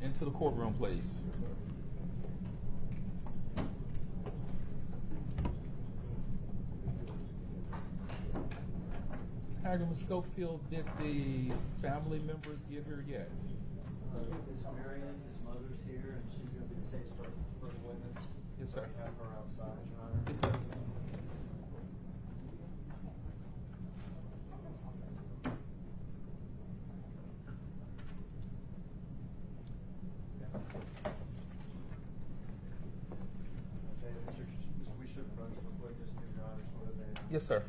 Into the courtroom, please. Hagerman Schofield, did the family members get here yet? Miss Marion, his mother's here, and she's going to be the state's first witness. Yes, sir. We have her outside, Your Honor. Yes, sir. We should run real quick, just to give Your Honor sort of a... Yes, sir.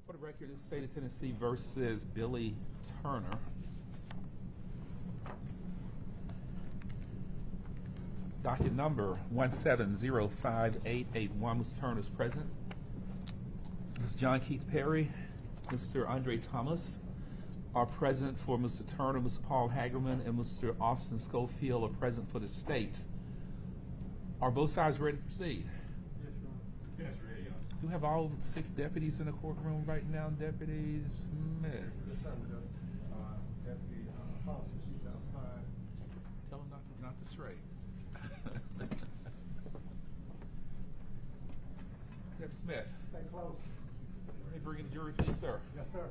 For the record, this is State of Tennessee versus Billy Turner. Docket number 1705881. Mr. Turner is present. Mr. John Keith Perry, Mr. Andre Thomas are present for Mr. Turner. Mr. Paul Hagerman and Mr. Austin Schofield are present for the state. Are both sides ready to proceed? Yes, ready. You have all 6 deputies in the courtroom right now. Deputy Smith. Deputy House, she's outside. Tell him not to stray. Deputy Smith. Stay close. Let me bring in the jury, please, sir. Yes, sir.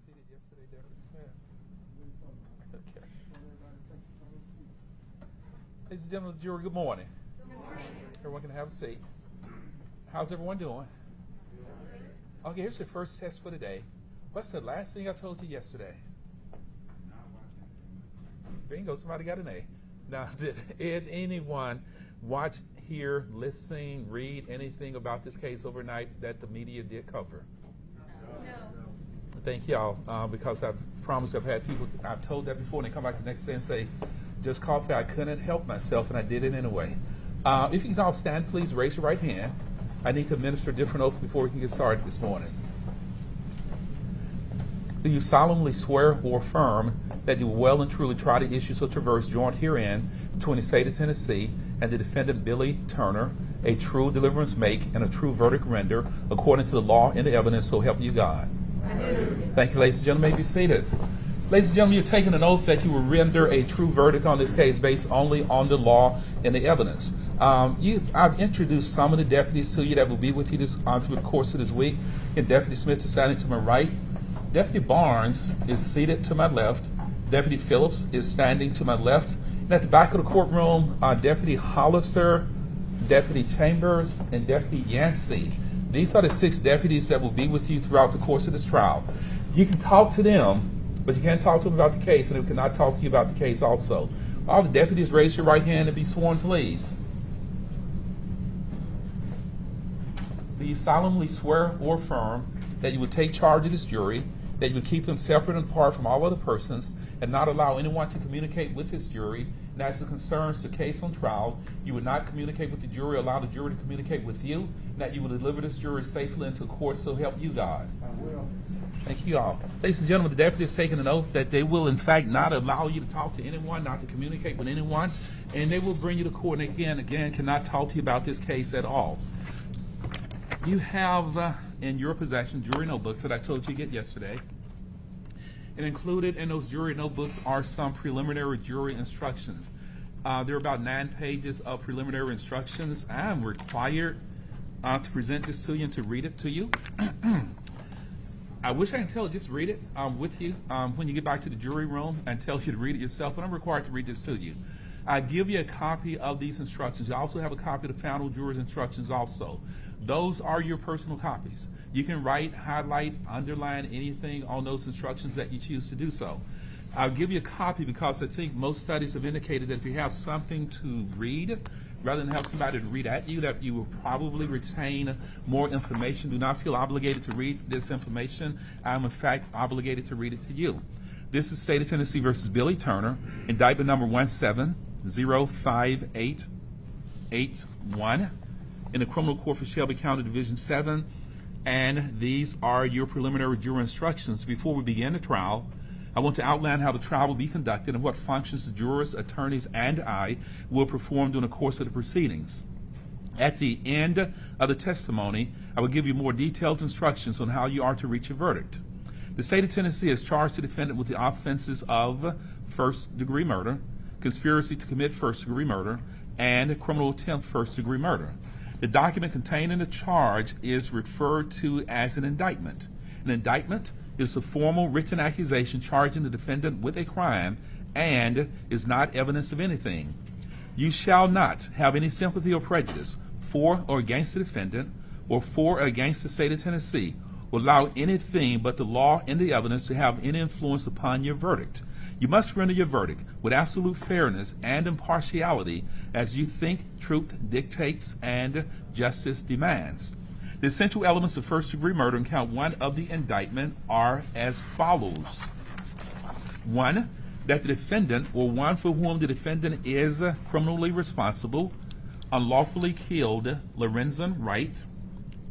seated yesterday, Deputy Smith? Okay. Ladies and gentlemen of the jury, good morning. Good morning. Everyone can have a seat. How's everyone doing? Okay, here's your first test for today. What's the last thing I told you yesterday? Bingo, somebody got an A. Now, did anyone watch, hear, listen, read anything about this case overnight that the media did cover? No. Thank y'all, because I've promised I've had people, I've told that before, and they come back the next day and say, Judge Coffey, I couldn't help myself, and I did it anyway. If you can all stand, please raise your right hand. I need to administer a different oath before we can get started this morning. Do you solemnly swear or affirm that you will well and truly try the issues of traverse joined herein between the state of Tennessee and the defendant Billy Turner, a true deliverance make and a true verdict render according to the law and the evidence, so help you God? I do. Thank you, ladies and gentlemen. You may be seated. Ladies and gentlemen, you're taking an oath that you will render a true verdict on this case based only on the law and the evidence. I've introduced some of the deputies to you that will be with you through the course of this week. And Deputy Smith is standing to my right. Deputy Barnes is seated to my left. Deputy Phillips is standing to my left. And at the back of the courtroom, Deputy Hollister, Deputy Chambers, and Deputy Yancey. These are the 6 deputies that will be with you throughout the course of this trial. You can talk to them, but you can't talk to them about the case, and they cannot talk to you about the case also. All the deputies, raise your right hand and be sworn, please. Do you solemnly swear or affirm that you will take charge of this jury, that you will keep them separate and apart from all other persons, and not allow anyone to communicate with this jury, and as it concerns the case on trial, you would not communicate with the jury, allow the jury to communicate with you, and that you will deliver this jury safely into court, so help you God? I will. Thank you all. Ladies and gentlemen, the deputy has taken an oath that they will, in fact, not allow you to talk to anyone, not to communicate with anyone, and they will bring you to court, and again, cannot talk to you about this case at all. You have in your possession jury notebooks that I told you to get yesterday. And included in those jury notebooks are some preliminary jury instructions. There are about 9 pages of preliminary instructions. I am required to present this to you and to read it to you. I wish I could tell you, just read it with you when you get back to the jury room and tell you to read it yourself, but I'm required to read this to you. I give you a copy of these instructions. You also have a copy of the final juror's instructions also. Those are your personal copies. You can write, highlight, underline anything on those instructions that you choose to do so. I'll give you a copy because I think most studies have indicated that if you have something to read, rather than have somebody to read at you, that you will probably retain more information. Do not feel obligated to read this information. I'm, in fact, obligated to read it to you. This is State of Tennessee versus Billy Turner, indictment number 1705881 in the criminal court for Shelby County Division 7. And these are your preliminary jury instructions. Before we begin the trial, I want to outline how the trial will be conducted and what functions the jurors, attorneys, and I will perform during the course of the proceedings. At the end of the testimony, I will give you more detailed instructions on how you are to reach a verdict. The state of Tennessee has charged the defendant with the offenses of first-degree murder, conspiracy to commit first-degree murder, and criminal attempt first-degree murder. The document contained in the charge is referred to as an indictment. An indictment is a formal written accusation charging the defendant with a crime and is not evidence of anything. You shall not have any sympathy or prejudice for or against the defendant or for or against the state of Tennessee, or allow anything but the law and the evidence to have any influence upon your verdict. You must render your verdict with absolute fairness and impartiality as you think truth dictates and justice demands. The essential elements of first-degree murder in count 1 of the indictment are as follows. 1, that the defendant, or one for whom the defendant is criminally responsible, unlawfully killed Lorenzen Wright.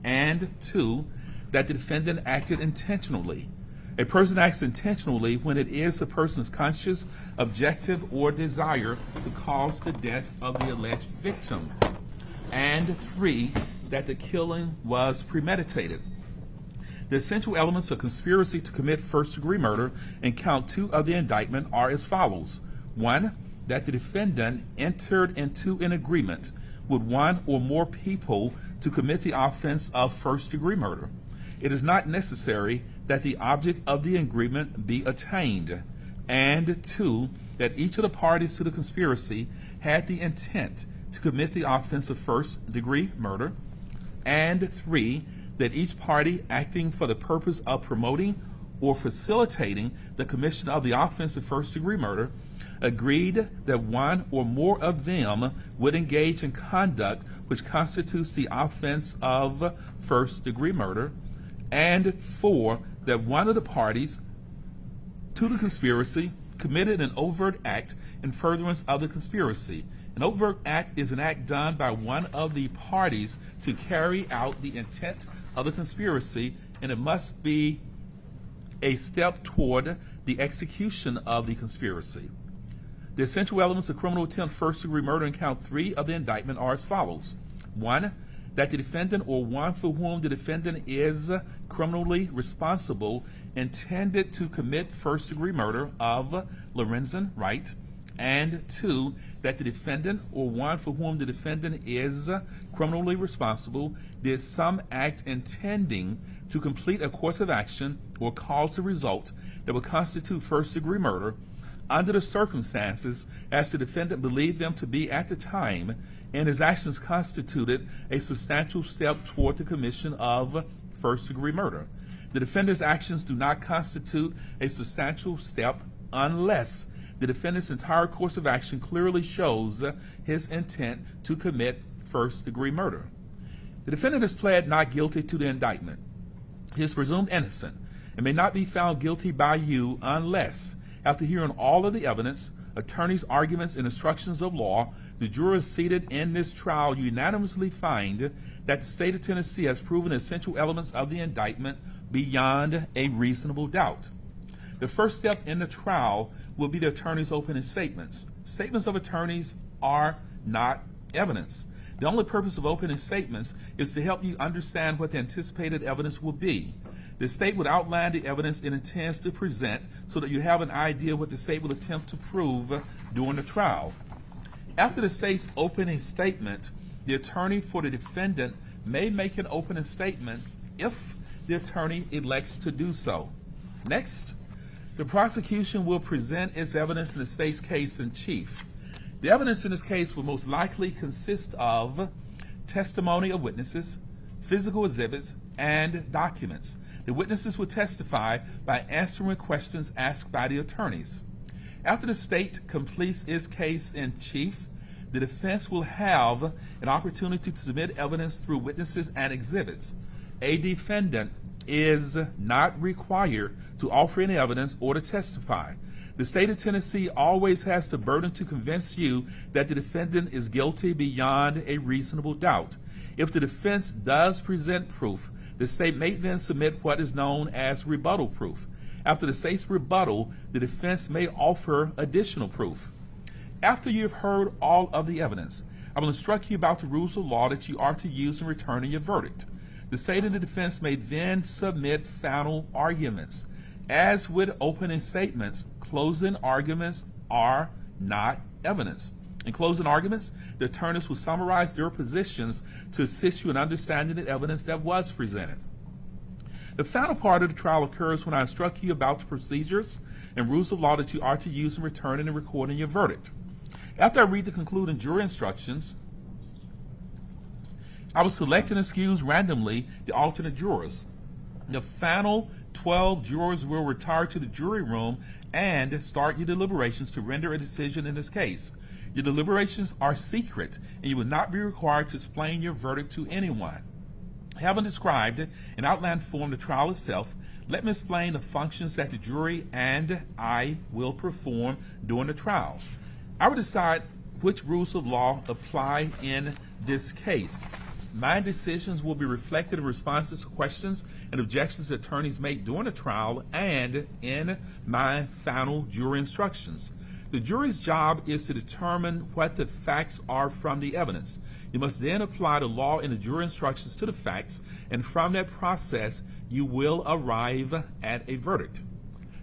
And 2, that the defendant acted intentionally. A person acts intentionally when it is the person's conscious, objective, or desire to cause the death of the alleged victim. And 3, that the killing was premeditated. The essential elements of conspiracy to commit first-degree murder in count 2 of the indictment are as follows. 1, that the defendant entered into an agreement with one or more people to commit the offense of first-degree murder. It is not necessary that the object of the agreement be attained, and 2, that each of the parties to the conspiracy had the intent to commit the offense of first-degree murder, and 3, that each party acting for the purpose of promoting or facilitating the commission of the offense of first-degree murder agreed that one or more of them would engage in conduct which constitutes the offense of first-degree murder, and 4, that one of the parties to the conspiracy committed an overt act in furtherance of the conspiracy. An overt act is an act done by one of the parties to carry out the intent of the conspiracy, and it must be a step toward the execution of the conspiracy. The essential elements of criminal attempt first-degree murder in count 3 of the indictment are as follows. 1, that the defendant or one for whom the defendant is criminally responsible intended to commit first-degree murder of Lorenzen Wright, and 2, that the defendant or one for whom the defendant is criminally responsible did some act intending to complete a course of action or cause a result that would constitute first-degree murder under the circumstances as the defendant believed them to be at the time, and his actions constituted a substantial step toward the commission of first-degree murder. The defendant's actions do not constitute a substantial step unless the defendant's entire course of action clearly shows his intent to commit first-degree murder. The defendant has pled not guilty to the indictment. He is presumed innocent and may not be found guilty by you unless, after hearing all of the evidence, attorneys' arguments, and instructions of law, the jurors seated in this trial unanimously find that the state of Tennessee has proven essential elements of the indictment beyond a reasonable doubt. The first step in the trial will be the attorney's opening statements. Statements of attorneys are not evidence. The only purpose of opening statements is to help you understand what the anticipated evidence will be. The state would outline the evidence it intends to present so that you have an idea what the state will attempt to prove during the trial. After the state's opening statement, the attorney for the defendant may make an opening statement if the attorney elects to do so. Next, the prosecution will present its evidence in the state's case in chief. The evidence in this case will most likely consist of testimony of witnesses, physical exhibits, and documents. The witnesses will testify by answering questions asked by the attorneys. After the state completes its case in chief, the defense will have an opportunity to submit evidence through witnesses and exhibits. A defendant is not required to offer any evidence or to testify. The state of Tennessee always has the burden to convince you that the defendant is guilty beyond a reasonable doubt. If the defense does present proof, the state may then submit what is known as rebuttal proof. After the state's rebuttal, the defense may offer additional proof. After you have heard all of the evidence, I will instruct you about the rules of law that you are to use in returning your verdict. The state and the defense may then submit final arguments. As with opening statements, closing arguments are not evidence. In closing arguments, the attorneys will summarize their positions to assist you in understanding the evidence that was presented. The final part of the trial occurs when I instruct you about the procedures and rules of law that you are to use in returning and recording your verdict. After I read the concluding jury instructions, I will select and excuse randomly the alternate jurors. The final 12 jurors will retire to the jury room and start your deliberations to render a decision in this case. Your deliberations are secret, and you will not be required to explain your verdict to anyone. Having described in outline form the trial itself, let me explain the functions that the jury and I will perform during the trial. I will decide which rules of law apply in this case. My decisions will be reflected in responses to questions and objections that attorneys make during the trial and in my final jury instructions. The jury's job is to determine what the facts are from the evidence. You must then apply the law in the jury instructions to the facts, and from that process, you will arrive at a verdict.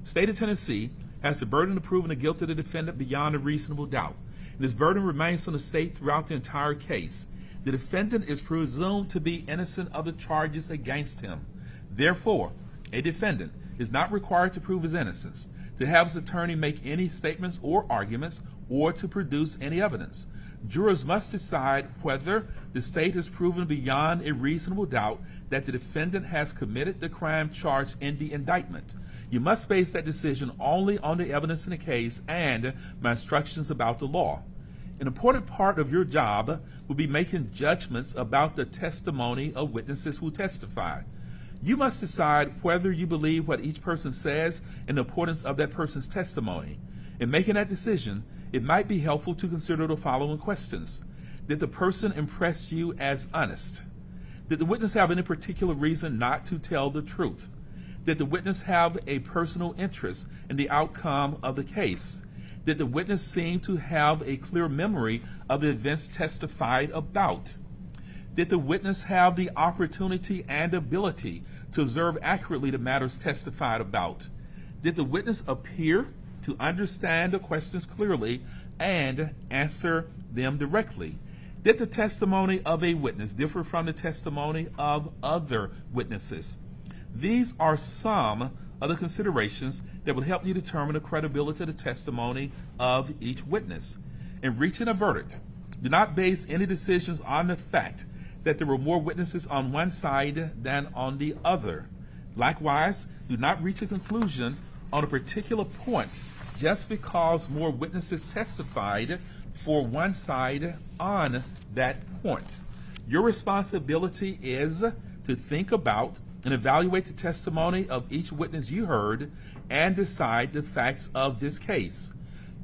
State of Tennessee has the burden of proving the guilt of the defendant beyond a reasonable doubt. And this burden remains on the state throughout the entire case. The defendant is presumed to be innocent of the charges against him. Therefore, A defendant is not required to prove his innocence, to have his attorney make any statements or arguments, or to produce any evidence. Jurors must decide whether the state has proven beyond a reasonable doubt that the defendant has committed the crime charged in the indictment. You must base that decision only on the evidence in the case and my instructions about the law. An important part of your job will be making judgments about the testimony of witnesses who testify. You must decide whether you believe what each person says and the importance of that person's testimony. In making that decision, it might be helpful to consider the following questions. Did the person impress you as honest? Did the witness have any particular reason not to tell the truth? Did the witness have a personal interest in the outcome of the case? Did the witness seem to have a clear memory of the events testified about? Did the witness have the opportunity and ability to observe accurately the matters testified about? Did the witness appear to understand the questions clearly and answer them directly? Did the testimony of a witness differ from the testimony of other witnesses? These are some of the considerations that will help you determine the credibility of the testimony of each witness. In reaching a verdict, do not base any decisions on the fact that there were more witnesses on one side than on the other. Likewise, do not reach a conclusion on a particular point just because more witnesses testified for one side on that point. Your responsibility is to think about and evaluate the testimony of each witness you heard and decide the facts of this case.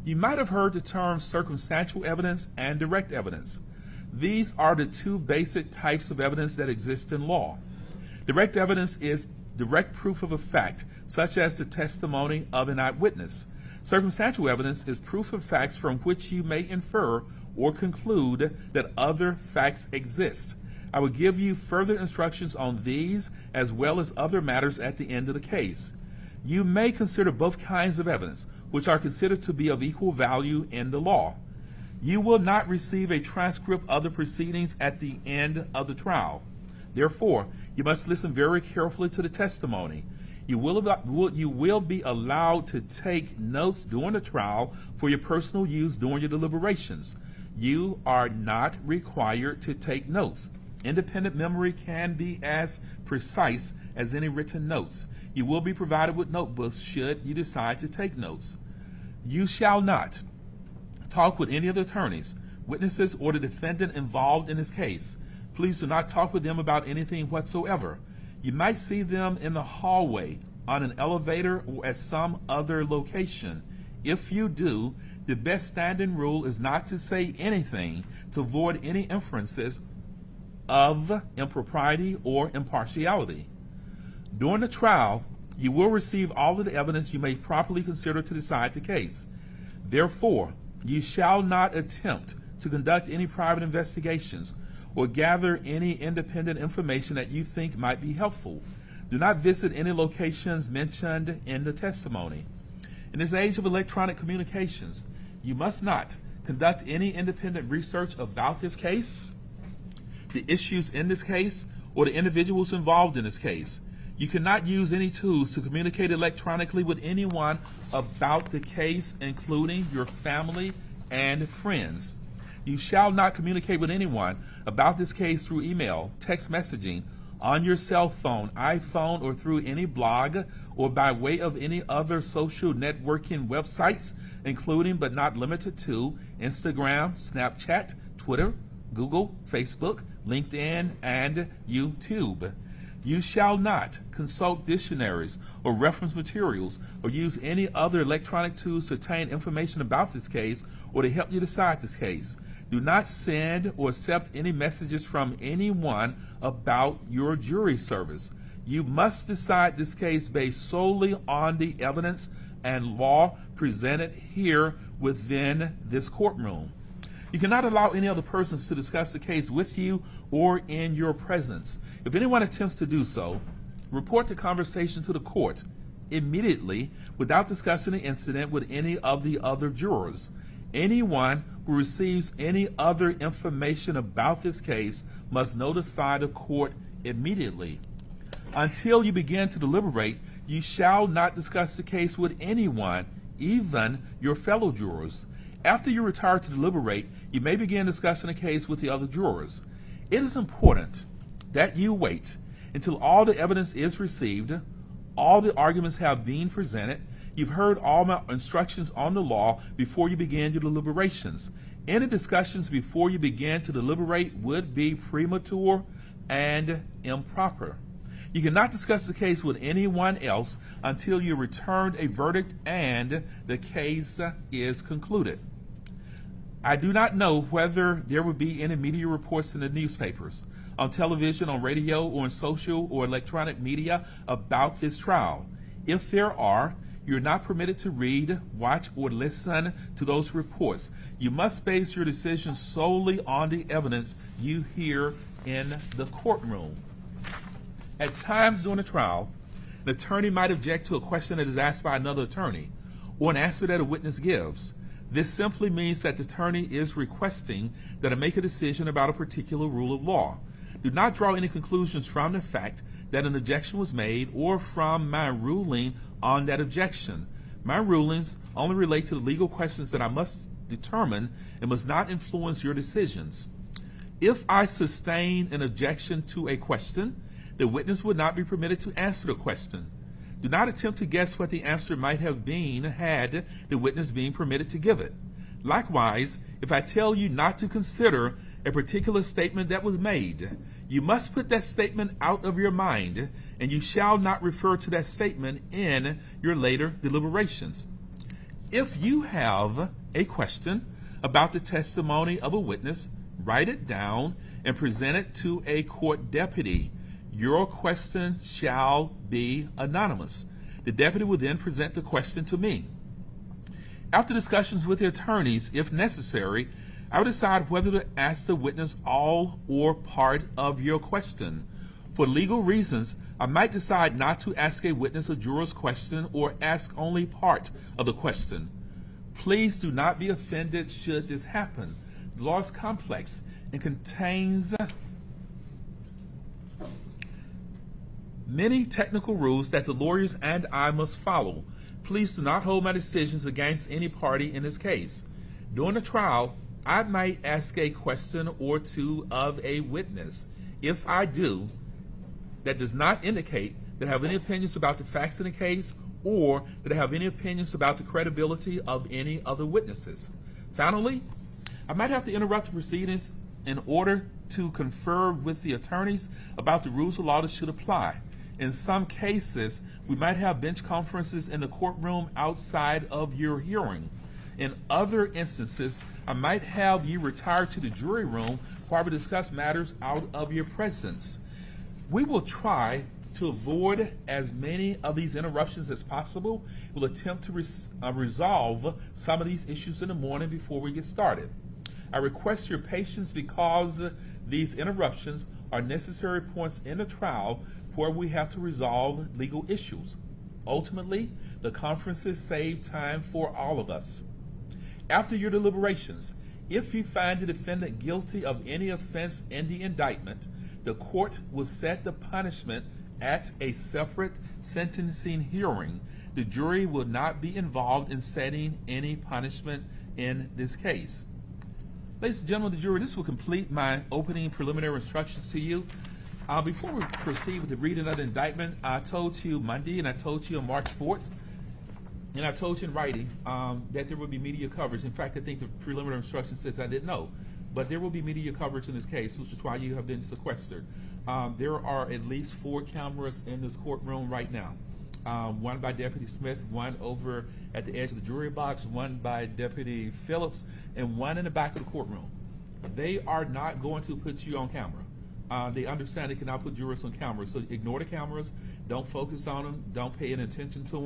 You might have heard the terms circumstantial evidence and direct evidence. These are the two basic types of evidence that exist in law. Direct evidence is direct proof of a fact, such as the testimony of an eyewitness. Circumstantial evidence is proof of facts from which you may infer or conclude that other facts exist. I will give you further instructions on these as well as other matters at the end of the case. You may consider both kinds of evidence, which are considered to be of equal value in the law. You will not receive a transcript of the proceedings at the end of the trial. Therefore, you must listen very carefully to the testimony. You will be allowed to take notes during the trial for your personal use during your deliberations. You are not required to take notes. Independent memory can be as precise as any written notes. You will be provided with notebooks should you decide to take notes. You shall not talk with any of the attorneys, witnesses, or the defendant involved in this case. Please do not talk with them about anything whatsoever. You might see them in the hallway, on an elevator, or at some other location. If you do, the best standing rule is not to say anything to avoid any inferences of impropriety or impartiality. During the trial, you will receive all of the evidence you may properly consider to decide the case. Therefore, you shall not attempt to conduct any private investigations or gather any independent information that you think might be helpful. Do not visit any locations mentioned in the testimony. In this age of electronic communications, you must not conduct any independent research about this case, the issues in this case, or the individuals involved in this case. You cannot use any tools to communicate electronically with anyone about the case, including your family and friends. You shall not communicate with anyone about this case through email, text messaging, on your cell phone, iPhone, or through any blog, or by way of any other social networking websites, including but not limited to Instagram, Snapchat, Twitter, Google, Facebook, LinkedIn, and YouTube. You shall not consult dictionaries or reference materials or use any other electronic tools to obtain information about this case or to help you decide this case. Do not send or accept any messages from anyone about your jury service. You must decide this case based solely on the evidence and law presented here within this courtroom. You cannot allow any other persons to discuss the case with you or in your presence. If anyone attempts to do so, report the conversation to the court immediately without discussing the incident with any of the other jurors. Anyone who receives any other information about this case must notify the court immediately. Until you begin to deliberate, you shall not discuss the case with anyone, even your fellow jurors. After you retire to deliberate, you may begin discussing the case with the other jurors. It is important that you wait until all the evidence is received, all the arguments have been presented, you've heard all my instructions on the law before you begin your deliberations. Any discussions before you begin to deliberate would be premature and improper. You cannot discuss the case with anyone else until you return a verdict and the case is concluded. I do not know whether there will be any media reports in the newspapers, on television, on radio, or in social or electronic media about this trial. If there are, you're not permitted to read, watch, or listen to those reports. You must base your decision solely on the evidence you hear in the courtroom. At times during a trial, an attorney might object to a question that is asked by another attorney or an answer that a witness gives. This simply means that the attorney is requesting that I make a decision about a particular rule of law. Do not draw any conclusions from the fact that an objection was made or from my ruling on that objection. My rulings only relate to the legal questions that I must determine and must not influence your decisions. If I sustain an objection to a question, the witness would not be permitted to answer the question. Do not attempt to guess what the answer might have been had the witness been permitted to give it. Likewise, if I tell you not to consider a particular statement that was made, you must put that statement out of your mind, and you shall not refer to that statement in your later deliberations. If you have a question about the testimony of a witness, write it down and present it to a court deputy. Your question shall be anonymous. The deputy will then present the question to me. After discussions with the attorneys, if necessary, I will decide whether to ask the witness all or part of your question. For legal reasons, I might decide not to ask a witness a juror's question or ask only part of the question. Please do not be offended should this happen. The law is complex and contains many technical rules that the lawyers and I must follow. Please do not hold my decisions against any party in this case. During the trial, I might ask a question or two of a witness. If I do, that does not indicate that I have any opinions about the facts in the case or that I have any opinions about the credibility of any other witnesses. Finally, I might have to interrupt the proceedings in order to confer with the attorneys about the rules of law that should apply. In some cases, we might have bench conferences in the courtroom outside of your hearing. In other instances, I might have you retire to the jury room while we discuss matters out of your presence. We will try to avoid as many of these interruptions as possible. We'll attempt to resolve some of these issues in the morning before we get started. I request your patience because these interruptions are necessary points in the trial where we have to resolve legal issues. Ultimately, the conferences save time for all of us. After your deliberations, if you find the defendant guilty of any offense in the indictment, the court will set the punishment at a separate sentencing hearing. The jury will not be involved in setting any punishment in this case. Ladies and gentlemen of the jury, this will complete my opening preliminary instructions to you. Before we proceed with the reading of the indictment, I told you Monday and I told you on March 4th, and I told you in writing that there will be media coverage. In fact, I think the preliminary instruction says I didn't know, but there will be media coverage in this case, which is why you have been sequestered. There are at least 4 cameras in this courtroom right now. One by Deputy Smith, one over at the edge of the jury box, one by Deputy Phillips, and one in the back of the courtroom. They are not going to put you on camera. They understand they cannot put jurors on camera, so ignore the cameras. Don't focus on them. Don't pay any attention to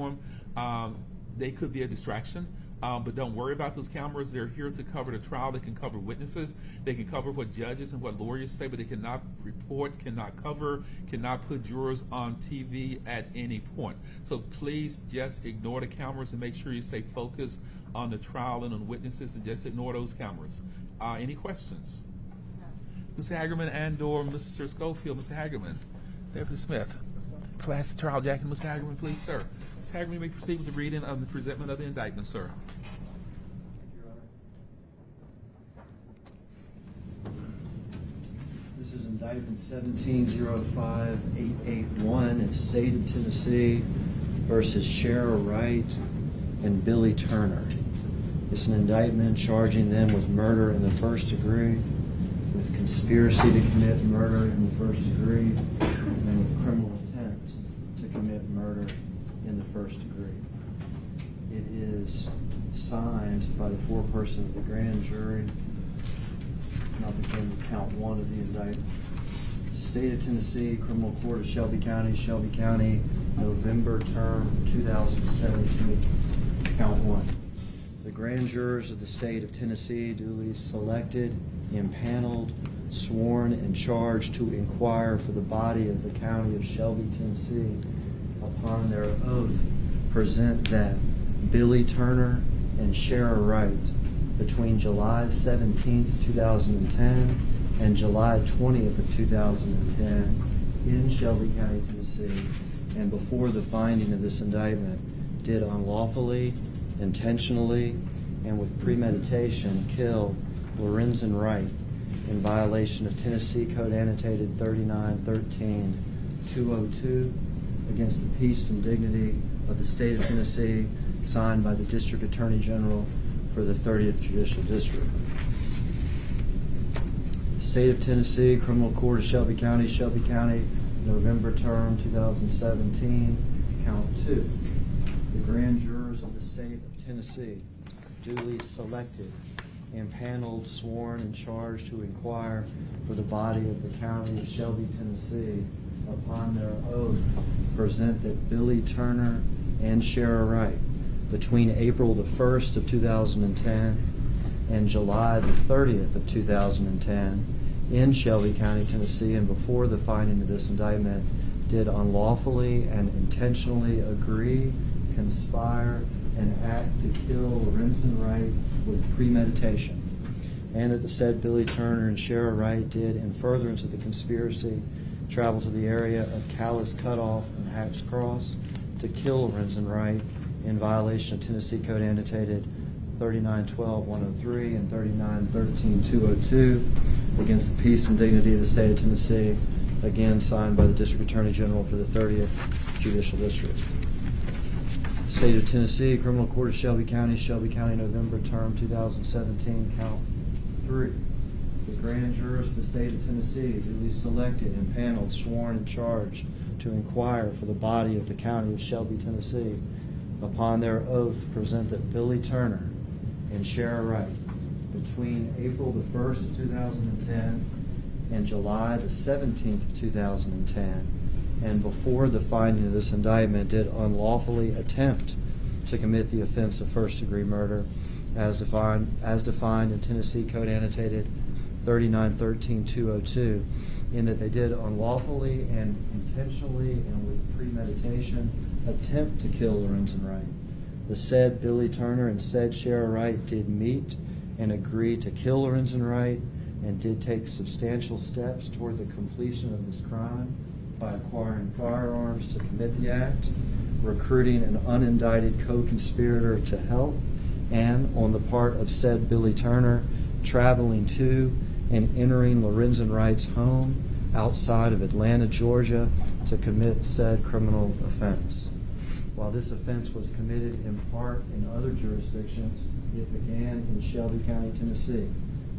them. They could be a distraction, but don't worry about those cameras. They're here to cover the trial. They can cover witnesses. They can cover what judges and what lawyers say, but they cannot report, cannot cover, cannot put jurors on TV at any point. So please just ignore the cameras and make sure you stay focused on the trial and on witnesses, and just ignore those cameras. Any questions? Mr. Hagerman and or Mr. Schofield. Mr. Hagerman. Deputy Smith. classic trial jacket, Ms. Hagerman, please, sir. Ms. Hagerman, you may proceed with the reading of the presentment of the indictment, sir. Thank you, Your Honor. This is indictment 17-05881 in State of Tennessee versus Sherra Wright and Billy Turner. It's an indictment charging them with murder in the first degree, with conspiracy to commit murder in the first degree, and with criminal attempt to commit murder in the first degree. It is signed by the foreperson of the grand jury. Now begin with count 1 of the indictment. State of Tennessee, Criminal Court of Shelby County, November term 2017. Count 1. The grand jurors of the state of Tennessee duly selected, impaneled, sworn, and charged to inquire for the body of the county of Shelby, Tennessee, upon their oath, present that Billy Turner and Sherra Wright, between July 17th, 2010 and July 20th of 2010 in Shelby County, Tennessee, and before the finding of this indictment, did unlawfully, intentionally, and with premeditation kill Lorenzen Wright in violation of Tennessee Code Annotated 3913-202 against the peace and dignity of the state of Tennessee, signed by the District Attorney General for the 30th Judicial District. State of Tennessee, Criminal Court of Shelby County, November term 2017, count 2. The grand jurors of the state of Tennessee, duly selected, impaneled, sworn, and charged to inquire for the body of the county of Shelby, Tennessee, upon their oath, present that Billy Turner and Sherra Wright, between April the 1st of 2010 and July the 30th of 2010, in Shelby County, Tennessee, and before the finding of this indictment, did unlawfully and intentionally agree, conspire, and act to kill Lorenzen Wright with premeditation, and that the said Billy Turner and Sherra Wright did, in furtherance of the conspiracy, travel to the area of Callis Cutoff and Hacks Cross to kill Lorenzen Wright in violation of Tennessee Code Annotated 3912-103 and 3913-202 against the peace and dignity of the state of Tennessee, again signed by the District Attorney General for the 30th Judicial District. State of Tennessee, Criminal Court of Shelby County, November term 2017, count 3. The grand jurors of the state of Tennessee, duly selected, impaneled, sworn, and charged to inquire for the body of the county of Shelby, Tennessee, upon their oath, present that Billy Turner and Sherra Wright, between April the 1st of 2010 and July the 17th of 2010, and before the finding of this indictment, did unlawfully attempt to commit the offense of first-degree murder as defined in Tennessee Code Annotated 3913-202, in that they did unlawfully and intentionally and with premeditation attempt to kill Lorenzen Wright. The said Billy Turner and said Sherra Wright did meet and agree to kill Lorenzen Wright, and did take substantial steps toward the completion of this crime by acquiring firearms to commit the act, recruiting an unindicted co-conspirator to help, and, on the part of said Billy Turner, traveling to and entering Lorenzen Wright's home outside of Atlanta, Georgia, to commit said criminal offense. While this offense was committed in part in other jurisdictions, it began in Shelby County, Tennessee,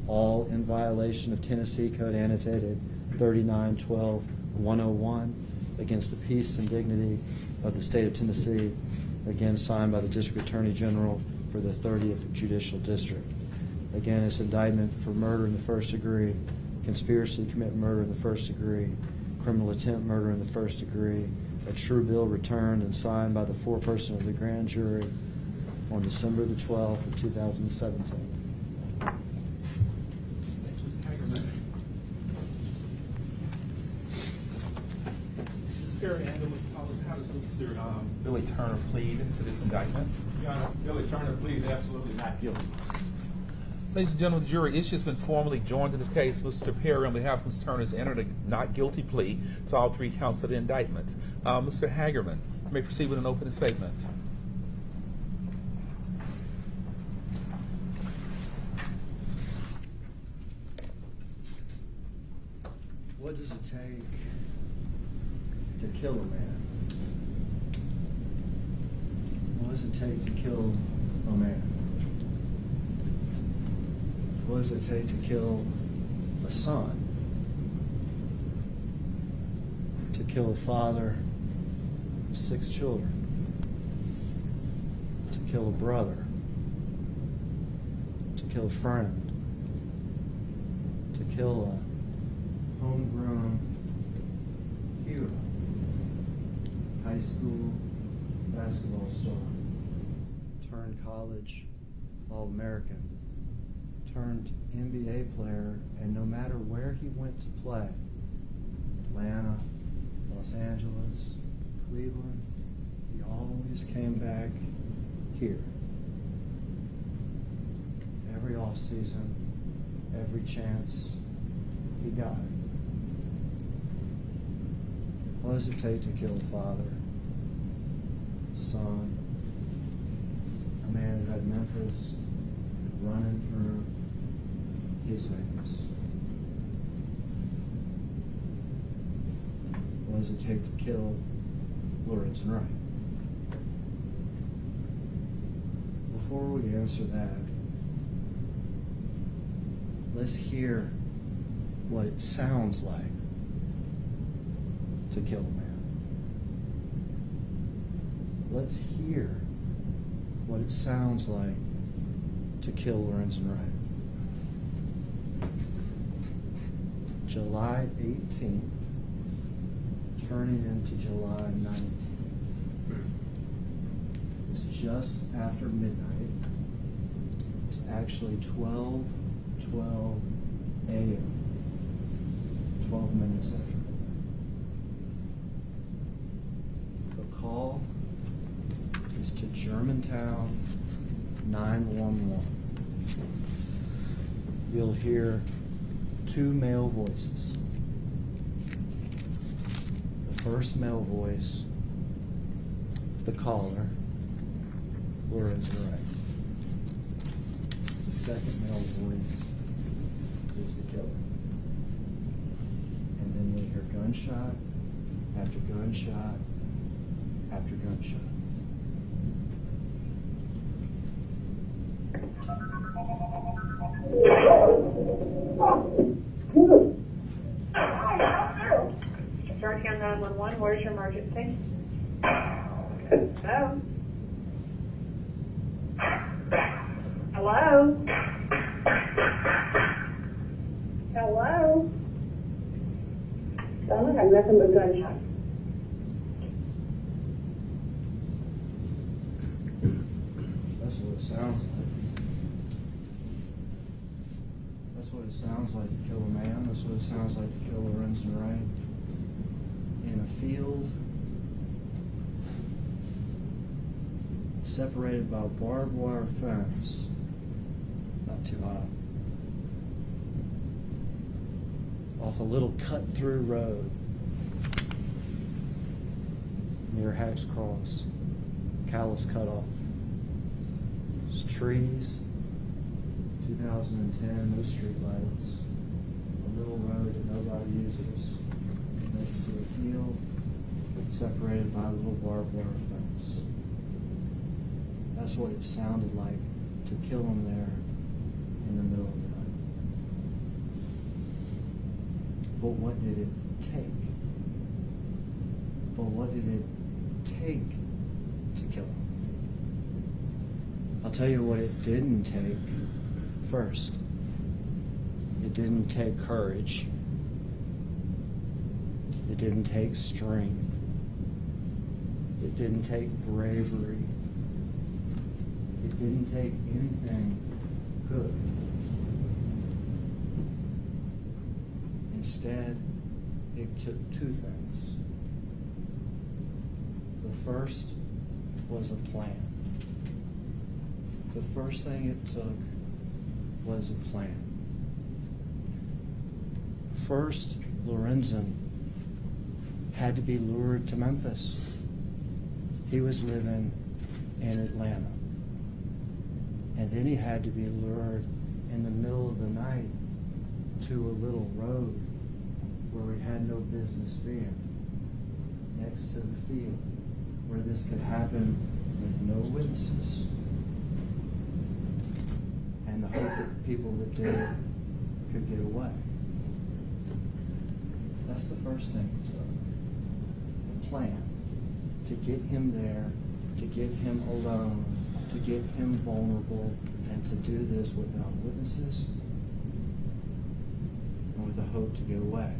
all in violation of Tennessee Code Annotated 3912-101 against the peace and dignity of the state of Tennessee, again signed by the District Attorney General for the 30th Judicial District. Again, it's indictment for murder in the first degree, conspiracy to commit murder in the first degree, criminal attempt murder in the first degree, a true bill returned and signed by the foreperson of the grand jury on December the 12th of 2017. Ms. Hagerman. Ms. Perry and Ms. Thomas, how does Mr. Billy Turner plead to this indictment? Your Honor, Billy Turner pleads absolutely not guilty. Ladies and gentlemen, the jury issue has been formally joined in this case. Mr. Perry, on behalf of Mr. Turner, has entered a not guilty plea to all 3 counts of the indictment. Mr. Hagerman, you may proceed with an opening statement. What does it take to kill a man? What does it take to kill a man? What does it take to kill a son? To kill a father of 6 children? To kill a brother? To kill a friend? To kill a homegrown hero, high school basketball star, turned college All-American, turned NBA player, and no matter where he went to play, Atlanta, Los Angeles, Cleveland, he always came back here. Every offseason, every chance he got. What does it take to kill a father, son, a man who had Memphis running through his veins? What does it take to kill Lorenzen Wright? Before we answer that, let's hear what it sounds like to kill a man. Let's hear what it sounds like to kill Lorenzen Wright. July 18th, turning into July 19th. It's just after midnight. It's actually 12:12 a.m. 12 minutes after. The call is to Germantown 911. You'll hear 2 male voices. The first male voice is the caller, Lorenzen Wright. The second male voice is the killer. And then we hear gunshot after gunshot after gunshot. Germantown 911, where's your emergency? Hello? Hello? Hello? Someone had nothing but gunshots. That's what it sounds like. That's what it sounds like to kill a man. That's what it sounds like to kill Lorenzen Wright. In a field separated by a barbed wire fence, not too high, off a little cut-through road near Hacks Cross, Callus Cutoff. There's trees, 2010, no street lights, a little road that nobody uses, next to a field separated by a little barbed wire fence. That's what it sounded like to kill him there in the middle of the night. But what did it take? But what did it take to kill him? I'll tell you what it didn't take first. It didn't take courage. It didn't take strength. It didn't take bravery. It didn't take anything good. Instead, it took 2 things. The first was a plan. The first thing it took was a plan. First, Lorenzen had to be lured to Memphis. He was living in Atlanta. And then he had to be lured in the middle of the night to a little road where he had no business being, next to the field, where this could happen with no witnesses. And the hope that the people that did could get away. That's the first thing he took. The plan to get him there, to get him alone, to get him vulnerable, and to do this without witnesses and with the hope to get away.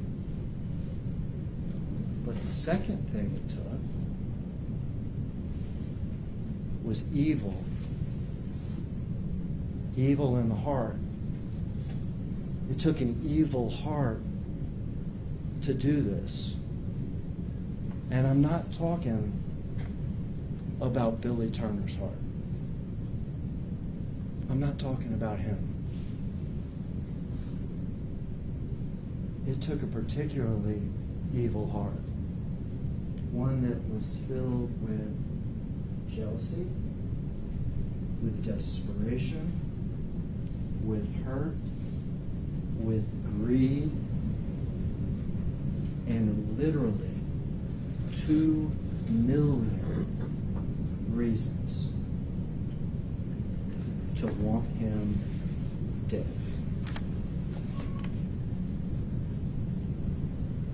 But the second thing it took was evil. Evil in the heart. It took an evil heart to do this. And I'm not talking about Billy Turner's heart. I'm not talking about him. It took a particularly evil heart. One that was filled with jealousy, with desperation, with hurt, with greed, and literally 2 million reasons to want him dead.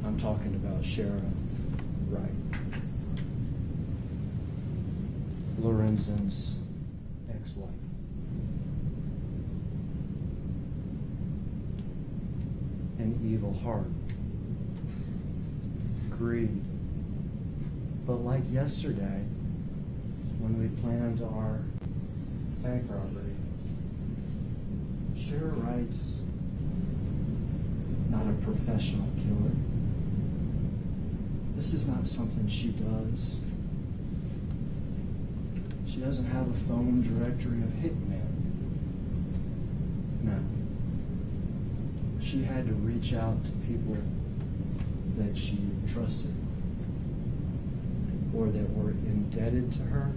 I'm talking about Sherra Wright, Lorenzen's ex-wife. An evil heart, greed. But like yesterday, when we planned our bank robbery, Sherra Wright's not a professional killer. This is not something she does. She doesn't have a phone directory of hitmen. No. She had to reach out to people that she trusted or that were indebted to her,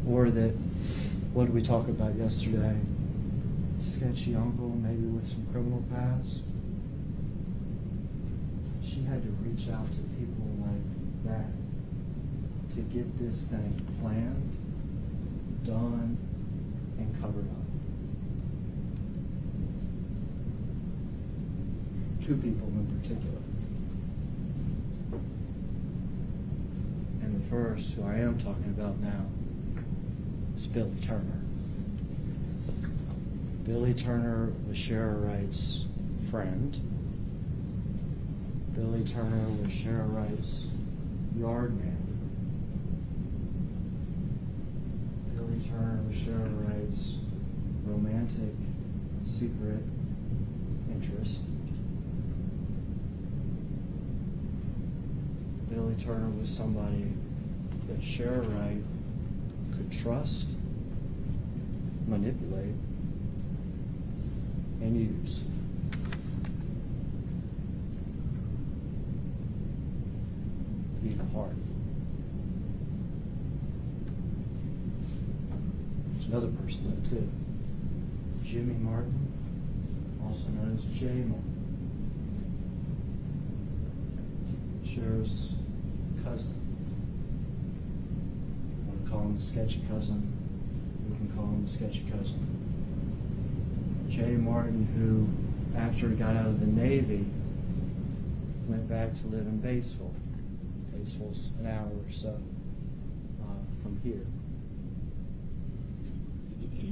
or that, what did we talk about yesterday? Sketchy uncle, maybe with some criminal past. She had to reach out to people like that to get this thing planned, done, and covered up. 2 people in particular. And the first, who I am talking about now, is Billy Turner. Billy Turner was Sherra Wright's friend. Billy Turner was Sherra Wright's yard man. Billy Turner was Sherra Wright's romantic, secret interest. Billy Turner was somebody that Sherra Wright could trust, manipulate, and use. Evil heart. There's another person though too. Jimmy Martin, also known as J. Martin. Sherra's cousin. You want to call him the sketchy cousin? We can call him the sketchy cousin. J. Martin, who, after he got out of the Navy, went back to live in Batesville. Batesville's an hour or so from here.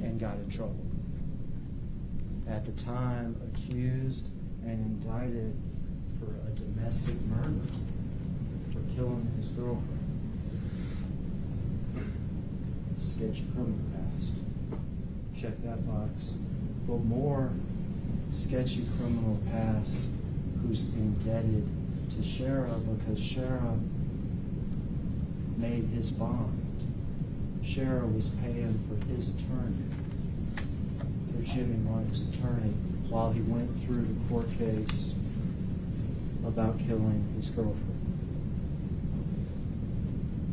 And got in trouble. At the time, accused and indicted for a domestic murder, for killing his girlfriend. Sketchy criminal past. Check that box. But more sketchy criminal past who's indebted to Sherra because Sherra made his bond. Sherra was paying for his attorney. for Jimmy Martin's attorney while he went through the court case about killing his girlfriend.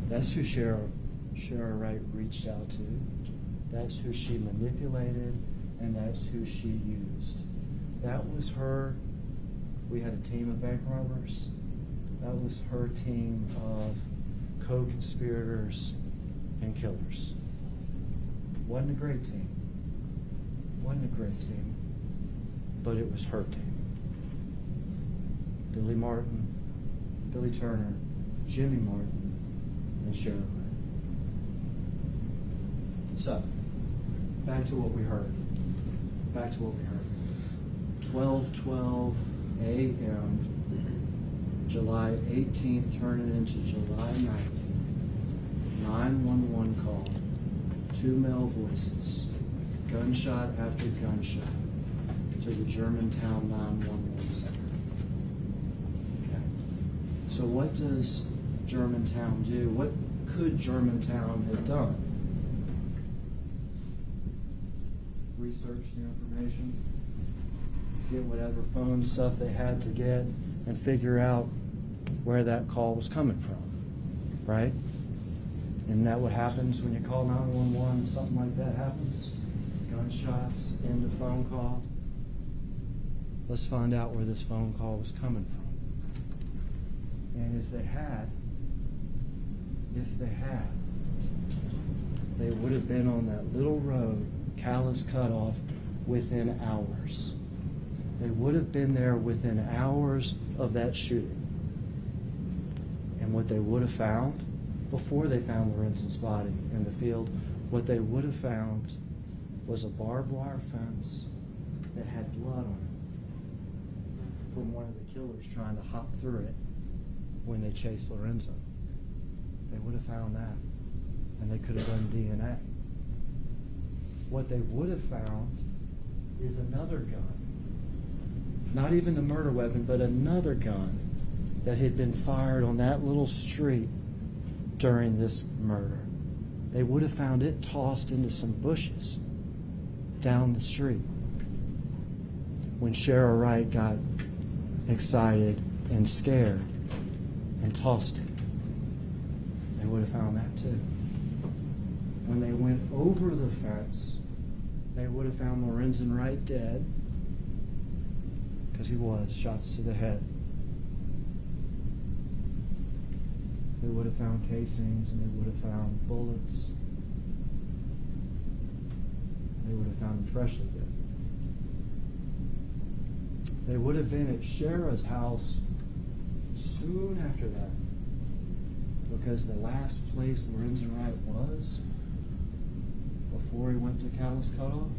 That's who Sherra Wright reached out to. That's who she manipulated, and that's who she used. That was her. We had a team of bank robbers. That was her team of co-conspirators and killers. Wasn't a great team. Wasn't a great team, but it was her team. Billy Martin, Billy Turner, Jimmy Martin, and Sherra Wright. So, back to what we heard. 12:12 a.m. July 18th turning into July 19th. 911 call. 2 male voices. Gunshot after gunshot to the Germantown 911 center. Okay. So what does Germantown do? What could Germantown have done? Research the information, get whatever phone stuff they had to get, and figure out where that call was coming from, right? Isn't that what happens when you call 911? Something like that happens. Gunshots, end of phone call. Let's find out where this phone call was coming from. And if they had, they would have been on that little road, Callous Cutoff, within hours. They would have been there within hours of that shooting. And what they would have found, before they found Lorenzen's body in the field, what they would have found was a barbed wire fence that had blood on it from one of the killers trying to hop through it when they chased Lorenzen. They would have found that, and they could have done DNA. What they would have found is another gun. Not even the murder weapon, but another gun that had been fired on that little street during this murder. They would have found it tossed into some bushes down the street. When Sherra Wright got excited and scared and tossed it, they would have found that too. When they went over the fence, they would have found Lorenzen Wright dead, because he was, shots to the head. They would have found casings, and they would have found bullets. They would have found him freshly dead. They would have been at Sherra's house soon after that, because the last place Lorenzen Wright was before he went to Callous Cutoff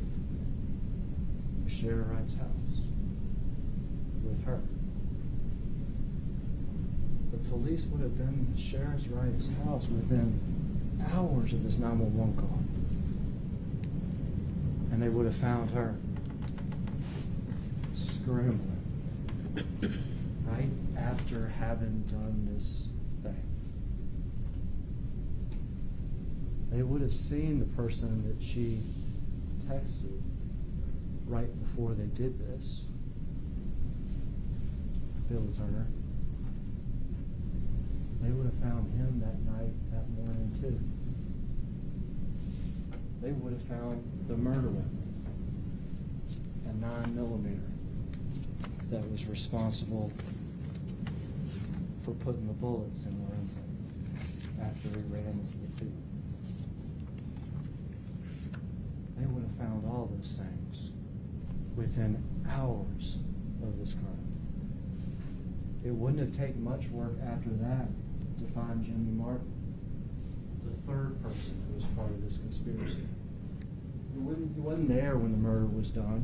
was Sherra Wright's house with her. The police would have been at Sherra Wright's house within hours of this 911 call, and they would have found her scrambling right after having done this thing. They would have seen the person that she texted right before they did this, Billy Turner. They would have found him that night, that morning too. They would have found the murder weapon, a 9mm that was responsible for putting the bullets in Lorenzen after he ran into the field. They would have found all those things within hours of this crime. It wouldn't have taken much work after that to find Jimmy Martin, the third person who was part of this conspiracy. He wasn't there when the murder was done.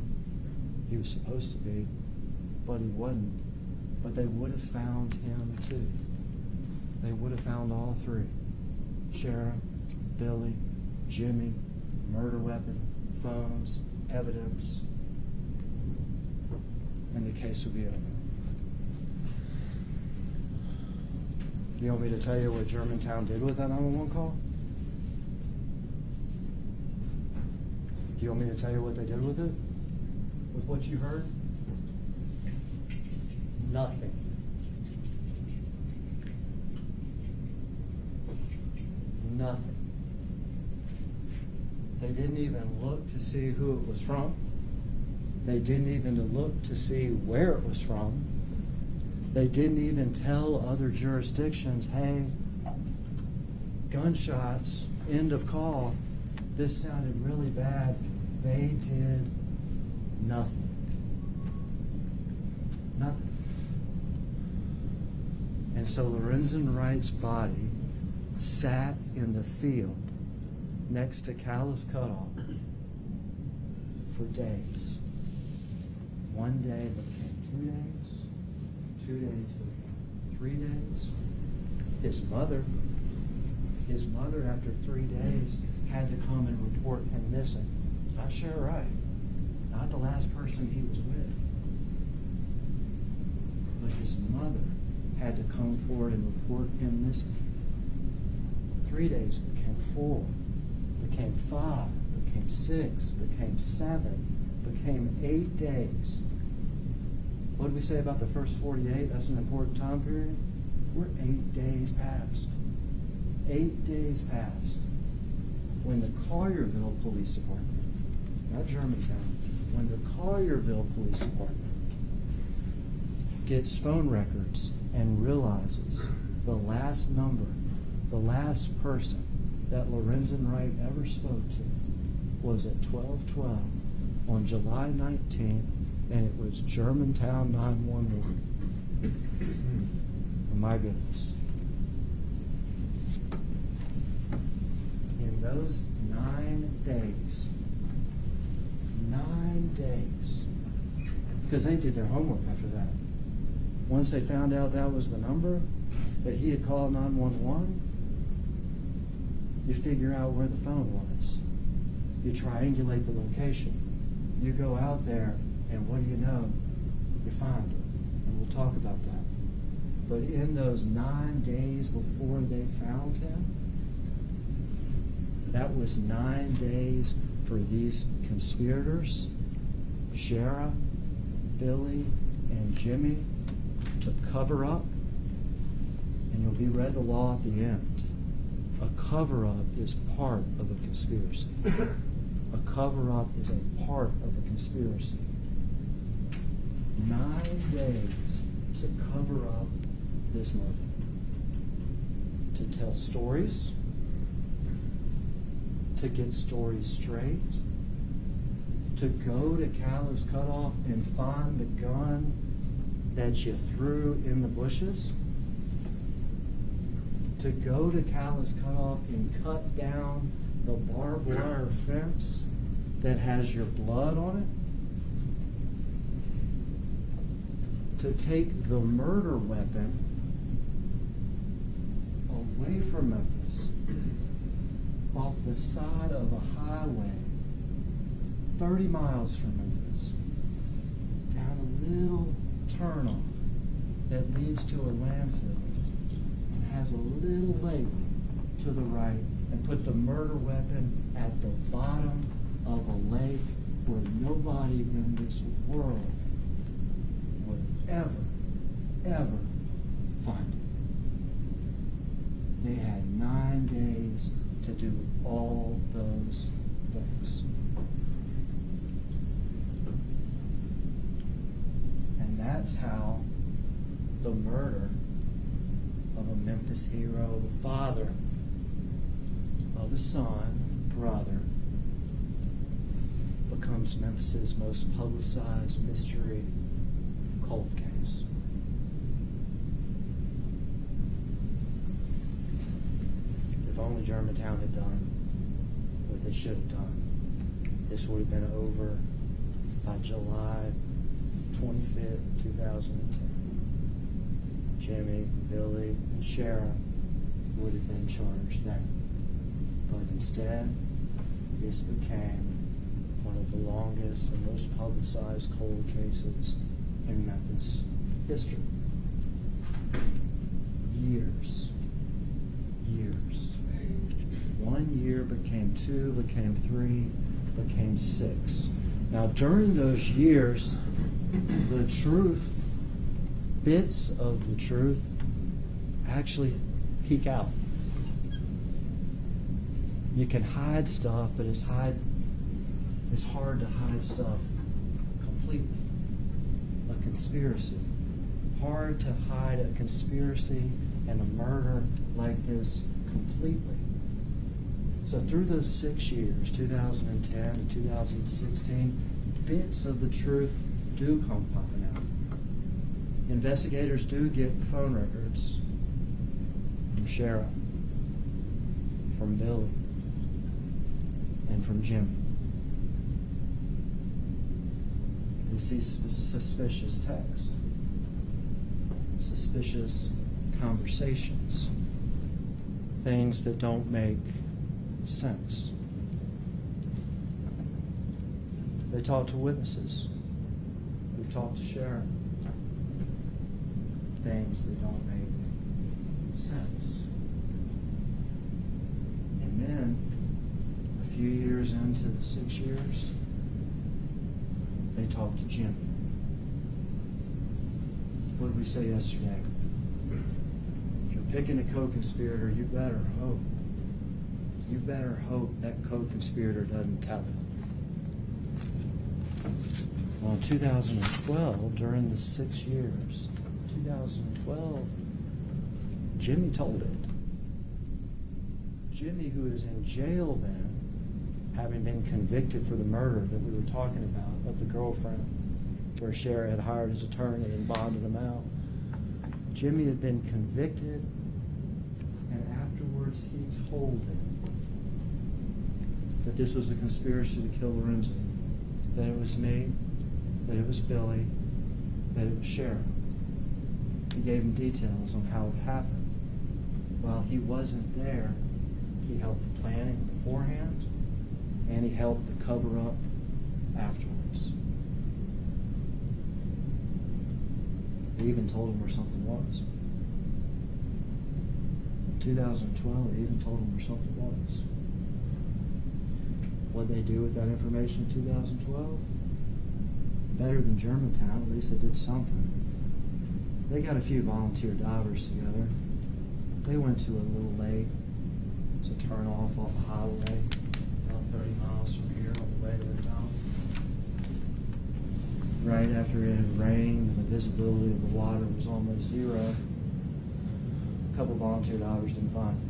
He was supposed to be, but he wasn't. But they would have found him too. They would have found all three: Sherra, Billy, Jimmy, murder weapon, phones, evidence, and the case would be over. You want me to tell you what Germantown did with that 911 call? Do you want me to tell you what they did with it? With what you heard? Nothing. Nothing. They didn't even look to see who it was from. They didn't even look to see where it was from. They didn't even tell other jurisdictions, hey, gunshots, end of call. This sounded really bad. They did nothing. Nothing. And so Lorenzen Wright's body sat in the field next to Callous Cutoff for days. One day became 2 days. 2 days became 3 days. His mother, after 3 days, had to come and report him missing. Not Sherra Wright, not the last person he was with. But his mother had to come forward and report him missing. 3 days became 4, became 5, became 6, became 7, became 8 days. What did we say about the first 48? That's an important time period. We're 8 days past. 8 days past when the Collierville Police Department, not Germantown, when the Collierville Police Department gets phone records and realizes the last number, the last person that Lorenzen Wright ever spoke to was at 12:12 on July 19th, and it was Germantown 911. Oh my goodness. In those 9 days, 9 days, because they did their homework after that. Once they found out that was the number, that he had called 911, you figure out where the phone was. You triangulate the location. You go out there, and what do you know? You find him. And we'll talk about that. But in those 9 days before they found him, that was 9 days for these conspirators, Sherra, Billy, and Jimmy, to cover up. And you'll be read the law at the end. A cover-up is part of a conspiracy. A cover-up is a part of a conspiracy. 9 days to cover up this murder. To tell stories, to get stories straight, to go to Callous Cutoff and find the gun that you threw in the bushes, to go to Callous Cutoff and cut down the barbed wire fence that has your blood on it, to take the murder weapon away from Memphis, off the side of a highway 30 miles from Memphis, down a little turnoff that leads to a landfill and has a little lake to the right, and put the murder weapon at the bottom of a lake where nobody in this world would ever find it. They had 9 days to do all those things. And that's how the murder of a Memphis hero, the father of a son, brother, becomes Memphis's most publicized mystery cold case. If only Germantown had done what they should have done, this would have been over by July 25th, 2010. Jimmy, Billy, and Sherra would have been charged then. But instead, this became one of the longest and most publicized cold cases in Memphis history. Years. 1 year became 2, became 3, became 6. Now, during those years, the truth, bits of the truth, actually peek out. You can hide stuff, but it's hard to hide stuff completely. A conspiracy. Hard to hide a conspiracy and a murder like this completely. So through those 6 years, 2010 and 2016, bits of the truth do come popping out. Investigators do get phone records from Sherra, from Billy, and from Jimmy. They see suspicious text, suspicious conversations, things that don't make sense. They talk to witnesses. We've talked to Sherra. Things that don't make sense. And then, a few years into the 6 years, they talk to Jimmy. What did we say yesterday? If you're picking a co-conspirator, you better hope that co-conspirator doesn't tell it. Well, in 2012, during the 6 years, 2012, Jimmy told it. Jimmy, who is in jail then, having been convicted for the murder that we were talking about of the girlfriend, where Sherra had hired his attorney and bonded him out. Jimmy had been convicted, and afterwards he told him that this was a conspiracy to kill Lorenzen, that it was me, that it was Billy, that it was Sherra. He gave him details on how it happened. While he wasn't there, he helped the planning beforehand, and he helped to cover up afterwards. He even told him where something was. In 2012, he even told him where something was. What'd they do with that information in 2012? Better than Germantown, at least they did something. They got a few volunteer divers together. They went to a little lake. It's a turn off the highway, about 30 miles from here on the way to the town. Right after it had rained and the visibility of the water was almost zero, a couple volunteer divers didn't find it.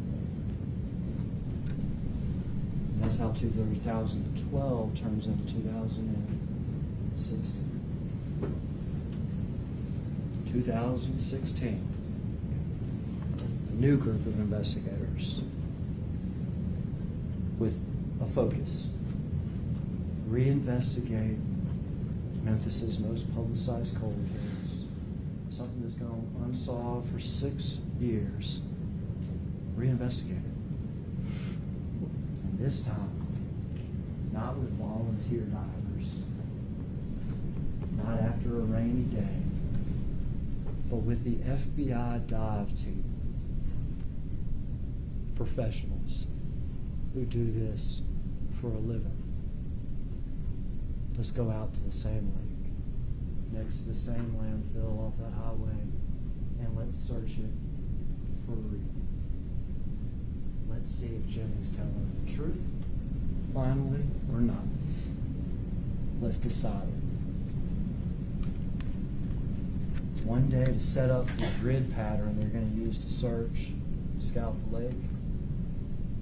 And that's how 2012 turns into 2016. 2016, a new group of investigators with a focus. Reinvestigate Memphis's most publicized cold case. Something that's gone unsolved for 6 years. Reinvestigate it. And this time, not with volunteer divers, not after a rainy day, but with the FBI dive team. Professionals who do this for a living. Let's go out to the same lake, next to the same landfill off that highway, and let's search it for real. Let's see if Jimmy's telling the truth, finally, or not. Let's decide. One day to set up the grid pattern they're going to use to search, scout the lake.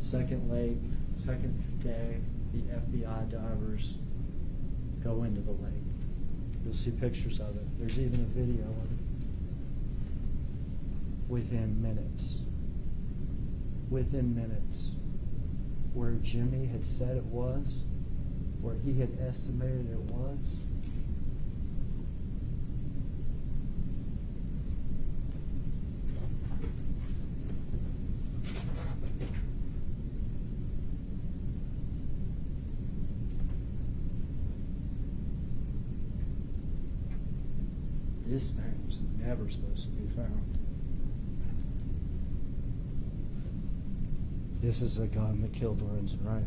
Second day, the FBI divers go into the lake. You'll see pictures of it. There's even a video of it. Within minutes, where Jimmy had said it was, where he had estimated it was, this thing was never supposed to be found. This is the gun that killed Lorenzen Wright.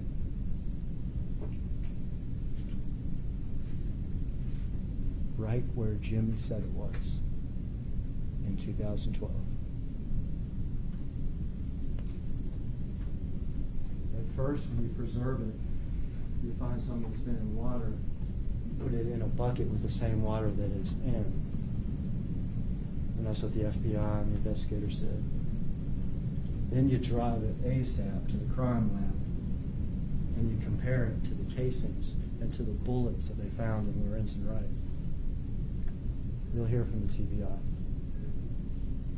right where Jimmy said it was in 2012. At first, when you preserve it, you find something that's been in water, you put it in a bucket with the same water that it's in. And that's what the FBI and the investigators did. Then you drive it ASAP to the crime lab, and you compare it to the casings and to the bullets that they found in Lorenzen Wright. You'll hear from the TBI.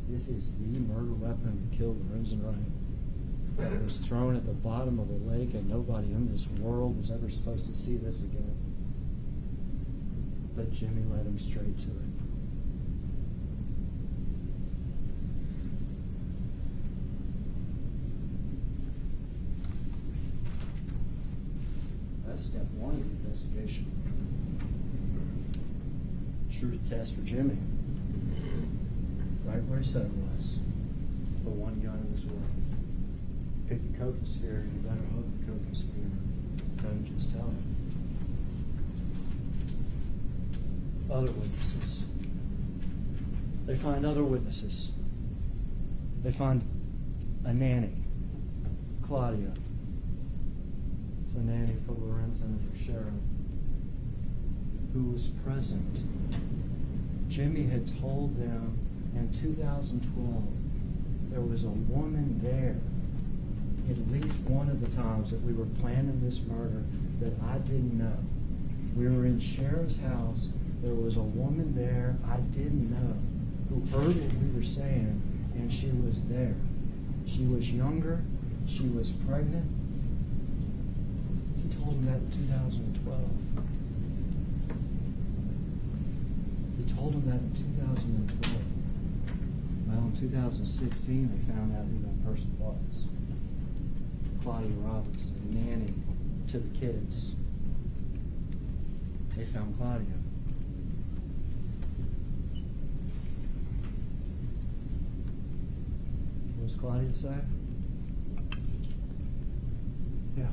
This is the murder weapon that killed Lorenzen Wright, that was thrown at the bottom of a lake, and nobody in this world was ever supposed to see this again. But Jimmy led him straight to it. That's step one of the investigation. Truth test for Jimmy. Right where he said it was. The one gun in this world. Pick a co-conspirator, you better hope the co-conspirator doesn't just tell him. Other witnesses. They find other witnesses. They find a nanny, Claudia. It's a nanny for Lorenzen and for Sherra, who was present. Jimmy had told them in 2012 there was a woman there at least one of the times that we were planning this murder that I didn't know. We were in Sherra's house. There was a woman there I didn't know who heard what we were saying, and she was there. She was younger. She was pregnant. He told him that in 2012. He told him that in 2012. Well, in 2016, they found out who that person was. Claudia Robinson, nanny to the kids. They found Claudia. What does Claudia say? Yeah.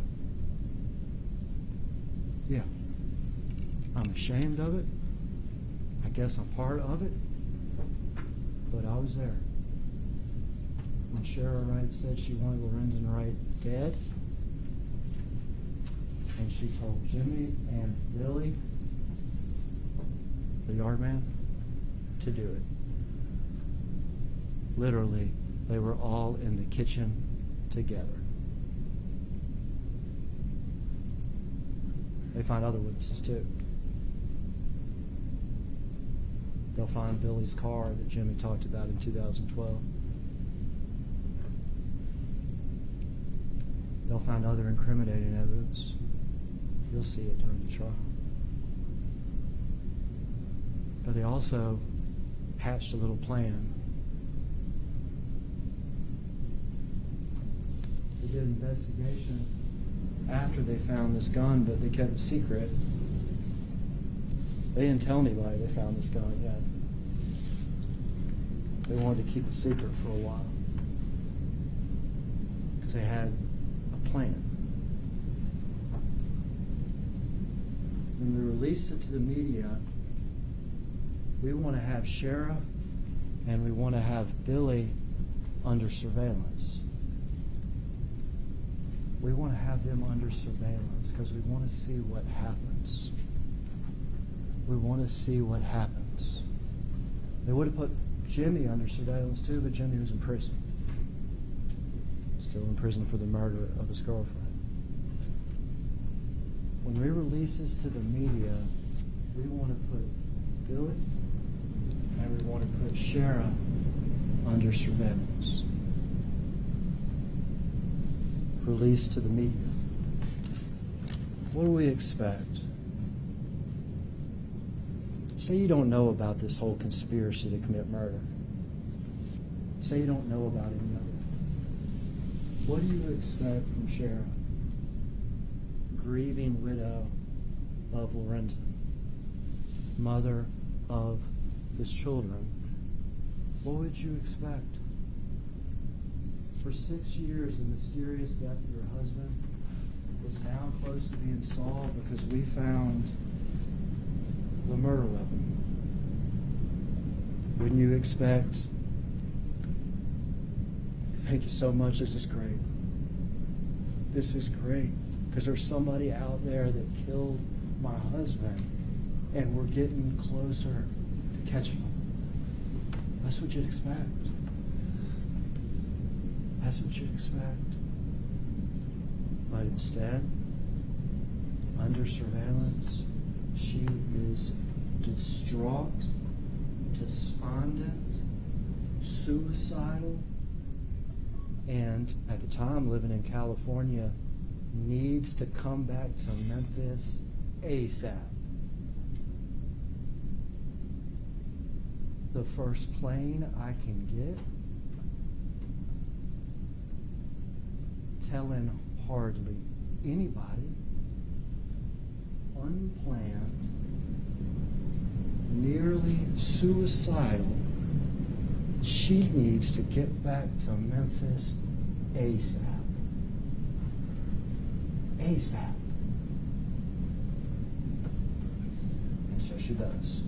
Yeah. I'm ashamed of it. I guess I'm part of it. But I was there. When Sherra Wright said she wanted Lorenzen Wright dead, and she told Jimmy and Billy, the yard man, to do it. Literally, they were all in the kitchen together. They find other witnesses too. They'll find Billy's car that Jimmy talked about in 2012. They'll find other incriminating evidence. You'll see it during the trial. But they also hatched a little plan. They did an investigation after they found this gun, but they kept it secret. They didn't tell anybody they found this gun yet. They wanted to keep it secret for a while because they had a plan. When we released it to the media, we want to have Sherra and we want to have Billy under surveillance. We want to have them under surveillance because we want to see what happens. We want to see what happens. They would have put Jimmy under surveillance too, but Jimmy was in prison. Still in prison for the murder of his girlfriend. When we release this to the media, we want to put Billy and we want to put Sherra under surveillance. Released to the media. What do we expect? Say you don't know about this whole conspiracy to commit murder. Say you don't know about any of it. What do you expect from Sherra, grieving widow of Lorenzen, mother of his children? What would you expect? For 6 years, the mysterious death of your husband was now close to being solved because we found the murder weapon. Wouldn't you expect? Thank you so much. This is great. This is great. Because there's somebody out there that killed my husband, and we're getting closer to catching him. That's what you'd expect. That's what you'd expect. But instead, under surveillance, she is distraught, despondent, suicidal, and at the time living in California, needs to come back to Memphis ASAP. The first plane I can get, telling hardly anybody, unplanned, nearly suicidal. She needs to get back to Memphis ASAP. ASAP. And so she does.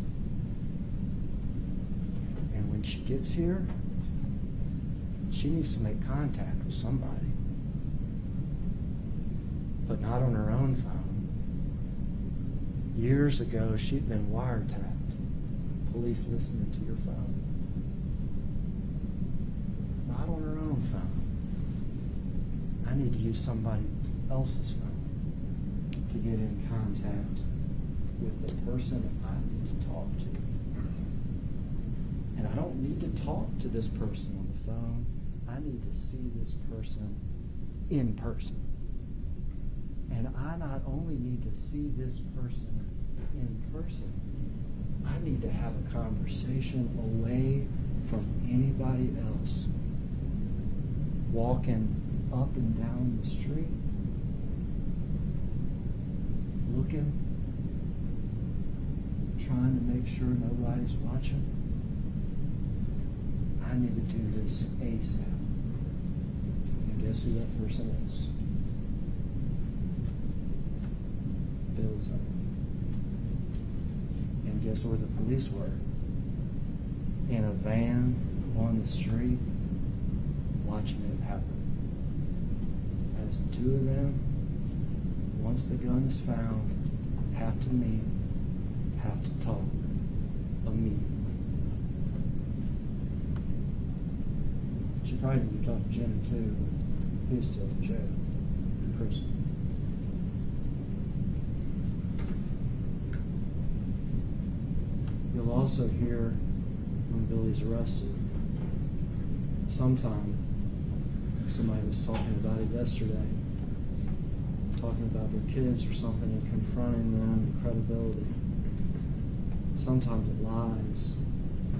And when she gets here, she needs to make contact with somebody. But not on her own phone. Years ago, she'd been wiretapped. Police listening to your phone. Not on her own phone. I need to use somebody else's phone to get in contact with the person I need to talk to. And I don't need to talk to this person on the phone. I need to see this person in person. And I not only need to see this person in person, I need to have a conversation away from anybody else. Walking up and down the street, looking, trying to make sure nobody's watching. I need to do this ASAP. And guess who that person is? Bill's up. And guess where the police were? In a van on the street, watching it happen. As the two of them, once the gun's found, have to meet, have to talk immediately. She probably need to talk to Jimmy too, but he's still in jail, in prison. You'll also hear when Billy's arrested. Sometime somebody was talking about it yesterday, talking about their kids or something and confronting them and credibility. Sometimes lies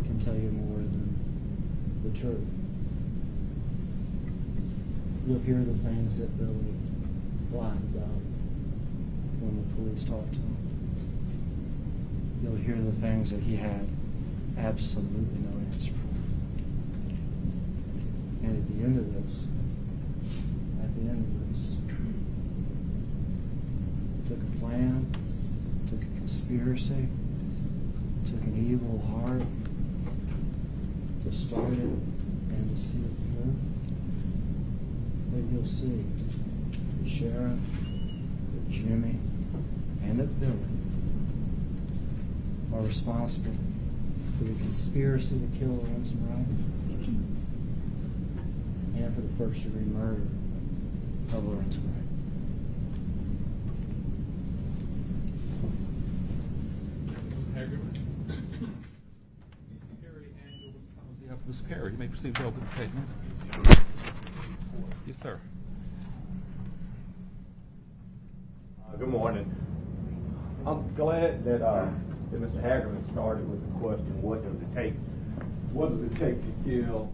can tell you more than the truth. You'll hear the things that Billy lied about when the police talked to him. You'll hear the things that he had absolutely no answer for. And at the end of this, took a plan, took a conspiracy, took an evil heart to start it and to see it through. But you'll see that Sherra, that Jimmy, and that Billy are responsible for the conspiracy to kill Lorenzen Wright and for the first-degree murder of Lorenzen Wright. Ms. Hagerman. Ms. Perry and your Wisconsin. Ms. Perry, you may proceed to open the statement. Yes, sir. Good morning. I'm glad that Mr. Hagerman started with the question, what does it take? What does it take to kill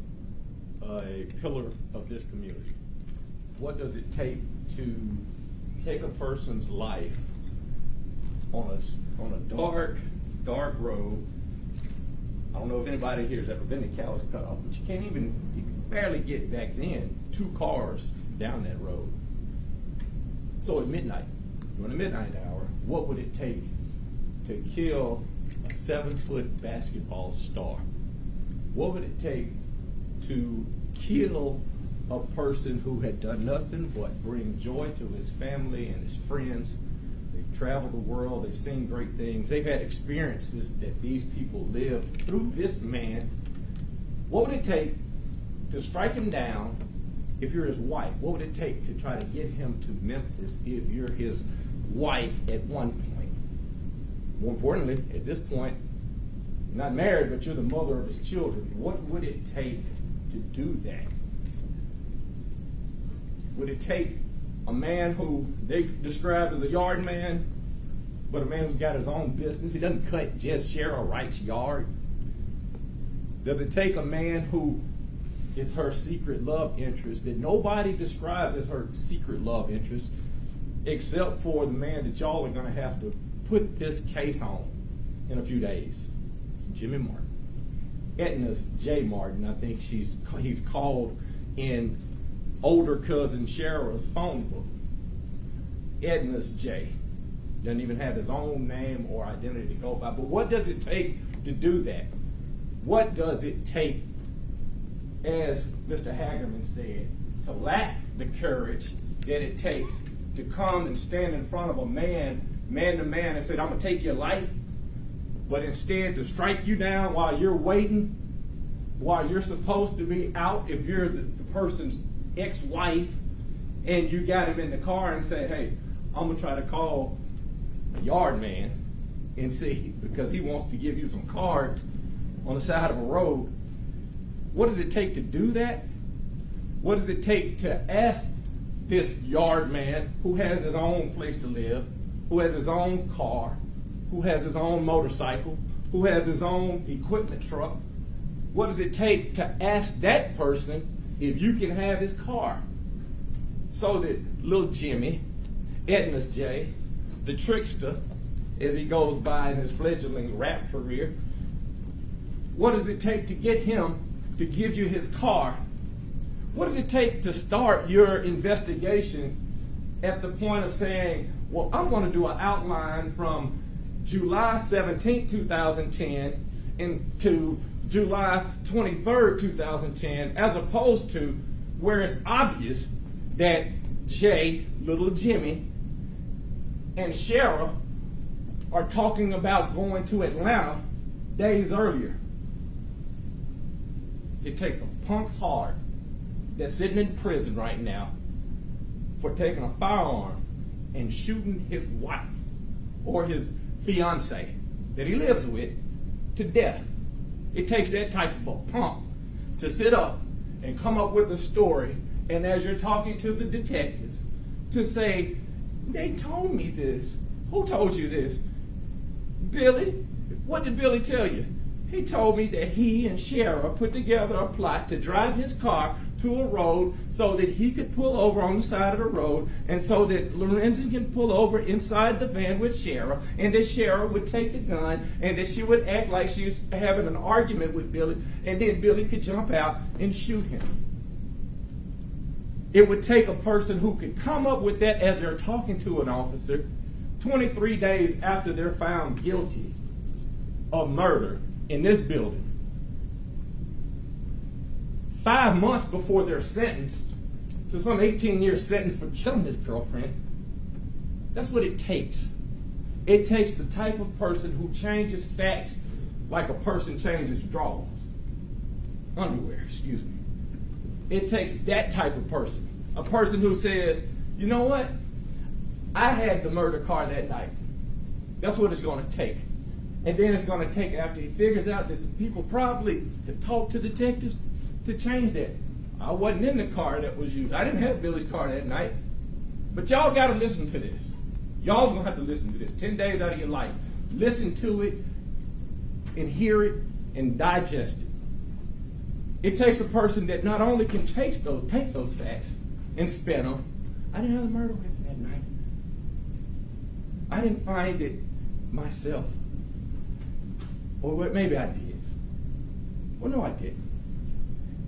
a pillar of this community? What does it take to take a person's life on a dark road? I don't know if anybody here has ever been to Cow's Cutoff, but you can barely get back then 2 cars down that road. So at midnight, during the midnight hour, what would it take to kill a 7-foot basketball star? What would it take to kill a person who had done nothing but bring joy to his family and his friends? They've traveled the world, they've seen great things, they've had experiences that these people lived through this man. What would it take to strike him down if you're his wife? What would it take to try to get him to Memphis if you're his wife at one point? More importantly, at this point, you're not married, but you're the mother of his children. What would it take to do that? Would it take a man who they describe as a yard man, but a man who's got his own business? He doesn't cut just Sherra Wright's yard. Does it take a man who is her secret love interest that nobody describes as her secret love interest except for the man that y'all are going to have to put this case on in a few days? It's Jimmy Martin. Edna's J. Martin, I think he's called in older cousin Sherra's phone book. Edna's J. Doesn't even have his own name or identity to go by. But what does it take to do that? What does it take, as Mr. Hagerman said, to lack the courage that it takes to come and stand in front of a man to man, and say, I'm going to take your life, but instead to strike you down while you're waiting, while you're supposed to be out if you're the person's ex-wife, and you got him in the car and say, hey, I'm going to try to call a yard man and see, because he wants to give you some cards on the side of a road. What does it take to do that? What does it take to ask this yard man, who has his own place to live, who has his own car, who has his own motorcycle, who has his own equipment truck, what does it take to ask that person if you can have his car? So that little Jimmy, Edna's J, the trickster, as he goes by in his fledgling rap career, what does it take to get him to give you his car? What does it take to start your investigation at the point of saying, well, I'm going to do an outline from July 17, 2010 into July 23rd, 2010, as opposed to where it's obvious that Jay, little Jimmy, and Sherra are talking about going to Atlanta days earlier. It takes a punk's heart that's sitting in prison right now for taking a firearm and shooting his wife or his fiance that he lives with to death. It takes that type of a punk to sit up and come up with a story, and as you're talking to the detectives, to say, they told me this. Who told you this? Billy? What did Billy tell you? He told me that he and Sherra put together a plot to drive his car to a road so that he could pull over on the side of the road, and so that Lorenzen can pull over inside the van with Sherra, and that Sherra would take the gun, and that she would act like she was having an argument with Billy, and then Billy could jump out and shoot him. It would take a person who could come up with that as they're talking to an officer 23 days after they're found guilty of murder in this building, 5 months before they're sentenced to some 18-year sentence for killing his girlfriend. That's what it takes. It takes the type of person who changes facts like a person changes drawers. Underwear, excuse me. It takes that type of person. A person who says, you know what? I had the murder car that night. That's what it's going to take. And then it's going to take, after he figures out that some people probably have talked to detectives, to change that. I wasn't in the car that was used. I didn't have Billy's car that night. But y'all got to listen to this. Y'all going to have to listen to this 10 days out of your life. Listen to it and hear it and digest it. It takes a person that not only can take those facts and spin them. I didn't have the murder weapon that night. I didn't find it myself. Or maybe I did. Well, no, I didn't.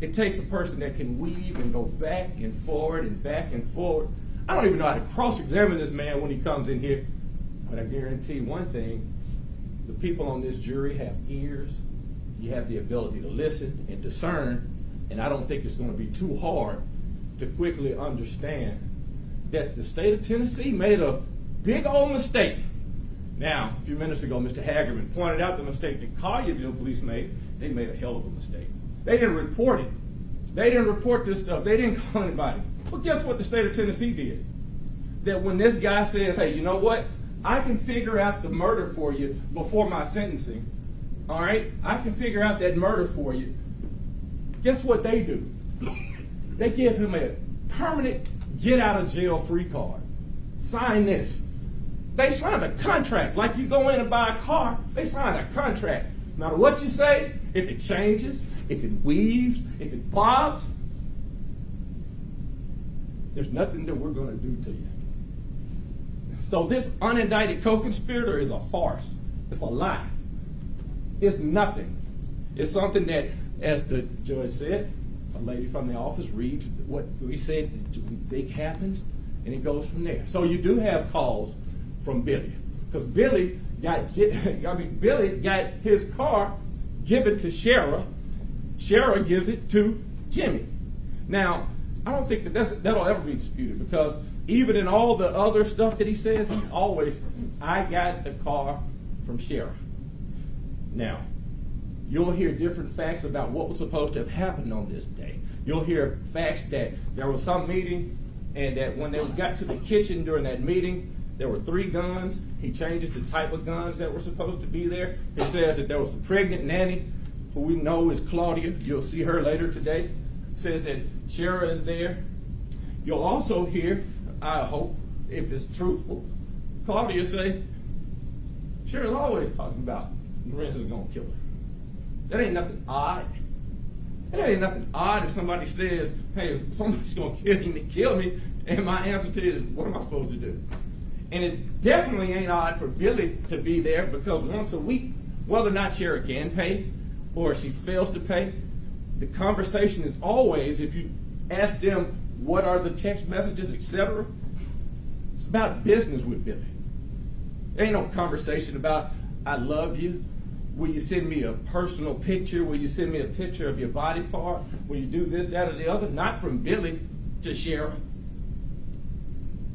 It takes a person that can weave and go back and forward and back and forward. I don't even know how to cross-examine this man when he comes in here. But I guarantee one thing, the people on this jury have ears you have the ability to listen and discern, and I don't think it's going to be too hard to quickly understand that the state of Tennessee made a big old mistake. Now, a few minutes ago, Mr. Hagerman pointed out the mistake that Collierville police made. They made a hell of a mistake. They didn't report it. They didn't report this stuff. They didn't call anybody. But guess what the state of Tennessee did? That when this guy says, hey, you know what? I can figure out the murder for you before my sentencing. All right? I can figure out that murder for you. Guess what they do? They give him a permanent get out of jail free card. Sign this. They sign a contract. Like you go in and buy a car, they sign a contract. No matter what you say, if it changes, if it weaves, if it bobs, there's nothing that we're going to do to you. So this unindicted co-conspirator is a farce. It's a lie. It's nothing. It's something that, as the judge said, a lady from the office reads what we said think happens, and it goes from there. So you do have calls from Billy, because Billy got his car given to Sherra. Sherra gives it to Jimmy. Now, I don't think that'll ever be disputed, because even in all the other stuff that he says, he always, I got the car from Sherra. Now, you'll hear different facts about what was supposed to have happened on this day. You'll hear facts that there was some meeting, and that when they got to the kitchen during that meeting, there were 3 guns. He changes the type of guns that were supposed to be there. He says that there was a pregnant nanny, who we know is Claudia. You'll see her later today. Says that Sherra is there. You'll also hear, I hope, if it's truthful, Claudia say, Sherra's always talking about Lorenzen's gonna kill her. That ain't nothing odd. That ain't nothing odd if somebody says, hey, somebody's gonna kill me, and my answer to it is, what am I supposed to do? And it definitely ain't odd for Billy to be there, because once a week, whether or not Sherra can pay or she fails to pay, the conversation is always, if you ask them what are the text messages, etc., it's about business with Billy. There ain't no conversation about, I love you. Will you send me a personal picture? Will you send me a picture of your body part? Will you do this, that, or the other? Not from Billy to Sherra,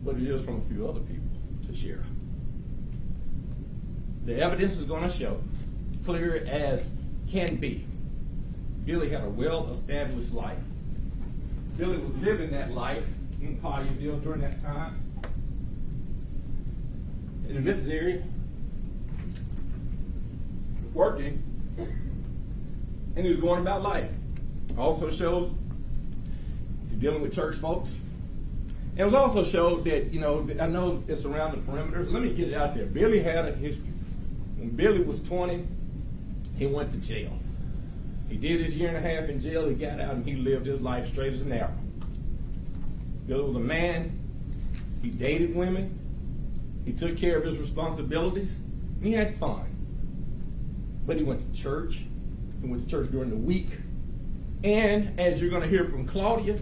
but it is from a few other people to Sherra. The evidence is going to show, clear as can be, Billy had a well-established life. Billy was living that life in Collierville during that time, in the Memphis area, working, and he was going about life. Also shows he's dealing with church folks. And it was also showed that, I know it's around the perimeters. Let me get it out there. Billy had a history. When Billy was 20, he went to jail. He did his 1.5 years in jail. He got out and he lived his life straight as an arrow. Billy was a man. He dated women. He took care of his responsibilities. And he had fun. But he went to church. He went to church during the week. And as you're going to hear from Claudia,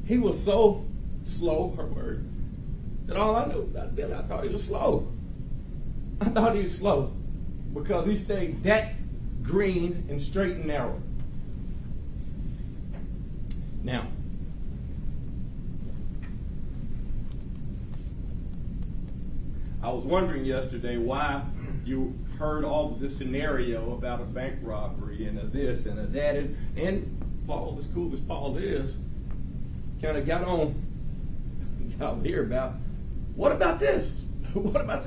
he was so slow, her word, that all I knew about Billy, I thought he was slow. I thought he was slow because he stayed that green and straight and narrow. Now, I was wondering yesterday why you heard all of this scenario about a bank robbery and a this and a that, and Paul, as cool as Paul is, kind of got over here about, what about this? What about,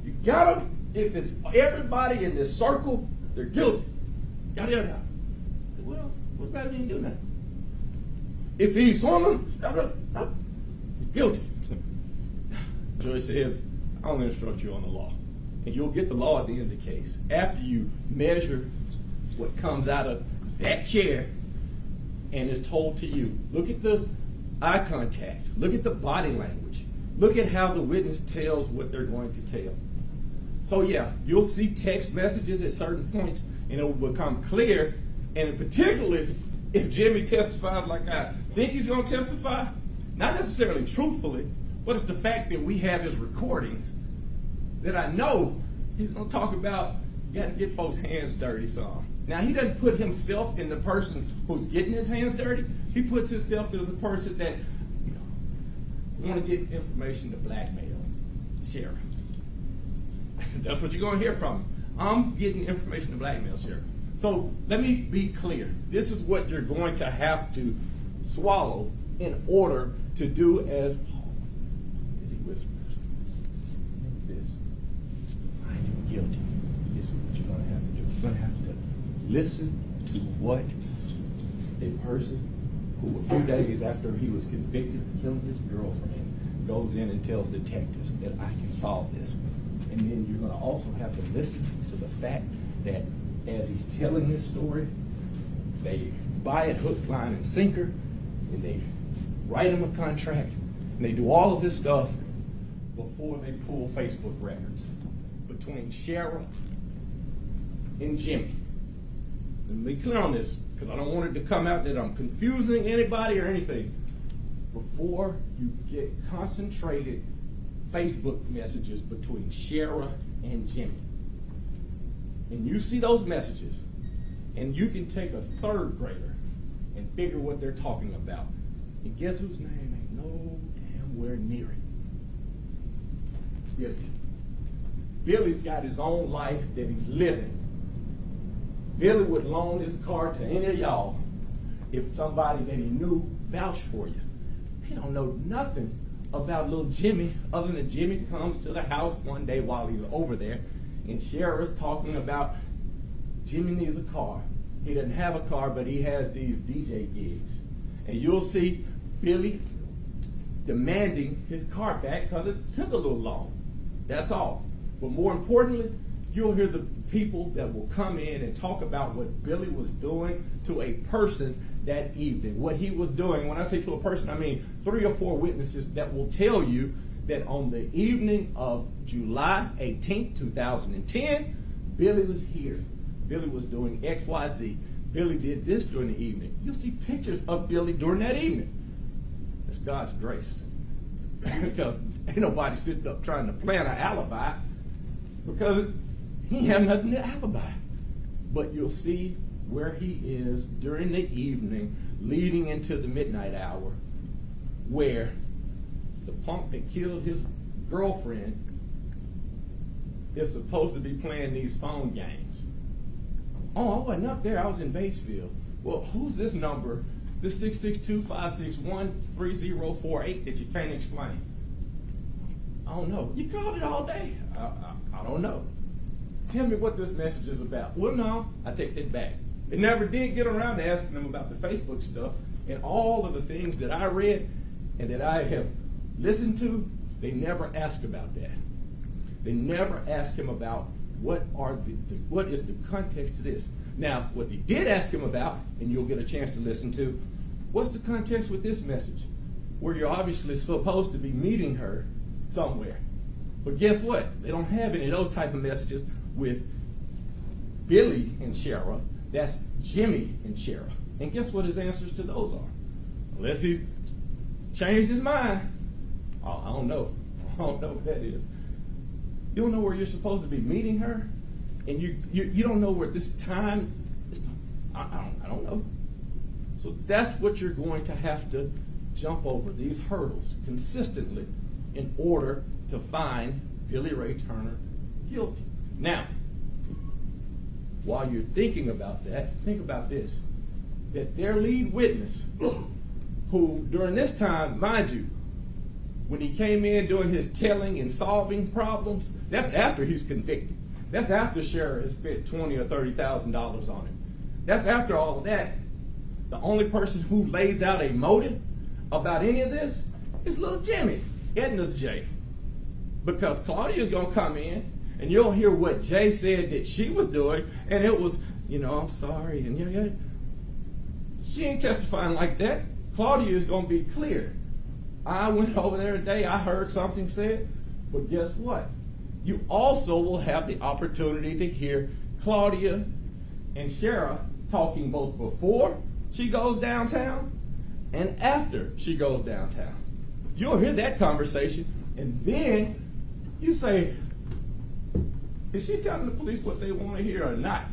you gotta, if it's everybody in this circle, they're guilty. Yada, yada, yada. Well, what about if he didn't do nothing? If he's on them, he's guilty. Joyce said, I only instruct you on the law. And you'll get the law at the end of the case. After you measure what comes out of that chair and is told to you, look at the eye contact, look at the body language, look at how the witness tells what they're going to tell. So yeah, you'll see text messages at certain points and it will become clear, and particularly if Jimmy testifies like I think he's going to testify, not necessarily truthfully, but it's the fact that we have his recordings that I know he's going to talk about You got to get folks' hands dirty some. Now, he doesn't put himself in the person who's getting his hands dirty. He puts himself as the person that want to get information to blackmail Sherra. That's what you're going to hear from him. I'm getting information to blackmail Sherra. So let me be clear. This is what you're going to have to swallow in order to do as Paul, as he whispers, this, to find him guilty. This is what you're going to have to do. You're going to have to listen to what a person who a few days after he was convicted of killing his girlfriend goes in and tells detectives that I can solve this. And then you're going to also have to listen to the fact that as he's telling his story, they buy it hook, line, and sinker, and they write him a contract, and they do all of this stuff before they pull Facebook records between Sherra and Jimmy. Let me be clear on this, because I don't want it to come out that I'm confusing anybody or anything. Before you get concentrated Facebook messages between Sherra and Jimmy, and you see those messages, and you can take a third grader and figure what they're talking about, and guess whose name ain't no damn where near it? Billy. Billy's got his own life that he's living. Billy would loan his car to any of y'all if somebody that he knew vouched for you. They don't know nothing about little Jimmy other than Jimmy comes to the house one day while he's over there, and Sherra's talking about Jimmy needs a car. He doesn't have a car, but he has these DJ gigs. And you'll see Billy demanding his car back because it took a little long. That's all. But more importantly, you'll hear the people that will come in and talk about what Billy was doing to a person that evening. What he was doing, when I say to a person, I mean 3 or 4 witnesses that will tell you that on the evening of July 18th, 2010, Billy was here. Billy was doing X, Y, Z. Billy did this during the evening. You'll see pictures of Billy during that evening. It's God's grace. Because ain't nobody sitting up trying to plan an alibi because he had nothing to alibi. But you'll see where he is during the evening leading into the midnight hour where the punk that killed his girlfriend is supposed to be playing these phone games. Oh, I wasn't up there. I was in Batesville. Well, who's this number, this 662-561-3048 that you can't explain? I don't know. You called it all day. I don't know. Tell me what this message is about. Well, no, I take that back. They never did get around to asking them about the Facebook stuff, and all of the things that I read and that I have listened to, they never ask about that. They never ask him about what is the context to this. Now, what they did ask him about, and you'll get a chance to listen to, what's the context with this message? Where you're obviously supposed to be meeting her somewhere. But guess what? They don't have any of those type of messages with Billy and Sherra. That's Jimmy and Sherra. And guess what his answers to those are? Unless he's changed his mind. Oh, I don't know. I don't know what that is. You don't know where you're supposed to be meeting her, and you don't know where this time is. I don't know. So that's what you're going to have to jump over, these hurdles consistently in order to find Billy Ray Turner guilty. Now, while you're thinking about that, think about this, that their lead witness, who during this time, mind you, when he came in doing his telling and solving problems, that's after he's convicted. That's after Sherra has spent $20,000 or $30,000 on him. That's after all of that. The only person who lays out a motive about any of this is little Jimmy, Edna's Jay. Because Claudia is going to come in, and you'll hear what Jay said that she was doing, and it was, I'm sorry, and yeah. She ain't testifying like that. Claudia is going to be clear. I went over there today, I heard something said, but guess what? You also will have the opportunity to hear Claudia and Sherra talking both before she goes downtown and after she goes downtown. You'll hear that conversation, and then you say, Is she telling the police what they want to hear or not?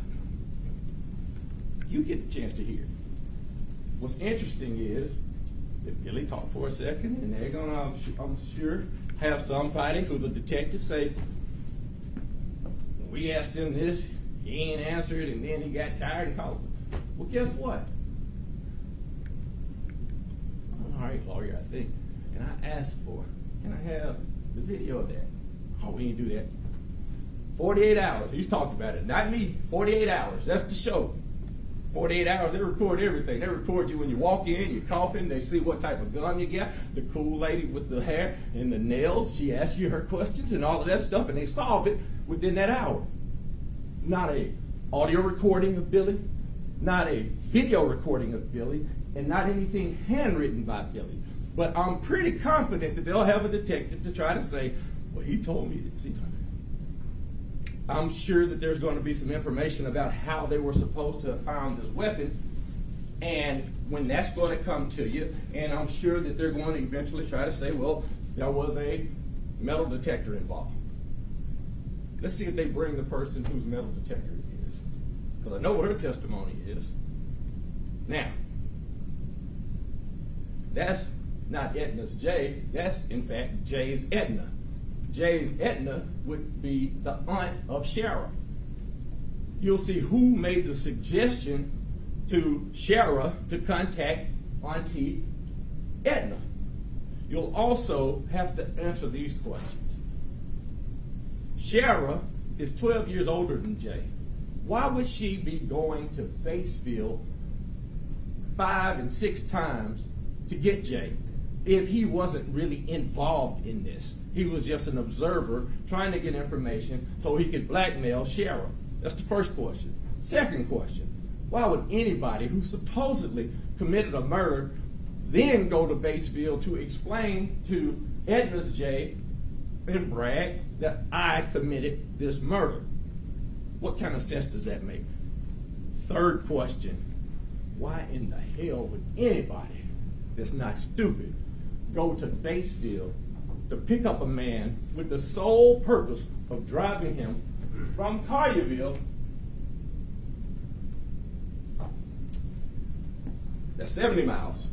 You get the chance to hear. What's interesting is that Billy talked for a second, and they're gonna, I'm sure, have somebody who's a detective say, we asked him this, he ain't answered, and then he got tired and called. Well, guess what? All right, lawyer, I think. And I asked for, can I have the video of that? Oh, we didn't do that. 48 hours. He's talked about it. Not me. 48 hours. That's the show. 48 hours. They record everything. They record you when you walk in, you're coughing. They see what type of gun you got. The cool lady with the hair and the nails, she asks you her questions and all of that stuff, and they solve it within that hour. Not a audio recording of Billy, not a video recording of Billy, and not anything handwritten by Billy. But I'm pretty confident that they'll have a detective to try to say, well, he told me this. I'm sure that there's going to be some information about how they were supposed to have found this weapon, and when that's going to come to you, and I'm sure that they're going to eventually try to say, well, there was a metal detector involved. Let's see if they bring the person whose metal detector it is, because I know what her testimony is. Now, that's not Edna's Jay, that's in fact Jay's Edna. Jay's Edna would be the aunt of Sherra. You'll see who made the suggestion to Sherra to contact Auntie Edna. You'll also have to answer these questions. Sherra is 12 years older than Jay. Why would she be going to Batesville 5 and 6 times to get Jay if he wasn't really involved in this? He was just an observer trying to get information so he could blackmail Sherra. That's the first question. Second question, why would anybody who supposedly committed a murder then go to Batesville to explain to Edna's Jay and brag that I committed this murder? What kind of sense does that make? Third question, why in the hell would anybody that's not stupid go to Batesville to pick up a man with the sole purpose of driving him from Collierville, that's 70 miles,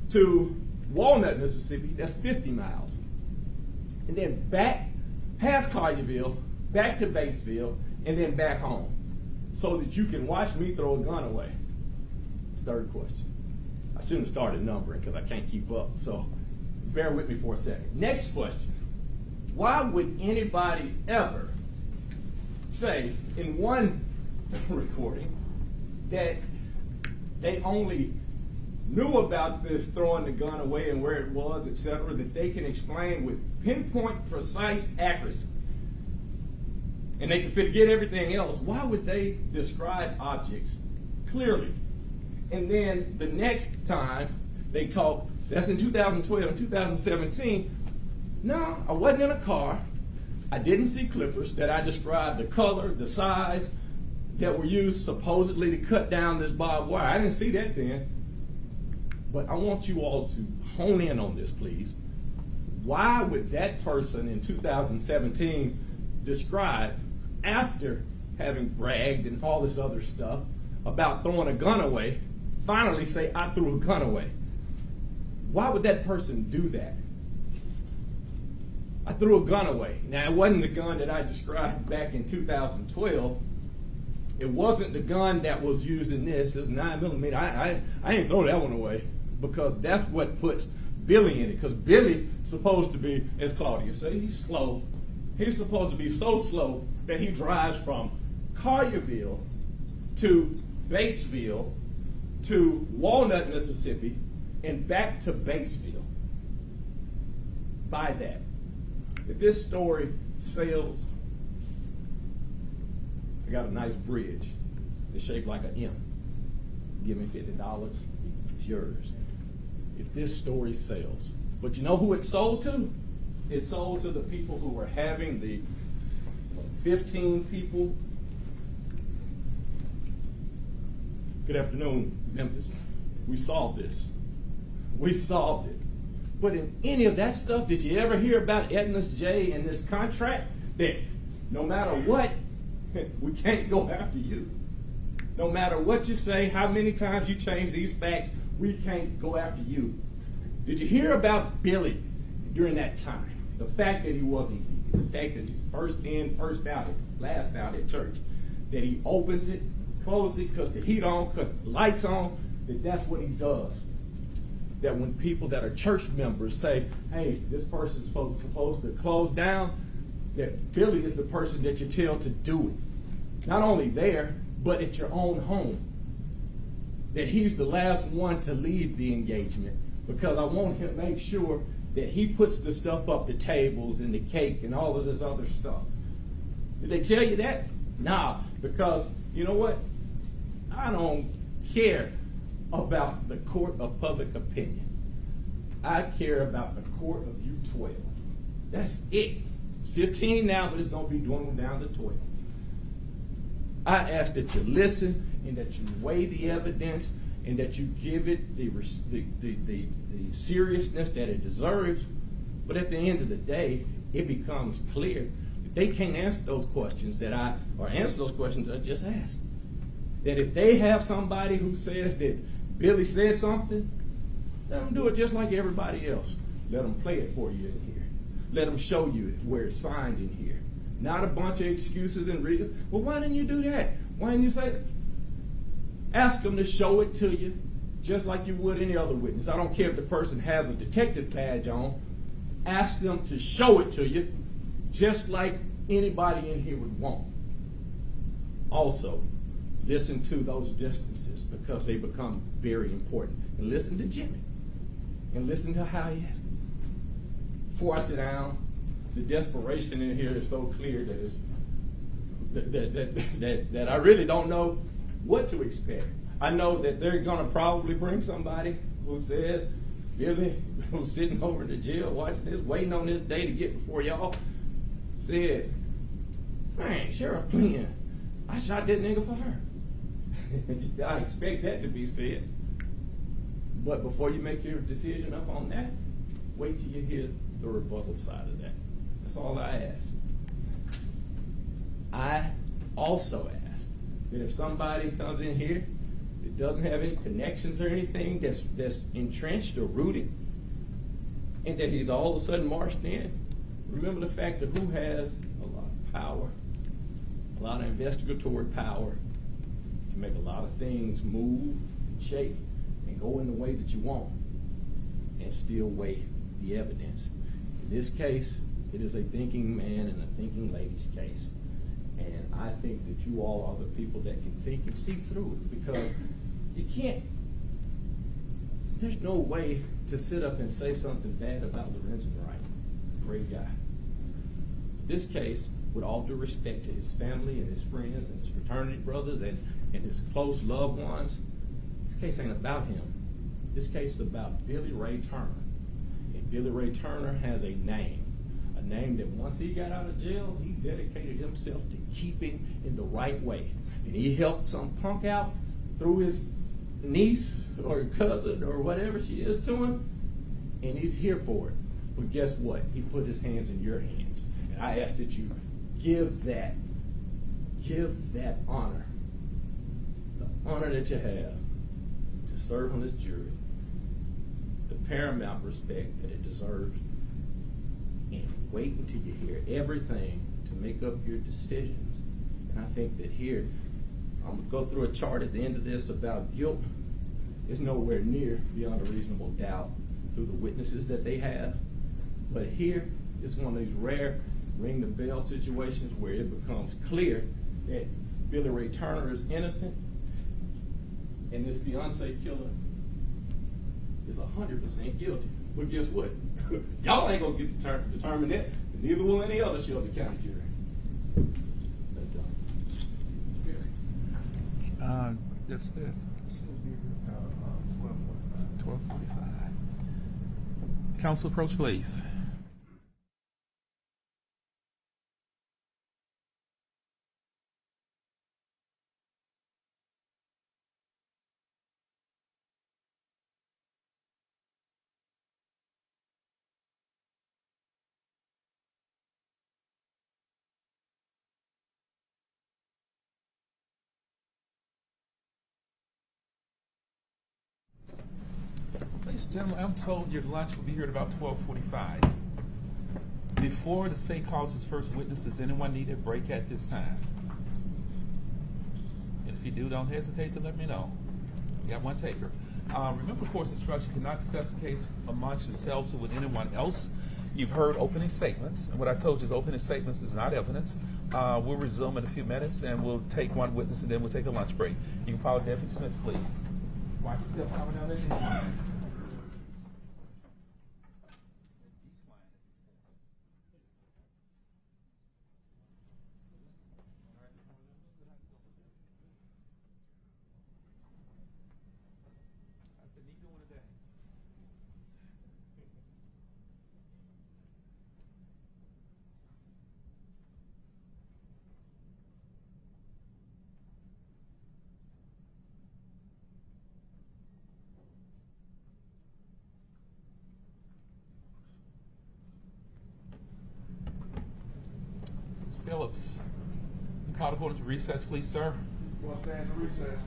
to Walnut, Mississippi, that's 50 miles, and then back past Collierville, back to Batesville, and then back home, so that you can watch me throw a gun away? Third question. I shouldn't have started numbering because I can't keep up, so bear with me for a second. Next question. Why would anybody ever say in one recording that they only knew about this throwing the gun away and where it was, etc., that they can explain with pinpoint, precise accuracy, and they can forget everything else? Why would they describe objects clearly? And then the next time they talk, that's in 2012 and 2017, no, I wasn't in a car. I didn't see clippers that I described the color, the size that were used supposedly to cut down this barbed wire. I didn't see that then. But I want you all to hone in on this, please. Why would that person in 2017 describe, after having bragged and all this other stuff about throwing a gun away, finally say, I threw a gun away? Why would that person do that? I threw a gun away. Now, it wasn't the gun that I described back in 2012. It wasn't the gun that was used in this. It was 9mm. I didn't throw that one away because that's what puts Billy in it. Because Billy's supposed to be, as Claudia said, he's slow. He's supposed to be so slow that he drives from Collierville to Batesville to Walnut, Mississippi, and back to Batesville. By that, if this story sells, I got a nice bridge. It's shaped like an M. Give me $50, it's yours. If this story sells. But you know who it sold to? It sold to the people who were having the 15 people. Good afternoon, Memphis. We solved this. We solved it. But in any of that stuff, did you ever hear about Edna's J and this contract that no matter what, we can't go after you. No matter what you say, how many times you change these facts, we can't go after you. Did you hear about Billy during that time? The fact that he wasn't, the fact that he's first in, first out, last out at church, that he opens it, closes it, cuts the heat on, cuts the lights on, that's what he does. That when people that are church members say, hey, this person's supposed to close down, that Billy is the person that you tell to do it. Not only there, but at your own home. That he's the last one to leave the engagement, because I want him to make sure that he puts the stuff up, the tables and the cake and all of this other stuff. Did they tell you that? Nah, because you know what? I don't care about the court of public opinion. I care about the court of you 12. That's it. It's 15 now, but it's going to be dwindled down to 12. I ask that you listen and that you weigh the evidence and that you give it the seriousness that it deserves. But at the end of the day, it becomes clear that they can't answer those questions answer those questions I just asked. That if they have somebody who says that Billy said something, let them do it just like everybody else. Let them play it for you in here. Let them show you where it's signed in here. Not a bunch of excuses and reasons. Well, why didn't you do that? Why didn't you say that? Ask them to show it to you just like you would any other witness. I don't care if the person has a detective badge on. Ask them to show it to you just like anybody in here would want. Also, listen to those distances because they become very important. And listen to Jimmy. And listen to how he asked. Before I sit down, the desperation in here is so clear that I really don't know what to expect. I know that they're going to probably bring somebody who says, Billy, who's sitting over in the jail watching this, waiting on this day to get before y'all, said, man, Sheriff Glenn, I shot that nigga for her. I expect that to be said. But before you make your decision up on that, wait till you hear the rebuttal side of that. That's all I ask. I also ask that if somebody comes in here that doesn't have any connections or anything that's entrenched or rooted, and that he's all of a sudden marched in, remember the fact that who has a lot of power, a lot of investigatory power to make a lot of things move, shake, and go in the way that you want, and still weigh the evidence. In this case, it is a thinking man and a thinking lady's case. And I think that you all are the people that can think and see through it, because you can't, there's no way to sit up and say something bad about Lorenzen Wright. He's a great guy. This case, with all due respect to his family and his friends and his fraternity brothers and his close loved ones, this case ain't about him. This case is about Billy Ray Turner. And Billy Ray Turner has a name that once he got out of jail, he dedicated himself to keeping in the right way. And he helped some punk out through his niece or cousin or whatever she is to him, and he's here for it. But guess what? He put his hands in your hands. And I ask that you give that honor, the honor that you have to serve on this jury, the paramount respect that it deserves, and wait until you hear everything to make up your decisions. And I think that here, I'm going to go through a chart at the end of this about guilt. It's nowhere near beyond a reasonable doubt through the witnesses that they have. But here, it's one of these rare ring the bell situations where it becomes clear that Billy Ray Turner is innocent and this fiance killer is 100% guilty. But guess what? Y'all ain't gonna get to determine that. Neither will any other Shelby County jury. Yes, Smith. 12:45. Council approach, please. Ladies and gentlemen, I'm told your lunch will be here at about 12:45. Before the state calls his first witness, does anyone need a break at this time? And if you do, don't hesitate to let me know. You got one taker. Remember, course instruction, cannot discuss the case amongst yourselves or with anyone else. You've heard opening statements, and what I told you is opening statements is not evidence. We'll resume in a few minutes, and we'll take one witness, and then we'll take a lunch break. You can follow Deputy Smith, please. Watch the step coming down there. Phillips, you call the court to recess, please, sir. We'll stand in recess.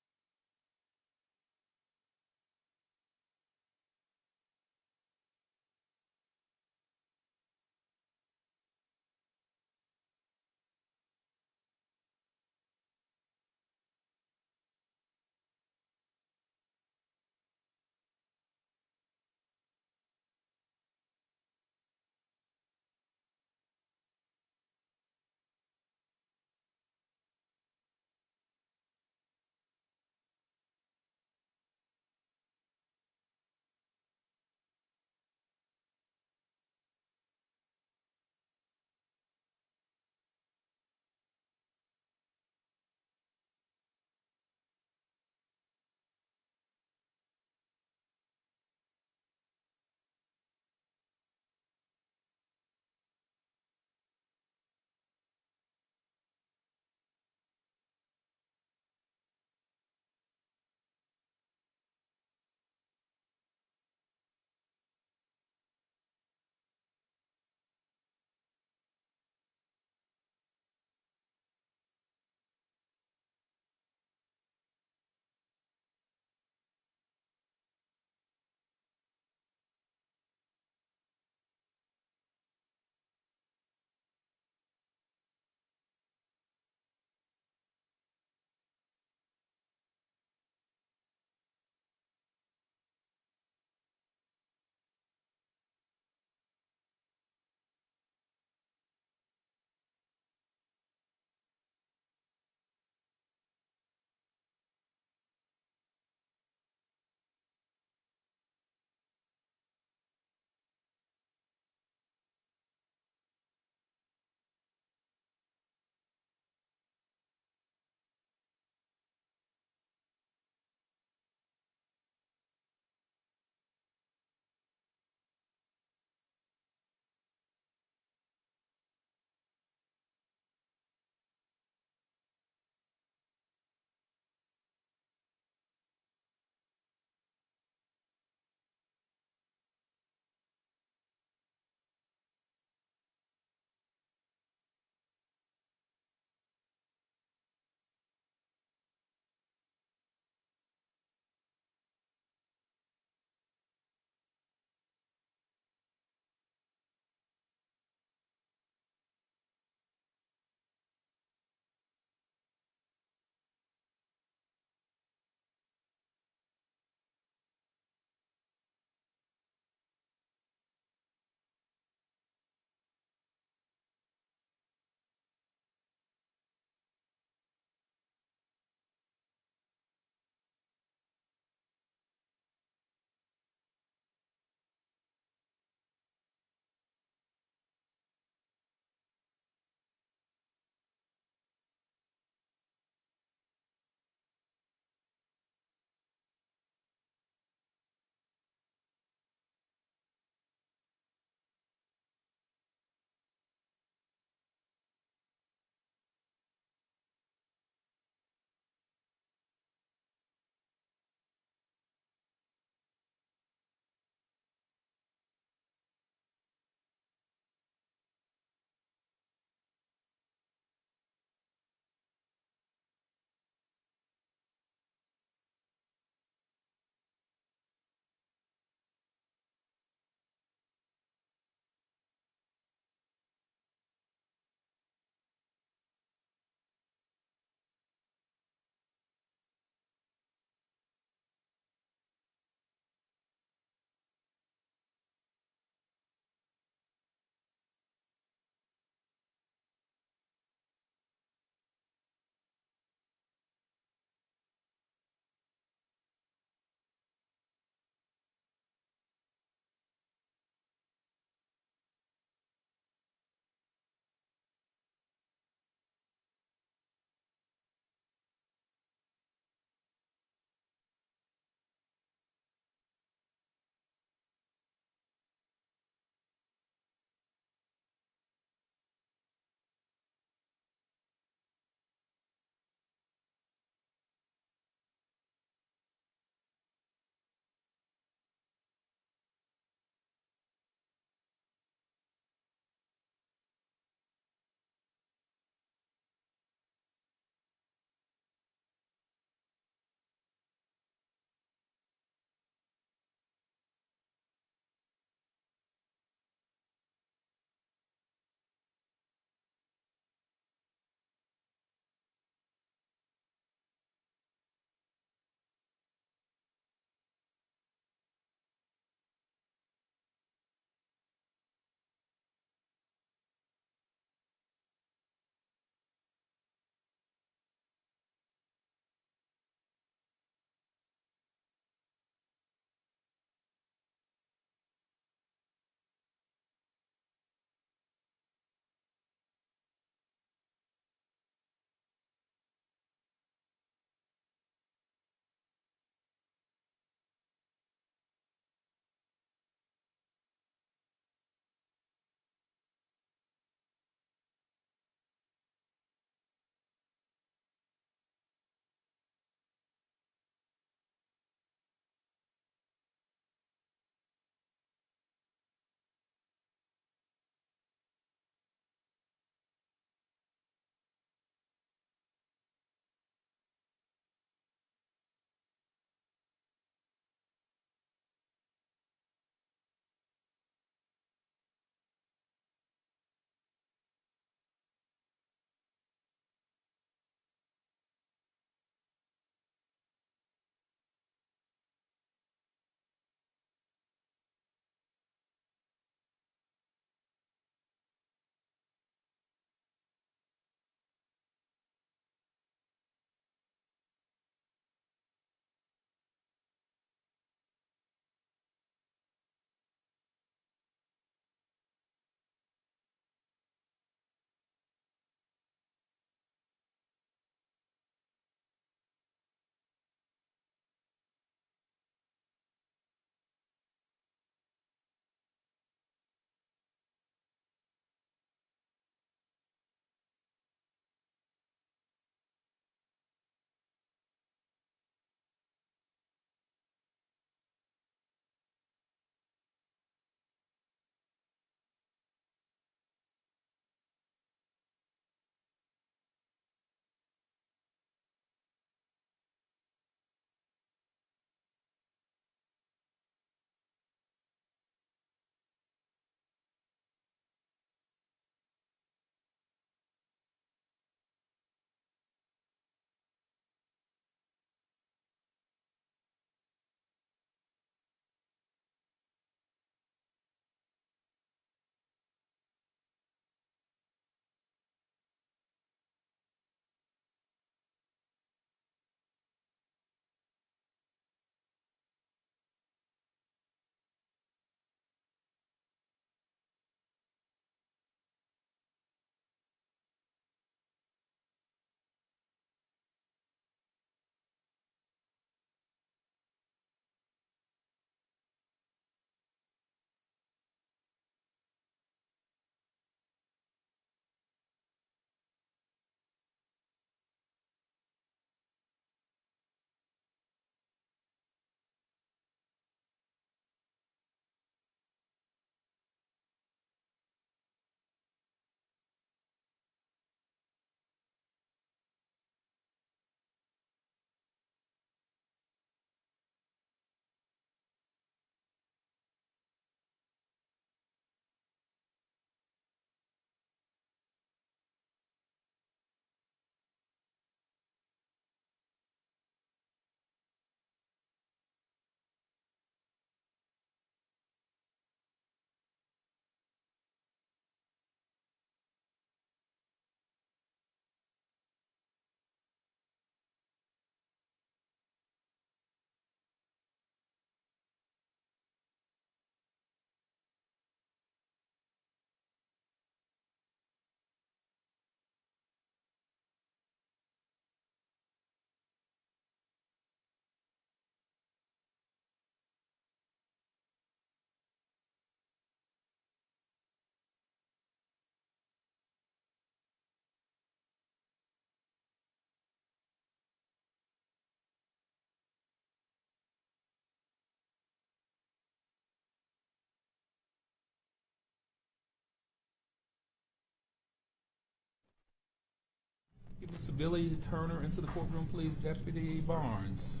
Get Mr. Billy Turner into the courtroom, please, Deputy Barnes.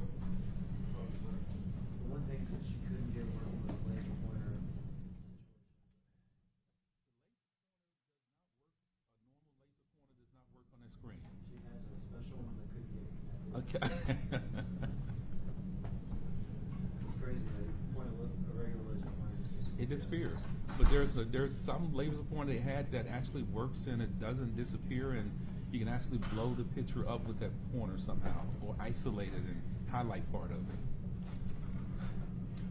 The one thing that she couldn't get was the laser pointer. On that screen. She has a special one that couldn't get connected. Okay. It's crazy that you point a regular laser pointer just It disappears. But there's some laser pointer they had that actually works and it doesn't disappear, and you can actually blow the picture up with that pointer somehow, or isolate it and highlight part of it.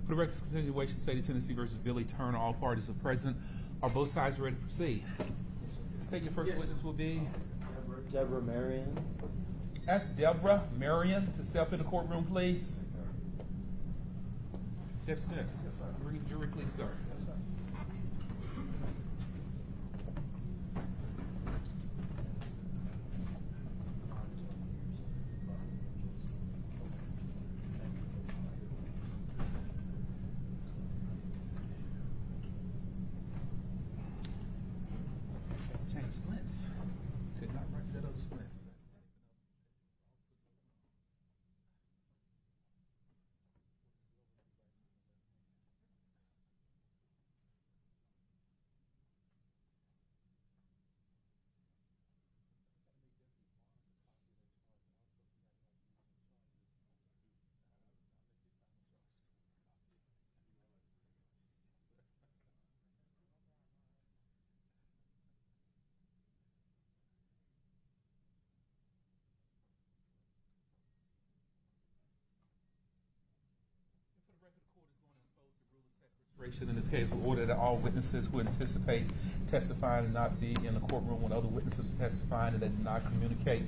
For the record, continuation, State of Tennessee versus Billy Turner. All parties are present. Are both sides ready to proceed? State your first witness will be. Deborah Marion. Ask Deborah Marion to step in the courtroom, please. Jeff Smith. Bring the jury, please, sir. Change splits. Did not record that other splits. In this case, we order that all witnesses who anticipate testifying and not be in the courtroom when other witnesses testifying and that do not communicate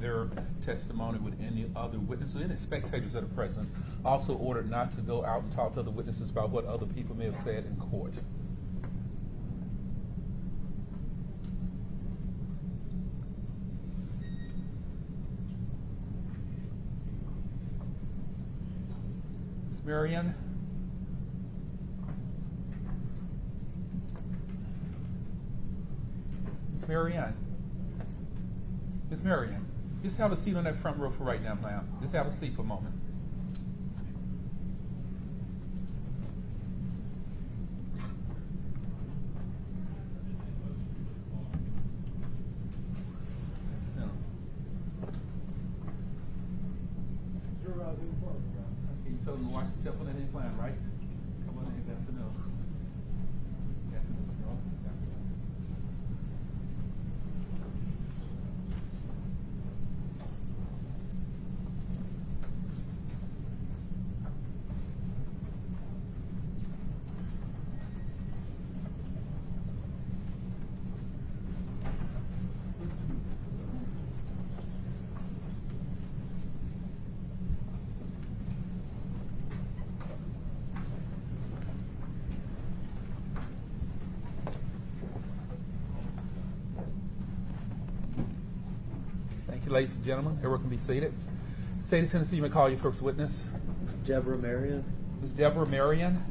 their testimony with any other witnesses, any spectators that are present, also ordered not to go out and talk to other witnesses about what other people may have said in court. Ms. Marion? Ms. Marion. Ms. Marion, just have a seat on that front row for right now, ma'am. Just have a seat for a moment. No. You told them to watch yourself on that incline, right? Come on in, good afternoon. Good afternoon, sir. Good afternoon. Thank you, ladies and gentlemen. Everyone can be seated. State of Tennessee, you may call your first witness. Deborah Marion. Ms. Deborah Marion.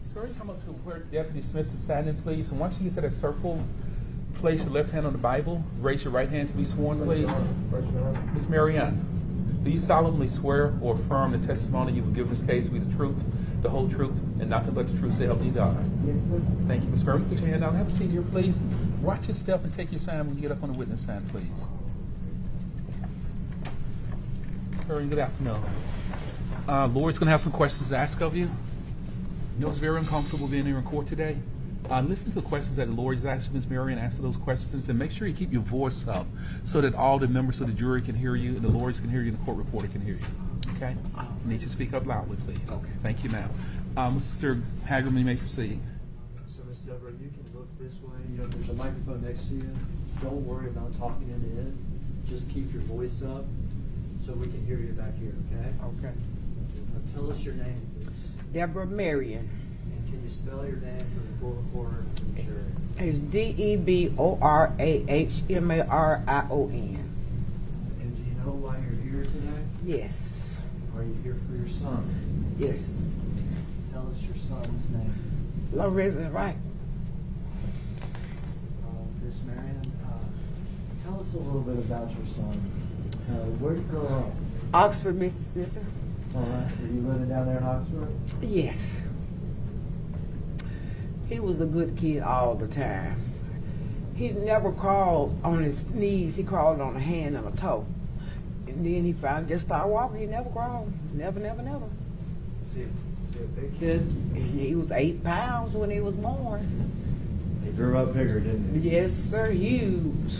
Sir, you come up to where Deputy Smith is standing, please. And once you get to that circle, place your left hand on the Bible. Raise your right hand to be sworn, please. Ms. Marion, do you solemnly swear or affirm the testimony you will give in this case will be the truth, the whole truth, and nothing but the truth, so help you God? Yes, sir. Thank you, Ms. Marion. Put your hand down. Have a seat here, please. Watch your step and take your sign when you get up on the witness stand, please. Ms. Marion, good afternoon. Lawyer's going to have some questions to ask of you. You know it's very uncomfortable being here in court today. Listen to the questions that the lawyers ask you, Ms. Marion, answer those questions, and make sure you keep your voice up so that all the members of the jury can hear you, and the lawyers can hear you, and the court reporter can hear you. Okay? You need to speak up loudly, please. Okay. Thank you, ma'am. Mr. Hagerman, you may proceed. So, Ms. Deborah, you can look this way. You know, there's a microphone next to you. Don't worry about talking into it. Just keep your voice up so we can hear you back here, okay? Okay. Now, tell us your name, please. Deborah Marion. And can you spell your name for the court reporter and for the jury? It's DeborahMarion. And do you know why you're here today? Yes. Are you here for your son? Yes. Tell us What's your son's name? Lorenzen Wright. Miss Marion, tell us a little bit about your son. Where'd you grow up? Oxford, Mississippi. All right. Were you living down there in Oxford? Yes. He was a good kid all the time. He never crawled on his knees. He crawled on a hand and a toe. And then he finally just started walking. He never crawled. Never. Was he a big kid? He was 8 pounds when he was born. He grew up bigger, didn't he? Yes, sir. Huge.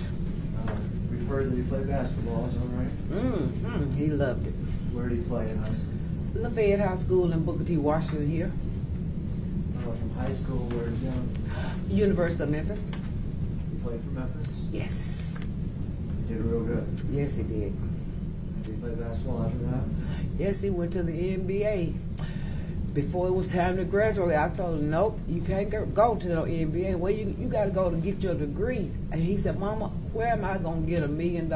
We've heard that he played basketball, is that right? He loved it. Where did he play in high school? Lafayette High School in Booker T. Washington here. From high school, where did you go? University of Memphis. He played for Memphis? Yes. He did real good. Yes, he did. Did he play basketball after that? Yes, he went to the NBA. Before it was time to graduate, I told him, nope, you can't go to the NBA. Well, you got to go to get your degree. And he said, Mama, where am I going to get $1 million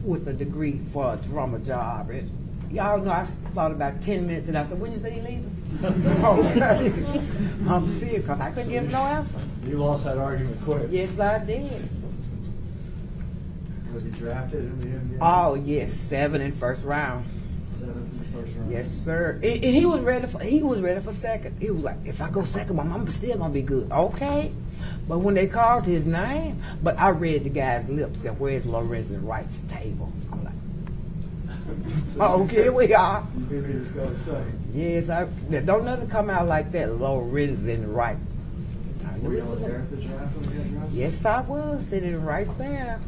with a degree from a job? And y'all know I thought about 10 minutes, and I said, when you say you leaving? Okay. I'm serious, because I couldn't give no answer. You lost that argument quick. Yes, I did. Was he drafted in the NBA? Oh, yes, 7 in first round. 7th in the first round. Yes, sir. And he was ready for second. He was like, if I go second, I'm still gonna be good. Okay. But when they called his name, but I read the guy's lips and where's Lorenzen Wright's table? I'm like, oh, okay, we are. You think he was going to say? Yes, don't nothing come out like that, Lorenzen Wright. Were you on there at the draft when he got drafted? Yes, I was sitting right there.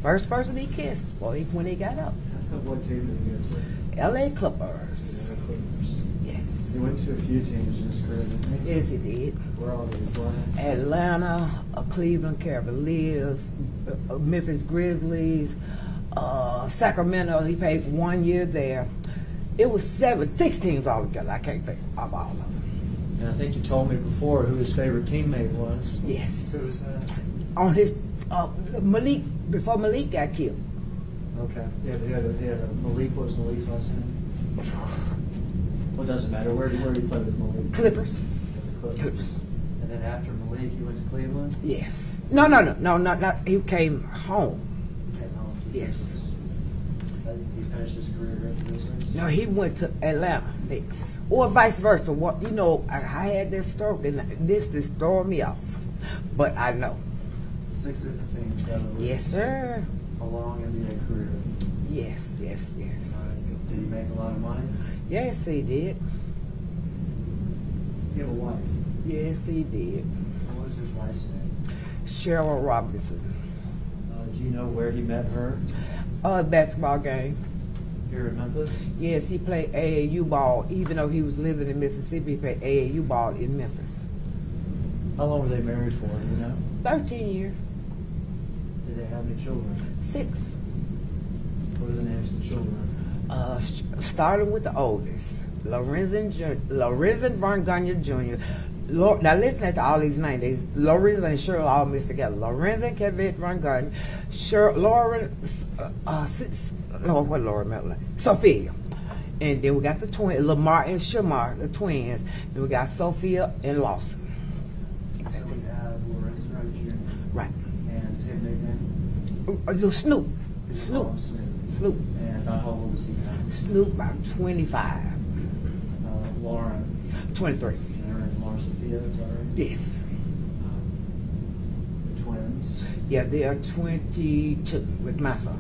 First person he kissed when he got up. What team did he go to? L.A. Clippers. The Clippers. Yes. He went to a few teams in his career, didn't he? Yes, he did. Where all did he play? Atlanta, Cleveland Cavaliers, Memphis Grizzlies, Sacramento. He played 1 year there. It was 6 teams altogether. I can't think of all of them. And I think you told me before who his favorite teammate was. Yes. Who was that? On his Malik, before Malik got killed. Okay. Yeah, he had a Malik. What was Malik's last name? Well, it doesn't matter. Where did he play with Malik? Clippers. The Clippers. And then after Malik, he went to Cleveland? Yes. No, not. He came home. Came home to Yes. Grizzlies. He finished his career at the Grizzlies? No, he went to Atlanta next, or vice versa. What I had this story, and this throw me off, but I know. 6 different teams. Yes, sir. A long NBA career. Yes. Did he make a lot of money? Yes, he did. He had a wife. Yes, he did. What was his wife's name? Sherra Robinson. Do you know where he met her? Basketball game. Here in Memphis? Yes, he played AAU ball. Even though he was living in Mississippi, he played AAU ball in Memphis. How long were they married for, do you know? 13 years. Did they have any children? 6. What are the names of the children? Starting with the oldest, Lorenzen Von Gunyon Jr. Now listen to all these names. Lorenzen and Sherra all mixed together. Lorenzen Kevin Von Gunyon, Sophia. And then we got the twins, Lamar and Shamar, the twins. Then we got Sophia and Lawson. So we have Lorenzen Wright Jr. Right. And is he a nickname? Snoop. Just call him Snoop. And how old is he now? Snoop about 25. Lauren. 23. And Lauren Sophia, is that right? Yes. The twins. Yeah, they are 22 with my son.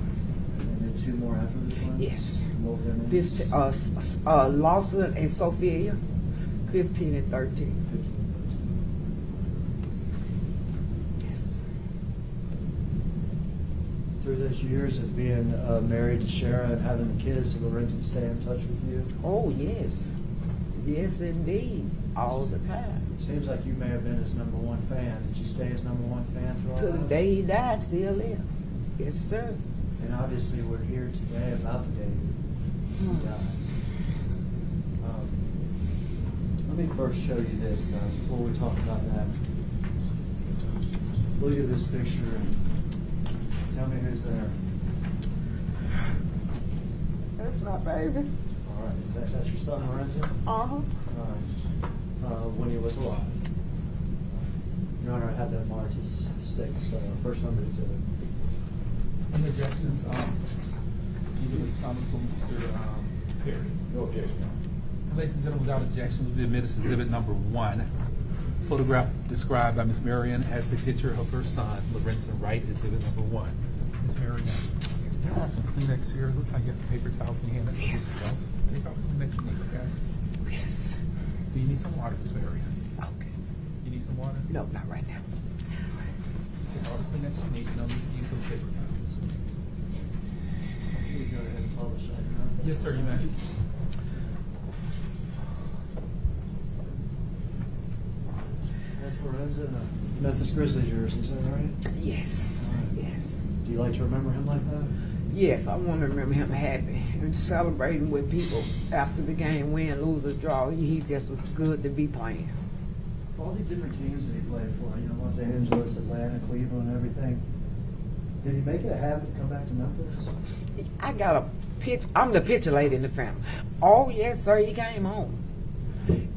And then 2 more after the twins? Yes. What were their names? 15, Lawson and Sophia, 15 and 13. 15 and 13. Through those years of being married to Sherra and having the kids, did Lorenzen stay in touch with you? Oh, yes. Yes, indeed. All the time. It seems like you may have been his #1 fan. Did you stay his #1 fan for all Till the that? day he died, still is. Yes, sir. And obviously we're here today about the day he died. Let me first show you this, though, before we talk about that. Look at this picture and tell me who's there. That's my baby. All right, that's your son, Lorenzen? Uh-huh. All right. when he was alive. Your Honor, I had that marked as state's first number exhibit. Any objections, either Ms. Thomas or Mr. Perry? No objection, Your Honor. Ladies and gentlemen, without objection, we admit as exhibit number 1. Photograph described by Ms. Marion as the picture of her son, Lorenzen Wright, exhibit number 1. Ms. Marion, you have some Kleenex here. Look like you got some paper towels in your hand. That's Yes. good stuff. Take out Kleenex you need, okay? Yes. Do you need some water, Ms. Marion? Okay. You need some water? No, not right now. Take all the Kleenex you need. You don't need to use those paper towels. Can we go ahead and publish that, Your Honor? Yes, sir, you may. That's Lorenzen, Memphis Grizzlies jersey, is that right? Yes. Yes. Do you like to remember him like that? Yes, I want to remember him happy and celebrating with people after the game, win, lose, or draw. He just was good to be playing. All these different teams that he played for, you know, Los Angeles, Atlanta, Cleveland, and everything. Did he make it a habit to come back to Memphis? I got a pitch. I'm the pitcher lady in the family. Oh yes, sir. He came home.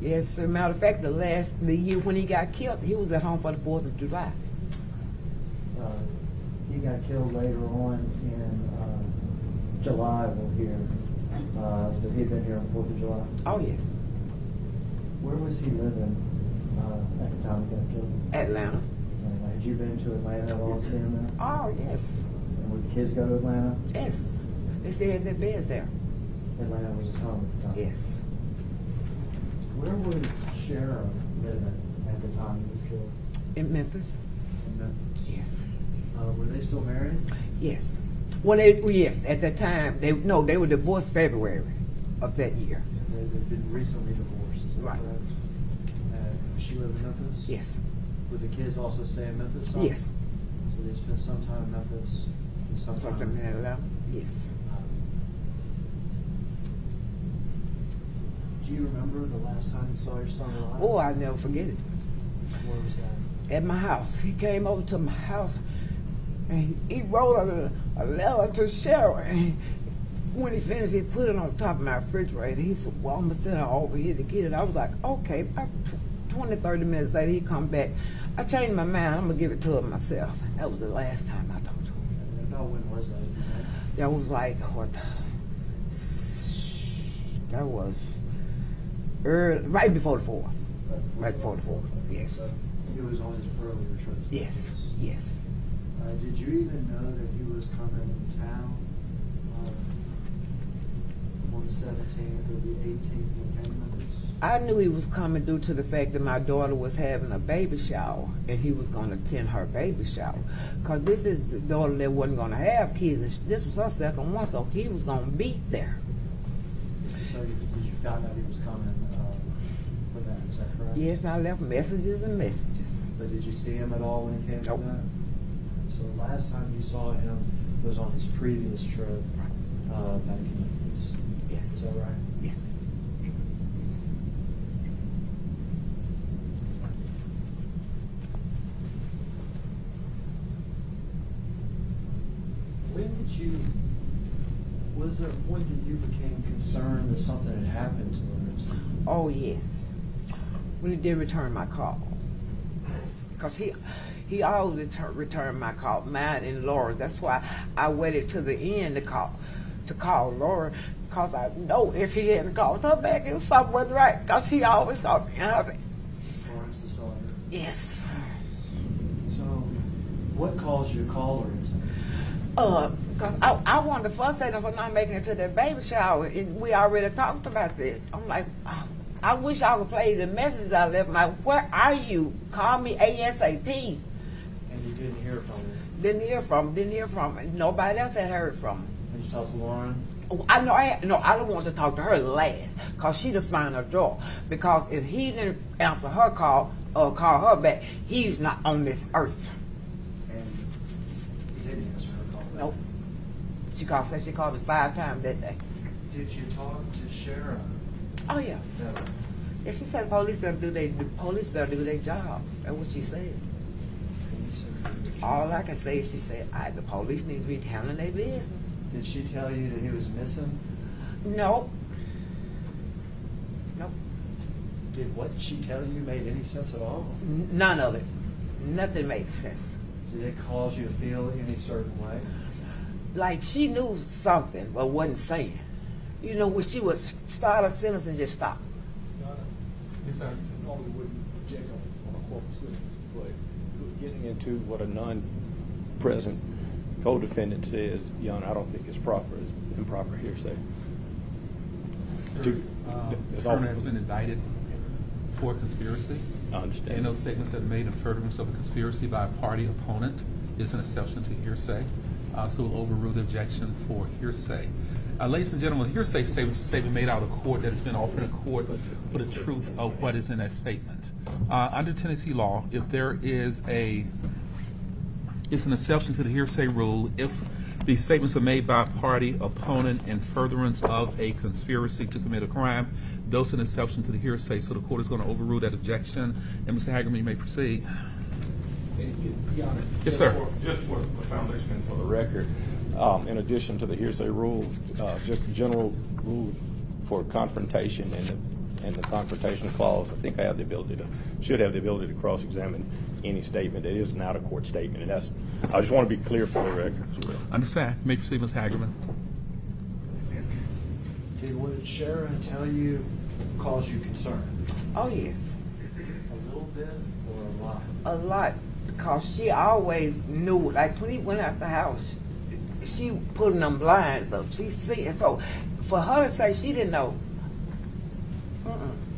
Yes, sir. Matter of fact, the year when he got killed, he was at home for the 4th of July. He got killed later on in July, we'll hear. But he'd been here on 4th of July. Oh yes, Where was he living at the time he got killed? Atlanta. Had you been to Atlanta at all and seen him there? Oh yes, And would the kids go to Atlanta? yes. They said their beds there. Atlanta was his home at the time. Yes. Where was Sherra living at the time he was killed? In Memphis. In Memphis. Yes. Were they still married? Yes. Well, yes. At that time, they were divorced February of that year. They've been recently divorced, is that Right. correct? She lived in Memphis? Yes. Would the kids also stay in Memphis? Some? Yes. So they spent some time in Memphis and some time Something in Atlanta. Yes. Do you remember the last time you saw your son alive? Oh, I'll never forget it. Where was that? At my house. He came over to my house and he wrote a letter to Sherra. And when he finished, he put it on top of my refrigerator. He said, well, I'm going to send her over here to get it. I was like, okay. About 20, 30 minutes later, he come back. I changed my mind. I'm going to give it to her myself. That was the last time I talked to him. And about when was that? That was like, what? That was right before the 4th. Right before the 4th. Yes. It was on his earlier trip. to Yes. Memphis. Yes. Did you even know that he was coming to town on the 17th or the 18th when he came to Memphis? I knew he was coming due to the fact that my daughter was having a baby shower and he was going to attend her baby shower. Because this is the daughter that wasn't going to have kids. And this was her second one, so he was going to be there. So did you found out he was coming for that, is that correct? Yes, and I left messages and messages. But did you see him at all when he came Nope. to that? So the last time you saw him was on his previous trip back to Memphis. Yes. Is that right? Yes. When did you, was there a point that you became concerned that something had happened to Lorenzen? Oh, yes. When he did return my call. Because he always returned my call, mine and Laura's. That's why I waited to the end to call Laura. Because I know if he hadn't called her back, it was something wasn't right. Because he always called me. Lorenzen's daughter. Yes. So, what caused you to call Lorenzen? Because I wanted to fuss at him for not making it to that baby shower. And we already talked about this. I'm like, I wish I would play the messages I left. I'm like, where are you? Call me ASAP. And you didn't hear from him? Didn't hear from him. Nobody else had heard from him. Did you talk to Lauren? Oh, I know. I don't want to talk to her last because she the final draw. Because if he didn't answer her call or call her back, he's not on this earth. And he didn't answer her call back? Nope. She called me 5 times that day. Did you talk to Sherra? Oh yeah. No. If she said the police better do their job. That's what she said. And you said he did. All I can say is she said, the police need to be handling their business. Did she tell you that he was missing? Nope. Did what she tell you made any sense at all? None of it. Nothing made sense. Did it cause you to feel any certain way? Like she knew something but wasn't saying. You know, when she would start a sentence and just stop. Yes, sir. Normally wouldn't object on a corpus witness, but getting into what a non-present co-defendant says, Your Honor, I don't think it's proper, it's improper hearsay. Turner has been indicted for conspiracy. I understand. And those statements that are made in furtherance of a conspiracy by a party opponent is an exception to hearsay. So we'll overrule the objection for hearsay. Ladies and gentlemen, hearsay statements is a statement made out of court that has been offered in court for the truth of what is in that statement. Under Tennessee law, if there is it's an exception to the hearsay rule if these statements are made by a party opponent in furtherance of a conspiracy to commit a crime. Those are an exception to the hearsay, so the court is going to overrule that objection. And Mr. Hagerman, you may proceed. Your Honor, Yes, sir. Just for the foundation and for the record, in addition to the hearsay rule, just the general rule for confrontation and the confrontation clause, I think I have the ability should have the ability to cross-examine any statement that is an out-of-court statement. And I just want to be clear for the record as well. Understand. You may proceed, Mr. Hagerman. Did what Sherra tell you cause you concern? Oh, yes. A little bit or a lot? A lot. Because she always knew, like when he went out the house, she putting them blinds up. She see it. So for her to say she didn't know.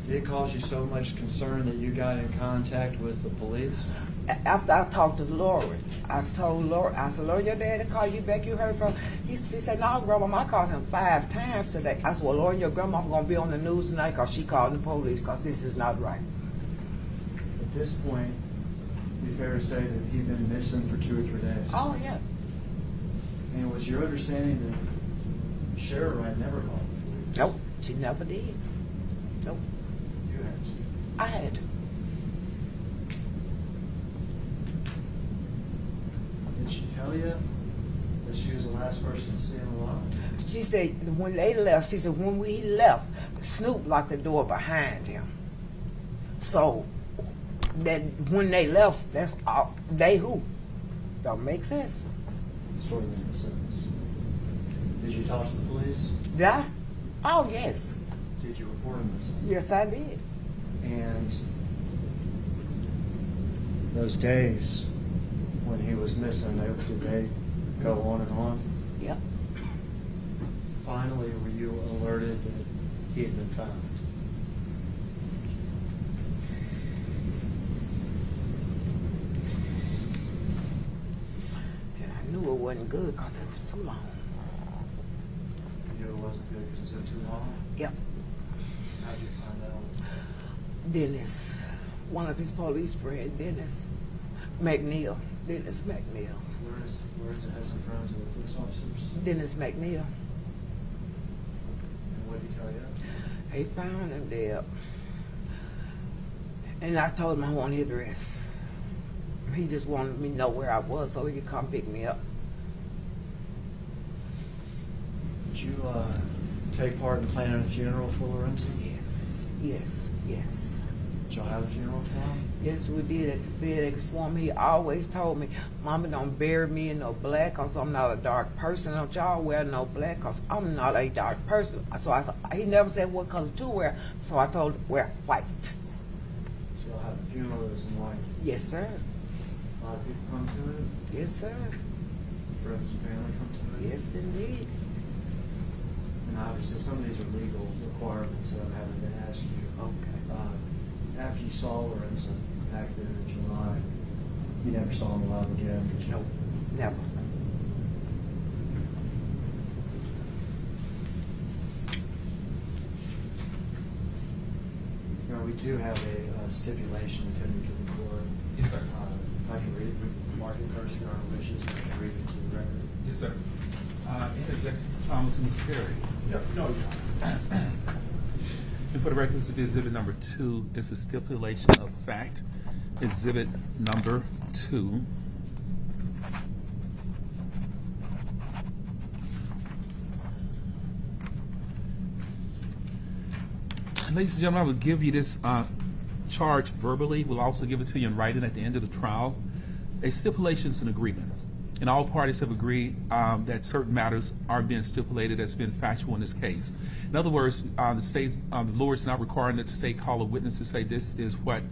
Did it cause you so much concern that you got in contact with the police? After I talked to Lauren, I told Lauren, I said, Lauren, your daddy called you back, you heard from, she said, no, Grandma, I called him 5 times today. I said, well, Lauren, your grandma going to be on the news tonight because she called the police because this is not right. At this point, it'd be fair to say that he'd been missing for 2 or 3 days. Oh, yeah. And was your understanding that Sherra Wright never called the police? Nope, she never did. Nope, You had to. I had to. Did she tell you that she was the last person to see him alive? She said when they left, she said when we left, Snoop locked the door behind him. So that when they left, that's all, they who? Don't make sense. The story made no sense. Did you talk to the police? Did I? Oh, yes. Did you report him missing? Yes, I did. And those days when he was missing, did they go on and on? Yep. Finally, were you alerted that he had been found? And I knew it wasn't good because it was too long. You knew it wasn't good because it was too long? Yep. How'd you find out? Dennis, one of his police friends, Dennis McNeil. Dennis McNeil. Lorenzen had some friends with police officers? Dennis McNeil. And what did he tell you? They found him dead. And I told him I wanted his address. He just wanted me to know where I was so he could come pick me up. Did you take part in planning a funeral for Lorenzen? Yes. Did y'all have a funeral for him? Yes, we did at the FedEx Forum. He always told me, Mama, don't bury me in no black because I'm not a dark person. Don't y'all wear no black because I'm not a dark person. So he never said what color to wear, so I told him, wear white. So y'all have a funeral that was in white. Yes, sir. A lot of people come to it. Yes, sir. Friends and family come to it. Yes, indeed. And obviously, some of these are legal requirements that I'm having to ask you. Okay. After you saw Lorenzen back there in July, you never saw him alive again, did you? Nope, never. No, we do have a stipulation intended to the court. Yes, sir. If I can read it, we mark it first in our wishes, and I can read it to the record. Yes, sir. Any objections, Thomas and Mr. Perry? No. And for the record, this is exhibit number 2. It's a stipulation of fact. Exhibit number 2. Ladies and gentlemen, I will give you this charge verbally. We'll also give it to you in writing at the end of the trial. A stipulation is an agreement, and all parties have agreed that certain matters are being stipulated as being factual in this case. In other words, the Lord is not requiring that the state call a witness to say this is what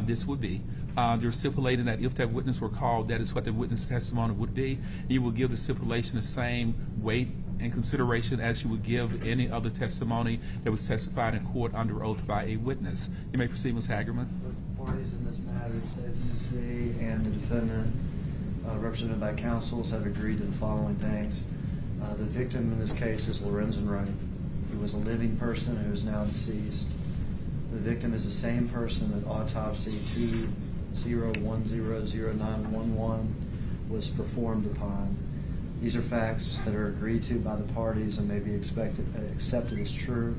this would be. They're stipulating that if that witness were called, that is what the witness testimony would be. You will give the stipulation the same weight and consideration as you would give any other testimony that was testified in court under oath by a witness. You may proceed, Ms. Hagerman. The parties in this matter, the state of Tennessee and the defendant, represented by counsels, have agreed to the following things. The victim in this case is Lorenzen Wright. He was a living person who is now deceased. The victim is the same person that autopsy 20100911 was performed upon. These are facts that are agreed to by the parties and may be accepted as true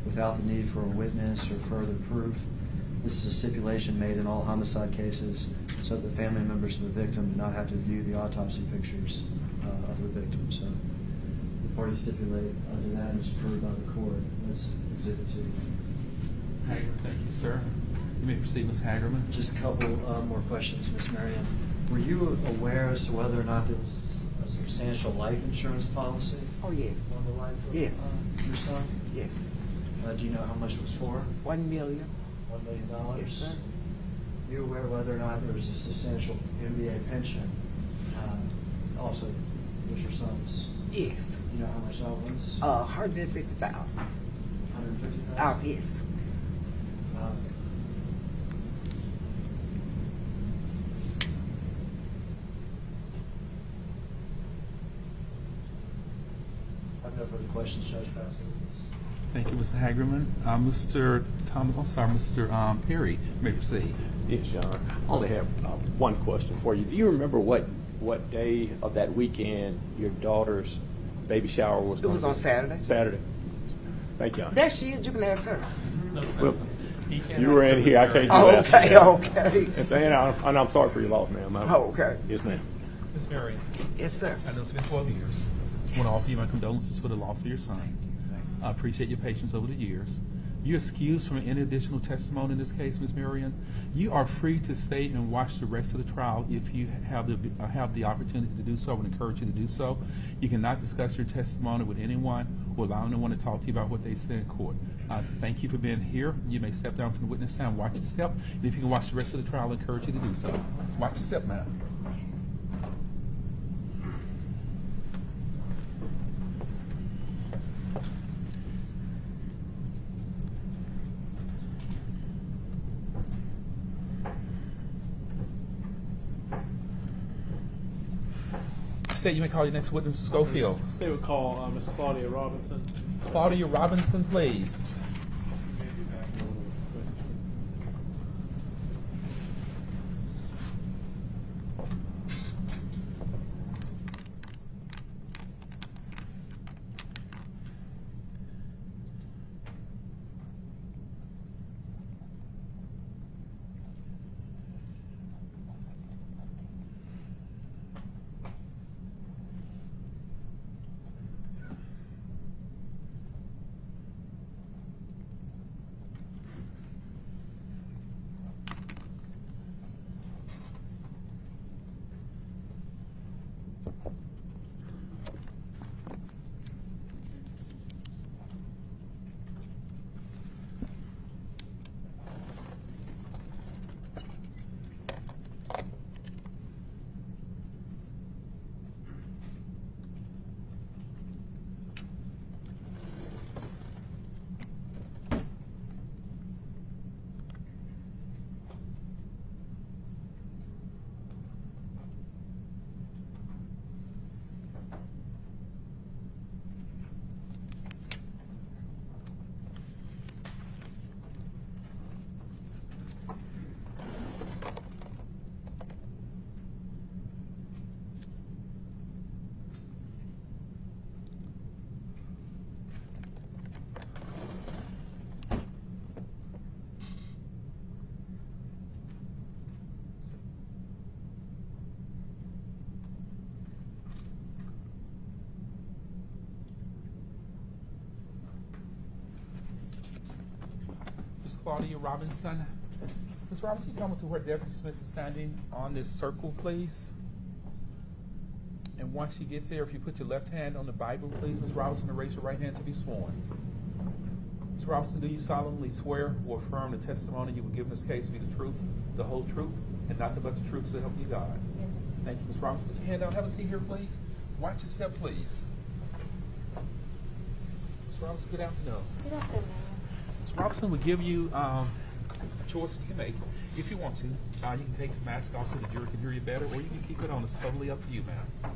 without the need for a witness or further proof. This is a stipulation made in all homicide cases so that the family members of the victim do not have to view the autopsy pictures of the victim. So the parties stipulate to that and is approved by the court. That's Exhibit 2. Thank you, sir. You may proceed, Ms. Hagerman. Just a couple more questions, Ms. Marion. Were you aware as to whether or not there was a substantial life insurance policy Oh, yes. on the life of Yes. your son? Yes. Do you know how much it was for? $1 million. $1 million? Yes, sir. Are you aware whether or not there was a substantial MBA pension? Also, was your son's? Yes. You know how much that was? $150,000. $150,000? Oh, yes. I have no further questions, Judge Bassett. Thank you, Mr. Hagerman. Mr. Thomas, I'm sorry, Mr. Perry, you may proceed. Yes, Your Honor. I only have one question for you. Do you remember what day of that weekend your daughter's baby shower was? It was on Saturday. Saturday. Thank you, Your Honor. There she is. You can ask her. Well, you were in here. I can't do Oh, that. okay, okay. And I'm sorry for your loss, ma'am. Okay. Yes, ma'am. Ms. Marion, Yes, sir. I know it's been 12 years. I want to offer you my condolences for the loss of your son. I appreciate your patience over the years. You're excused from any additional testimony in this case, Ms. Marion. You are free to stay and watch the rest of the trial if you have the opportunity to do so. I would encourage you to do so. You cannot discuss your testimony with anyone or allow anyone to talk to you about what they said in court. Thank you for being here. You may step down from the witness stand, watch your step, and if you can watch the rest of the trial, I encourage you to do so. Watch your step, ma'am. State, you may call your next witness, Schofield. They would call Miss Claudia Robinson. Claudia Robinson, please. Claudia Robinson. Ms. Robinson, you come to where Deputy Smith is standing on this circle, please. And once you get there, if you put your left hand on the Bible, please, Ms. Robinson, and raise your right hand to be sworn. Ms. Robinson, do you solemnly swear or affirm the testimony you will give in this case to be the truth, the whole truth, and nothing but the truth, so help you God? Yes. Thank you, Ms. Robinson. Put your hand down. Have a seat here, please. Watch your step, please. Ms. Robinson, good afternoon. Good afternoon. Ms. Robinson will give you a choice you can make. If you want to, you can take the mask off so the jury can hear you better, or you can keep it on. It's totally up to you, ma'am.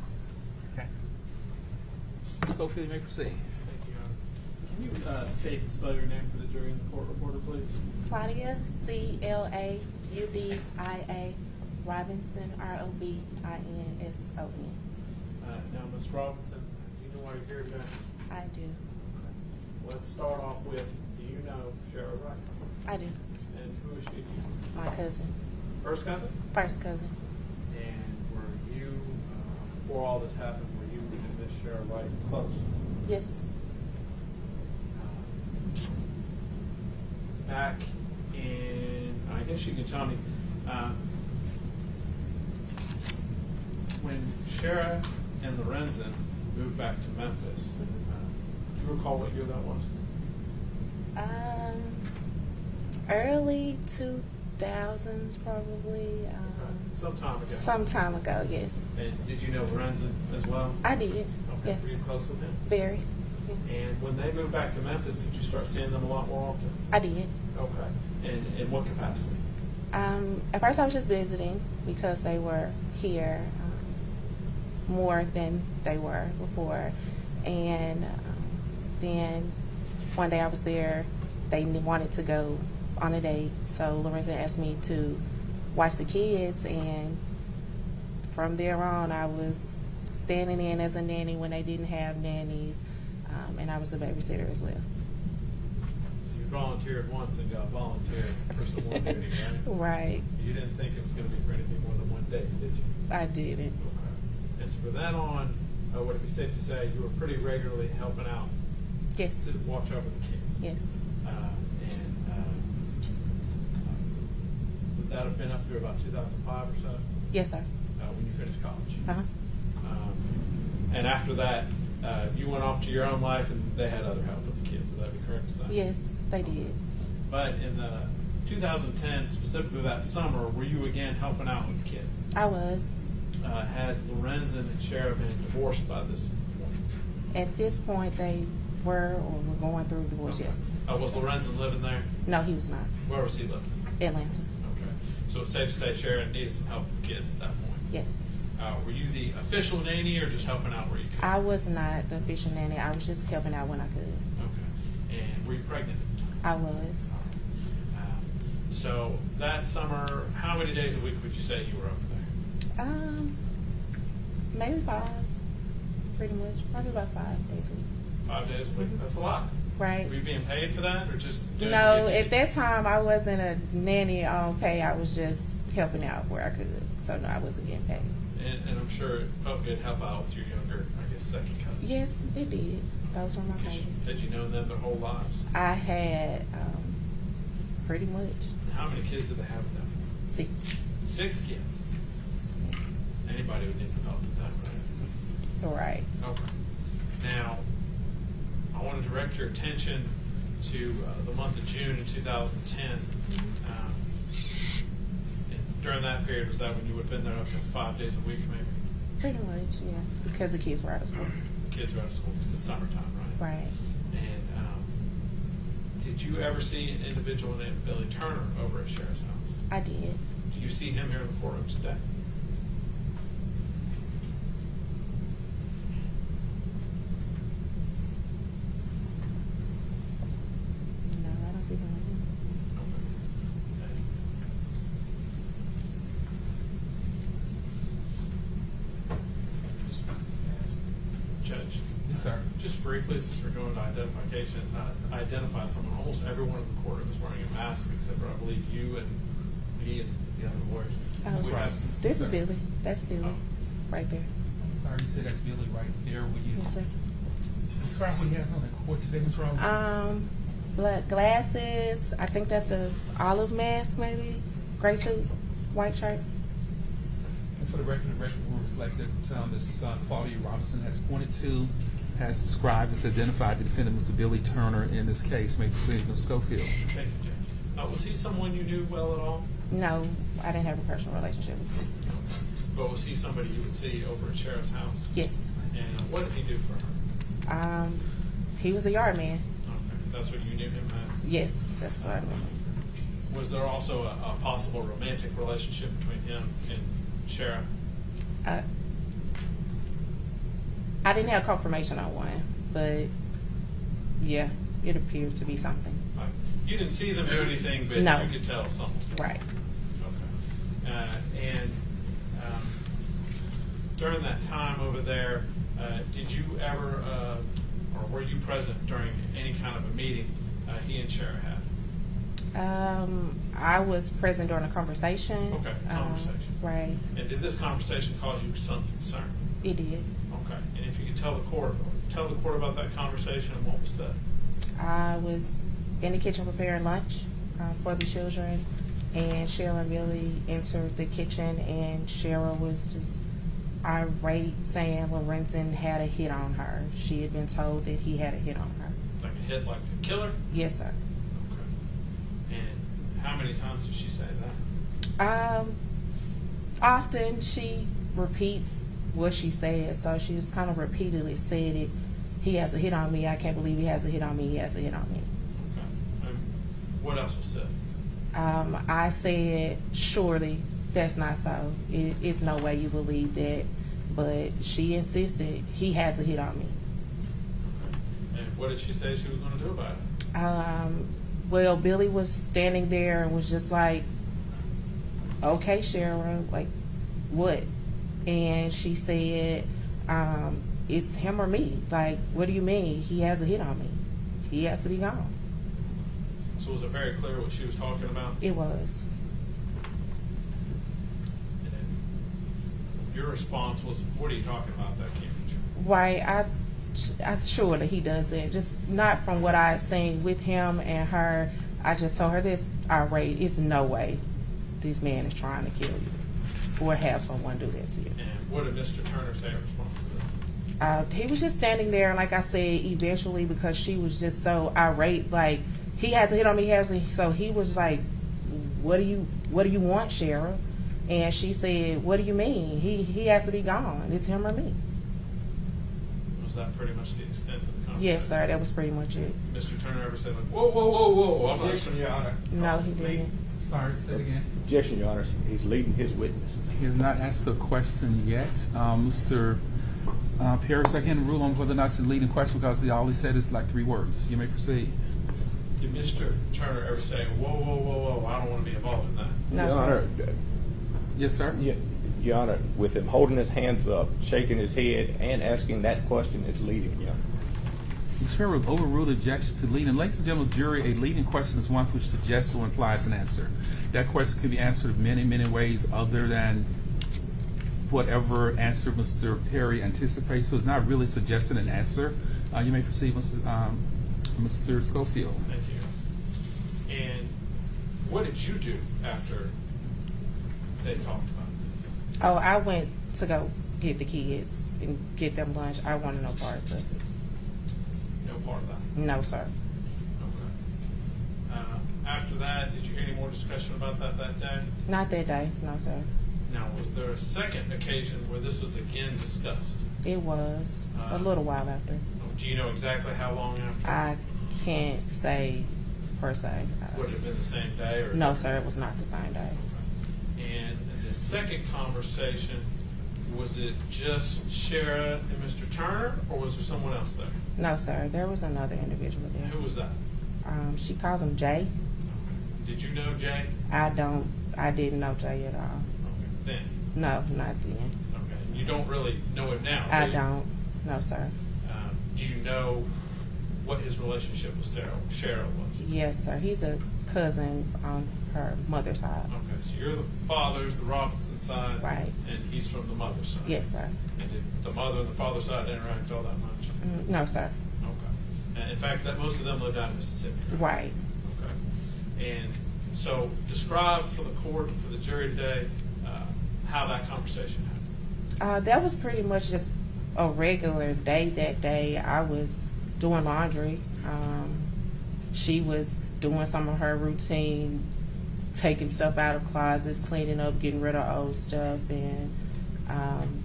Okay. Ms. Schofield, you may proceed. Thank you, Your Honor. Can you state and spell your name for the jury and the court reporter, please? Claudia, Claudia, Robinson, Robinson. Now, Ms. Robinson, do you know why you're here today? I do. Let's start off with, do you know Sherra Wright? I do. And who is she to you? My cousin. First cousin? First cousin. And were you, before all this happened, were you and Miss Sherra Wright close? Yes. Back in, I guess you can tell me, when Sherra and Lorenzen moved back to Memphis, do you recall what year that was? Early 2000s, probably. Some time ago. Some time ago, yes. And did you know Lorenzen as well? I did. Okay. Yes. Were you close with him? Very. Yes. And when they moved back to Memphis, did you start seeing them a lot more often? I did. Okay. And in what capacity? At first, I was just visiting because they were here more than they were before. And then one day I was there, they wanted to go on a date. So Lorenzen asked me to watch the kids. And from there on, I was standing in as a nanny when they didn't have nannies. And I was a babysitter as well. You volunteered once and got volunteered for some more duty, right? Right. You didn't think it was going to be for anything more than one day, did you? I didn't. Okay. And so from then on, would it be safe to say you were pretty regularly helping out Yes. to watch over the kids? Yes. Would that have been up through about 2005 or so, Yes, sir. when you finished college? Uh-huh. And after that, you went off to your own life, and they had other help with the kids. Would that be correct to say? Yes, they did. But in the 2010, specifically that summer, were you again helping out with the kids? I was. Had Lorenzen and Sherra been divorced by this point? At this point, they were or were going through divorce, Okay. yes. Was Lorenzen living there? No, he was not. Where was he living? Atlanta. Okay. So it's safe to say Sherra needed some help with the kids at that point. Yes. Were you the official nanny or just helping out where you could? I was not the official nanny. I was just helping out when I could. Okay. And were you pregnant at the time? I was. So that summer, how many days a week would you say you were over there? Maybe 5. Pretty much. Probably about 5 days a week. 5 days a week? That's a lot. Right. Were you being paid for that or just doing No, it? at that time, I wasn't a nanny on pay. I was just helping out where I could. So, no, I wasn't getting paid. And I'm sure it felt good to help out with your younger, I guess, second cousin. Yes, it did. Those were my Because you babies. said you known them their whole lives. I had pretty much How many kids did they have with them? 6. 6 kids. Anybody would need some help with that, right? Right. Okay. Now, I want to direct your attention to the month of June in 2010. And during that period, was that when you would have been there up to 5 days a week, maybe? Pretty much, yeah. Because the kids were out of school. The kids were out of school. It's the summertime, right? Right. And did you ever see an individual named Billy Turner over at Sherra's house? I did. Do you see him here in the courtroom today? No, I don't see him. Judge. Yes, sir. Just briefly, since we're going to identification, identify someone. Almost everyone in the courtroom is wearing a mask, except for I believe you and me and the other lawyers. Oh, We have some- This is Sir. Billy. That's Billy. Oh. Right there. I'm sorry, you said that's Billy right there. Will you Yes, sir. describe what he has on the court today, Ms. Robinson? Black glasses. I think that's a olive mask, maybe. Gray suit, white shirt. And for the record will reflect that Ms. Claudia Robinson has pointed to, has described, has identified the defendant, Mr. Billy Turner, in this case. May proceed, Ms. Schofield. Thank you, Judge. Was he someone you knew well at all? No, I didn't have a personal relationship with him. But was he somebody you would see over at Sherra's house? Yes. And what did he do for her? He was the yard man. Okay, that's what you knew him as? Yes, that's what I remember. Was there also a possible romantic relationship between him and Sherra? I didn't have confirmation on one, but yeah, it appeared to be something. You didn't see them do anything, but No. you could tell something. Right. Okay. And during that time over there, did you ever, or were you present during any kind of a meeting he and Sherra had? I was present during a conversation. Okay, conversation. Right. And did this conversation cause you some concern? It did. Okay. And if you could tell the court about that conversation and what was said. I was in the kitchen preparing lunch for the children, and Sherra and Billy entered the kitchen, and Sherra was just irate, saying Lorenzen had a hit on her. She had been told that he had a hit on her. Like a hit, like the killer? Yes, sir. Okay. And how many times did she say that? Often she repeats what she said, so she just kind of repeatedly said it. He has a hit on me. I can't believe he has a hit on me. He has a hit on me. Okay. And what else was said? I said, surely that's not so. It's no way you believe that. But she insisted he has a hit on me. Okay. And what did she say she was going to do about it? Well, Billy was standing there and was just like, okay, Sherra, like, what? And she said, it's him or me. Like, what do you mean? He has a hit on me. He has to be gone. So was it very clear what she was talking about? It was. And your response was, what are you talking about that can't be true? Right. I'm sure that he does it. Just not from what I seen with him and her. I just told her this irate. It's no way this man is trying to kill you or have someone do that to you. And what did Mr. Turner say in response to this? He was just standing there, and like I said, eventually, because she was just so irate, like, he has to hit on me, so he was like, what do you want, Sherra? And she said, what do you mean? He has to be gone. It's him or me. Was that pretty much the extent of the conversation? Yes, sir, that was pretty much it. Mr. Turner ever said, like, whoa, I'm not Objection, Your Honor. No, he didn't. Sorry, say it again. Objection, Your Honor. He's leading his witness. He has not asked a question yet. Mr. Parrish, I can't rule on whether or not it's a leading question because all he said is like 3 words. You may proceed. Did Mr. Turner ever say, whoa, I don't want to be involved in that? No, Your sir. Honor, Yes, sir. Your Honor, with him holding his hands up, shaking his head, and asking that question, it's leading, Your Honor. The chair will overrule the objection to leading. Ladies and gentlemen of the jury, a leading question is one which suggests or implies an answer. That question can be answered in many, many ways other than whatever answer Mr. Perry anticipates. So it's not really suggesting an answer. You may proceed, Mr. Schofield. Thank you. And what did you do after they talked about this? Oh, I went to go get the kids and get them lunch. I wanted no part of it. No part of that? No, sir. Okay. After that, did you hear any more discussion about that day? Not that day. No, sir. Now, was there a second occasion where this was again discussed? It was a little while after. Do you know exactly how long after? I can't say per se. Would it have been the same day? Or No, sir. It was not the same day. Okay. And the second conversation, was it just Sherra and Mr. Turner, or was there someone else there? No, sir. There was another individual there. Who was that? She calls him Jay. Did you know Jay? I didn't know Jay at all. Okay. Then. No, not then. Okay. And you don't really know him now, I do you? don't. No, sir. Do you know what his relationship with Sherra was? Yes, sir. He's a cousin on her mother's side. Okay, so you're the father's, the Robinson side, Right. and he's from the mother's side. Yes, sir. And did the mother and the father side interact all that much? No, sir. Okay. And in fact, that most of them live down in Mississippi. Right. Okay. And so describe for the court, for the jury today, how that conversation happened. That was pretty much just a regular day that day. I was doing laundry. She was doing some of her routine, taking stuff out of closets, cleaning up, getting rid of old stuff. And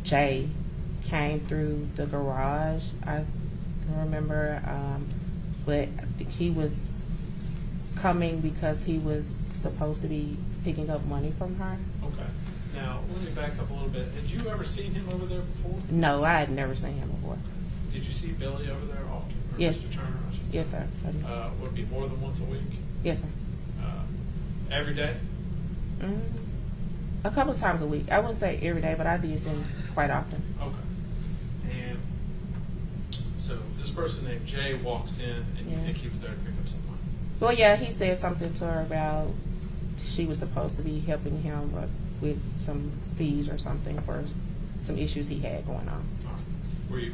Jay came through the garage. I remember, but I think he was coming because he was supposed to be picking up money from her. Okay. Now, let me back up a little bit. Had you ever seen him over there before? No, I had never seen him before. Did you see Billy over there often? Or Yes. Mr. Turner, I should say? Yes, sir. I did. Would it be more than once a week? Yes, sir. Every day? A couple of times a week. I wouldn't say every day, but I did see him quite often. Okay. And so this person named Jay walks in, and you Yeah. think he was there to pick up some money? Well, yeah, he said something to her about she was supposed to be helping him with some fees or something for some issues he had going on. All right. Were you?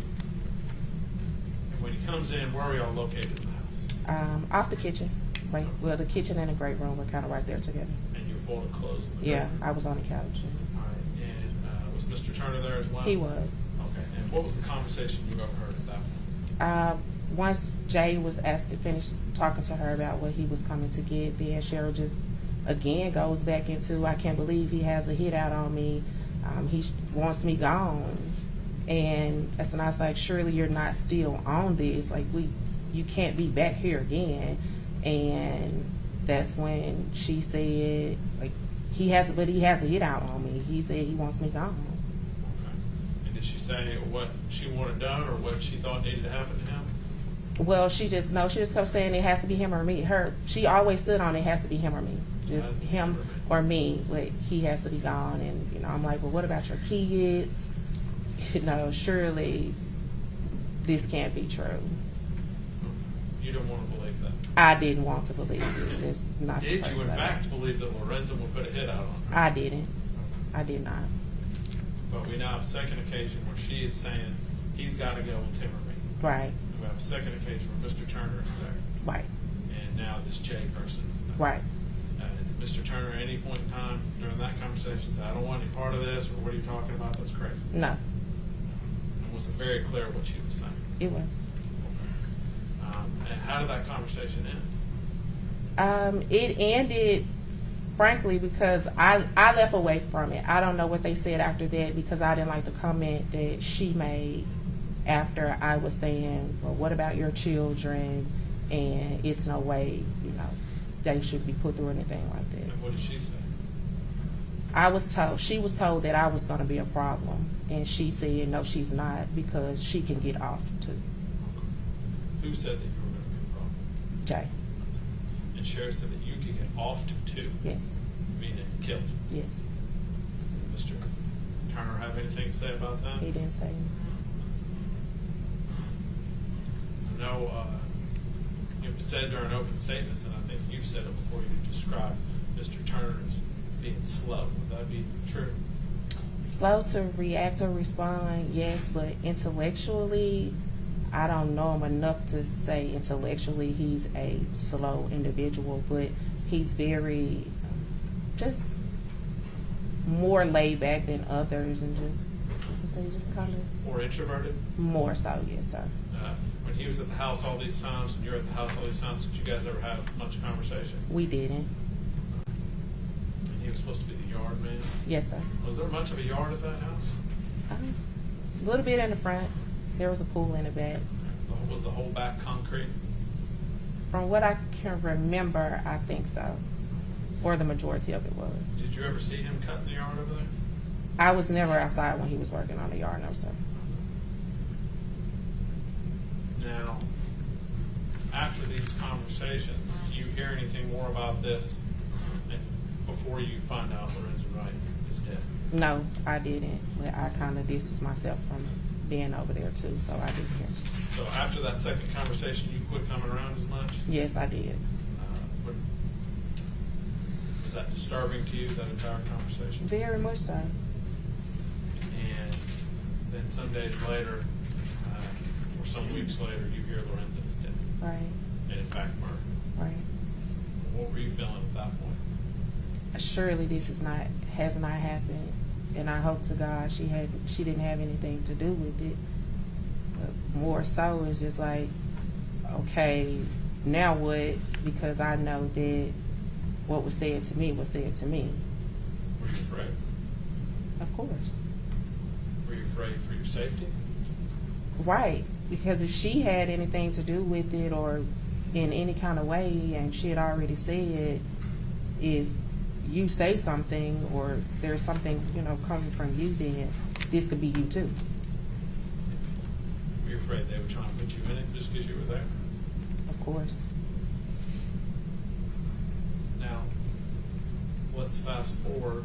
And when he comes in, where are y'all located in the house? Off the kitchen. Right. Well, the kitchen and the great room were kind of right there together. And you folded clothes in the Yeah, bedroom? I was on the couch. All right. And was Mr. Turner there as well? He was. Okay. And what was the conversation you overheard at that point? Once Jay was finished talking to her about what he was coming to get, then Sherra just again goes back into, I can't believe he has a hit out on me. He wants me gone. And that's when I was like, surely you're not still on this. Like, you can't be back here again. And that's when she said, like, he has a hit out on me. He said he wants me gone. Okay. And did she say what she wanted done or what she thought needed to happen to him? Well, she just kept saying it has to be him or me. She always stood on it has to be him or me. Just him or me, but he has to be gone. And, I'm like, well, what about your kids? Surely this can't be true. You didn't want to believe that. I didn't want to believe it. It's not the Did first you, in level. fact, believe that Lorenzen would put a hit out on her? I didn't. I did not. But we now have a second occasion where she is saying he's got to go with him or me. Right. And we have a second occasion where Mr. Turner is there. Right. And now this Jay person is there. Right. Did Mr. Turner at any point in time during that conversation say, I don't want any part of this, or what are you talking about? That's crazy. No. And was it very clear what she was saying? It was. And how did that conversation end? It ended, frankly, because I left away from it. I don't know what they said after that because I didn't like the comment that she made after I was saying, well, what about your children? And it's no way, they should be put through anything like that. And what did she say? She was told that I was going to be a problem. And she said, no, she's not because she can get off too. Who said that you were going to be a problem? Jay. And Sherra said that you could get off to two, Yes. meaning killed. Yes. Mr. Turner have anything to say about that? He didn't say anything. I know it was said during open statements, and I think you said it before you described Mr. Turner as being slow. Would that be true? Slow to react or respond, yes, but intellectually, I don't know him enough to say intellectually he's a slow individual, but he's very, just more laid back than others and just kind of Or introverted? more so, yes, sir. When he was at the house all these times, and you're at the house all these times, did you guys ever have much conversation? We didn't. And he was supposed to be the yard man? Yes, sir. Was there much of a yard at that house? A little bit in the front. There was a pool in the back. Was the whole back concrete? From what I can remember, I think so. Or the majority of it was. Did you ever see him cutting the yard over there? I was never outside when he was working on the yard, no, sir. Now, after these conversations, do you hear anything more about this before you find out Lorenzen Wright is dead? No, I didn't. But I kind of distanced myself from being over there too, so I didn't hear. So after that second conversation, you quit coming around as much? Yes, I did. Was that disturbing to you, that entire conversation? Very much so. And then some days later, or some weeks later, you hear Lorenzen is dead. Right. and in fact murder. Right. What were you feeling at that point? Surely this has not happened, and I hope to God she didn't have anything to do with it. But more so, it's just like, okay, now what? Because I know that what was said to me was said to me. Were you afraid? Of course. Were you afraid for your safety? Right. Because if she had anything to do with it or in any kind of way, and she had already said, if you say something or there's something, coming from you, then this could be you too. Were you afraid they would try and put you in it just because you were there? Of course. Now, let's fast forward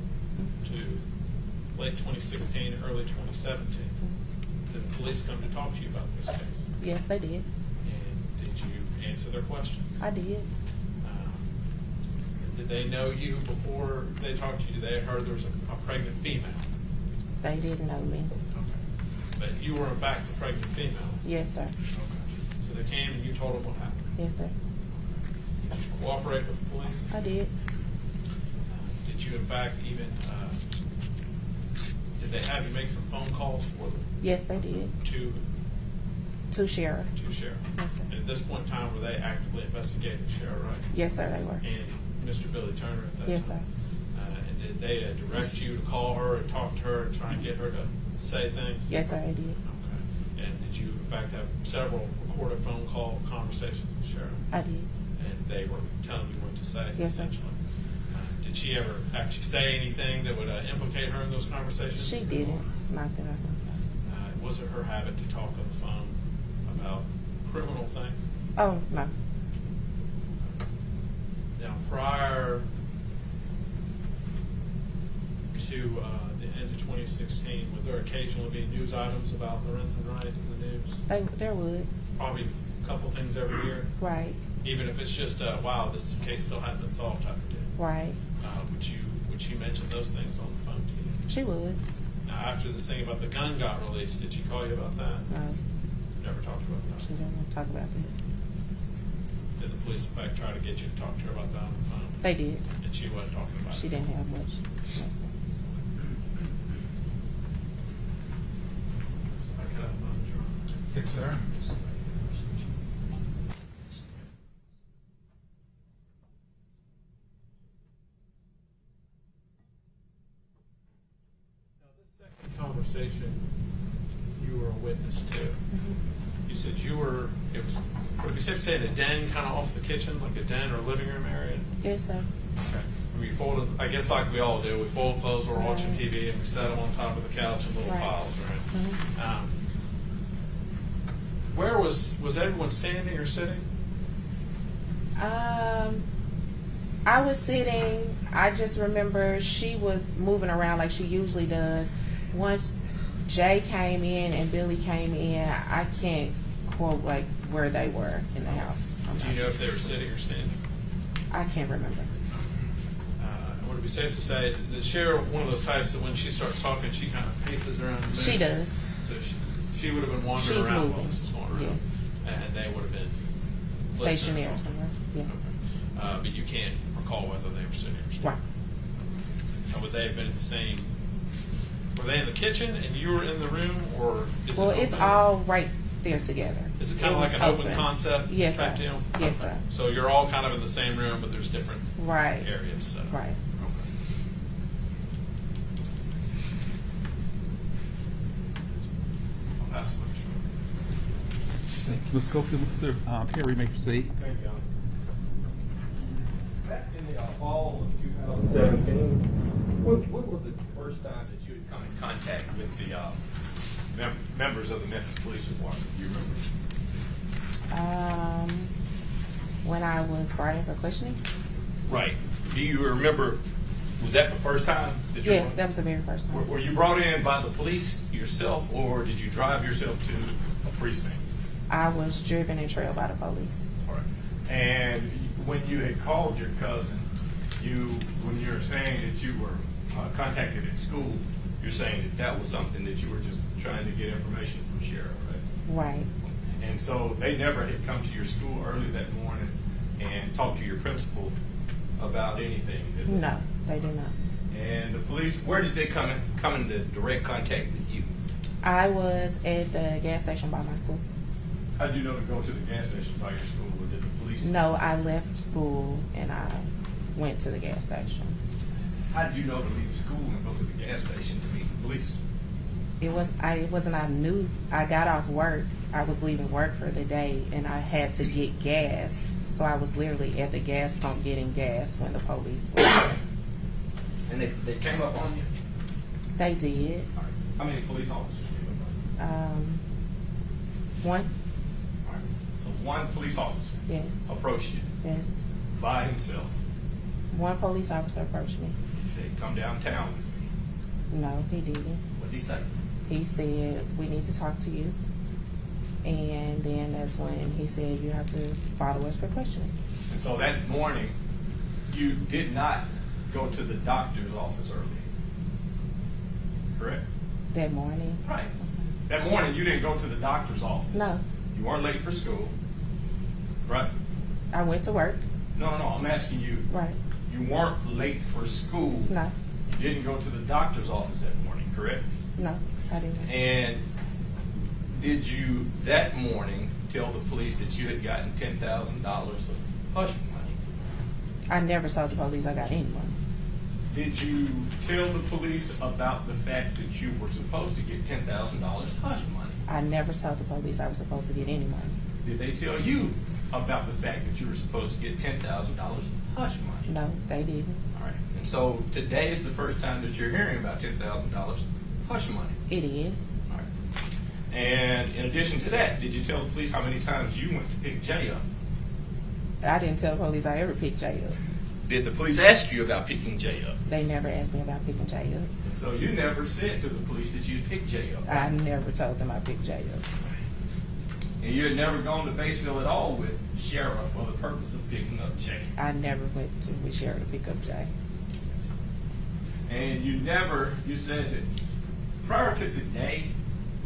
to late 2016, early 2017. Did the police come to talk to you about this case? Yes, they did. And did you answer their questions? I did. Did they know you before they talked to you? Did they have heard there was a pregnant female? They didn't know me. Okay. But you were in fact a pregnant female? Yes, sir. Okay. So they came and you told them what happened? Yes, sir. Did you cooperate with the police? I did. Did you in fact even, did they have you make some phone calls for them? Yes, they did. To Sherra. Sherra? Yes, sir. And at this point in time, were they actively investigating Sherra, right? Yes, sir, they were. And Mr. Billy Turner at that Yes, time? sir. And did they direct you to call her and talk to her and try and get her to say things? Yes, sir, I did. Okay. And did you, in fact, have several recorded phone call conversations with Sherra? I did. And they were telling you what to say, Yes, sir. essentially? Did she ever actually say anything that would implicate her in those conversations? She didn't. Not that I know. Was it her habit to talk on the phone about criminal things? Oh, no. Now, prior to the end of 2016, would there occasionally be news items about Lorenzen Wright in the news? There would. Probably a couple things every year. Right. Even if it's just, wow, this case still hasn't been solved type of deal. Right. Would she mention those things on the phone to you? She would. Now, after this thing about the gun got released, did she call you about that? No. Never talked about that. She didn't want to talk about that. Did the police, in fact, try to get you to talk to her about that on the phone? They did. And she wasn't talking about it? She didn't have much. No, sir. Yes, sir. Conversation you were a witness to. You said what did you say in a den kind of off the kitchen, like a den or living room area? Yes, sir. Okay. We folded, I guess like we all do, we fold clothes, we're watching TV, and we set them on top of the couch in little Right. piles, right? Mhm. Where was everyone standing or sitting? I was sitting. I just remember she was moving around like she usually does. Once Jay came in and Billy came in, I can't quote like where they were in the house. Do you know if they were sitting or standing? I can't remember. Would it be safe to say that Sherra, one of those types that when she starts talking, she kind of paces around the room? She does. So she would have been wandering She's around while moving. this was going around. Yes. And they would have been Stationary listening. somewhere. Yes. But you can't recall whether they were sitting or standing. Right. Now, would they have been in the same? Were they in the kitchen and you were in the room, or is Well, it it's open? all right there together. Is it kind of was like an open concept Yes, type sir. deal? Yes, Okay. sir. So you're all kind of in the same room, but there's different Right. areas. So. Right. Okay. I'll pass the mic. Thank you, Ms. Schofield. Mr. Perry, may proceed. Thank you. Back in the fall of 2017, when was the first time that you had come in contact with the members of the Memphis Police Department? Do you remember? When I was brought in for questioning. Right. Do you remember, was that the first time that you Yes, were? that was the very first time. Were you brought in by the police yourself, or did you drive yourself to a precinct? I was driven and trailed by the police. All right. And when you had called your cousin, when you were saying that you were contacted at school, you're saying that was something that you were just trying to get information from Sherra, right? Right. And so they never had come to your school early that morning and talked to your principal about anything, did they? No, they did not. And the police, where did they come into direct contact with you? I was at the gas station by my school. How did you know to go to the gas station by your school, or did the police? No, I left school and I went to the gas station. How did you know to leave school and go to the gas station to meet the police? I knew. I got off work. I was leaving work for the day and I had to get gas. So I was literally at the gas pump getting gas when the police were there. And they came up on you? They did. All right. How many police officers came up on you? One? All right. So one police officer Yes. approached you Yes. by himself. One police officer approached me. He said, come downtown with me. No, he didn't. What did he say? He said, we need to talk to you. And then that's when he said, you have to follow us for questioning. And so that morning, you did not go to the doctor's office early. Correct? That morning. Right. I'm sorry. That morning, you didn't go to the doctor's office. No. You weren't late for school. Right? I went to work. No, I'm asking you. Right. You weren't late for school. No. You didn't go to the doctor's office that morning, correct? No, I didn't. And did you that morning tell the police that you had gotten $10,000 of hush money? I never told the police I got any money. Did you tell the police about the fact that you were supposed to get $10,000 hush money? I never told the police I was supposed to get any money. Did they tell you about the fact that you were supposed to get $10,000 hush money? No, they didn't. All right. And so today is the first time that you're hearing about $10,000 hush money. It is. All right. And in addition to that, did you tell the police how many times you went to pick Jay up? I didn't tell the police I ever picked Jay up. Did the police ask you about picking Jay up? They never asked me about picking Jay up. And so you never said to the police that you picked Jay up. I never told them I picked Jay up. And you had never gone to Batesville at all with Sherra for the purpose of picking up Jay. I never went with Sherra to pick up Jay. And you said that prior to today,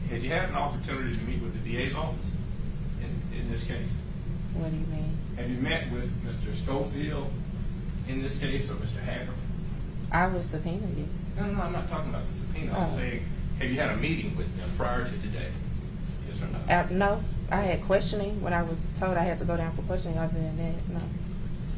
had you had an opportunity to meet with the DA's office in this case? What do you mean? Have you met with Mr. Schofield in this case, or Mr. Hagerman? I was subpoenaed, yes. No, I'm not talking about the subpoena. I'm Oh. saying, have you had a meeting with them prior to today? Yes or no? No, I had questioning when I was told I had to go down for questioning. Other than that, no.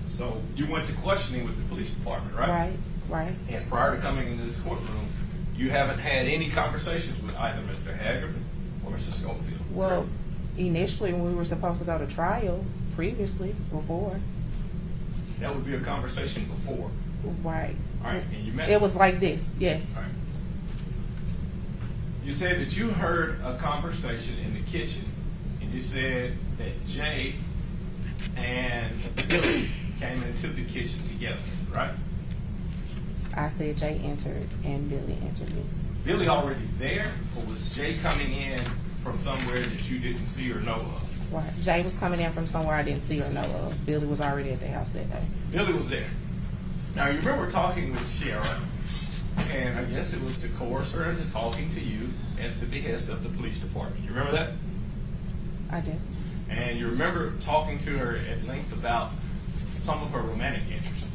So you went to questioning with the police department, right? Right. And prior to coming into this courtroom, you haven't had any conversations with either Mr. Hagerman or Mr. Schofield. Well, initially when we were supposed to go to trial, before. That would be a conversation before. Right. All right, and you met. It was like this, yes. All right. You said that you heard a conversation in the kitchen, and you said that Jay and Billy came into the kitchen together, right? I said Jay entered and Billy entered, yes. Was Billy already there, or was Jay coming in from somewhere that you didn't see or know of? Right. Jay was coming in from somewhere I didn't see or know of. Billy was already at the house that day. Billy was there. Now, you remember talking with Sherra, and I guess it was to coerce her into talking to you at the behest of the police department. You remember that? I did. And you remember talking to her at length about some of her romantic interests,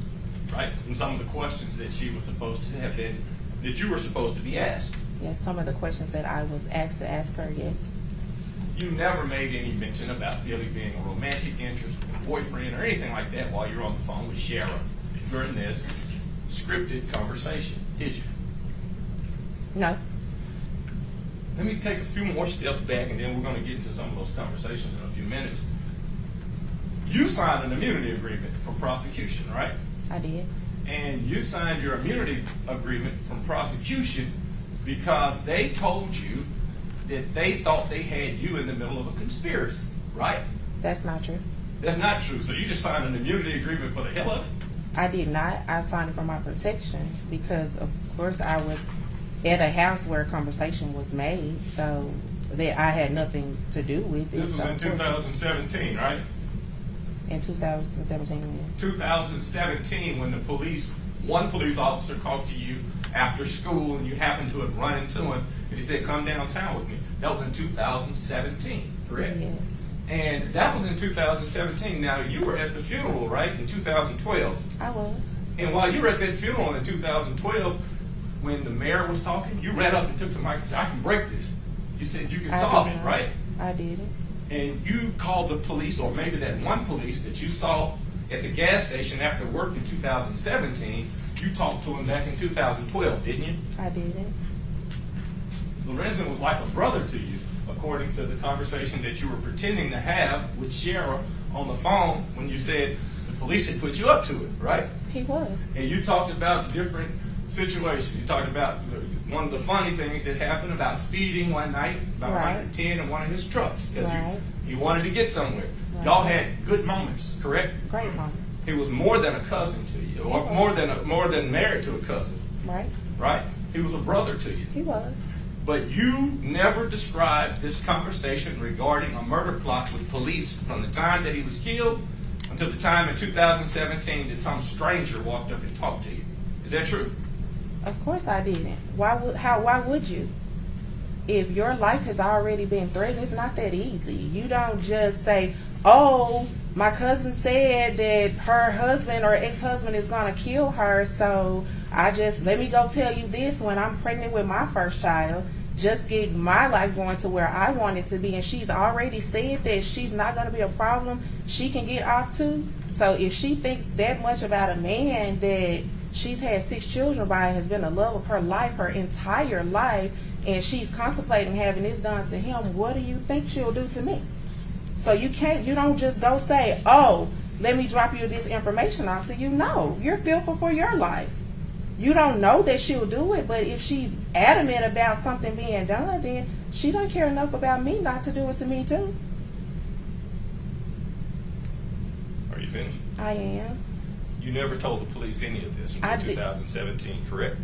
right? And some of the questions that she was supposed to have been, that you were supposed to be asked. Yes, some of the questions that I was asked to ask her, yes. You never made any mention about Billy being a romantic interest, or boyfriend, or anything like that while you were on the phone with Sherra during this scripted conversation, did you? No. Let me take a few more steps back, and then we're going to get into some of those conversations in a few minutes. You signed an immunity agreement from prosecution, right? I did. And you signed your immunity agreement from prosecution because they told you that they thought they had you in the middle of a conspiracy, right? That's not true. That's not true. So you just signed an immunity agreement for the hell of it? I did not. I signed it for my protection because, of course, I was at a house where a conversation was made, so that I had nothing to do with it. This was in 2017, right? In 2017, when? 2017, when one police officer talked to you after school and you happened to have run into him And he said, come downtown with me. That was in 2017, correct? Yes. And that was in 2017. Now, you were at the funeral, right, in 2012. I was. And while you were at that funeral in 2012, when the mayor was talking, you ran up and took the mic and said, I can break this. You said you can solve it, right? I did it. And you called the police, or maybe that one police that you saw at the gas station after work in 2017, you talked to him back in 2012, didn't you? I did it. Lorenzen was like a brother to you, according to the conversation that you were pretending to have with Sherra on the phone when you said the police had put you up to it, right? He was. And you talked about different situations. You talked about one of the funny things that happened about speeding one night, about Right. 110 in one of his trucks, because Right. he wanted to get somewhere. Right. Y'all had good moments, correct? Great moment. He was more than a cousin to you, or more than married to a cousin, Right? right? He was a brother to you. He was. But you never described this conversation regarding a murder plot with police from the time that he was killed until the time in 2017 that some stranger walked up and talked to you. Is that true? Of course I didn't. Why would you? If your life has already been threatened, it's not that easy. You don't just say, oh, my cousin said that her husband or ex-husband is going to kill her, so let me go tell you this when I'm pregnant with my first child, just get my life going to where I want it to be. And she's already said that she's not going to be a problem. She can get off too. So if she thinks that much about a man that she's had 6 children by and has been the love of her life, her entire life, and she's contemplating having this done to him, what do you think she'll do to me? So you don't just go say, oh, let me drop you this information off to you. No, you're fearful for your life. You don't know that she'll do it, but if she's adamant about something being done, then she don't care enough about me not to do it to me too. Are you finished? I am. You never told the police any of this I until did. 2017, correct?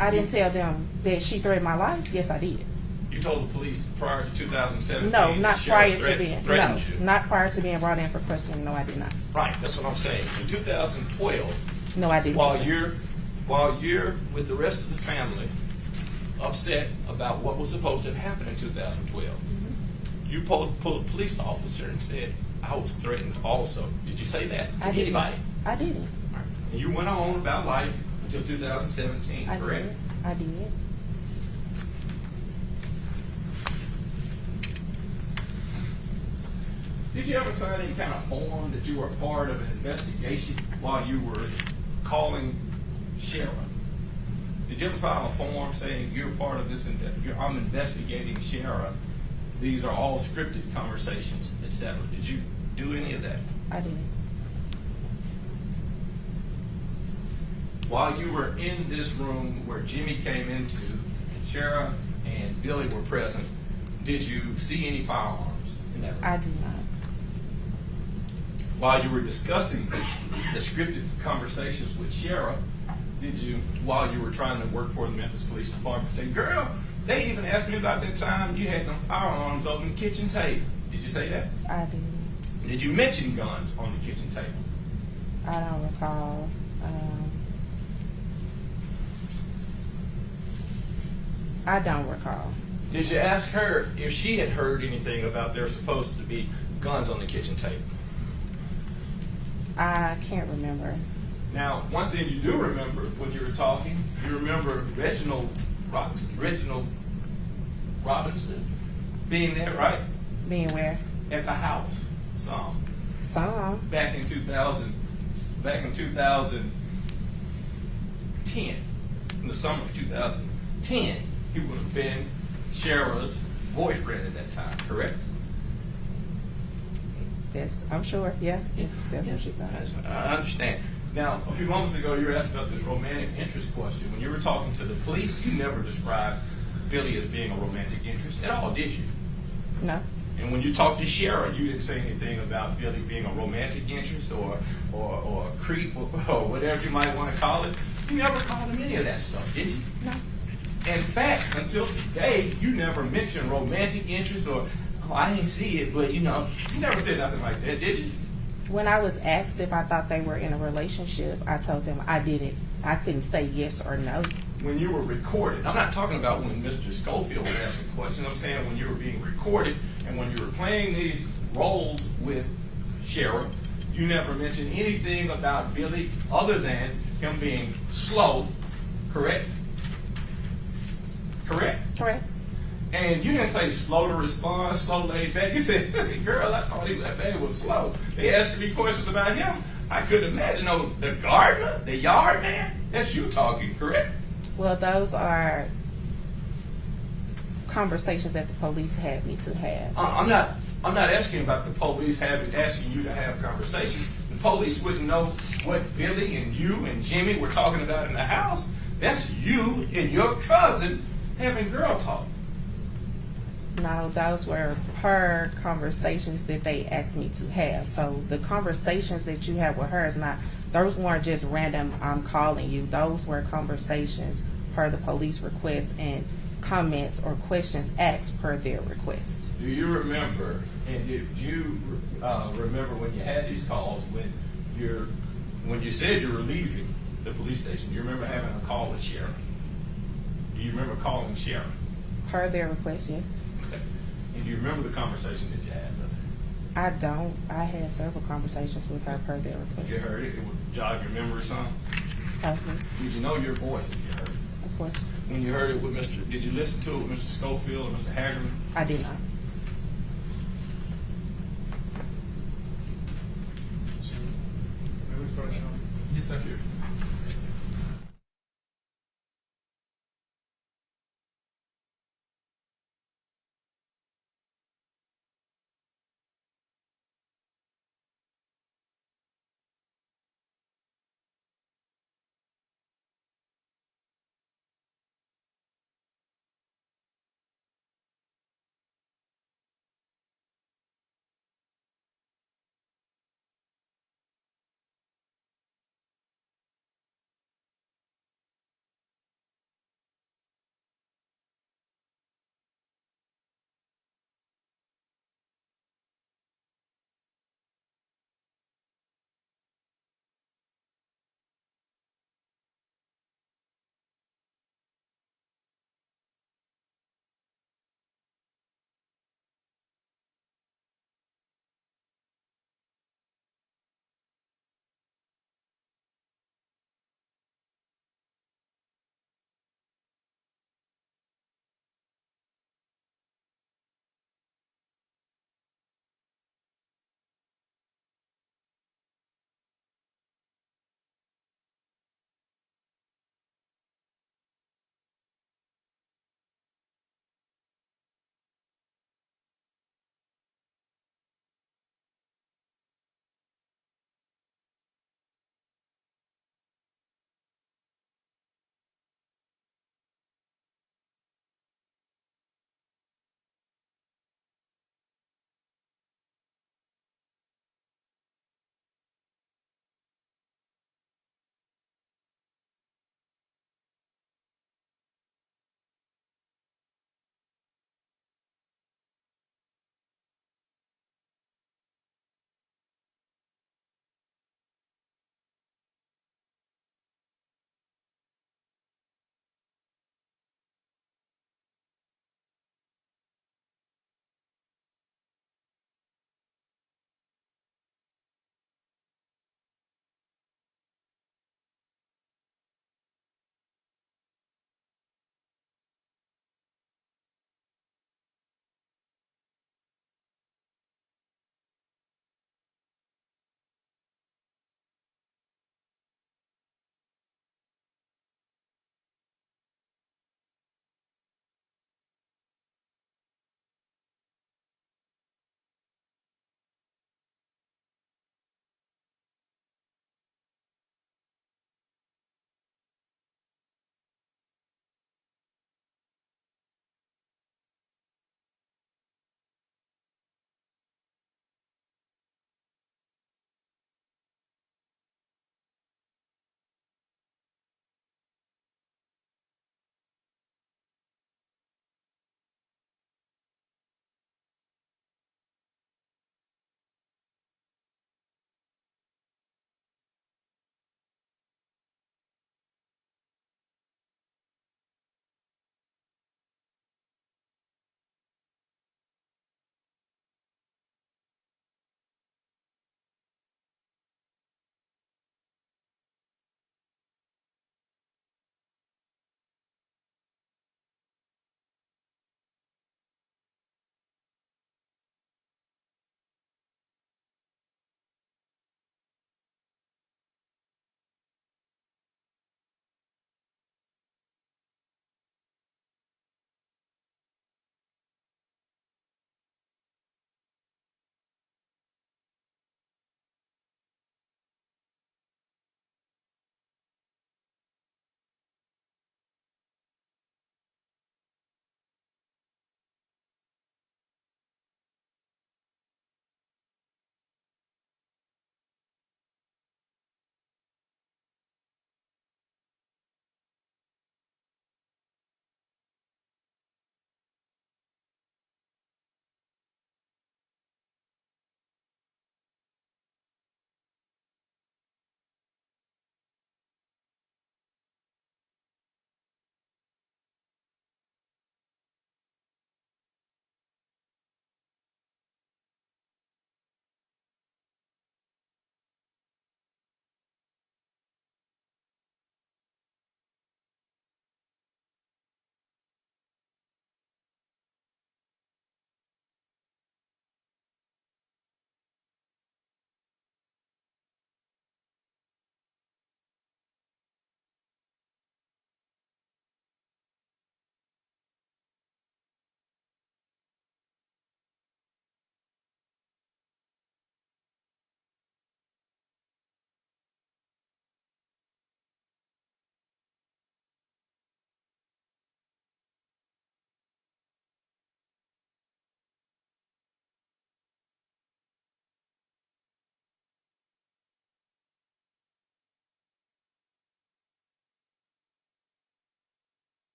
I didn't tell them that she threatened my life. Yes, I did. You told the police prior to 2017? No, that not Sherra prior to being. threatened No, you. not prior to being brought in for questioning. No, I did not. Right, that's what I'm saying. In 2012, No, I didn't. while you're with the rest of the family upset about what was supposed to have happened in 2012, you pulled a police officer and said, I was threatened also. Did you say that to I didn't. anybody? I didn't. And you went on about life until 2017, I correct? did. I did. Did you ever sign any kind of form that you were part of an investigation while you were calling Sherra? Did you ever file a form saying you're part of this, I'm investigating Sherra, these are all scripted conversations, etc.? Did you do any of that? I didn't. While you were in this room where Jimmy came into, and Sherra and Billy were present, did you see any firearms in that room? I did not. While you were discussing the scripted conversations with Sherra, did you, while you were trying to work for the Memphis Police Department, say, girl, they even asked me about that time you had them firearms on the kitchen table? Did you say that? I didn't. Did you mention guns on the kitchen table? I don't recall. I don't recall. Did you ask her if she had heard anything about there supposed to be guns on the kitchen table? I can't remember. Now, one thing you do remember when you were talking, you remember Reginald Robinson being there, right? Being where? At the house, some. Back in 2010, in the summer of 2010, he would have been Sherra's boyfriend at that time, correct? I'm sure. Yeah. That's what she thought. I understand. Now, a few moments ago, you were asked about this romantic interest question. When you were talking to the police, you never described Billy as being a romantic interest at all, did you? No. And when you talked to Sherra, you didn't say anything about Billy being a romantic interest or a creep or whatever you might want to call it. You never called him any of that stuff, did you? No. In fact, until today, you never mentioned romantic interest or, oh, I didn't see it, but you never said nothing like that, did you? When I was asked if I thought they were in a relationship, I told them I didn't. I couldn't say yes or no when you were recorded. I'm not talking about when Mr. Schofield was asking questions. I'm saying when you were being recorded and when you were playing these roles with Sherra, you never mentioned anything about Billy other than him being slow, correct? Correct? Correct. And you didn't say slow to respond, slow laid back. You said, girl, I thought that man was slow. They asked me questions about him. I couldn't imagine. Oh, the gardener, the yard man, that's you talking, correct? Well, those are conversations that the police had me to have. I'm not asking about the police asking you to have conversations. The police wouldn't know what Billy and you and Jimmy were talking about in the house. That's you and your cousin having girl talk. No, those were her conversations that they asked me to have. So the conversations that you had with her is not, those weren't just random, I'm calling you. Those were conversations per the police request and comments or questions asked per their request. Do you remember, and did you remember when you had these calls when you said you were leaving the police station? Do you remember having a call with Sherra? Do you remember calling Sherra? Per their request, yes. Okay. And do you remember the conversation that you had with her? I don't. I had several conversations with her per their request. If you heard it, it would jog your memory some. Okay. Did you know your voice if you heard it? Of course. When you heard it with did you listen to it with Mr. Schofield or Mr. Hagerman? I did not. May we finish on? Yes, sir.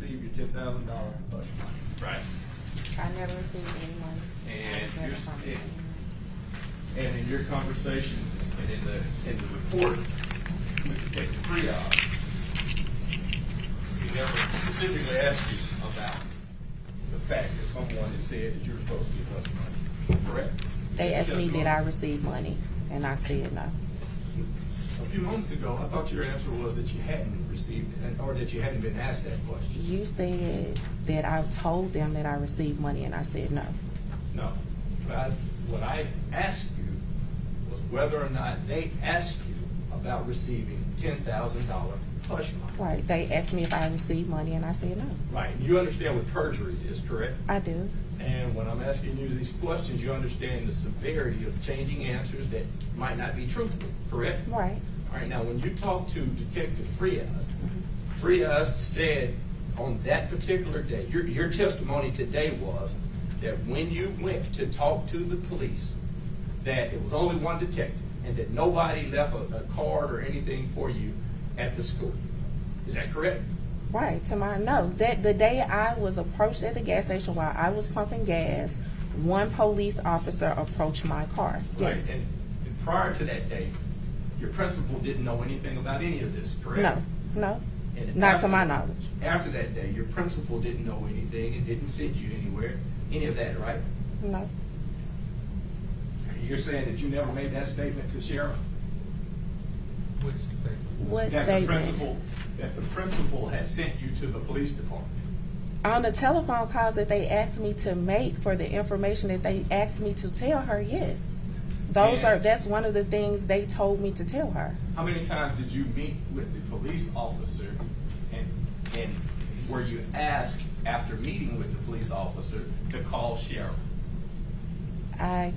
receive your $10,000 hush money, right? I never received any money. I was never promised any money. And in your conversations and in the report with Detective Triage, he never specifically asked you about the fact that someone had said that you were supposed to get hush money, correct? They asked me, did I receive money? And I said no. A few moments ago, I thought your answer was that you hadn't received it, or that you hadn't been asked that question. You said that I told them that I received money, and I said no. No. What I asked you was whether or not they asked you about receiving $10,000 hush money. Right. They asked me if I received money, and I said no. Right. And you understand what perjury is, correct? I do. And when I'm asking you these questions, you understand the severity of changing answers that might not be truthful, correct? Right. All right. Now, when you talk to Detective Frias, Frias said on that particular day, your testimony today was that when you went to talk to the police, that it was only one detective and that nobody left a card or anything for you at the school. Is that correct? Right. To my no. That the day I was approached at the gas station while I was pumping gas, one police officer approached my car. Right. Yes. And prior to that day, your principal didn't know anything about any of this, correct? No. No. And Not after- to my knowledge. After that day, your principal didn't know anything and didn't send you anywhere, any of that, right? No. You're saying that you never made that statement to Sherra? Which statement? What That statement? the principal had sent you to the police department. On the telephone calls that they asked me to make for the information that they asked me to tell her, yes. That's one of the things they told me to tell her. How many times did you meet with the police officer and were you asked after meeting with the police officer to call Sherra? I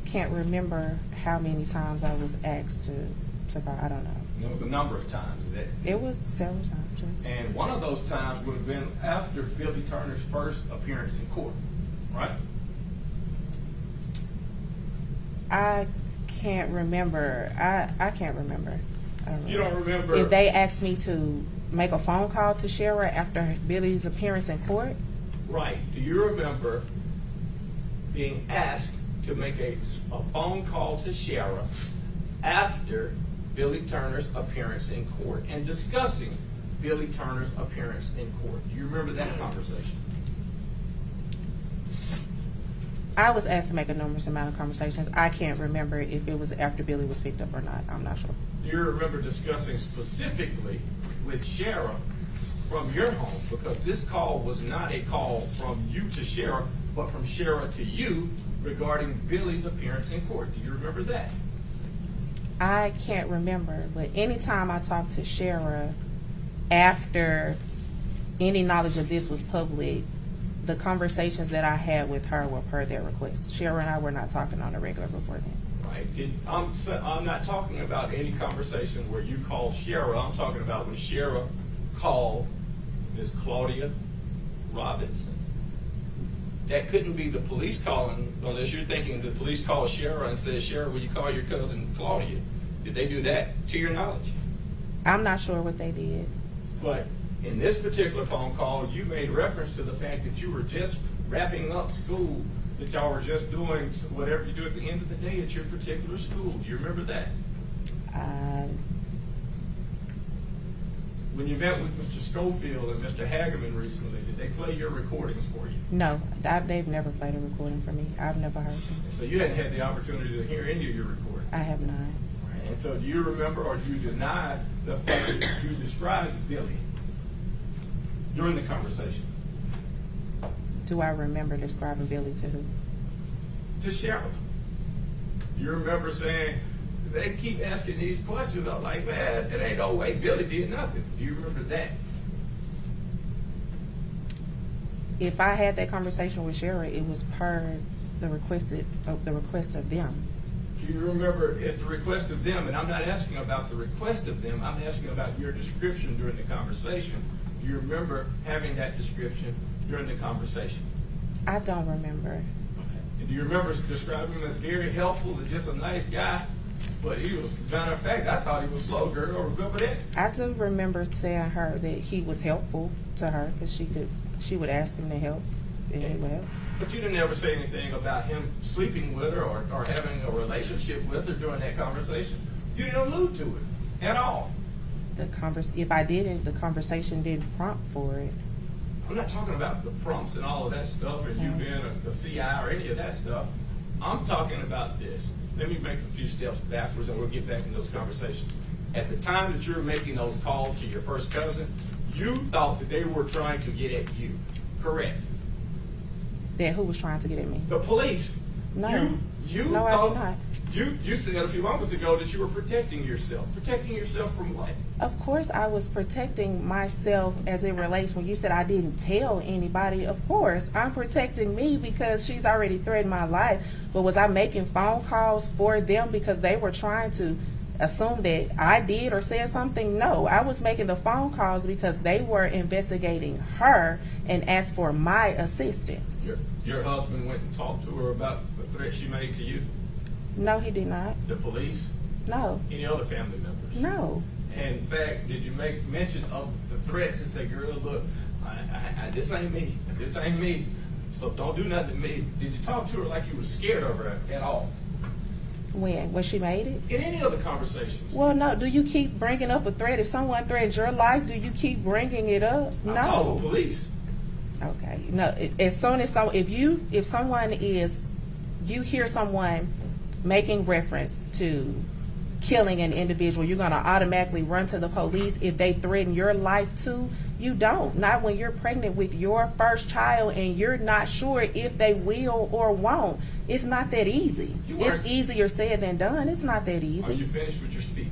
can't remember how many times I was asked to call. I don't know. There was a number of times. It was several times. Yes. And one of those times would have been after Billy Turner's first appearance in court, right? I can't remember. I can't remember. I don't know. You don't remember? If they asked me to make a phone call to Sherra after Billy's appearance in court? Right. Do you remember being asked to make a phone call to Sherra after Billy Turner's appearance in court and discussing Billy Turner's appearance in court? Do you remember that conversation? I was asked to make a numerous amount of conversations. I can't remember if it was after Billy was picked up or not. I'm not sure. Do you remember discussing specifically with Sherra from your home? Because this call was not a call from you to Sherra, but from Sherra to you regarding Billy's appearance in court. Do you remember that? I can't remember, but anytime I talked to Sherra after any knowledge of this was public, the conversations that I had with her were per their request. Sherra and I were not talking on a regular before then. Right. I'm not talking about any conversation where you called Sherra. I'm talking about when Sherra called Miss Claudia Robinson. That couldn't be the police calling, unless you're thinking the police called Sherra and said, Sherra, will you call your cousin Claudia? Did they do that to your knowledge? I'm not sure what they did. But in this particular phone call, you made reference to the fact that you were just wrapping up school, that y'all were just doing whatever you do at the end of the day at your particular school. Do you remember that? When you met with Mr. Schofield and Mr. Hagerman recently, did they play your recordings for you? No, they've never played a recording for me. I've never heard them. And so you hadn't had the opportunity to hear any of your recordings. I have not. And so do you remember or do you deny the fact that you described Billy during the conversation? Do I remember describing Billy to who? To Sherra. You remember saying, they keep asking these questions. I'm like, man, it ain't no way Billy did nothing. Do you remember that? If I had that conversation with Sherra, it was per the request of them. Do you remember at the request of them, and I'm not asking about the request of them, I'm asking about your description during the conversation. Do you remember having that description during the conversation? I don't remember. And do you remember describing him as very helpful and just a nice guy? But he was, matter of fact, I thought he was slow, girl. Remember that? I do remember telling her that he was helpful to her because she would ask him to help, and he would help. But you didn't ever say anything about him sleeping with her or having a relationship with her during that conversation. You didn't allude to it at all. If I didn't, the conversation didn't prompt for it. I'm not talking about the prompts and all of that stuff and you being a CI or any of that stuff. I'm talking about this. Let me make a few steps backwards and we'll get back in those conversations. At the time that you're making those calls to your first cousin, you thought that they were trying to get at you, correct? That who was trying to get at me? The police. No. You No, I thought, did not. You said a few moments ago that you were protecting yourself. Protecting yourself from what? Of course, I was protecting myself as it relates. When you said I didn't tell anybody, of course, I'm protecting me because she's already threatened my life. But was I making phone calls for them because they were trying to assume that I did or said something? No, I was making the phone calls because they were investigating her and asked for my assistance. Your husband went and talked to her about the threat she made to you? No, he did not. The police? No. Any other family members? No. And in fact, did you make mention of the threats and say, girl, look, this ain't me. This ain't me. So don't do nothing to me. Did you talk to her like you were scared of her at all? When she made it? In any other conversations? Well, no. Do you keep bringing up a threat? If someone threatens your life, do you keep bringing it up? I No. call the police. Okay. No. As soon as if someone you hear someone making reference to killing an individual, you're going to automatically run to the police if they threaten your life too. You don't. Not when you're pregnant with your first child and you're not sure if they will or won't. It's not that easy. It's easier said than done. It's not that easy. Are you finished with your speech?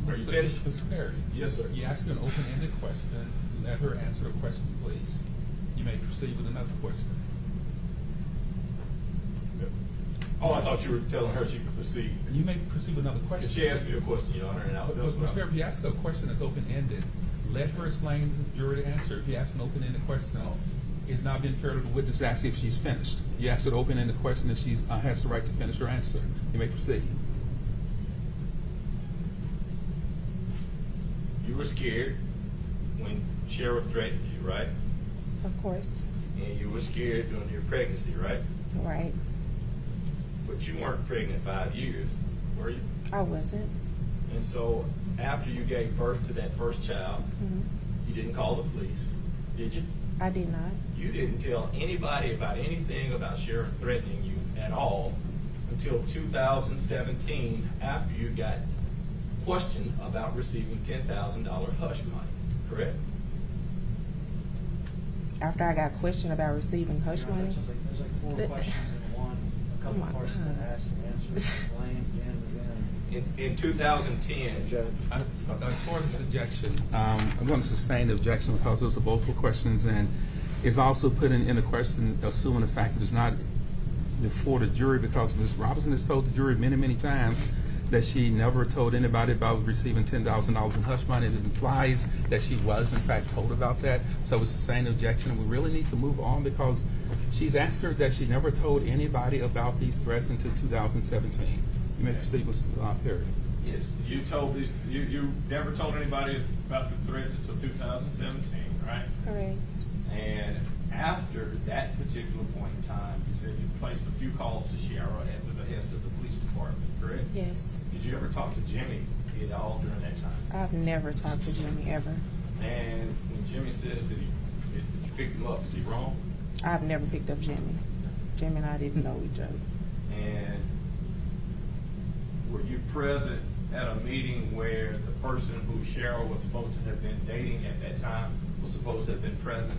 Are you finished? Mr. Perry, Yes, sir. you asked her an open-ended question. Let her answer the question, please. You may proceed with another question. Oh, I thought you were telling her she could proceed. You may proceed with another question. She asked me a question, Your Honor, and But, that's Mr. what Perry, if you ask a question that's open-ended, let her explain your answer. If you ask an open-ended question, it's not been fair to the witness to ask if she's finished. You ask an open-ended question and she has the right to finish her answer. You may proceed. You were scared when Sherra threatened you, right? Of course. And you were scared during your pregnancy, right? Right. But you weren't pregnant 5 years, were you? I wasn't. And so after you gave birth to that first child, Mhm. you didn't call the police, did you? I did not. You didn't tell anybody about anything about Sherra threatening you at all until 2017 after you got questioned about receiving $10,000 hush money, correct? After I got questioned about receiving hush money. There's like 4 questions in one. A couple Oh my questions God. that asked and answered, explained again and again. In 2010, Judge. As far as this objection, I'm going to sustain the objection because those are both questions, and it's also putting in a question assuming the fact that it's not before the jury, because Ms. Robinson has told the jury many, many times that she never told anybody about receiving $10,000 in hush money. It implies that she was, in fact, told about that. So it's a sustained objection. We really need to move on because she's answered that she never told anybody about these threats until 2017. You may proceed, Mr. Perry. yes, you never told anybody about the threats until 2017, right? Correct. And after that particular point in time, you said you placed a few calls to Sherra at the behest of the police department, correct? Yes. Did you ever talk to Jimmy at all during that time? I've never talked to Jimmy ever. And when Jimmy says that did you pick him up, is he wrong? I've never picked up Jimmy. Jimmy and I didn't know each other. And were you present at a meeting where the person who Sherra was supposed to have been dating at that time was supposed to have been present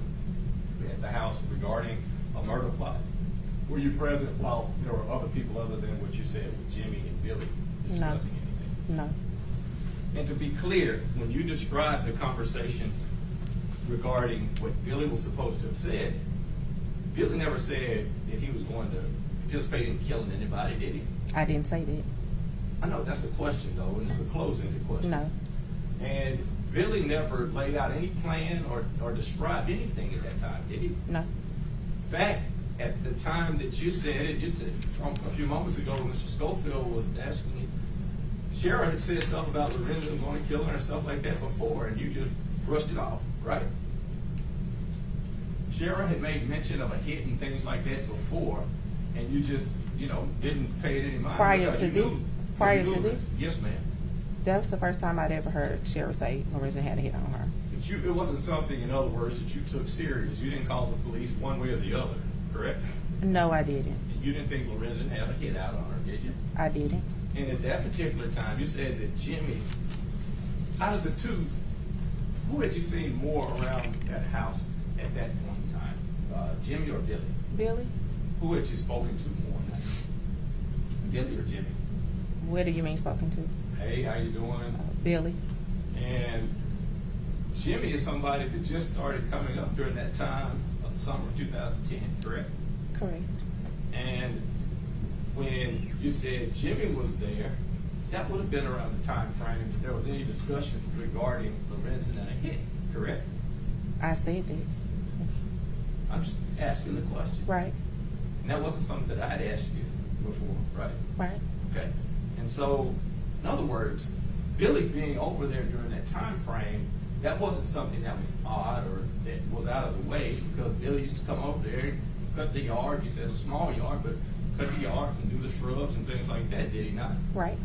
at the house regarding a murder plot? Were you present while there were other people other than what you said with Jimmy and Billy discussing anything? No. And to be clear, when you described the conversation regarding what Billy was supposed to have said, Billy never said that he was going to participate in killing anybody, did he? I didn't say that. I know that's a question, though, and it's a closed-ended question. No. And Billy never laid out any plan or described anything at that time, did he? No. In fact, at the time that you said it, you said from a few moments ago, Mr. Schofield was asking me, Sherra had said stuff about Lorenzen going to kill her and stuff like that before, and you just brushed it off, right? Sherra had made mention of a hit and things like that before, and you just, didn't pay it any mind. Prior to this? Prior to this? Yes, ma'am. That was the first time I'd ever heard Sherra say Lorenzen had a hit on her. But it wasn't something, in other words, that you took serious. You didn't call the police one way or the other, correct? No, I didn't. You didn't think Lorenzen had a hit out on her, did you? I didn't. And at that particular time, you said that Jimmy, out of the two, who had you seen more around that house at that point in time? Jimmy or Billy? Billy? Who had you spoken to more? Billy or Jimmy? What do you mean spoken to? Hey, how you doing? Billy. And Jimmy is somebody that just started coming up during that time of the summer of 2010, correct? Correct. And when you said Jimmy was there, that would have been around the time frame that there was any discussion regarding Lorenzen and a hit, correct? I said that. I'm just asking the question. Right. And that wasn't something that I'd asked you before, right? Right. Okay. And so, in other words, Billy being over there during that time frame, that wasn't something that was odd or that was out of the way, because Billy used to come over there, cut the yard. You said a small yard, but cut the yards and do the shrubs and things like that, did he not? Right.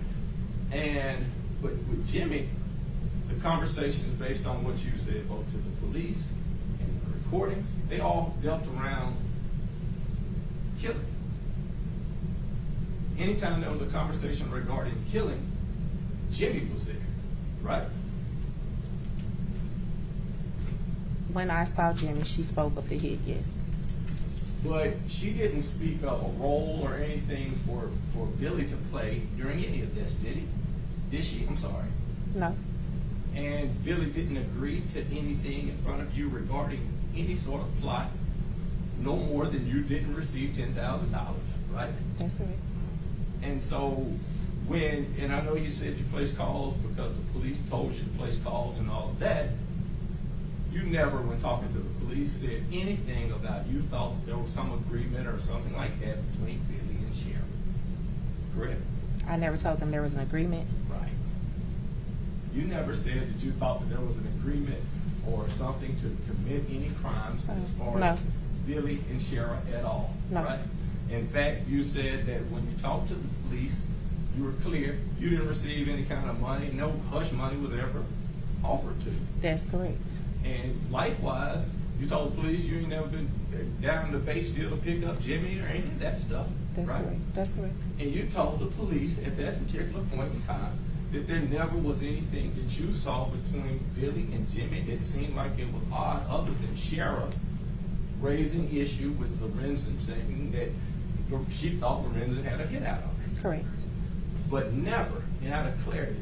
And with Jimmy, the conversation is based on what you said both to the police and the recordings. They all dealt around killing. Anytime there was a conversation regarding killing, Jimmy was there, right? When I saw Jimmy, she spoke of the hit, yes. But she didn't speak of a role or anything for Billy to play during any of this, did he? Did she? I'm sorry. No. And Billy didn't agree to anything in front of you regarding any sort of plot, no more than you didn't receive $10,000, right? That's correct. And so and I know you said you placed calls because the police told you to place calls and all of that, you never, when talking to the police, said anything about you thought that there was some agreement or something like that between Billy and Sherra, correct? I never told them there was an agreement. Right. You never said that you thought that there was an agreement or something to commit any crimes as far No. as Billy and Sherra at all, No. right? In fact, you said that when you talked to the police, you were clear, you didn't receive any kind of money, no hush money was ever offered to you. That's correct. And likewise, you told the police you ain't never been down to Batesville to pick up Jimmy or any of that stuff, That's right? correct. That's correct. And you told the police at that particular point in time that there never was anything that you saw between Billy and Jimmy that seemed like it was odd, other than Sherra raising issue with Lorenzen, saying that she thought Lorenzen had a hit out on her. Correct. But never, and out of clarity,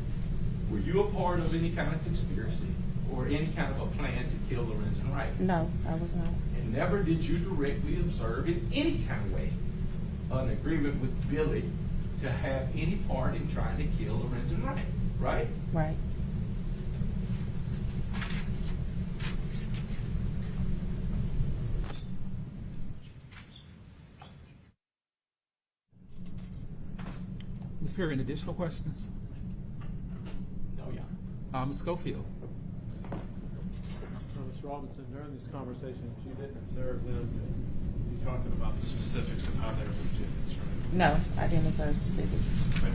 were you a part of any kind of conspiracy or any kind of a plan to kill Lorenzen Wright? No, I was not. And never did you directly observe in any kind of way an agreement with Billy to have any part in trying to kill Lorenzen Wright, right? Right. Ms. Perry, any additional questions? No, Your Honor. Ms. Schofield? Ms. Robinson, during these conversations, you didn't observe them you talking about the specifics of how they were legitimate, right? No, I didn't observe specifics. Okay.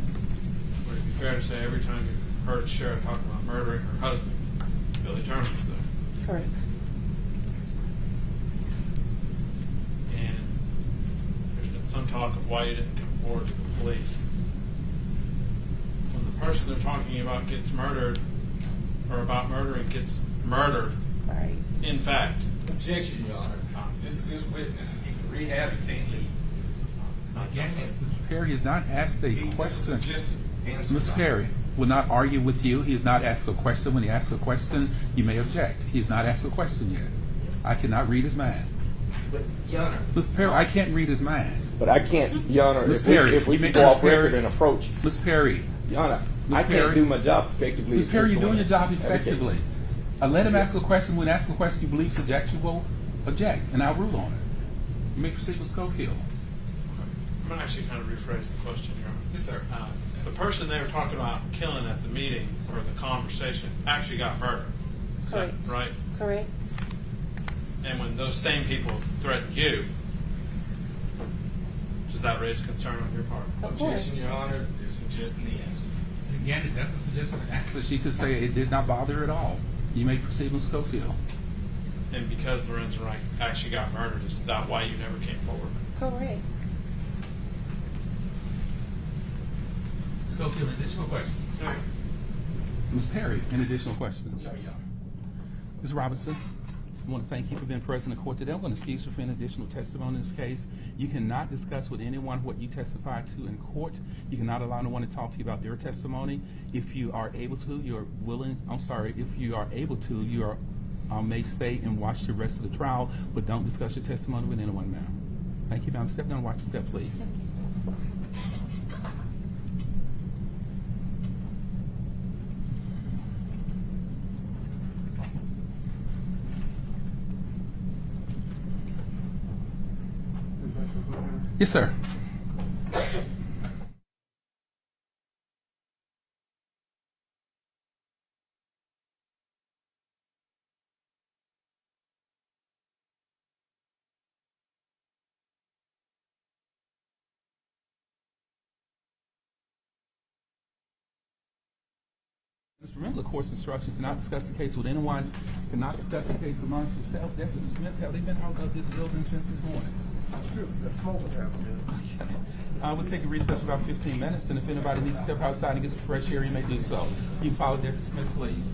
Would it be fair to say every time you heard Sherra talk about murdering her husband, Billy Turner was there? Correct. And there's been some talk of why you didn't come forward to the police. When the person they're talking about gets murdered, or about murdering gets murdered, Right. in fact, Objection, Your Honor. This is his witness. He can rehab, he can't leave. Again, Mr. Perry has not asked a question. Ms. Ms. Perry will not argue with you. He has not asked a question. When he asks a question, you may object. He has not asked a question yet. I cannot read his mind. But, Your Honor. Ms. Perry, I can't read his mind. But I can't, Your Honor, Ms. Perry, if we you can make go Ms. off record Perry- and approach. Ms. Perry. Your Honor, Ms. I Perry- can't do my job effectively. Ms. Perry, you're doing your job Okay. effectively. Let him ask a question. When he asks a question you believe is objectionable, object, and I'll rule on it. You may proceed with Schofield. I'm going to actually kind of rephrase the question here. Yes, sir. The person they were talking about killing at the meeting or the conversation actually got murdered. Is that Correct. right? Correct. And when those same people threaten you, does that raise concern on your part? Of course. Your Honor, is suggesting the answer. Again, it doesn't suggest an answer. She could say it did not bother her at all. You may proceed with Schofield. And because Lorenzen Wright actually got murdered, is that why you never came forward? Correct. Schofield, additional questions? Sir. Ms. Perry, any additional questions? Sorry, Your Honor. Ms. Robinson, I want to thank you for being present in court today. I'm going to excuse you for any additional testimony in this case. You cannot discuss with anyone what you testified to in court. You cannot allow anyone to talk to you about their testimony. If you are able to, if you are able to, you are may stay and watch the rest of the trial, but don't discuss your testimony with anyone, ma'am. Thank you, ma'am. Step down and watch your step, please. Yes, sir. Just remember the court's instruction: cannot discuss the case with anyone, cannot discuss the case amongst yourself. Deborah Smith, have they been out of this building since this morning? We'll take a recess for about 15 minutes, and if anybody needs to step outside and get some fresh air, you may do so. You can follow Deborah Smith, please.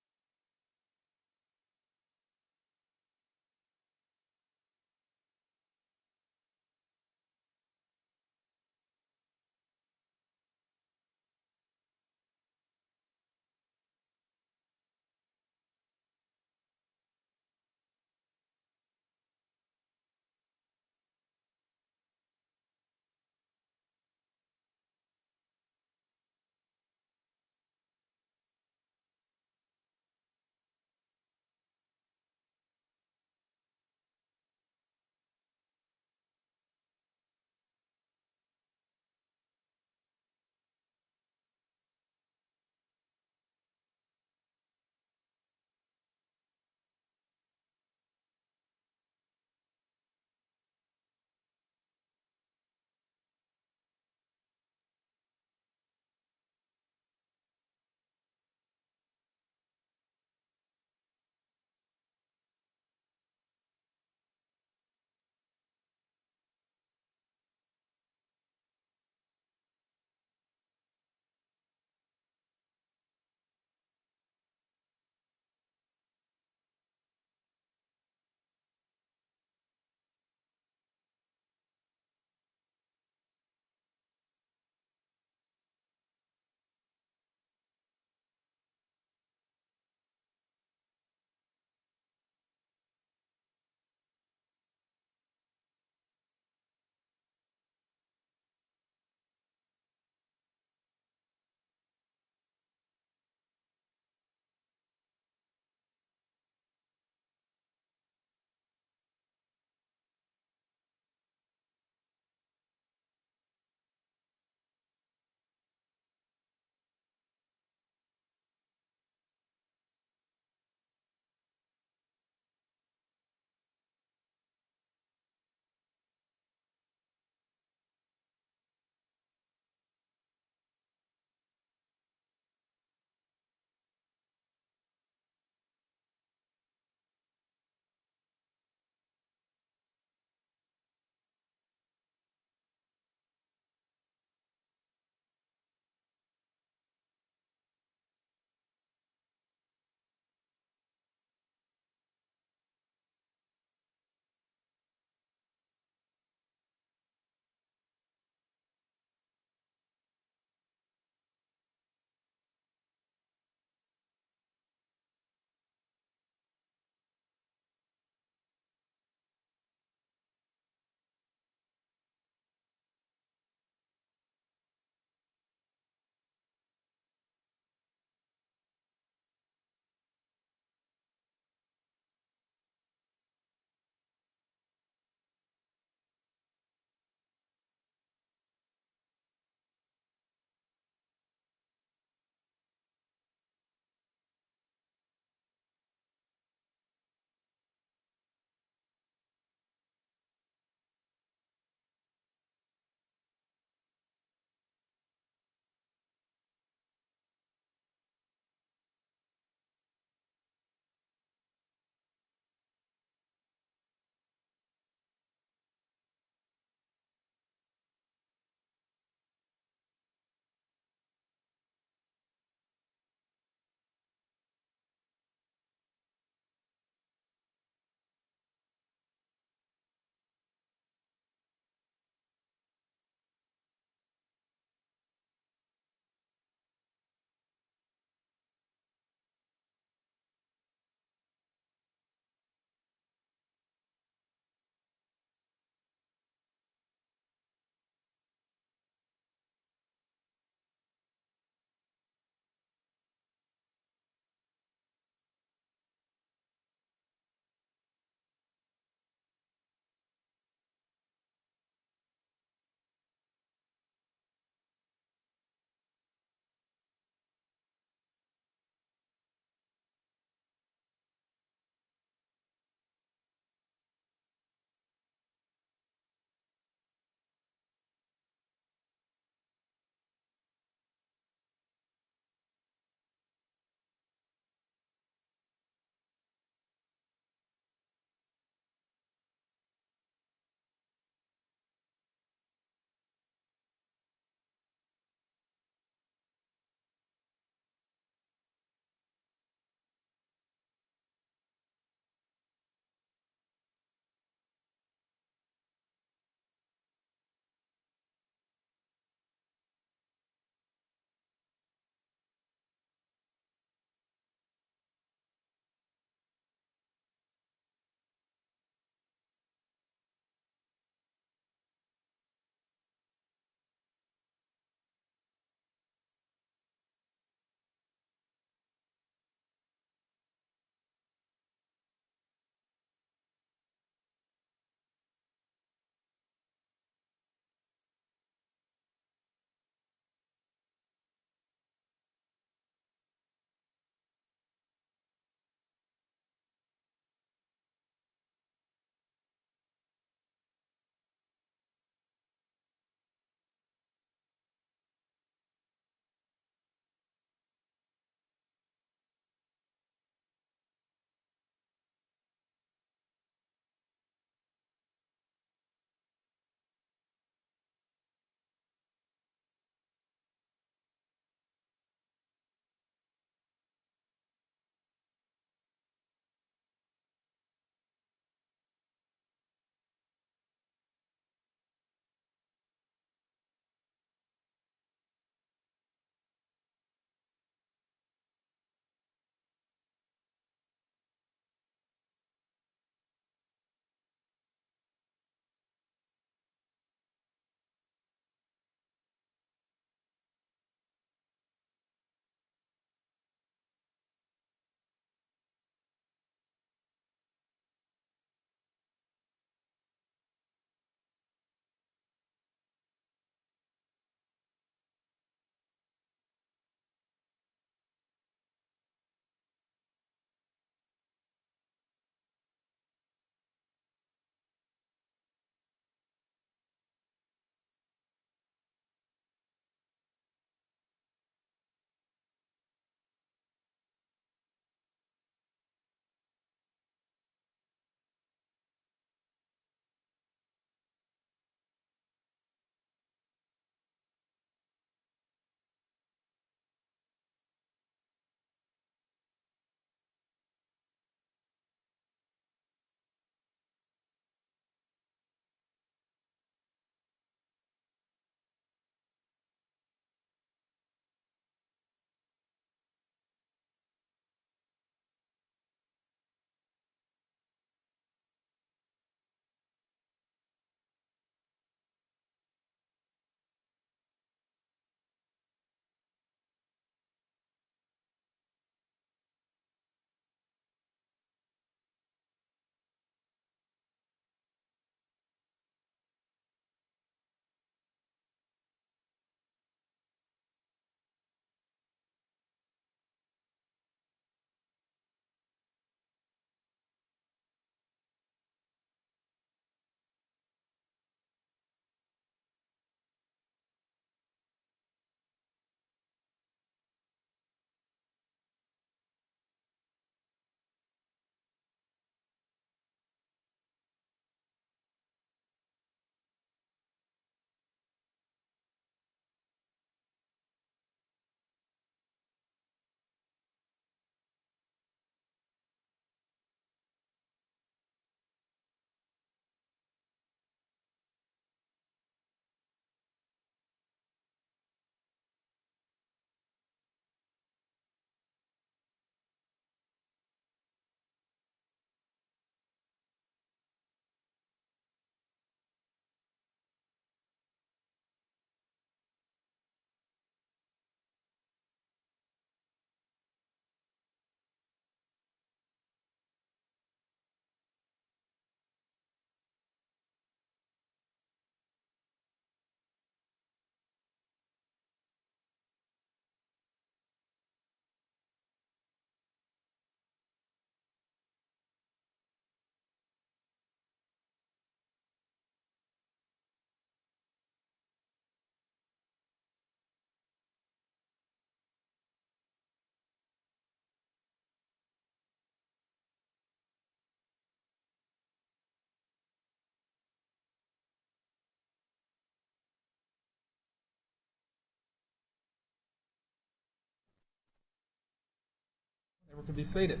Deborah can be seated.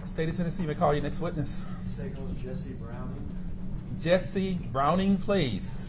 State of Tennessee, you may call your next witness. State goes Jesse Browning. Jesse Browning, please.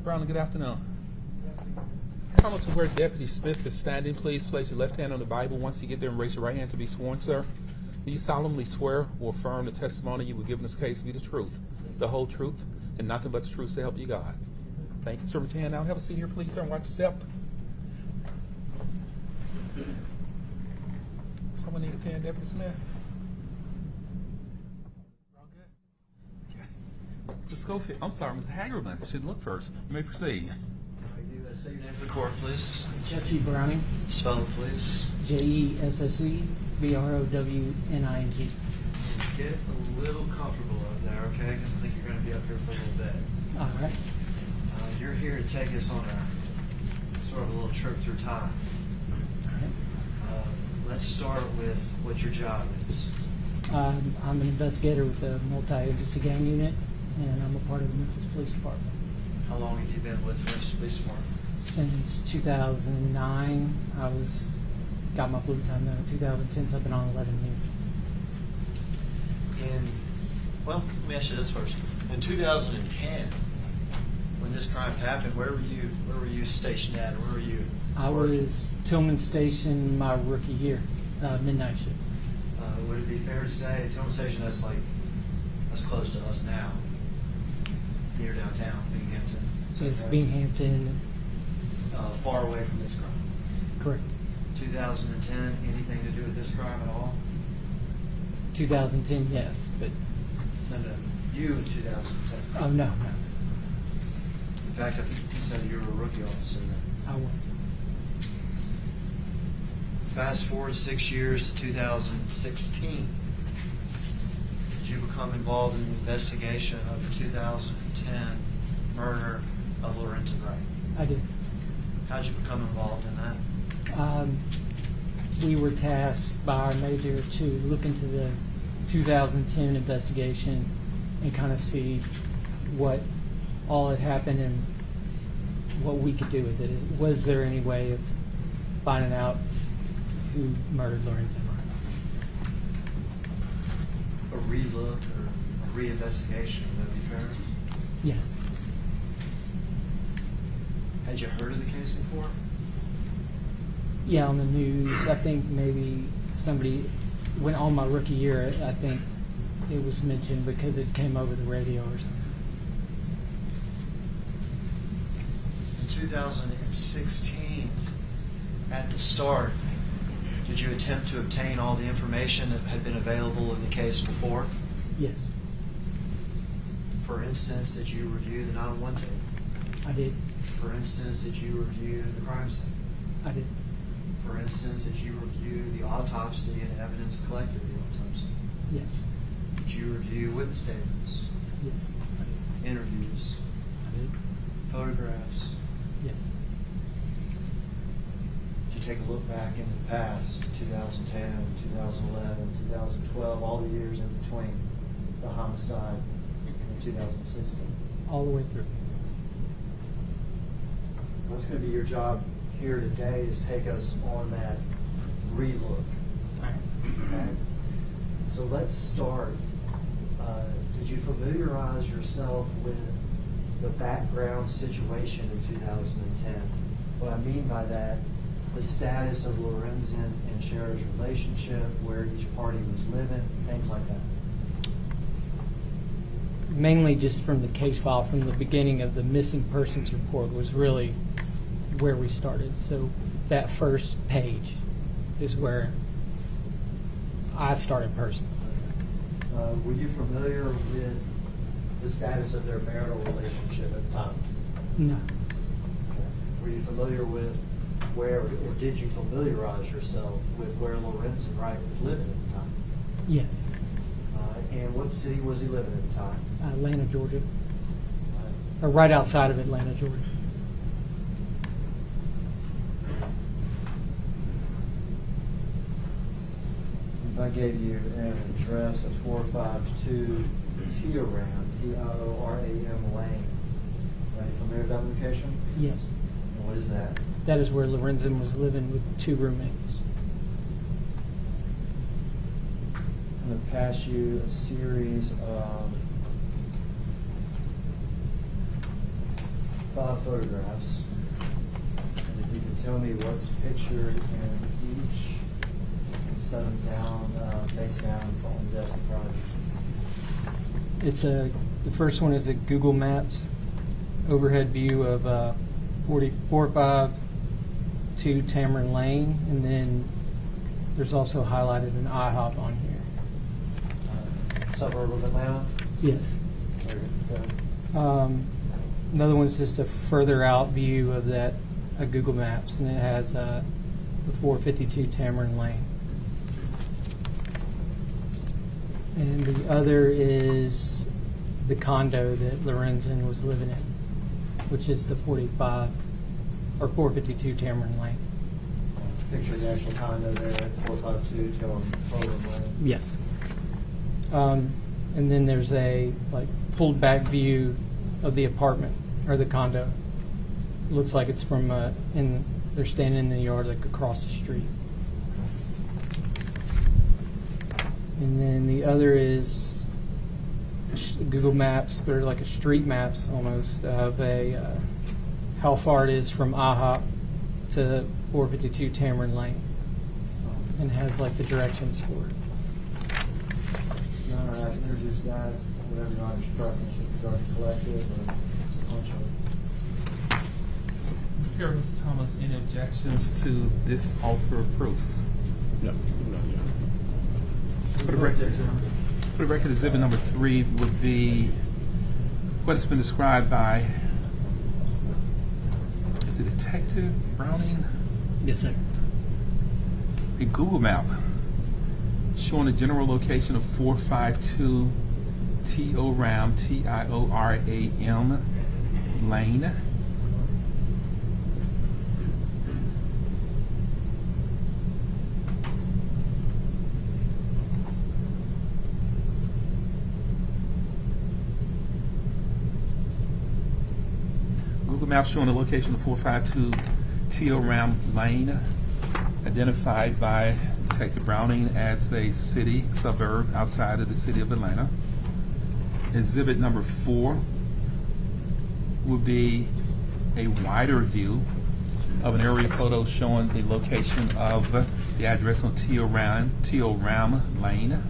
Brown, good afternoon. Come up to where Deputy Smith is standing. Please place your left hand on the Bible. Once you get there, and raise your right hand to be sworn, sir. Do you solemnly swear or affirm the testimony you will give in this case to be the truth, the whole truth, and nothing but the truth, so help you God? Thank you, sir. Put your hand down. Have a seat here, please, sir, and watch the step. Someone need a pen, Deputy Smith? Ms. Schofield, I'm sorry, Ms. Hagerman should look first. You may proceed. Say your name for the court, please. Jesse Browning, Spell it, please. JESSE BROWNING. Get a little comfortable up there, okay? Because I think you're going to be up here for a little bit. All right. You're here to take us on a sort of a little trip through time. All right. Let's start with what your job is. I'm an investigator with the multi-agency gang unit, and I'm a part of the Memphis Police Department. How long have you been with Memphis Police Department? Since 2009, got my blue time there. In 2010, so I've been on 11 years. Well, let me ask you this first. In 2010, when this crime happened, where were you stationed at, or where were you? I working? was Tillman Station my rookie year, midnight shift. Would it be fair to say Tillman Station, that's close to us now, near downtown, Binghamton? So it's Binghamton. Far away from this crime. Correct. 2010, anything to do with this crime at all? 2010, yes, but No. You in 2010. oh no. In fact, I think you said you were a rookie officer then. I was. Fast forward 6 years to 2016. Did you become involved in the investigation of the 2010 murder of Lorenzen Wright? I did. How'd you become involved in that? We were tasked by our major to look into the 2010 investigation and kind of see what all had happened and what we could do with it. Was there any way of finding out who murdered Lorenzen Wright? A relook or a reinvestigation, would that be fair? Yes. Had you heard of the case before? Yeah, on the news. I think maybe somebody went on my rookie year. I think it was mentioned because it came over the radio or something. In 2016, at the start, did you attempt to obtain all the information that had been available in the case before? Yes, For instance, did you review the 911 tape? I did. For instance, did you review the crime scene? I did. For instance, did you review the autopsy and evidence collected at the autopsy? Yes. Did you review witness statements, Yes. I did. interviews, I did. photographs? Yes. Did you take a look back in the past, 2010, 2011, 2012, all the years in between the homicide and 2016? All the way through. What's going to be your job here today is take us on that relook. All right. Okay? So let's start. Did you familiarize yourself with the background situation in 2010? What I mean by that, the status of Lorenzen and Sherra's relationship, where each party was living, things like that. Mainly just from the case file from the beginning of the missing persons report was really where we started. So that first page is where I started personally. Were you familiar with the status of their marital relationship at the time? No. Were you familiar with where, or did you familiarize yourself with where Lorenzen Wright was living at the time? Yes. And what city was he living at the time? Atlanta, Georgia. Or right outside of Atlanta, Georgia. If I gave you an address of 452 Tioram, Tioram Lane, are you familiar with that location? Yes. And what is that? That is where Lorenzen was living with 2 roommates. I'm going to pass you a series of 5 photographs. And if you can tell me what's pictured in each, and set them down, face down, on the desk in front of you. It's the first one is a Google Maps overhead view of 452 Tamarind Lane, and then there's also highlighted an IHOP on here. Suburb of Atlanta? Yes. Very good. Another one's just a further out view of that Google Maps, and it has the 452 Tamarind Lane. And the other is the condo that Lorenzen was living in, which is the 45 or 452 Tamarind Lane. Picture the actual condo there at 452 Tioram Lane. Yes. And then there's a pulled back view of the apartment or the condo. It looks like it's from they're standing in the yard across the street. And then the other is Google Maps, or like a street maps almost, of how far it is from IHOP to 452 Tamarind Lane, and has the directions for it. All right, introduce that, whatever your honor's preference, if you've already collected or sequentially. Ms. Perry, Mr. Thomas, any objections to this offer of proof? No, For the record, exhibit number 3 would be what has been described by, is it Detective Browning? Yes, sir. A Google map showing the general location of 452 Tioram, Tioram Lane. Google Maps showing the location of 452 Tioram Lane, identified by Detective Browning as a city suburb outside of the city of Atlanta. Exhibit number 4 would be a wider view of an aerial photo showing the location of the address on Tioram Lane.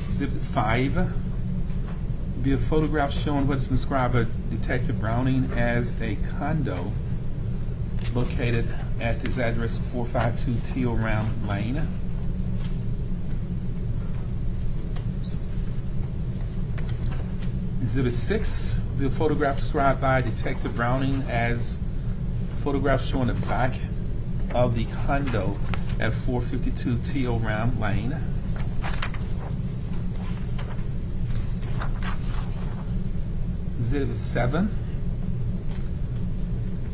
Exhibit 5 would be a photograph showing what's been described by Detective Browning as a condo located at this address of 452 Tioram Lane. Exhibit 6 will be a photograph described by Detective Browning as a photograph showing the back of the condo at 452 Tioram Lane. Exhibit 7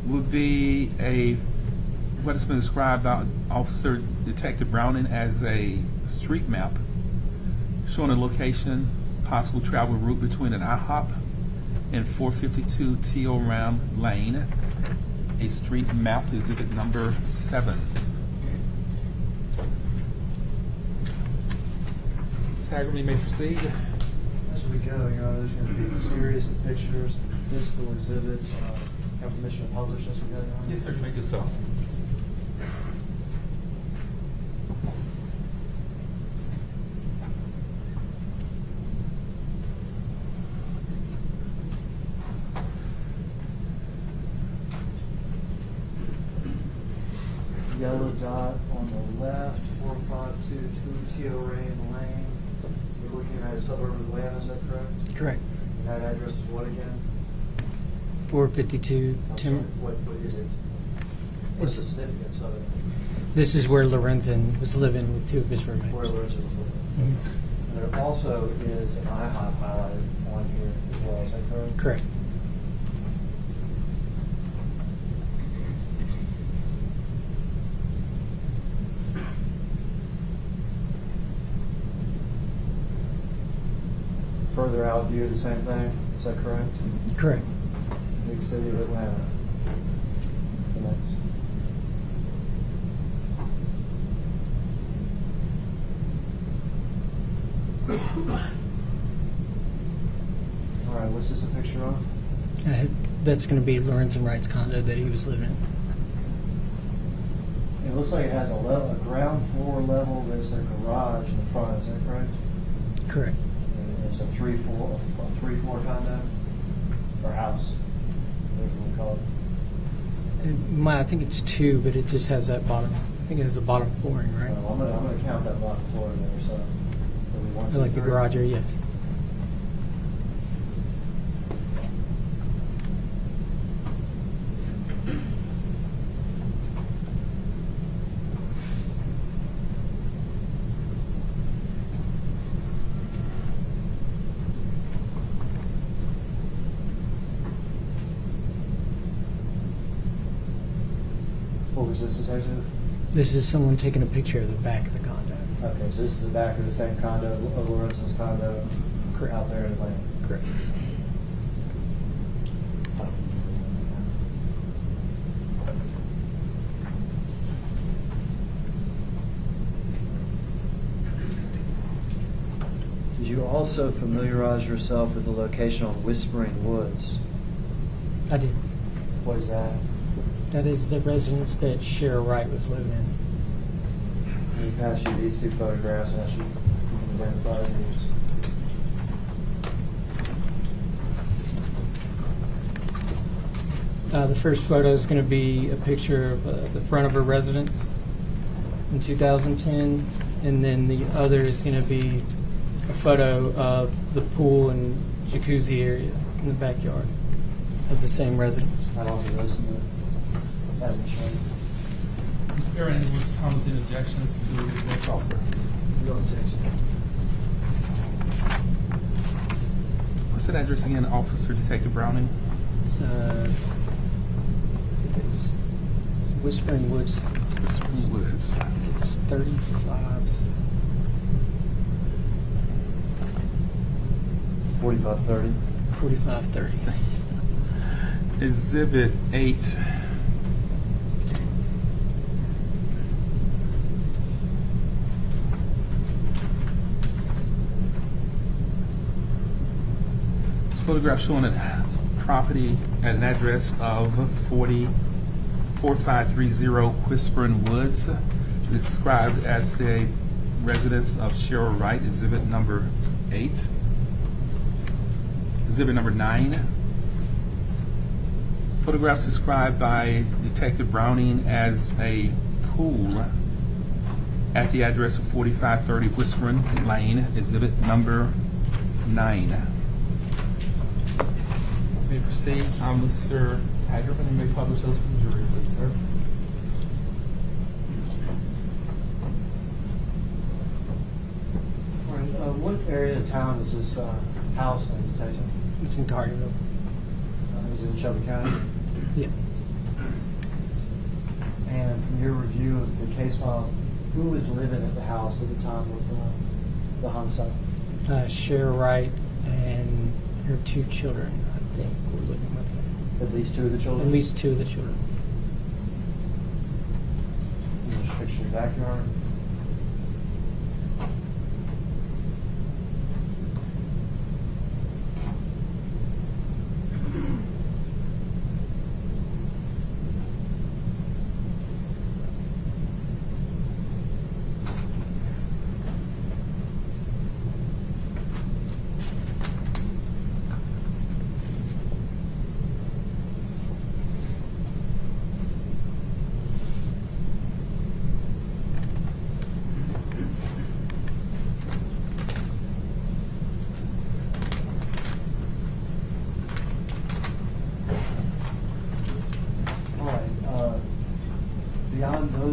would be what has been described by Officer Detective Browning as a street map showing a location, possible travel route between an IHOP and 452 Tioram Lane. A street map, exhibit number 7. Hagerman, you may proceed. As we go, Your Honor, there's going to be a series of pictures, physical exhibits. Have permission to publish as we go, Your Honor? Yes, sir, you may do so. Yellow dot on the left, 4522 T.O. Rain Lane. We're looking at a suburb of Atlanta, is that correct? Correct. And that address is what again? 452 I'm sorry, Tim. what is it? What's the significance of it? This is where Lorenzen was living with two of his roommates. Where Lorenzen was living? Mhm. And there also is an IHOP highlighted on here as well, is that correct? Correct. Further out view, the same thing, is that correct? Correct. Big city of Atlanta. The next. All right, what's this a picture of? That's going to be Lorenzen Wright's condo that he was living in. It looks like it has a ground floor level that's a garage in the front, is that correct? Correct. And it's a three-floor condo or house, whatever you want to call it. I think it's two, but it just has that bottom. I think it has the bottom flooring, right? Well, I'm gonna count that bottom floor in there, so. it'll be 1, 2, Like the 3. garage area, yes. What was this, detective? This is someone taking a picture of the back of the condo. Okay, so this is the back of the same condo, Lorenzen's condo, out there in Atlanta. Correct. Did you also familiarize yourself with the location on Whispering Woods? I did. What is that? That is the residence that Sherra Wright was living in. Let me pass you these two photographs and ask you to identify these. The first photo is going to be a picture of the front of her residence in 2010, and then the other is going to be a photo of the pool and jacuzzi area in the backyard of the same residence. How long do those in the evidence show? Mr. Mayor, anyone comments and objections to this offer? No objection. What's that address again, Officer Detective Browning? It's, it's Whispering Woods. Whispering Woods. It's 35. 4530. 4530. Exhibit 8. Photograph showing a property at an address of 4530 Whispering Woods, described as the residence of Sherra Wright, exhibit number 8. Exhibit number 9. Photographs described by Detective Browning as a pool at the address of 4530 Whispering Lane, exhibit number 9. May proceed. Mr. Hagerman, you may publish those for the jury, please, sir. All right, what area of town is this house in, Detective? It's in Carterville. Is it in Shelby County? Yes. And from your review of the case file, who was living at the house at the time of the homicide? Sherra Wright and her 2 children, I think, were living with her. At least 2 of the children? At least 2 of the children. Can you just picture your backyard?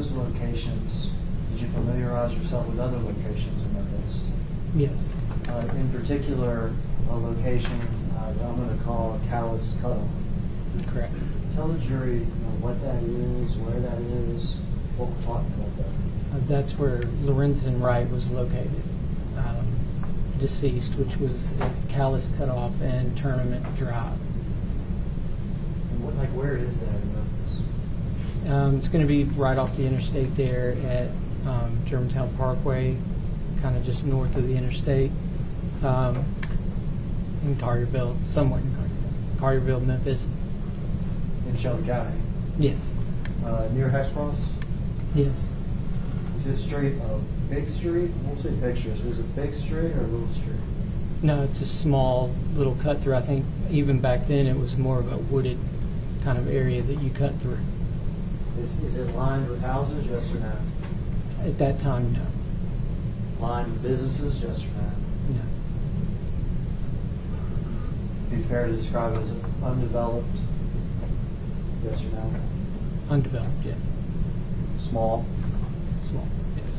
those locations, did you familiarize yourself with other locations in Memphis? Yes. In particular, a location that I'm going to call Callous Cutoff. Correct. Tell the jury what that is, where that is, what we're talking about there. That's where Lorenzen Wright was located, deceased, which was at Callous Cutoff and Tournament Drive. And where is that in Memphis? It's going to be right off the interstate there at Germantown Parkway, kind of just north of the interstate, in Carterville, somewhat in Carterville, Memphis. In Shelby County? Yes. Near Hex Cross? Yes. Is this street a big street? We'll see pictures. Was it big street or little street? No, it's a small little cut through. I think even back then it was more of a wooded kind of area that you cut through. Is it lined with houses, yes or no? At that time, no. Lined with businesses, yes or no? No. Be fair to describe it as undeveloped, yes or no? Undeveloped, yes. Small, Small, yes.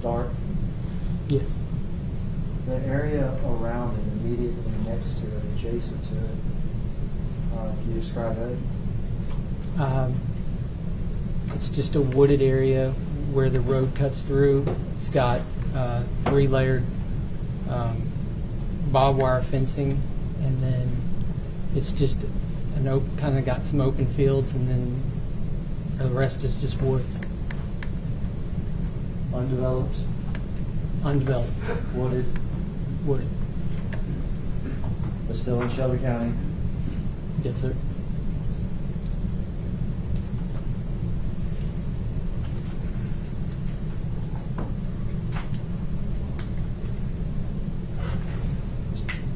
dark. Yes. The area around it, immediately next to it, adjacent to it, can you describe it? It's just a wooded area where the road cuts through. It's got 3-layered barbed wire fencing, and then it's just an open, kind of got some open fields, and then the rest is just woods. Undeveloped, Undeveloped, wooded, wooded. but still in Shelby County. Yes, sir.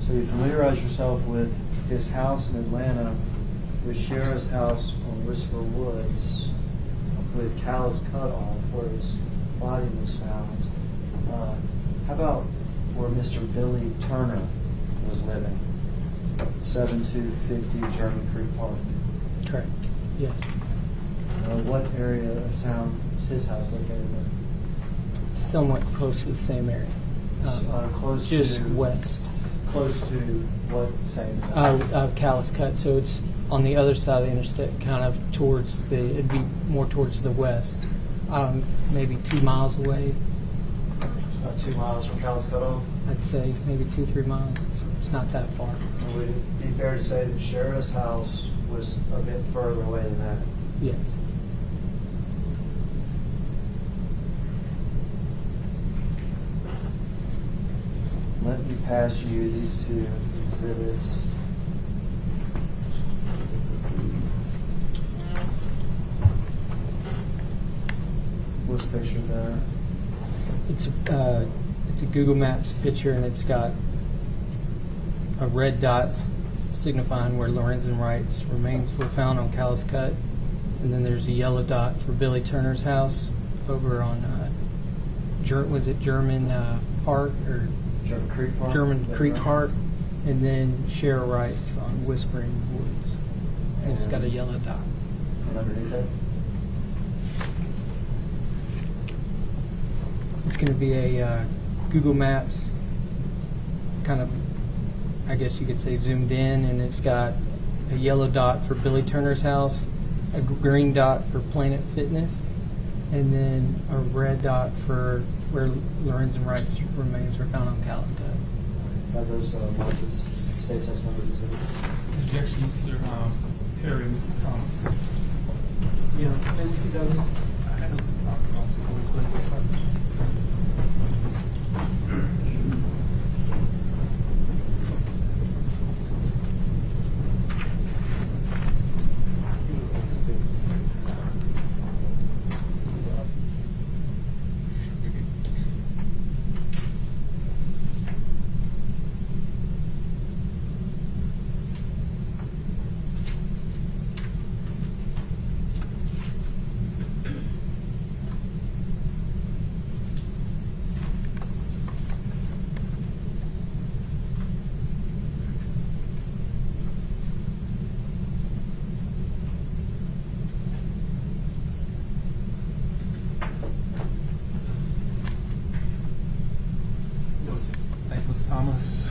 So you familiarize yourself with his house in Atlanta, with Sherra's house on Whisper Woods, with Callous Cutoff, where his body was found. How about where Mr. Billy Turner was living? 7250 German Creek Park. Correct. Yes. What area of town is his house located in? Somewhat close to the same area. Close Just to west. Close to what same town? Callous Cut. So it's on the other side of the interstate, kind of towards it'd be more towards the west, maybe 2 miles away. About 2 miles from Callous Cutoff. I'd say maybe 2-3 miles. It's not that far. And would it be fair to say that Sherra's house was a bit further away than that? Yes. Let me pass you these two exhibits. What's the picture there? It's a Google Maps picture, and it's got a red dot signifying where Lorenzen Wright's remains were found on Callous Cut, and then there's a yellow dot for Billy Turner's house over on was it German Park or German Creek Park? German Creek Park, and then Sherra Wright's on Whispering Woods. And it's got a yellow dot. And underneath it? It's going to be a Google Maps kind of, I guess you could say, zoomed in, and it's got a yellow dot for Billy Turner's house, a green dot for Planet Fitness, and then a red dot for where Lorenzen Wright's remains were found on Callous Cut. Have those marked as state sex number exhibits? Objection, Mr. Perry, Mr. Thomas. Yeah, let me see those. I have those please. Thomas.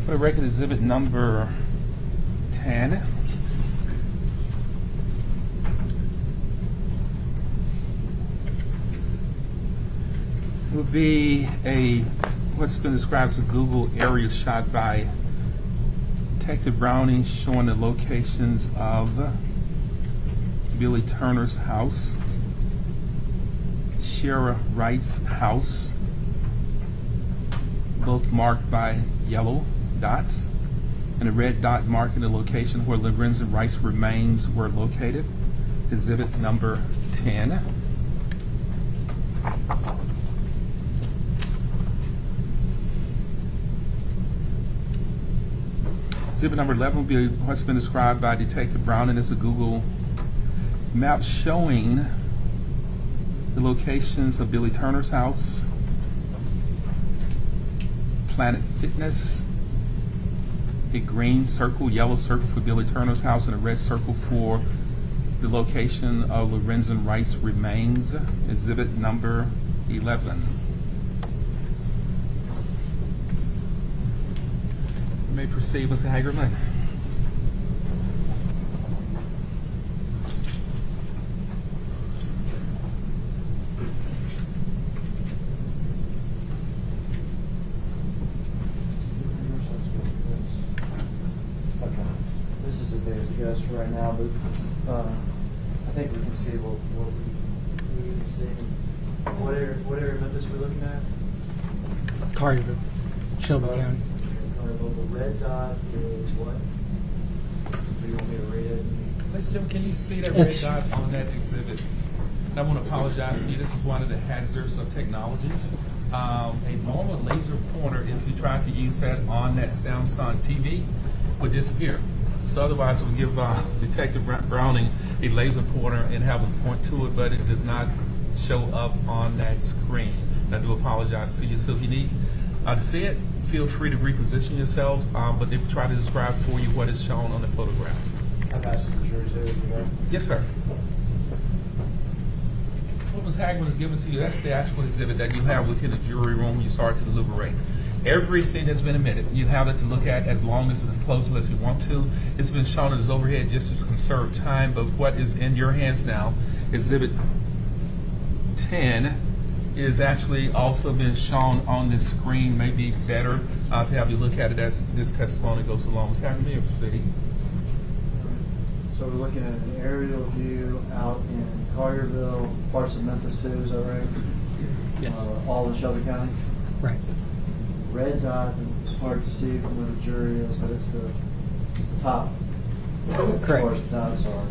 For the record, exhibit number 10. It would be what's been described as a Google area shot by Detective Browning, showing the locations of Billy Turner's house, Sherra Wright's house, both marked by yellow dots, and a red dot marking the location where Lorenzen Wright's remains were located. Exhibit number 10. Exhibit number 11 will be what's been described by Detective Browning as a Google map showing the locations of Billy Turner's house, Planet Fitness, a green circle, yellow circle for Billy Turner's house, and a red circle for the location of Lorenzen Wright's remains. Exhibit number 11. You may proceed, Mr. Hagerman. Okay. This is the biggest guess right now, but I think we can see what we need to see. What area of Memphis we're looking at? Carterville, Shelby County. The red dot is what? Do you want me to read it? Ladies and gentlemen, can you see that red It's- dot on that exhibit? And I want to apologize to you. This is one of the hazards of technology. A normal laser pointer, if you try to use that on that Samsung TV, would disappear. So otherwise, we'll give Detective Browning a laser pointer and have him point to it, but it does not show up on that screen. And I do apologize to you. So if you need to see it, feel free to reposition yourselves, but they will try to describe for you what is shown on the photograph. I've asked the jury too, as we go. Yes, sir. So what Ms. Hagerman has given to you, that's the actual exhibit that you have within the jury room when you start to deliberate. Everything that's been admitted, you have it to look at as long as it's close as you want to. It's been shown as overhead just to conserve time, but what is in your hands now, exhibit 10, is actually also been shown on this screen. May be better to have you look at it as this testimony goes along. Ms. Hagerman, proceed. So we're looking at an aerial view out in Collierville, parts of Memphis too, is that right? Yes. All in Shelby County? Right. Red dot, it's hard to see from where the jury is, but it's the top. Correct. As far as the dots are.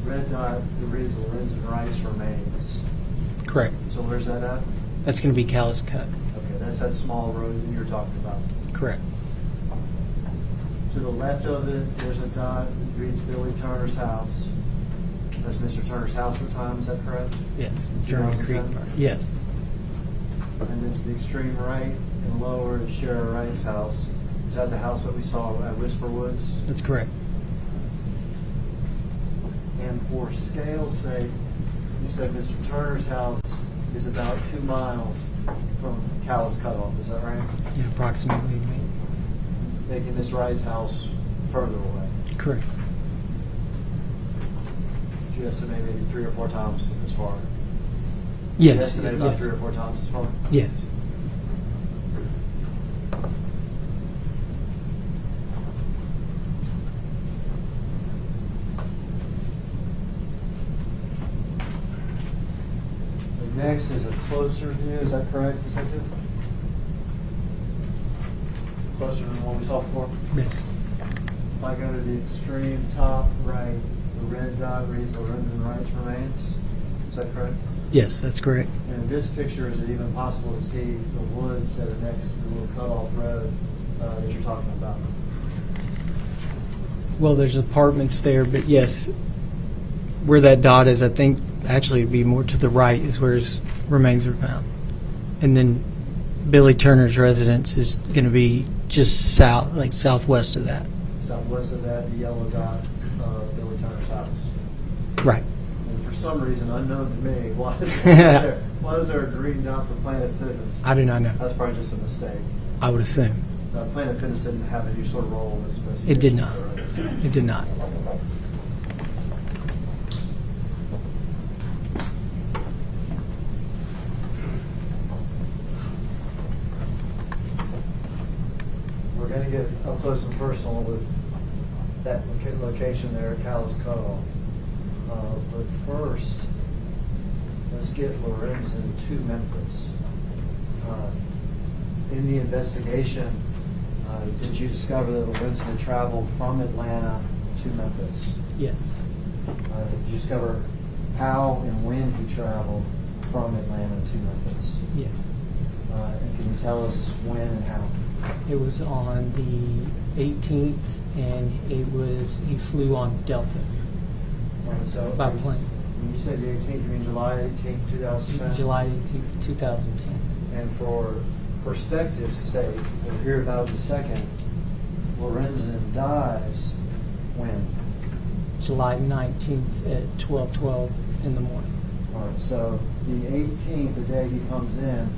Red dot, it reads Lorenzen Wright's remains. Correct. So where's that at? That's going to be Callus Cut. Okay, that's that small road that you're talking about. Correct. To the left of it, there's a dot that reads Billy Turner's house. That's Mr. Turner's house at the time, is that correct? Yes. German Creek 2010? Park. Yes. And then to the extreme right and lower is Sherra Wright's house. Is that the house that we saw at Whisper Woods? That's correct. And for scale's sake, you said Mr. Turner's house is about 2 miles from Callus Cutoff, is that right? Yeah, approximately. Making Miss Wright's house further away. Correct. Do you estimate maybe 3 or 4 times as far? Yes. You estimate about Yes. 3 or 4 times as far? Yes. The next is a closer view, is that correct, Detective? Closer than the one we saw before? Yes. If I go to the extreme top right, the red dot reads Lorenzen Wright's remains. Is that correct? Yes, that's correct. And in this picture, is it even possible to see the woods that are next to the little cutoff road that you're talking about? Well, there's apartments there, but yes, where that dot is, I think actually it'd be more to the right is where his remains are found. And then Billy Turner's residence is going to be just south, like southwest of that. Southwest of that, the yellow dot, Billy Turner's house. Right. And for some reason unknown to me, why is there a green dot for Planet Fitness? I do not know. That's probably just a mistake. I would assume. Planet Fitness didn't have any sort of role in this investigation. It did not. Right? It did not. We're going to get up close and personal with that location there at Callus Cutoff. But first, let's get Lorenzen to Memphis. In the investigation, did you discover that Lorenzen had traveled from Atlanta to Memphis? Yes. Did you discover how and when he traveled from Atlanta to Memphis? Yes. And can you tell us when and how? It was on the 18th, and he flew on Delta So by plane. When you say the 18th, you mean July 18th, 2010? July 18th, 2010. And for perspective's sake, we'll hear about it in a second. Lorenzen dies when? July 19th at 12:12 in the morning. All right, so the 18th, the day he comes in,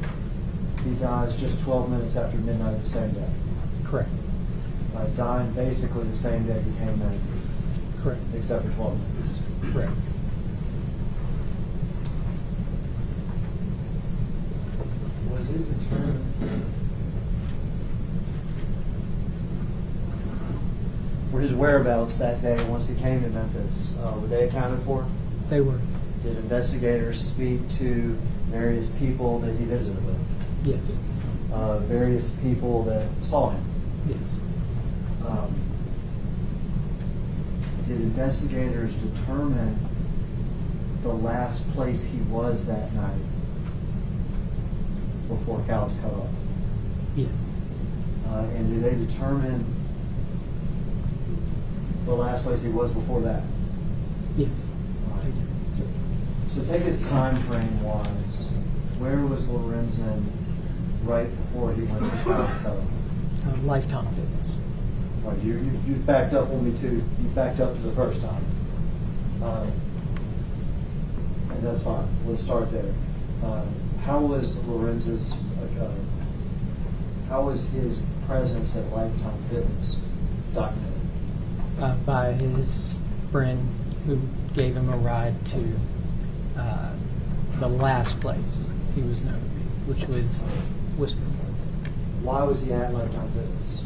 he dies just 12 minutes after midnight the same day. Correct. Dying basically the same day he came in, Correct. except for 12 minutes. Correct. Was it determined? Were his whereabouts that day once he came to Memphis, were they accounted for? They were. Did investigators speak to various people that he visited with? Yes. Various people that saw him? Yes. Did investigators determine the last place he was that night before Callus cut off? Yes. And did they determine the last place he was before that? Yes. So take his time frame wise. Where was Lorenzen right before he went to Callus cut off? Lifetime Fitness. Right, you backed up only to you backed up to the first time, and that's fine. Let's start there. How was Lorenzen's? How was his presence at Lifetime Fitness documented? By his friend who gave him a ride to the last place he was known to be, which was Whispering Woods. Why was he at Lifetime Fitness?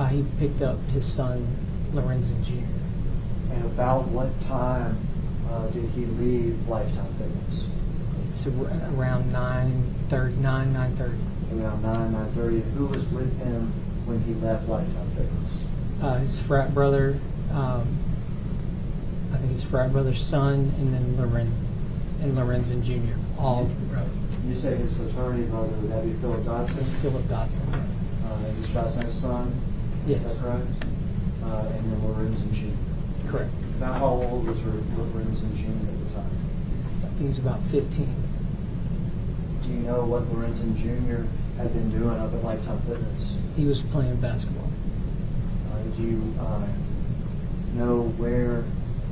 He picked up his son, Lorenzen Jr. And about what time did he leave Lifetime Fitness? It's around 9:30. Around 9:30. Who was with him when he left Lifetime Fitness? His frat brother, I think his frat brother's son, and then Lorenzen Jr. All rode. You say his fraternity brother, would that be Philip Dodson? Philip Dodson, yes. His Doddson's son? Yes. Is that correct? And then Lorenzen Jr. Correct. About how old was Lorenzen Jr. at the time? I think he's about 15. Do you know what Lorenzen Jr. had been doing up at Lifetime Fitness? He was playing basketball. Do you know where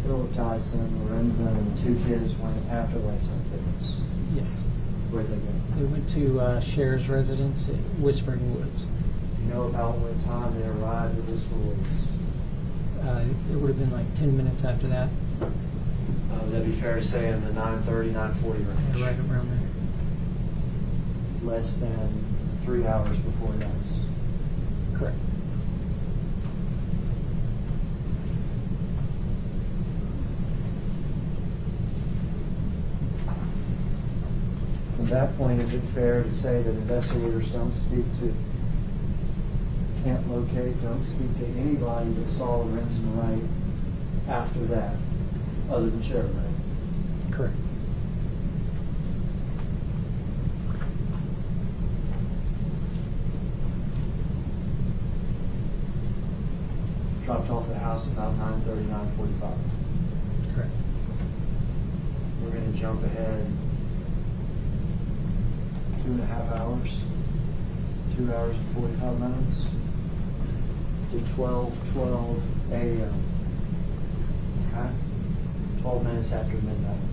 Philip Dodson, Lorenzen, and the two kids went after Lifetime Fitness? Yes. Where'd they go? They went to Sherra's residence at Whispering Woods. Do you know about what time they arrived at Whispering Woods? It would have been like 10 minutes after that. That'd be fair to say in the 9:30, 9:40 range. Right around there. Less than 3 hours before dusk. Correct. From that point, is it fair to say that investigators can't locate, don't speak to anybody that saw Lorenzen Wright after that, other than Sherra, right? Correct. Dropped off the house about 9:30, 9:45. Correct. We're going to jump ahead 2.5 hours, 2 hours and 45 minutes to 12:12 a.m. Okay? 12 minutes after midnight.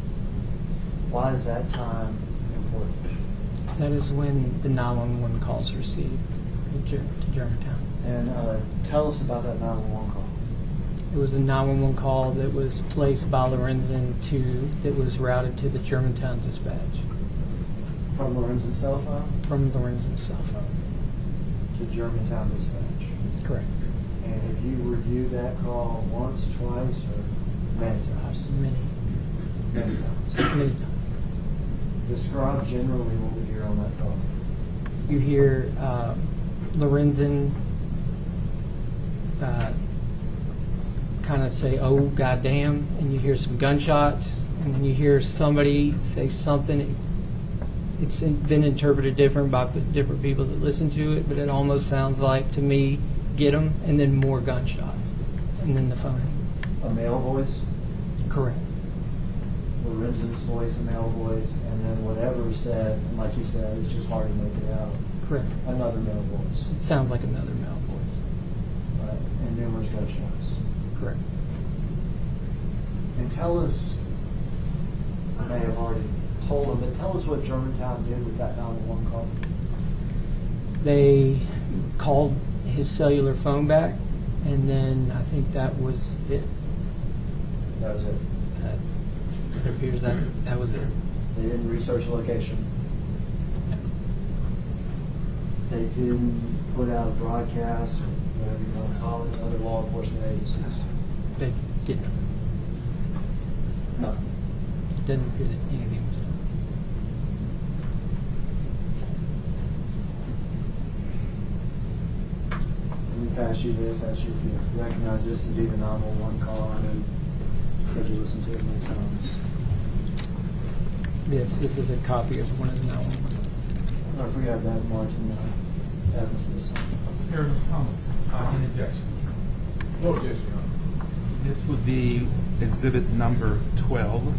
Why is that time important? That is when the 911 calls are received to Germantown. And tell us about that 911 call. It was a 911 call that was placed by Lorenzen that was routed to the Germantown dispatch From Lorenzen's cell phone from Lorenzen's cell phone. to Germantown dispatch. Correct. And have you reviewed that call once, twice, or many times? Many times. Many times. Describe generally what we hear on that call. You hear Lorenzen kind of say, "Oh, goddamn," and you hear some gunshots, and then you hear somebody say something. It's been interpreted different by different people that listen to it, but it almost sounds like, to me, "Get them," and then more gunshots, and then the phone hangs. A male voice, Correct. Lorenzen's voice, a male voice, and then whatever is said, and like you said, it's just hard to make it out. Correct. Another male voice, It sounds like another male voice. right? And numerous gunshots. Correct. And tell us, I may have already told them, but tell us what Germantown did with that 911 call. They called his cellular phone back, and then I think that was it. That was it. It appears that was it. They didn't research the location. They didn't put out a broadcast, or whatever you want to call it, to other law enforcement agencies. They didn't. Nothing. It didn't appear that anything was done. Let me pass you this, ask you if you recognize this to be the 911 call. I know you said you listened to it many times. Yes, this is a copy of one of the 911. I don't know if we have that marked in the evidence this time. Spare Ms. Thomas, any objections? Oh, yes, Your Honor. This would be exhibit number 12,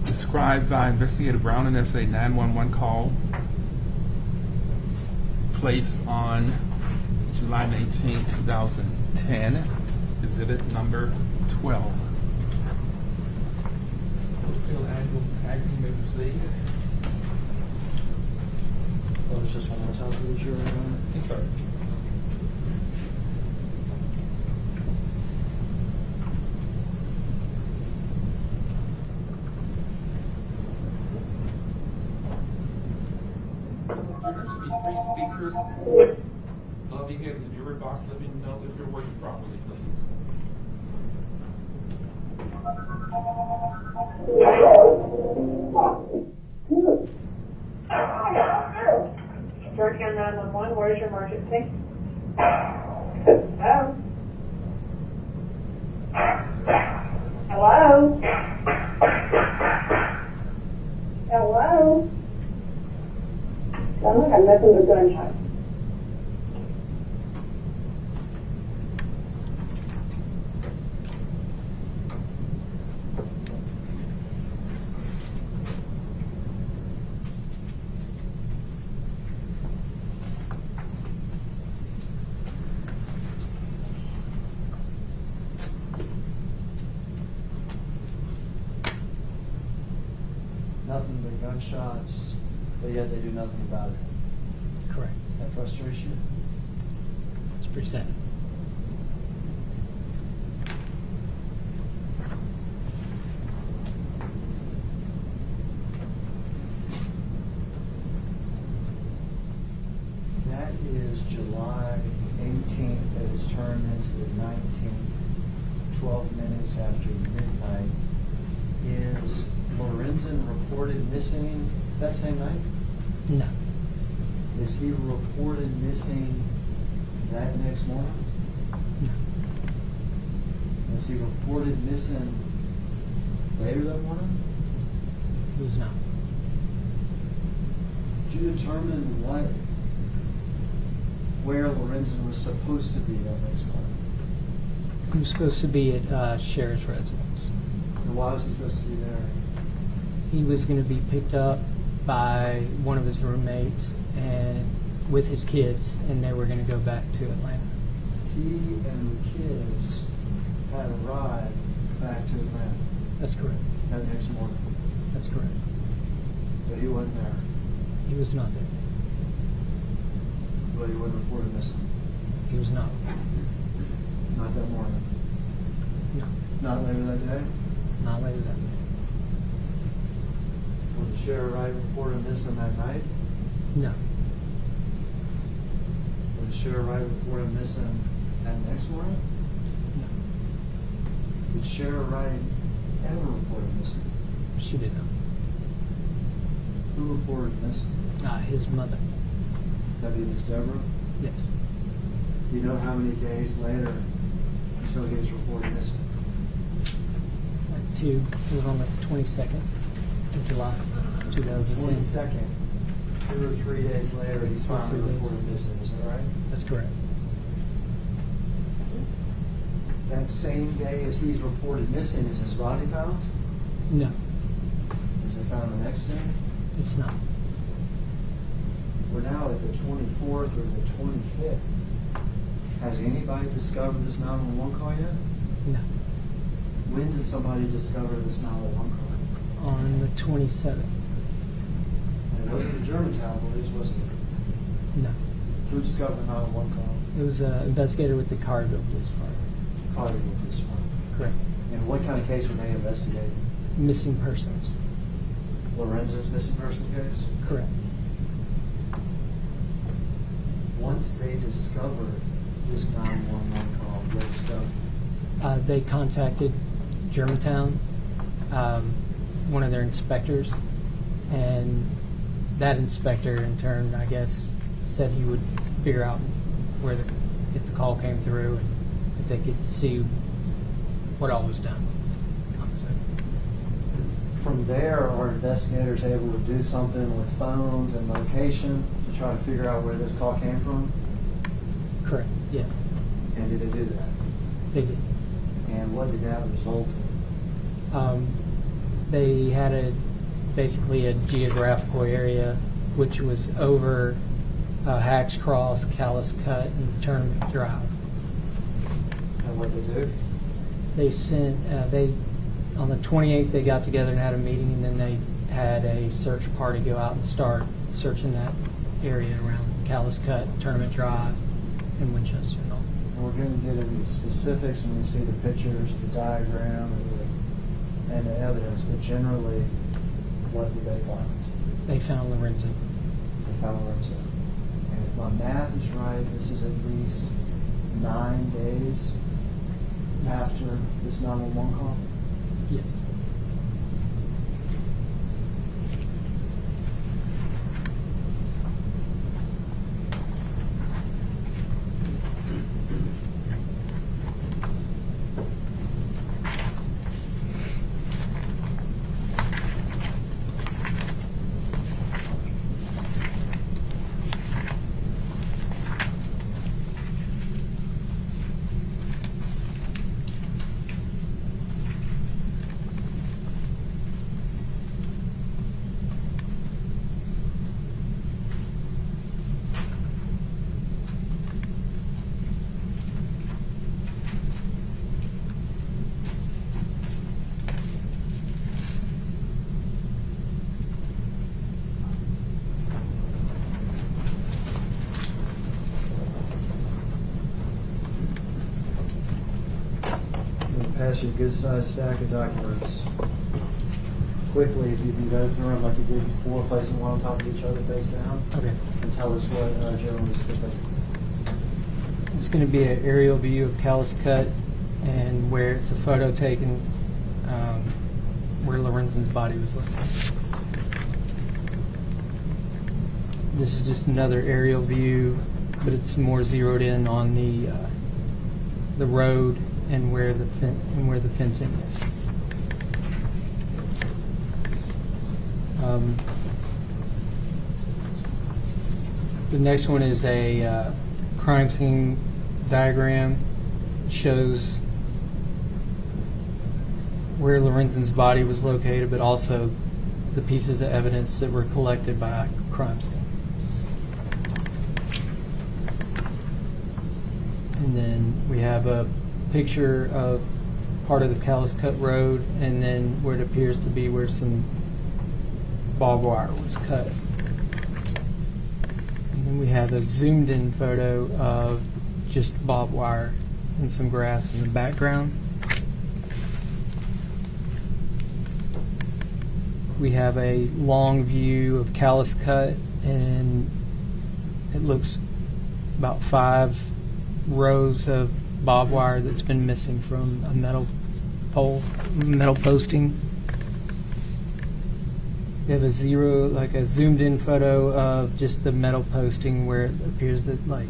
described by Investigator Browning as a 911 call placed on July 19, 2010, exhibit number 12. Schofield, Angels, Hagerman, you may proceed. Well, it's just one more time for the jury, right? Yes, sir. There should be 3 speakers. If you get in the jury box, let me know if you're working properly, please. Germantown 911, where's your emergency? Hello? Hello? Hello? Sounds like I'm nothing but gunshots. Nothing but gunshots, but yet they do nothing about it. Correct. That frustrates you? It's pretty sad. That is July 18th, that is turned into the 19th, 12 minutes after midnight. Is Lorenzen reported missing that same night? No. Is he reported missing that next morning? No. Was he reported missing later that morning? It was not. Did you determine where Lorenzen was supposed to be that next morning? He was supposed to be at Sherra's residence. And why was he supposed to be there? He was going to be picked up by one of his roommates and with his kids, and they were going to go back to Atlanta. He and the kids had a ride back to Atlanta That's correct. that next morning. That's correct. But he wasn't there. He was not there. But he wasn't reported missing. He was not. Not that morning. No. Not later that day. Not later that day. Was Sherra Wright reported missing that night? No. Was Sherra Wright reported missing that next morning? No. Did Sherra Wright ever report missing? She did not. Who reported missing? His mother. That'd be Miss Deborah? Yes. Do you know how many days later until he was reported missing? It was on the 22nd of July, 2010. 22nd. 2 or 3 days later, he's finally 2 days. reported missing. Is that right? That's correct. That same day as he's reported missing, is his body found? No, Is it found the next day? it's not. We're now at the 24th or the 25th. Has anybody discovered this 911 call yet? No. When does somebody discover this 911 call? On the 27th. And it wasn't the Germantown police, was it? No. Who discovered the 911 call? It was an investigator with the Carterville Police Department. Claudia Police Department. Correct. And what kind of case were they investigating? Missing persons. Lorenzen's missing person case? Correct. Once they discovered this 911 call, what was done? They contacted Germantown, one of their inspectors, and that inspector in turn, I guess, said he would figure out if the call came through and if they could see what all was done on the scene. From there, are investigators able to do something with phones and location to try to figure out where this call came from? Correct, yes, And did they do that? they did. And what did that result in? They had basically a geographical area which was over Hacks Cross, Callis Cut, and Tournament Drive. And what did they do? They sent, on the 28th, they got together and had a meeting, and then they had a search party go out and start searching that area around Callis Cut, Tournament Drive, and Winchester and all. And we're going to get into the specifics when we see the pictures, the diagram, and the evidence, but generally, what did they find? They found Lorenzen. They found Lorenzen. And if my math is right, this is at least 9 days after this 911 call? Yes. Pass you a good-sized stack of documents. Quickly, if you can go through them like you did before, placing one on top of each other face down, Okay. and tell us what Joe was thinking. It's going to be an aerial view of Callis Cut and where it's a photo taken where Lorenzen's body was located. This is just another aerial view, but it's more zeroed in on the road and where the fencing is. The next one is a crime scene diagram. It shows where Lorenzen's body was located, but also the pieces of evidence that were collected by a crime scene. And then we have a picture of part of the Callis Cut Road, and then where it appears to be where some barbed wire was cut. And then we have a zoomed in photo of just barbed wire and some grass in the background. We have a long view of callus cut, and it looks about 5 rows of barbed wire that's been missing from a metal posting. We have a zoomed in photo of just the metal posting where it appears that, so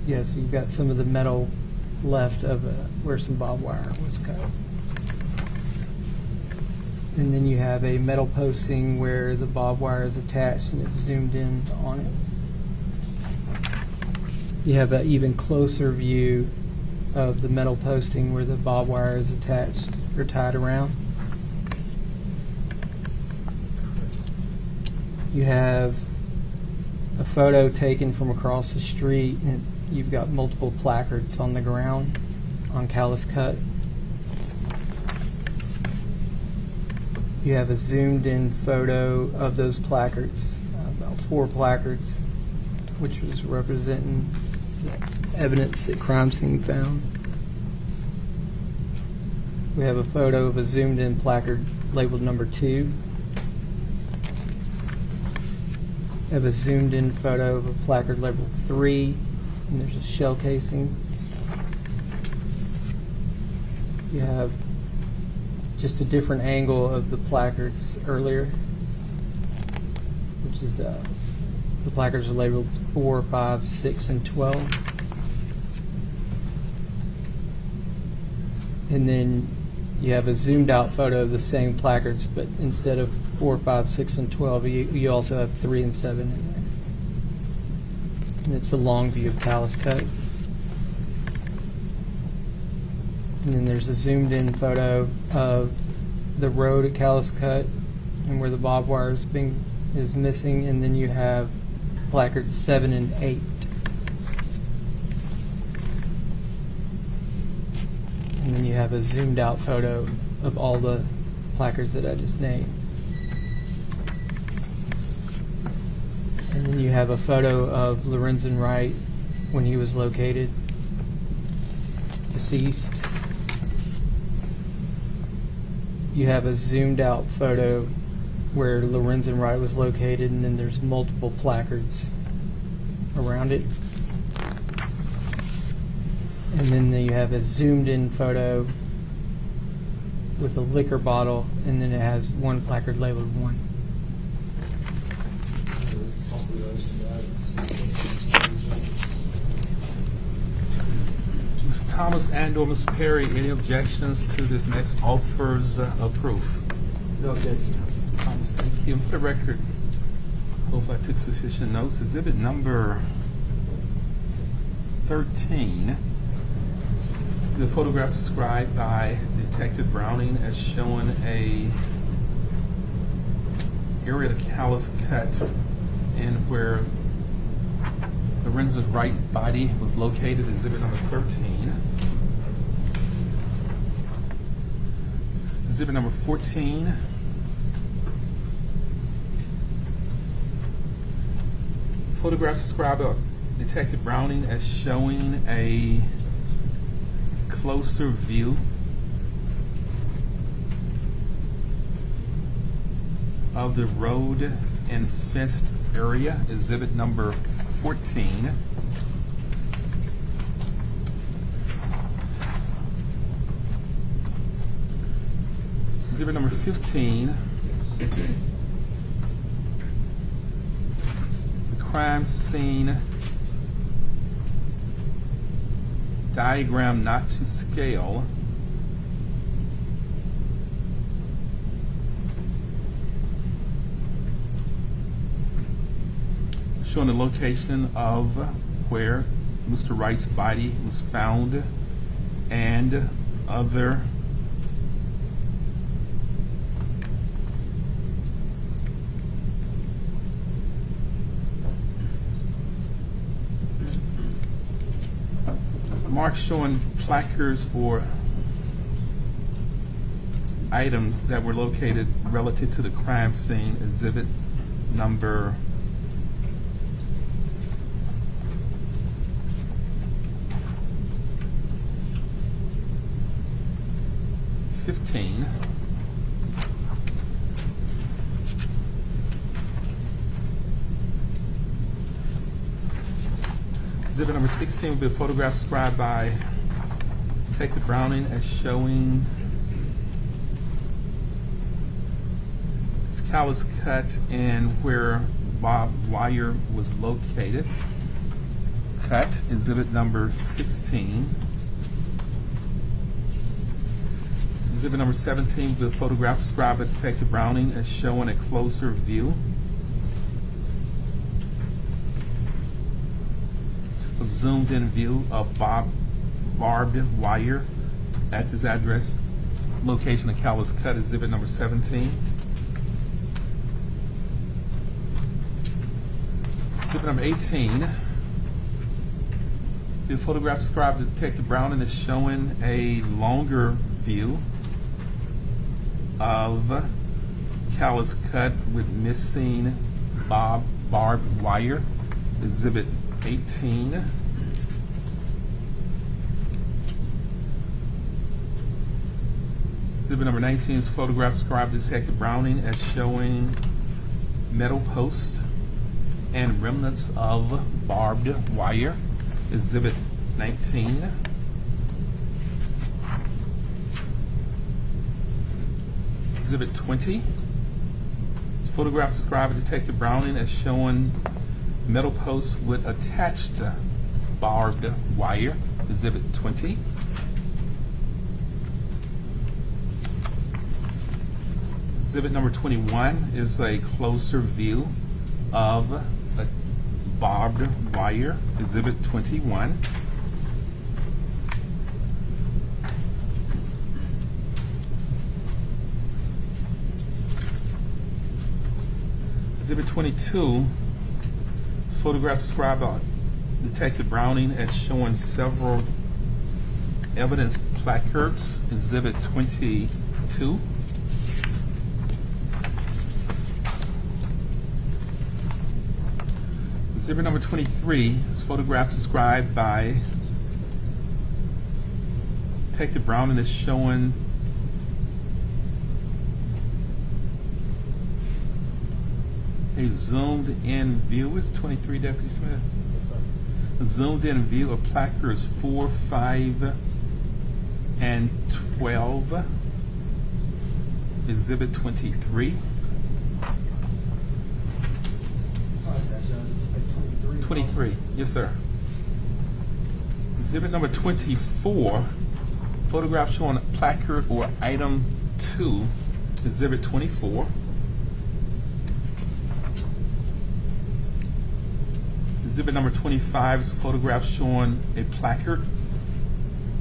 you've got some of the metal left of where some barbed wire was cut. And then you have a metal posting where the barbed wire is attached and it's zoomed in on it. You have an even closer view of the metal posting where the barbed wire is attached or tied around. You have a photo taken from across the street, and you've got multiple placards on the ground on callus cut. You have a zoomed in photo of those placards, about 4 placards, which was representing the evidence that crime scene found. We have a photo of a zoomed in placard labeled number 2. We have a zoomed in photo of a placard labeled 3, and there's a shell casing. You have just a different angle of the placards earlier, which is the placards are labeled 4, 5, 6, and 12. And then you have a zoomed out photo of the same placards, but instead of 4, 5, 6, and 12, you also have 3 and 7 in there. And it's a long view of callus cut. And then there's a zoomed in photo of the road at callus cut and where the barbed wire is missing. And then you have placards 7 and 8. And then you have a zoomed out photo of all the placards that I just named. And then you have a photo of Lorenzen Wright when he was located, deceased. You have a zoomed out photo where Lorenzen Wright was located, and then there's multiple placards around it. And then you have a zoomed in photo with a liquor bottle, and then it has one placard labeled 1. Ms. Thomas and/or Ms. Perry, any objections to this next offers of proof? No objection. Ms. Thomas, thank you. For the record, hope I took sufficient notes. Exhibit number 13. The photograph described by Detective Browning as showing a area of the callus cut and where Lorenzen Wright's body was located, exhibit number 13. Exhibit number 14. Photographs described by Detective Browning as showing a closer view of the road and fenced area, exhibit number 14. Exhibit number 15. The crime scene diagram not to scale. Showing the location of where Mr. Wright's body was found and other marks showing placards or items that were located relative to the crime scene, exhibit number 15. Exhibit number 16 will be a photograph described by Detective Browning as showing callous cut and where Bob wire was located. Cut, exhibit number 16. Exhibit number 17, the photograph described by Detective Browning as showing a closer view of zoomed-in view of barbed wire at this address, location of callous cut, exhibit number 17. Exhibit number 18, the photograph described by Detective Browning as showing a longer view of callous cut with missing barbed wire, exhibit 18. Exhibit number 19 is a photograph described by Detective Browning as showing metal posts and remnants of barbed wire, exhibit 19. Exhibit 20, photograph described by Detective Browning as showing metal posts with attached barbed wire, exhibit 20. Exhibit number 21 is a closer view of a barbed wire, exhibit 21. Exhibit 22 is photographs described by Detective Browning as showing several evidence placards, exhibit 22. Exhibit number 23 is photographs described by Detective Browning as showing a zoomed-in view. It's 23, Deputy Smith. Yes, sir. A zoomed-in view of placards 4, 5, and 12. Exhibit 23. 23, yes, sir. Exhibit number 24, photograph showing a placard or item 2, exhibit 24. Exhibit number 25 is a photograph showing a placard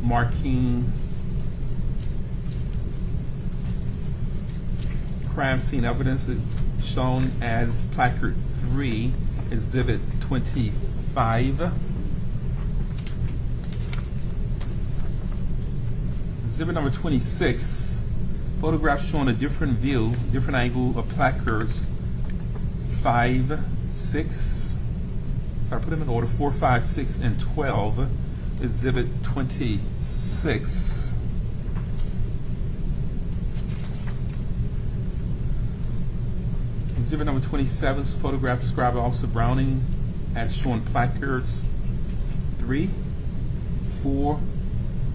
marking crime scene evidence, is shown as placard 3, exhibit 25. Exhibit number 26, photograph showing a different view, different angle of placards 5, 6. So I put them in order 4, 5, 6, and 12. Exhibit 26. Exhibit number 27 is a photograph described by Officer Browning as showing placards 3, 4,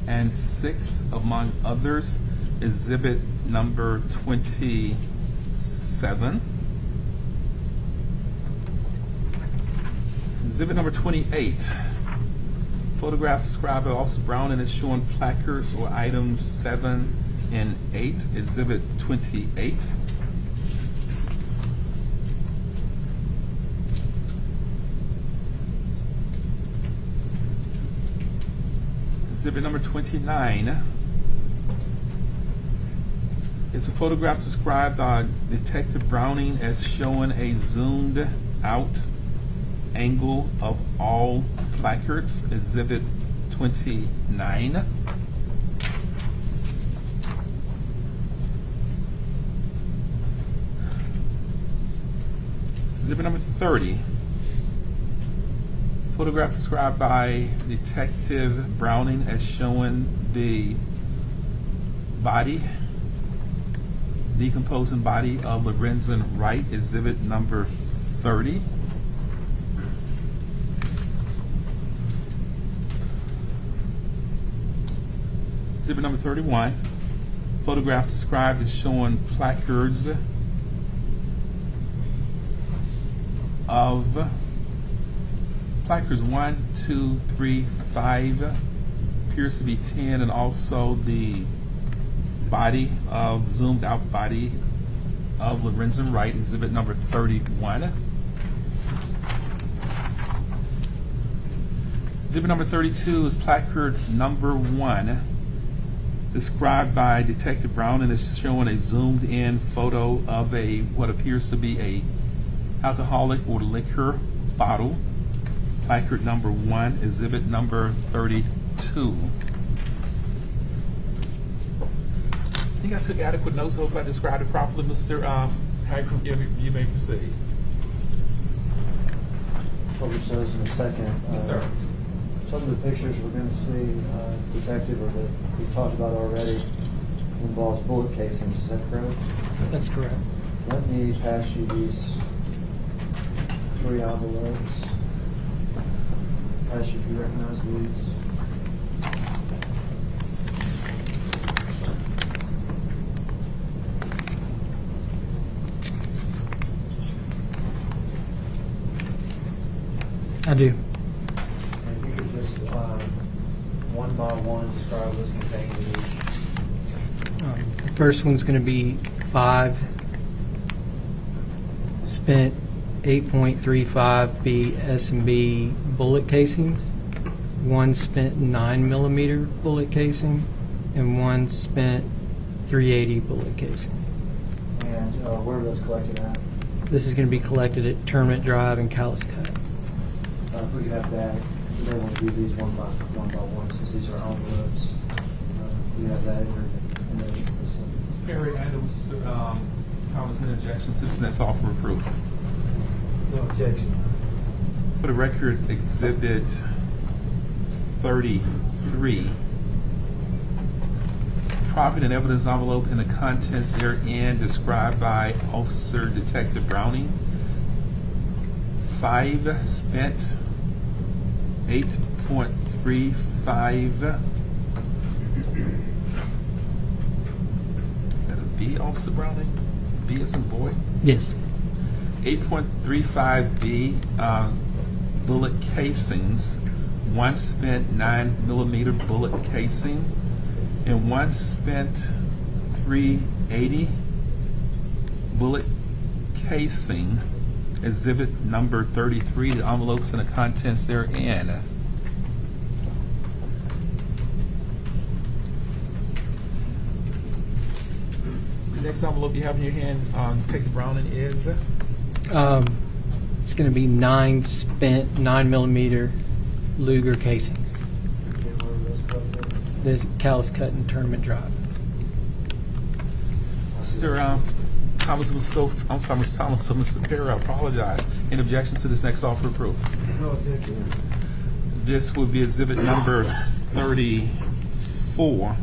and 6, among others. Exhibit number 27. Exhibit number 28, photograph described by Officer Browning as showing placards or items 7 and 8. Exhibit 28. Exhibit number 29 is a photograph described by Detective Browning as showing a zoomed out angle of all placards, exhibit 29. Exhibit number 30. Photograph described by Detective Browning as showing the body, decomposing body of Lorenzen Wright. Exhibit number 30. Exhibit number 31. Photograph described as showing placards of placards 1, 2, 3, 5, appears to be 10, and also the body of, zoomed out body of Lorenzen Wright, exhibit number 31. Exhibit number 32 is placard number 1, described by Detective Brown, and is showing a zoomed in photo of a, what appears to be a alcoholic or liquor bottle. Placard number 1, exhibit number 32. I think I took adequate notes. Hopefully I described it properly. Mr. Hagerman, you may proceed. Publish those in a second. Yes, sir. Some of the pictures we're going to see, Detective, or that we talked about already, involves bullet casings. Is that correct? That's correct. Let me pass you these 3 envelopes. Ask you if you recognize these. I do. And if you could just, one by one, describe what's contained in each. The first one's going to be 5 spent 8.35 B&B bullet casings, 1 spent 9mm bullet casing, and 1 spent 380 bullet casing. And where are those collected at? This is going to be collected at Tournament Drive and Callis Cut. If we could have that, we may want to do these one by one since these are envelopes. We have that in the system. Ms. Perry, I know Mr. Thomas' interjection to this next offer of proof. No objection. For the record, exhibit 33. Property and evidence envelope and the contents therein described by Officer Detective Browning. 5 spent 8.35. Is that a B, Officer Browning? B as in boy? Yes. 8.35 B bullet casings, 1 spent 9mm bullet casing, and 1 spent 380 bullet casing. Exhibit number 33, the envelopes and the contents therein. The next envelope you have in your hand, Detective Browning, is? It's going to be 9 spent 9mm Luger casings. Okay, where are those collected? There's Callis Cut and Tournament Drive. Mr. Thomas Mr. Thomas, so Mr. Perry, I apologize. Any objections to this next offer of proof? No objection. This will be exhibit number 34,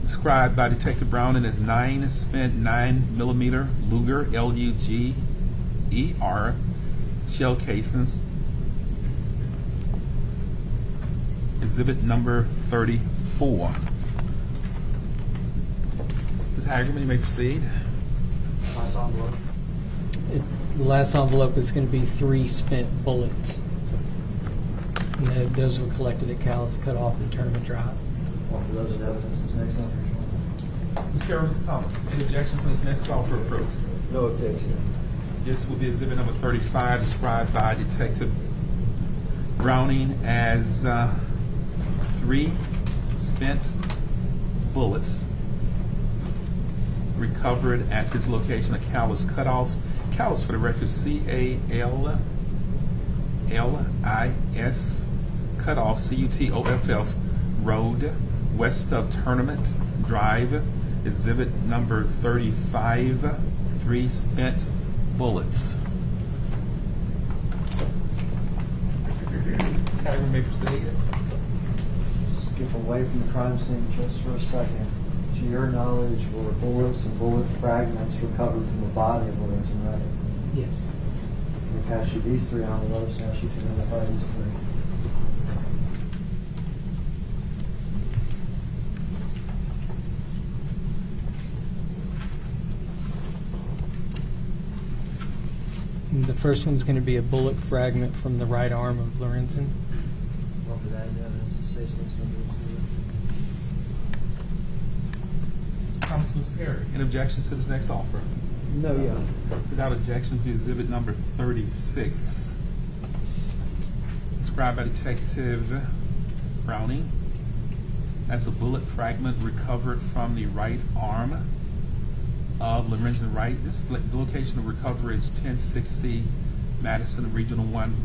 described by Detective Browning as 9 spent 9mm Luger, Luger, shell casings. Exhibit number 34. Ms. Hagerman, you may proceed. Last envelope. The last envelope is going to be 3 spent bullets. And those were collected at Callis Cut Off and Tournament Drive. Offer those in evidence as next one. Ms. Carol, Ms. Thomas, any objections to this next offer of proof? No objection. This will be exhibit number 35, described by Detective Browning as 3 spent bullets recovered at this location of Callis Cutoff. Callis, for the record, C-A-L-L-I-S, Cutoff, C-U-T-O-F-F, Road, west of Tournament Drive, exhibit number 35, 3 spent bullets. Ms. Hagerman may proceed. Skip away from the crime scene just for a second. To your knowledge, were bullets and bullet fragments recovered from the body of Lorenzen Wright? Yes. We pass you these 3 envelopes, and ask you to identify these 3. And the first one's going to be a bullet fragment from the right arm of Lorenzen. Over that evidence, the statement's going to be Thomas, Ms. Perry, any objections to this next offer? No, yeah. Without objection to exhibit number 36, described by Detective Browning as a bullet fragment recovered from the right arm of Lorenzen Wright. The location of recovery is 1060 Madison Regional 1.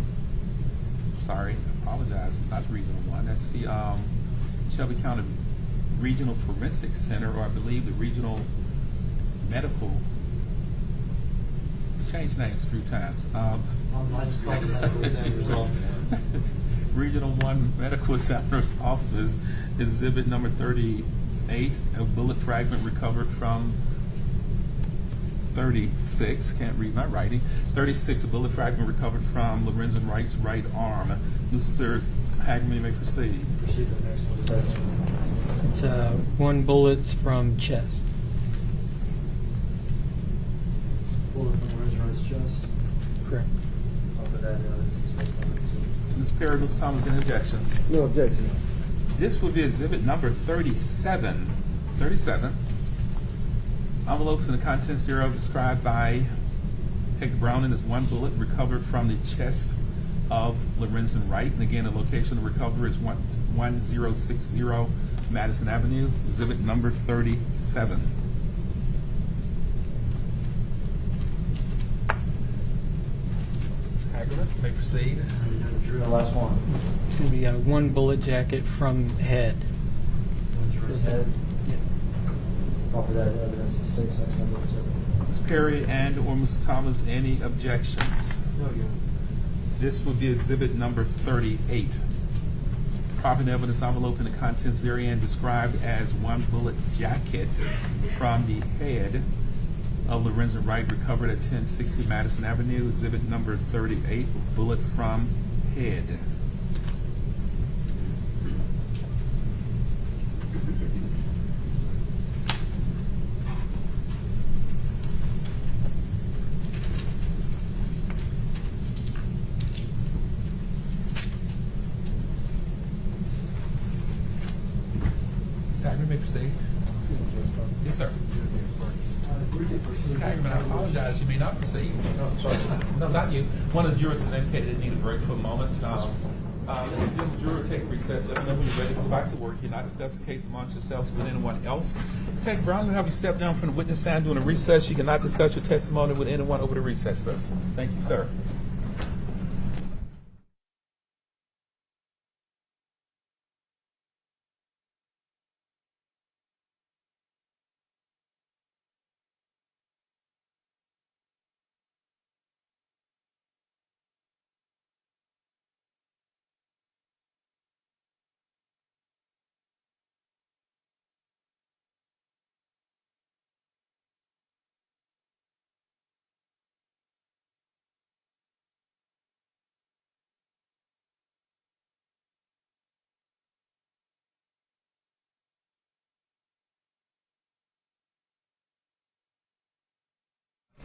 Sorry, I apologize, it's not Regional 1. That's the Shelby County Regional Forensic Center, or I believe the Regional Medical. It's changed names a few times. I just called the medical examiner's office. Regional 1 Medical Examiner's Office, exhibit number 38, a bullet fragment recovered from 36, can't read my writing, 36, a bullet fragment recovered from Lorenzen Wright's right arm. Mr. Hagerman, you may proceed. Proceed to the next one, Detective. It's 1 bullet from chest. Bullet from Lorenzen Wright's chest. Correct. Over that evidence, the statement's going to be Ms. Perry, Ms. Thomas, any objections? No objection. This would be exhibit number 37. 37. Envelopes and the contents thereof described by Detective Browning as 1 bullet recovered from the chest of Lorenzen Wright. And again, the location of recovery is 1060 Madison Avenue, exhibit number 37. Ms. Hagerman, you may proceed. Drew, the last one. It's going to be 1 bullet jacket from head. Lorenzen Wright's head. Yeah. Over that evidence, the state's next number exhibit. Ms. Perry and or Mr. Thomas, any objections? No, you. This would be exhibit number 38. Property evidence envelope and the contents therein described as 1 bullet jacket from the head of Lorenzen Wright recovered at 1060 Madison Avenue, exhibit number 38, with bullet from head. You may proceed. Yes, sir. Mr. Hagerman, I apologize. You may not proceed. No, sorry. No, not you. One of the jurors has indicated they need a break for a moment. Let's give the juror take recess. Let me know when you're ready to go back to work. You're not discussing the case amongst yourselves with anyone else. Take Brown and have you step down from the witness stand during a recess. You cannot discuss your testimony with anyone over the recess, sir. Thank you, sir.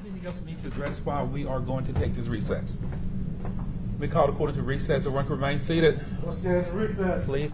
Anything else we need to address while we are going to take this recess? We call the court into recess. Everyone can remain seated. What's the recess? Please.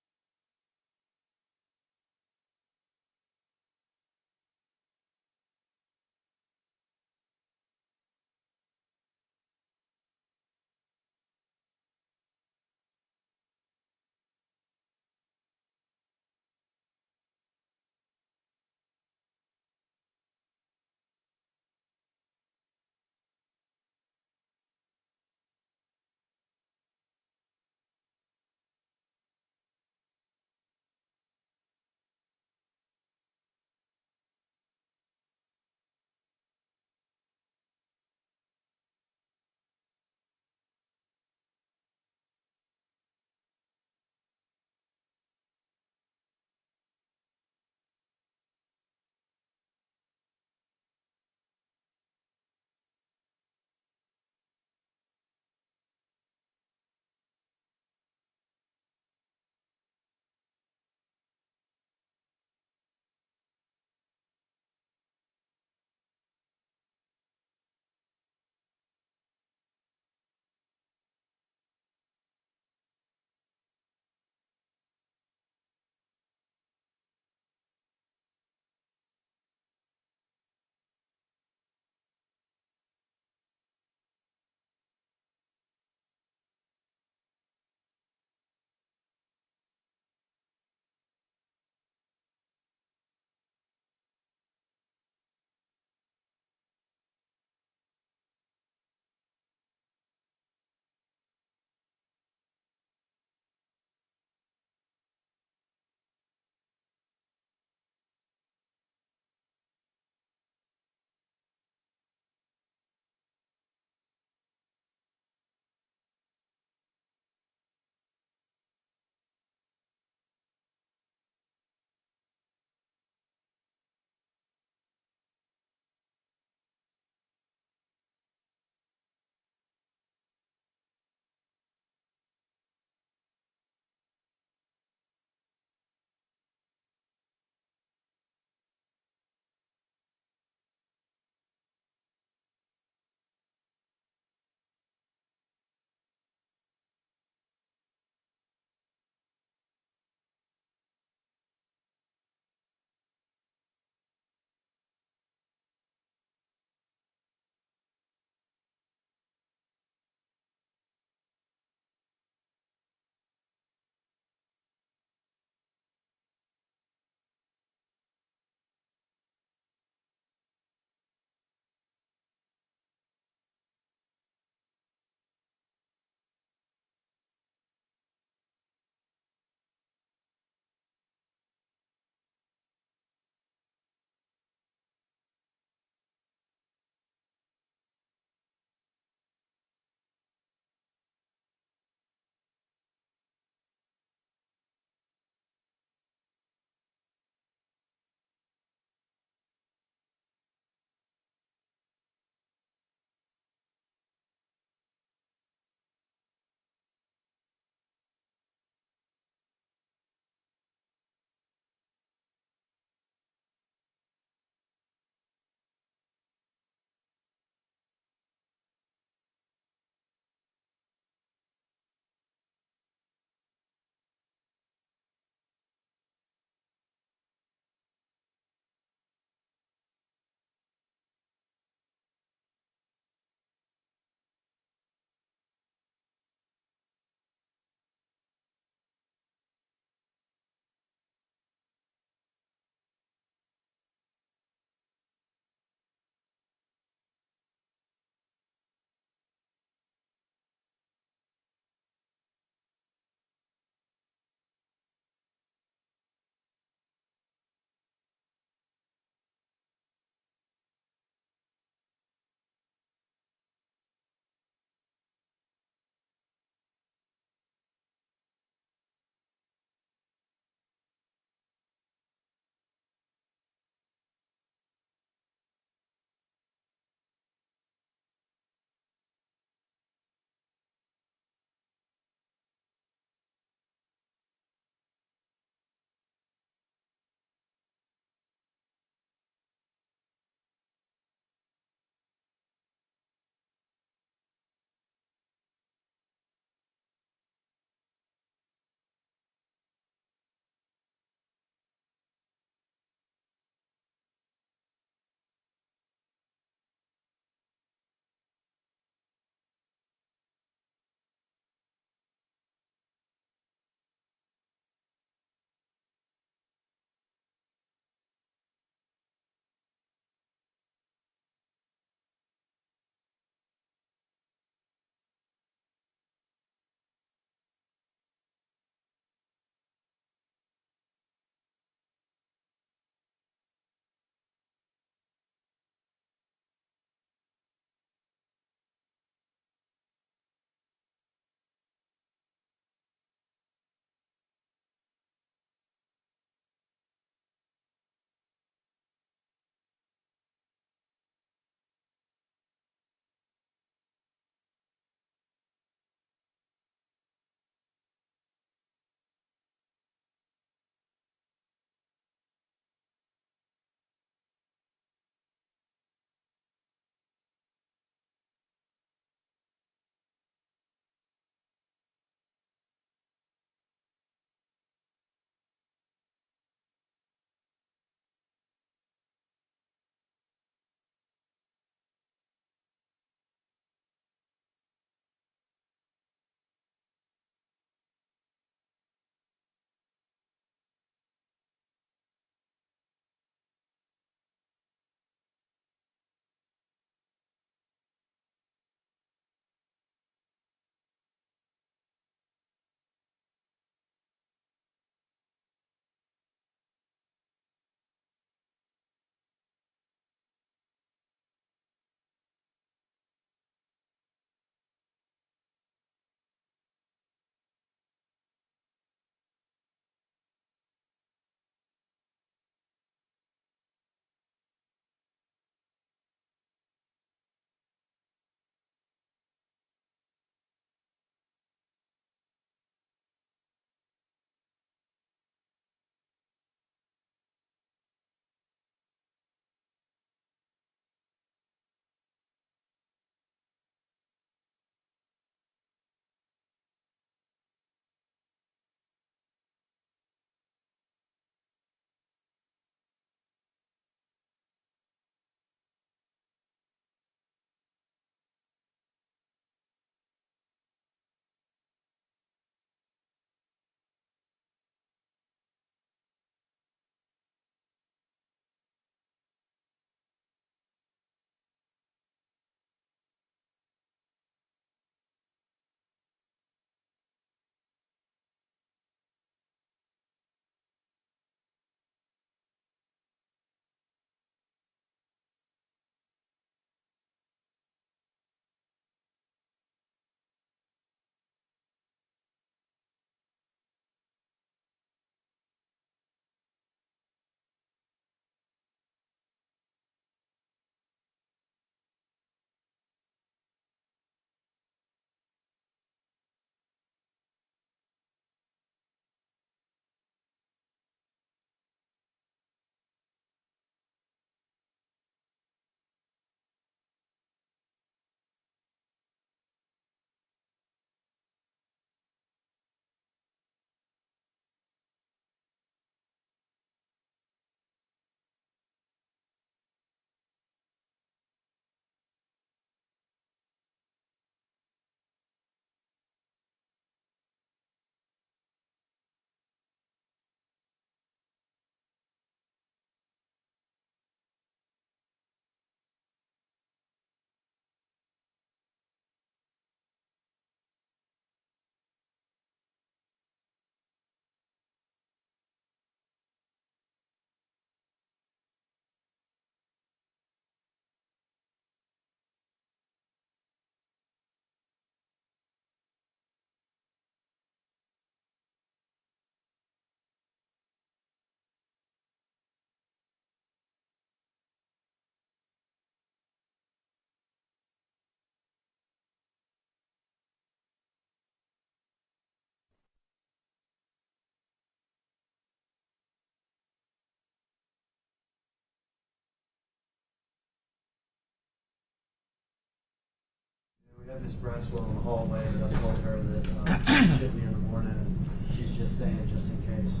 met Miss Braswell in the hallway, and I told her that she should be in the morning, and she's just staying just in case.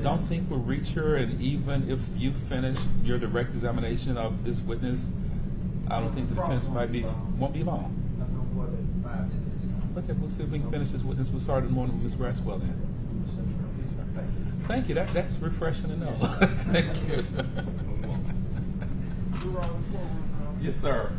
Don't think we'll reach her, and even if you finish your direct examination of this witness, I don't think the defense won't be long. No more than 5-10 minutes. Okay, we'll see if we can finish this witness. We'll start in the morning with Ms. Braswell then. Yes, sir. Thank you. That's refreshing to know. Thank you. Yes, sir.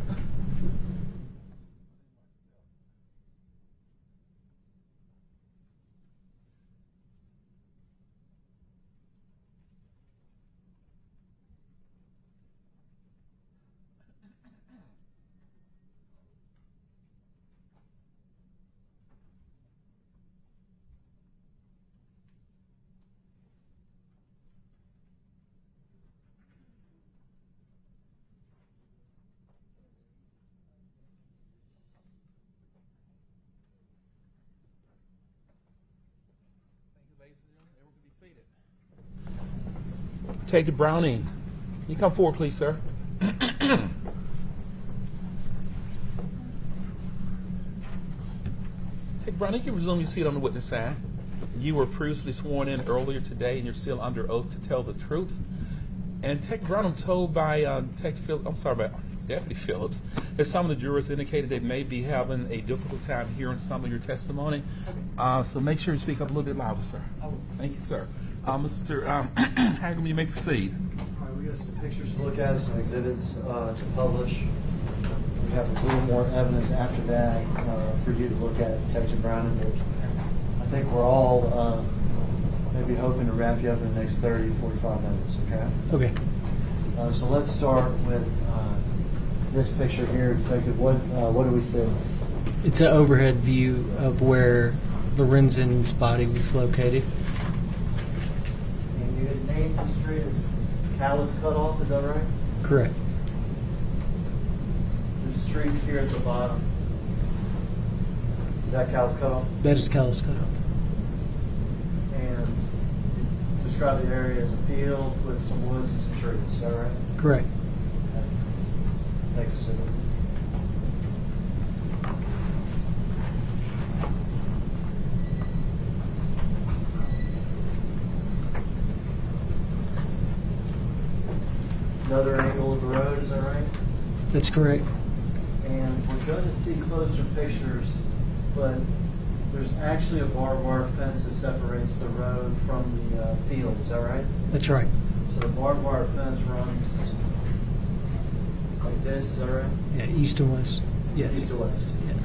Detective Browning, you come forward, please, sir. Detective Browning, you can resume your seat on the witness stand. You were previously sworn in earlier today, and you're still under oath to tell the truth. And Detective Brown, I'm told by Deputy Phillips that some of the jurors indicated they may be having a difficult time hearing some of your testimony. So make sure you speak up a little bit louder, sir. Thank you, sir. Mr. Hagerman, you may proceed. All right, we got some pictures to look at, some exhibits to publish. We have a little more evidence after that for you to look at, Detective Brown. But I think we're all maybe hoping to wrap you up in the next 30, 45 minutes, okay? Okay. So let's start with this picture here, Detective. What do we see? It's an overhead view of where Lorenzen's body was located. And you had named the street as Callus Cutoff, is that right? Correct. The street here at the bottom, is that Callus Cutoff? That is Callus Cutoff. And describe the area as a field with some woods and some trees, is that right? Correct. Next exhibit. Another angle of the road, is that right? That's correct. And we're going to see closer pictures, but there's actually a barbed wire fence that separates the road from the field, is that right? That's right. So the barbed wire fence runs like this, is that right? Yeah, east to west. Yes. East to west. Yes.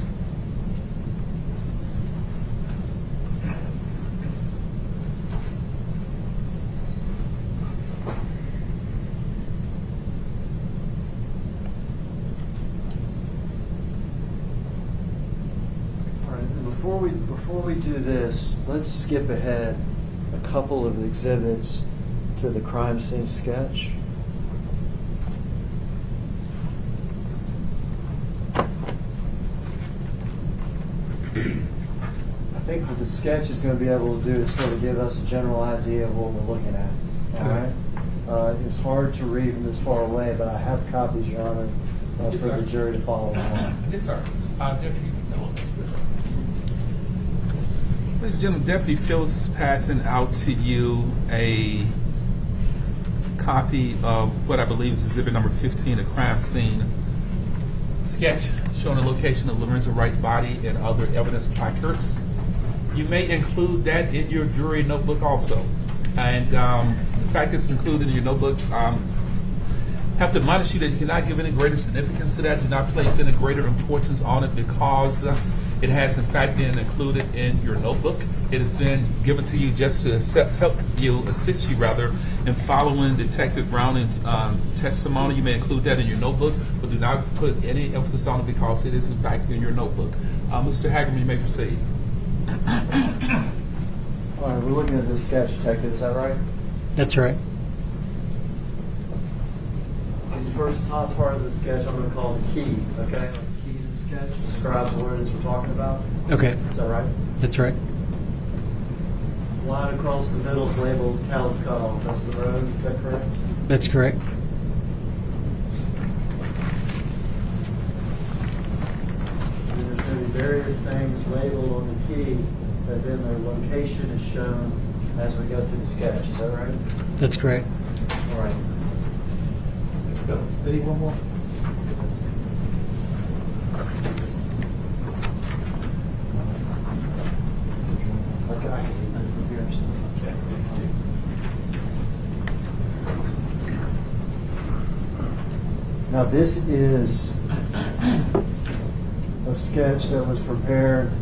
All right, and before we do this, let's skip ahead a couple of exhibits to the crime scene sketch. I think what the sketch is going to be able to do is sort of give us a general idea of what we're looking at. All right. It's hard to read from this far away, but I have copies, Your Honor, Yes, for sir. the jury to follow along. Yes, sir. Deputy Phillips. Ladies and gentlemen, Deputy Phillips is passing out to you a copy of what I believe is exhibit number 15, a crime scene sketch showing the location of Lorenzen Wright's body and other evidence placards. You may include that in your jury notebook also. And the fact that it's included in your notebook, have to admonish you that you cannot give any greater significance to that. Do not place any greater importance on it because it has in fact been included in your notebook. It has been given to you just to assist you in following Detective Browning's testimony. You may include that in your notebook, but do not put any emphasis on it because it is in fact in your notebook. Mr. Hagerman, you may proceed. All right, we're looking at this sketch, Detective, is that right? That's right. This first top part of the sketch I'm going to call the key, okay? The key to the sketch describes what it is we're talking about. Okay. Is that right? That's right. Line across the middle is labeled Callus Cutoff. That's the road, is that correct? That's correct. And there's various things labeled on the key, but then their location is shown as we go through the sketch. Is that right? That's correct. All right. Go. Any one more? Okay, I can see that from here. Now this is a sketch that was prepared,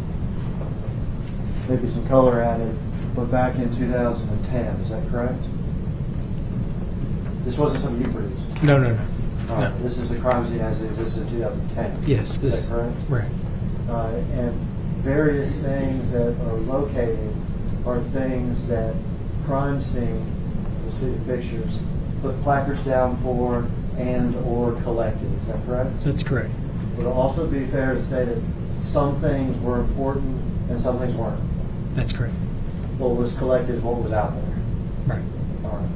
maybe some color added, but back in 2010. Is that correct? This wasn't something you produced. No, no, no. All right, this is the crime scene as it existed in 2010. Yes, Is this that correct? right. And various things that are located are things that crime scene, you'll see the pictures, put placards down for and or collected. Is that correct? That's correct. Would it also be fair to say that some things were important and some things weren't? That's correct. What was collected is what was out there. Right. All right.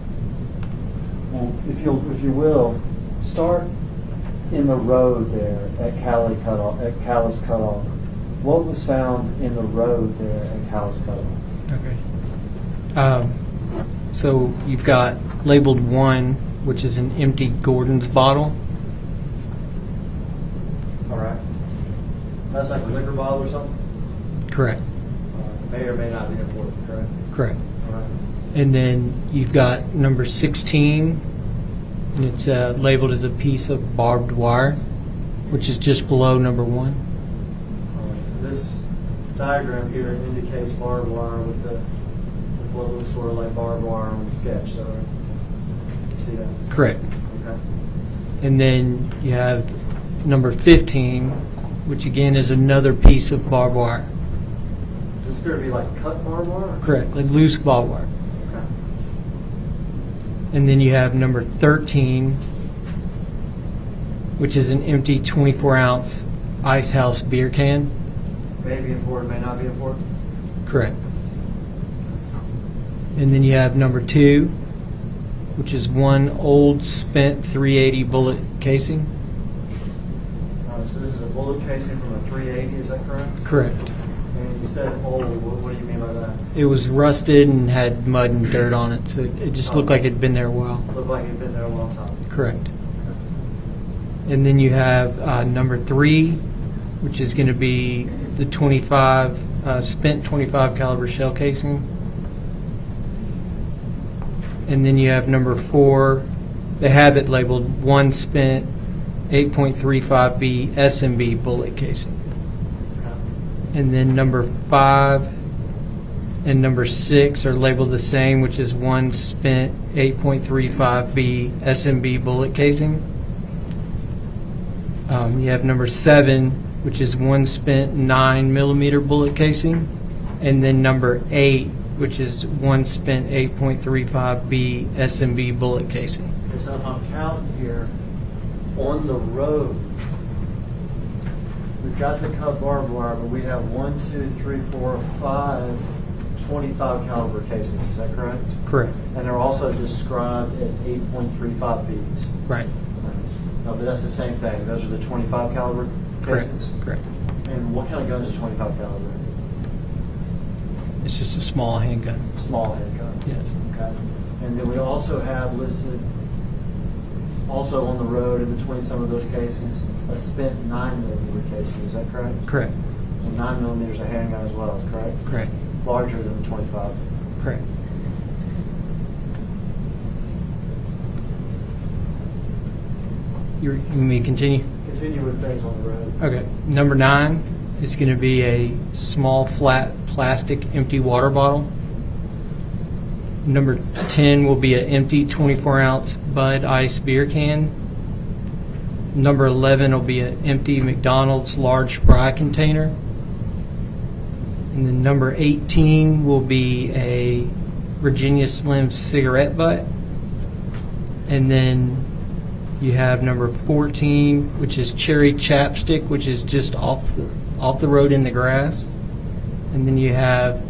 Well, if you will, start in the road there at Callie's Cutoff. What was found in the road there at Callie's Cutoff? Okay. So you've got labeled 1, which is an empty Gordon's bottle. All right. That's like a liquor bottle or something? Correct. May or may not be important, correct? Correct. All right. And then you've got number 16, and it's labeled as a piece of barbed wire, which is just below number 1. This diagram here indicates barbed wire with what looks sort of like barbed wire on the sketch. So, you see that? Correct. Okay. And then you have number 15, which again is another piece of barbed wire. Does this appear to be like cut barbed wire? Correct, like loose barbed wire. Okay. And then you have number 13, which is an empty 24-ounce Ice House beer can. May be important, may not be important. Correct. And then you have number 2, which is one old spent .380 bullet casing. So this is a bullet casing from a .380, is that correct? Correct. And you said old. What do you mean by that? It was rusted and had mud and dirt on it, so it just looked like it'd been there a while. Looked like it'd been there a long time. Correct. And then you have number 3, which is going to be the 25 spent .25 caliber shell casing. And then you have number 4. They have it labeled one spent 8.35B SMB bullet casing. And then number 5 and number 6 are labeled the same, which is one spent 8.35B SMB bullet casing. You have number 7, which is one spent 9mm bullet casing, and then number 8, which is one spent 8.35B SMB bullet casing. Okay, so if I'm counting here, on the road, we've got the cut barbed wire, but we have 1, 2, 3, 4, 5 25 caliber casings. Is that correct? Correct. And they're also described as 8.35Bs. Right. No, but that's the same thing. Those are the 25 caliber Correct. casings. Correct. And what kind of gun is a 25 caliber? It's just a small handgun. Small handgun. Yes. Okay. And then we also have listed, also on the road in between some of those casings, a spent 9mm casing. Is that correct? Correct. And 9mm is a handgun as well, is correct? Correct. Larger than the 25. Correct. You want me to continue? Continue with things on the road. Okay. Number 9 is going to be a small flat plastic empty water bottle. Number 10 will be an empty 24-ounce Bud Ice beer can. Number 11 will be an empty McDonald's large fry container. And then number 18 will be a Virginia Slim cigarette butt. And then you have number 14, which is cherry chapstick, which is just off the road in the grass. And then you have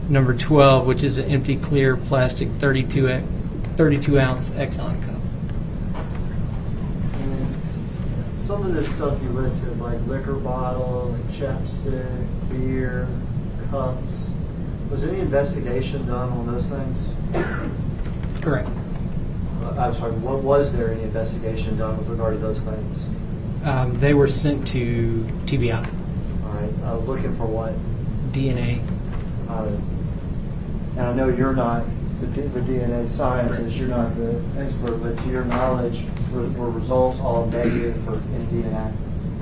number 12, which is an empty clear plastic 32-ounce Exxon cup. some of this stuff you listed, like liquor bottle, like chapstick, beer, cups, was any investigation done on those things? Correct. I'm sorry, was there any investigation done with regard to those things? They were sent to TBI. All right, looking for what? DNA. And I know you're not the DNA scientist, you're not the expert, but to your knowledge, were results all negative for any DNA?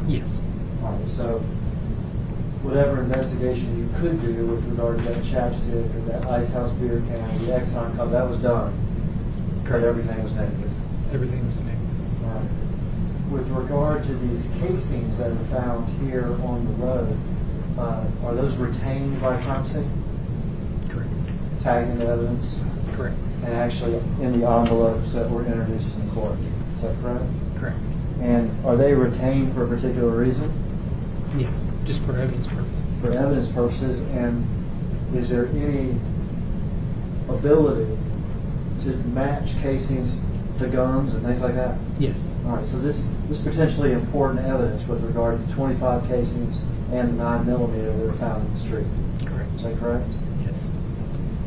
Yes. All right, so whatever investigation you could do with regard to that chapstick or that Ice House beer can, the Exxon cup, that was done. But everything was negative. Everything was negative. All right. With regard to these casings that are found here on the road, are those retained by crime scene? Correct. Tagged into evidence? Correct. And actually in the envelopes that were introduced in court. Is that correct? Correct. And are they retained for a particular reason? Yes. Just for evidence purposes. For evidence purposes, and is there any ability to match casings to guns and things like that? Yes. All right, so this is potentially important evidence with regard to 25 casings and 9mm that were found in the street. Correct. Is that correct? Yes.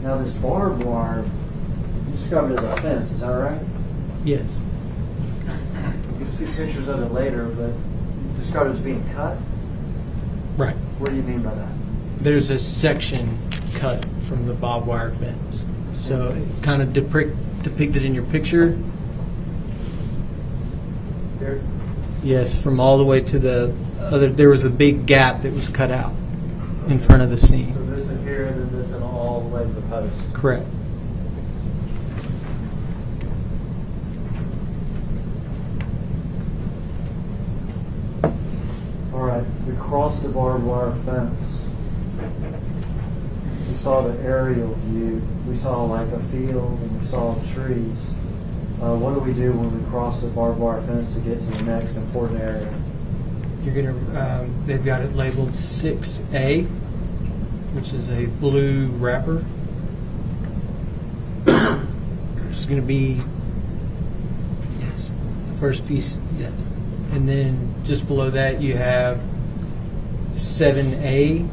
Now this barbed wire, you discovered as a fence, is that right? Yes. You can see pictures of it later, but you described it as being cut? Right. What do you mean by that? There's a section cut from the barbed wire fence. So it kind of depicted in your picture. There? Yes, from all the way to the other, there was a big gap that was cut out in front of the scene. So this in here and then this and all the way to the post? Correct. All right, we crossed the barbed wire fence. We saw the aerial view. We saw like a field and we saw trees. What do we do when we cross the barbed wire fence to get to the next important area? You're gonna. They've got it labeled 6A, which is a blue wrapper. There's gonna be yes, the first piece, yes, and then just below that you have 7A,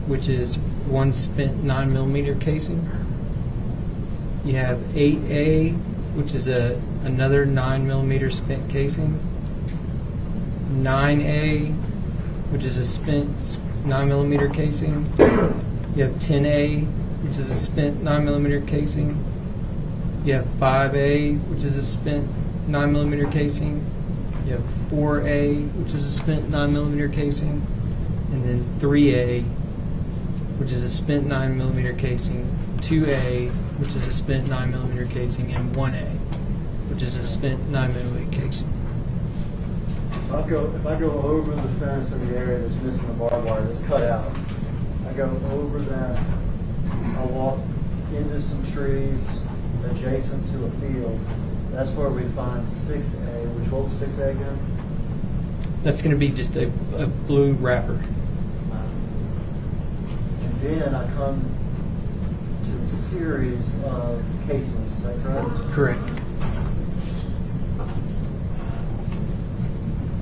which is one spent 9mm casing. You have 8A, which is another 9mm spent casing. 9A, which is a spent 9mm casing. You have 10A, which is a spent 9mm casing. You have 5A, which is a spent 9mm casing. You have 4A, which is a spent 9mm casing. And then 3A, which is a spent 9mm casing. 2A, which is a spent 9mm casing. And 1A, which is a spent 9mm casing. If I go over the fence in the area that's missing the barbed wire that's cut out, I go over that, I walk into some trees adjacent to a field, that's where we find 6A, which what was 6A again? That's going to be just a blue wrapper. And then I come to a series of casings, is that correct? Correct.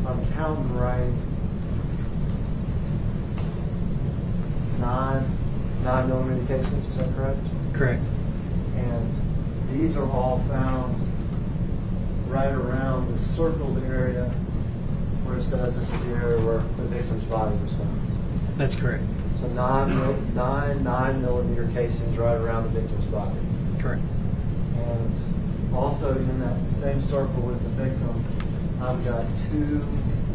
I'm counting right. 9mm casings, is that correct? Correct. And these are all found right around the circled area where it says this is the area where the victim's body was found. That's correct. So 9mm casings right around the victim's body. Correct. And also in that same circle with the victim, I've got 2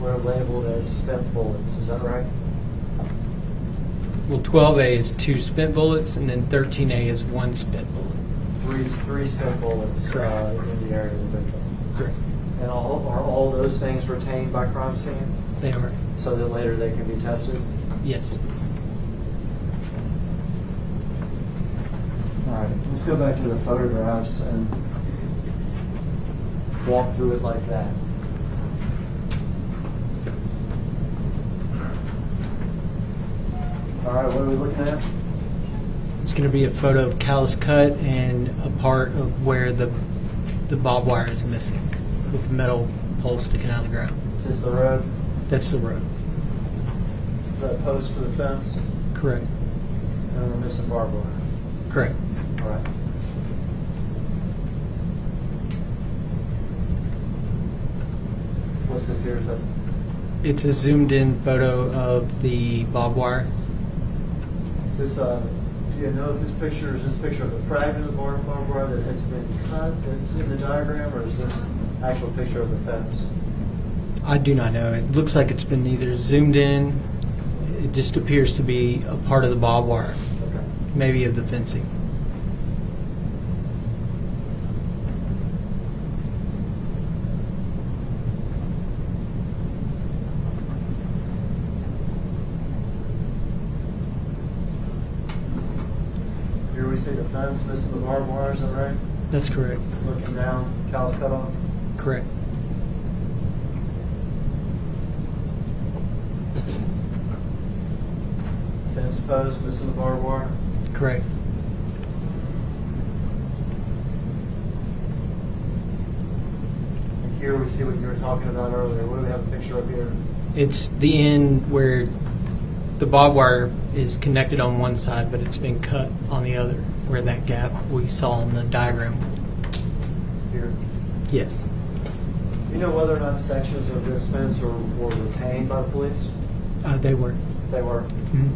were labeled as spent bullets. Is that right? Well, 12A is 2 spent bullets, and then 13A is 1 spent bullet. Three spent bullets Correct. in the area of the victim. Correct. And are all those things retained by crime scene They are. so that later they can be tested? Yes. All right, let's go back to the photographs and walk through it like that. All right, what are we looking at? It's going to be a photo of callus cut and a part of where the barbed wire is missing, with the metal pole sticking out of the ground. Is this the road? That's the road. Is that a post for the fence? Correct. And we're missing barbed wire. Correct. All right. What's this here? Is that- It's a zoomed-in photo of the barbed wire. Is this, do you know if this picture is a picture of the fragment of barbed wire that has been cut, that's in the diagram, or is this actual picture of the fence? I do not know. It looks like it's been either zoomed in. It just appears to be a part of the barbed wire, Okay. maybe of the fencing. Here we see the fence, missing the barbed wire, is that right? That's correct. Looking down, cow's cut off. Correct. Fence post, missing the barbed wire. Correct. And here we see what you were talking about earlier. What do we have a picture of here? It's the end where the barbed wire is connected on one side, but it's been cut on the other, where that gap we saw in the diagram. Here. Yes. Do you know whether or not sections of this fence were retained by the police? They were. They were. Mhm.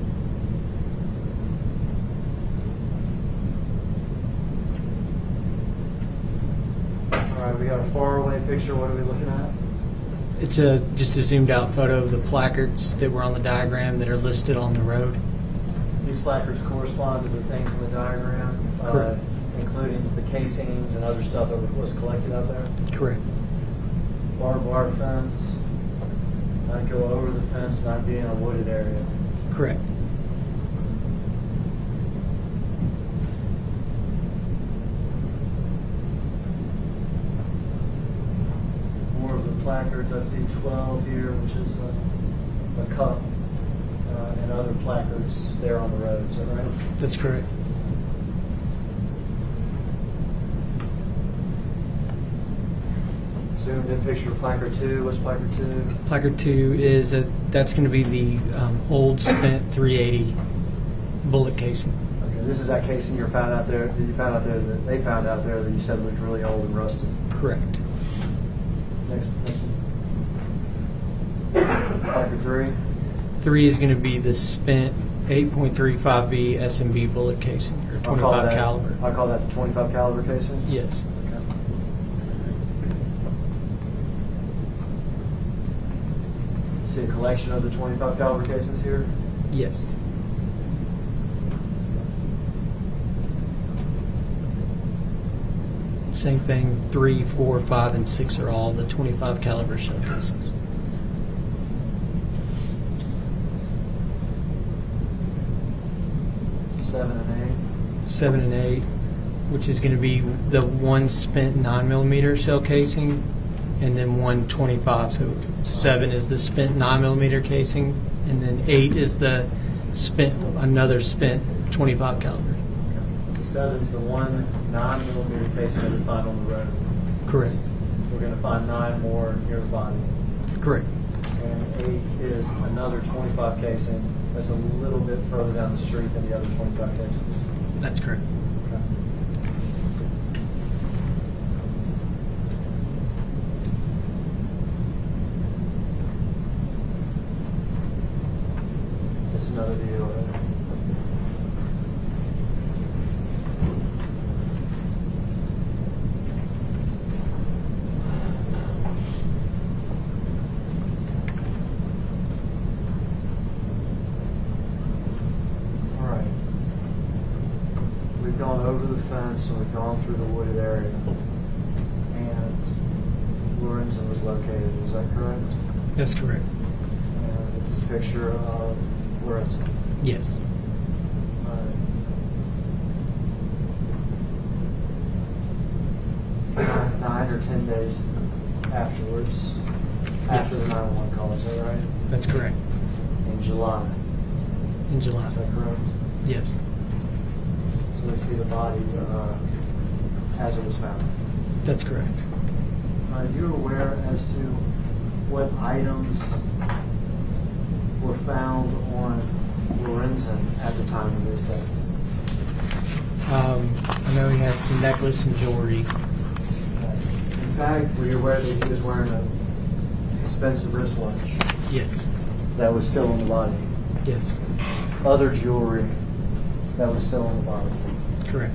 All right, we got a faraway picture. What are we looking at? It's just a zoomed out photo of the placards that were on the diagram that are listed on the road. These placards correspond to the things in the diagram, Correct. including the casings and other stuff that was collected out there. Correct. Barbed wire fence, not go over the fence, not be in a wooded area. Correct. More of the placards, I see 12 here, which is a cup, and other placards there on the road, is that right? That's correct. Zoomed in picture of placard 2, what's placard 2? Placard 2 is that's going to be the old spent 380 bullet casing. Okay, this is that casing you found out there, that you found out there, that they found out there that you said looked really old and rusted. Correct. Next one. Placard 3. 3 is going to be the spent 8.35B SMB bullet casing, or I'll call 25 that- caliber. I'll call that the 25 caliber casing? Yes. Okay. See a collection of the 25 caliber cases here? Yes. Same thing, 3, 4, 5, and 6 are all the 25 caliber shell casings. Seven and 8. 7 and 8, which is going to be the one spent 9mm shell casing, and then 125. So 7 is the spent 9mm casing, and then 8 is the another spent 25 caliber. So 7 is the one 9mm casing that we find on the road. Correct. We're going to find 9 more near the body. Correct. And 8 is another 25 casing that's a little bit further down the street than the other 25 casings. That's correct. Okay. It's another deal. Right? All right. We've gone over the fence and we've gone through the wooded area. And Lorenzen was located, is that correct? That's correct. And it's a picture of Lorenzen. Yes. Nine or 10 days afterwards, after the 911 call, is that right? That's correct. In July, In July. is that correct? Yes. So we see the body as it was found. That's correct. Are you aware as to what items were found on Lorenzen at the time of his death? I know he had some necklace and jewelry. In fact, were you aware that he was wearing an expensive wristwatch Yes. that was still on the body? Yes. Other jewelry that was still on the body? Correct.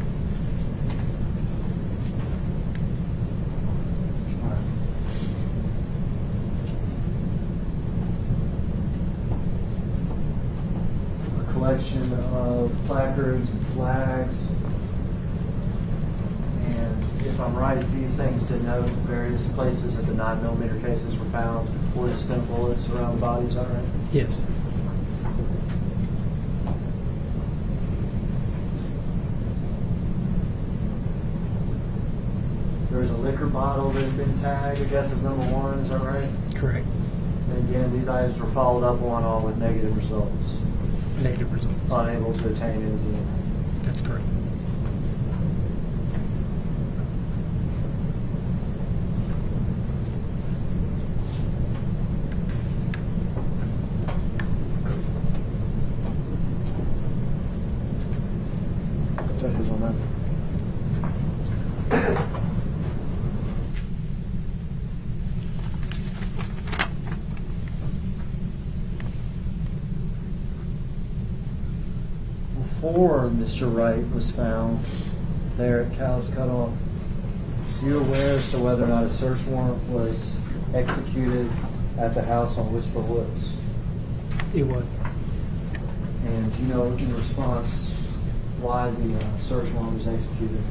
A collection of placards and flags. And if I'm right, these things denote various places that the 9mm cases were found or the spent bullets around the bodies, all right? Yes. There's a liquor bottle that had been tagged, I guess, as number 1, is that right? Correct. And again, these items were followed up on all with negative results, Negative results. unable to attain any DNA. That's correct. Check this on that. Before Mr. Wright was found there at Cow's Cutoff, you aware as to whether or not a search warrant was executed at the house on Whisper Woods? It was. And do you know in response why the search warrant was executed?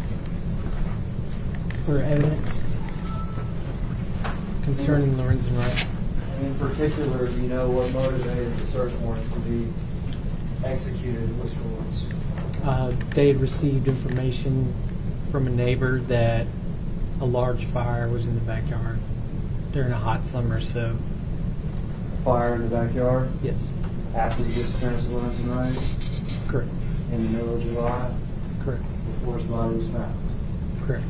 For evidence concerning Lorenzen Wright. In particular, do you know what motivated the search warrant to be executed at Whisper Woods? They had received information from a neighbor that a large fire was in the backyard during a hot summer, so Fire in the backyard yes. after the disappearance of Lorenzen Wright Correct. in the middle of July Correct. before his body was found. Correct.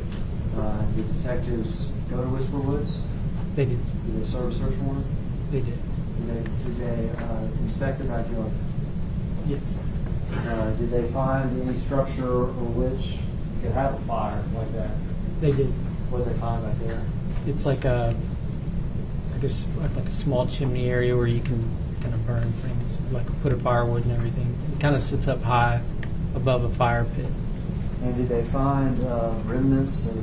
Did detectives go to Whisper Woods? They did. Did they serve a search warrant? They did. Did they inspect the backyard? Yes. Did they find any structure or which could have a fire like that? They did. What did they find back there? It's like a, I guess, like a small chimney area where you can kind of burn things, like put a firewood and everything. It kind of sits up high above a fire pit. And did they find remnants of,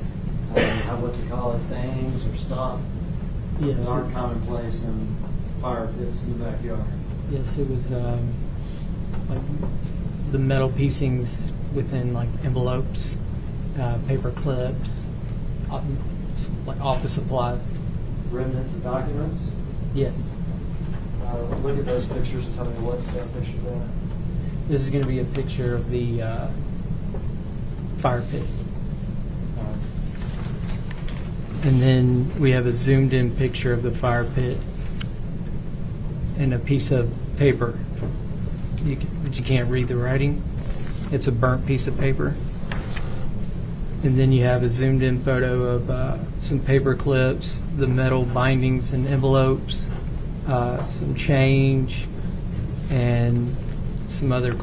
what you call it, things or stuff Yes. that aren't commonplace in fire pits in the backyard? Yes, it was like the metal piecings within like envelopes, paper clips, like office supplies. Remnants of documents? Yes. Look at those pictures and tell me what that picture there. This is going to be a picture of the fire pit. And then we have a zoomed in picture of the fire pit and a piece of paper. But you can't read the writing. It's a burnt piece of paper. And then you have a zoomed in photo of some paper clips, the metal bindings and envelopes, some change, and some other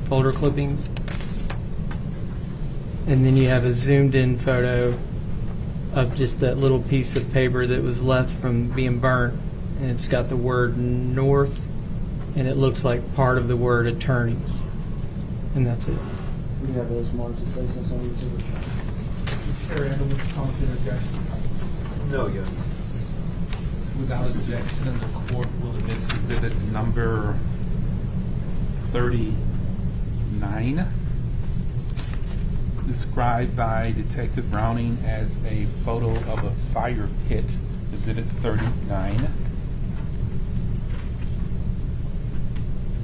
folder clippings. And then you have a zoomed in photo of just that little piece of paper that was left from being burnt. And it's got the word north, and it looks like part of the word attorneys. And that's it. We have those marked to say something on YouTube. Mr. Sherra, under this policy interjection. No, yes. Without objection, and the court will admit exhibit number 39, described by Detective Browning as a photo of a fire pit, exhibit 39.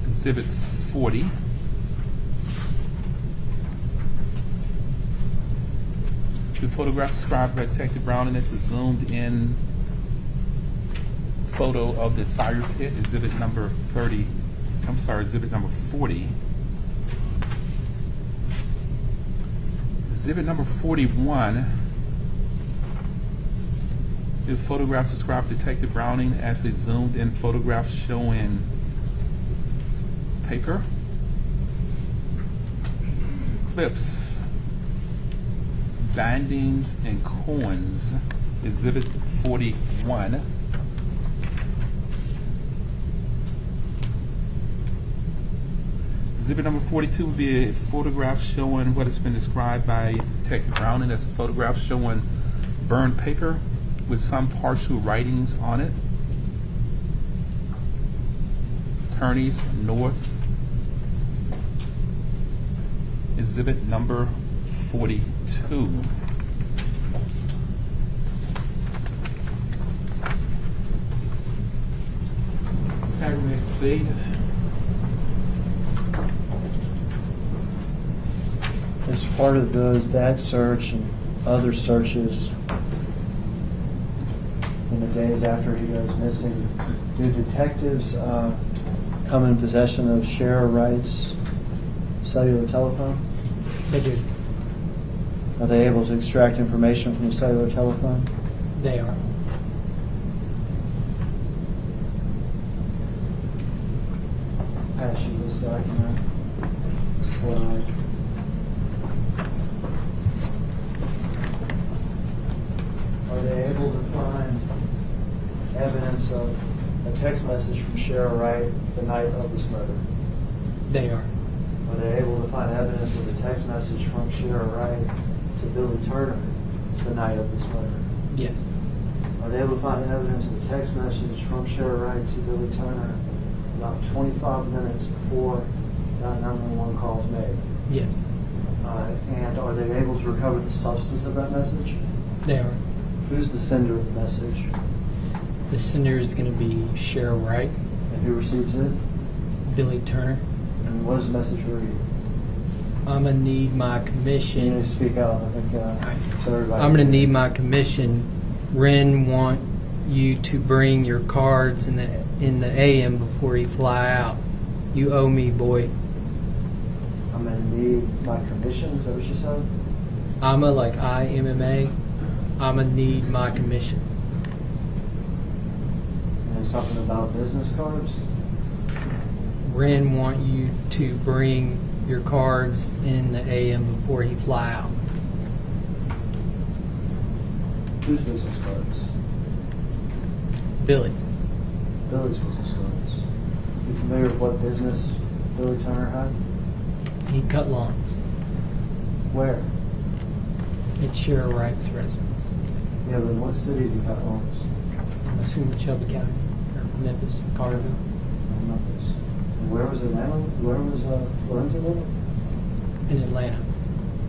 Exhibit 40. The photograph described by Detective Browning is a zoomed in photo of the fire pit, exhibit number 40. Exhibit number 41 The photograph described Detective Browning as a zoomed-in photograph showing paper, clips, bindings, and coins. Exhibit 41. Exhibit number 42 would be a photograph showing what has been described by Detective Browning as a photograph showing burned paper with some partial writings on it. Attorneys North. Exhibit number 42. Ms. Hagerman, proceed. As part of that search and other searches in the days after he goes missing, do detectives come in possession of Sherra Wright's cellular telephone? They do. Are they able to extract information from the cellular telephone? They are. Pass you this document. Slide. Are they able to find evidence of a text message from Sherra Wright the night of this murder? They are. Are they able to find evidence of a text message from Sherra Wright to Billy Turner the night of this murder? Yes. Are they able to find evidence of a text message from Sherra Wright to Billy Turner about 25 minutes before that 911 call is made? Yes. And are they able to recover the substance of that message? They are. Who's the sender of the message? The sender is going to be Sherra Wright, And who receives it? Billy Turner. And what does the message read? I'm going to need my You need commission. to speak out, I think, so everybody. I'm going to need my commission. Ren want you to bring your cards in the AM before you fly out. You owe me, boy. I'm going to need my commission, is that what you said? I'm like IMMA. I'm going to need my commission. And something about business cards? Ren want you to bring your cards in the AM before he fly out. Whose business cards? Billy's. Billy's business cards. You familiar with what business Billy Turner had? He cut lawns. Where? It's Sherra Wright's residence. Yeah, but in what city did he cut lawns? I'm assuming Shelby County, or Memphis, Carterville. In Memphis. And where was Atlanta? Where was Lorenzen living? In Atlanta.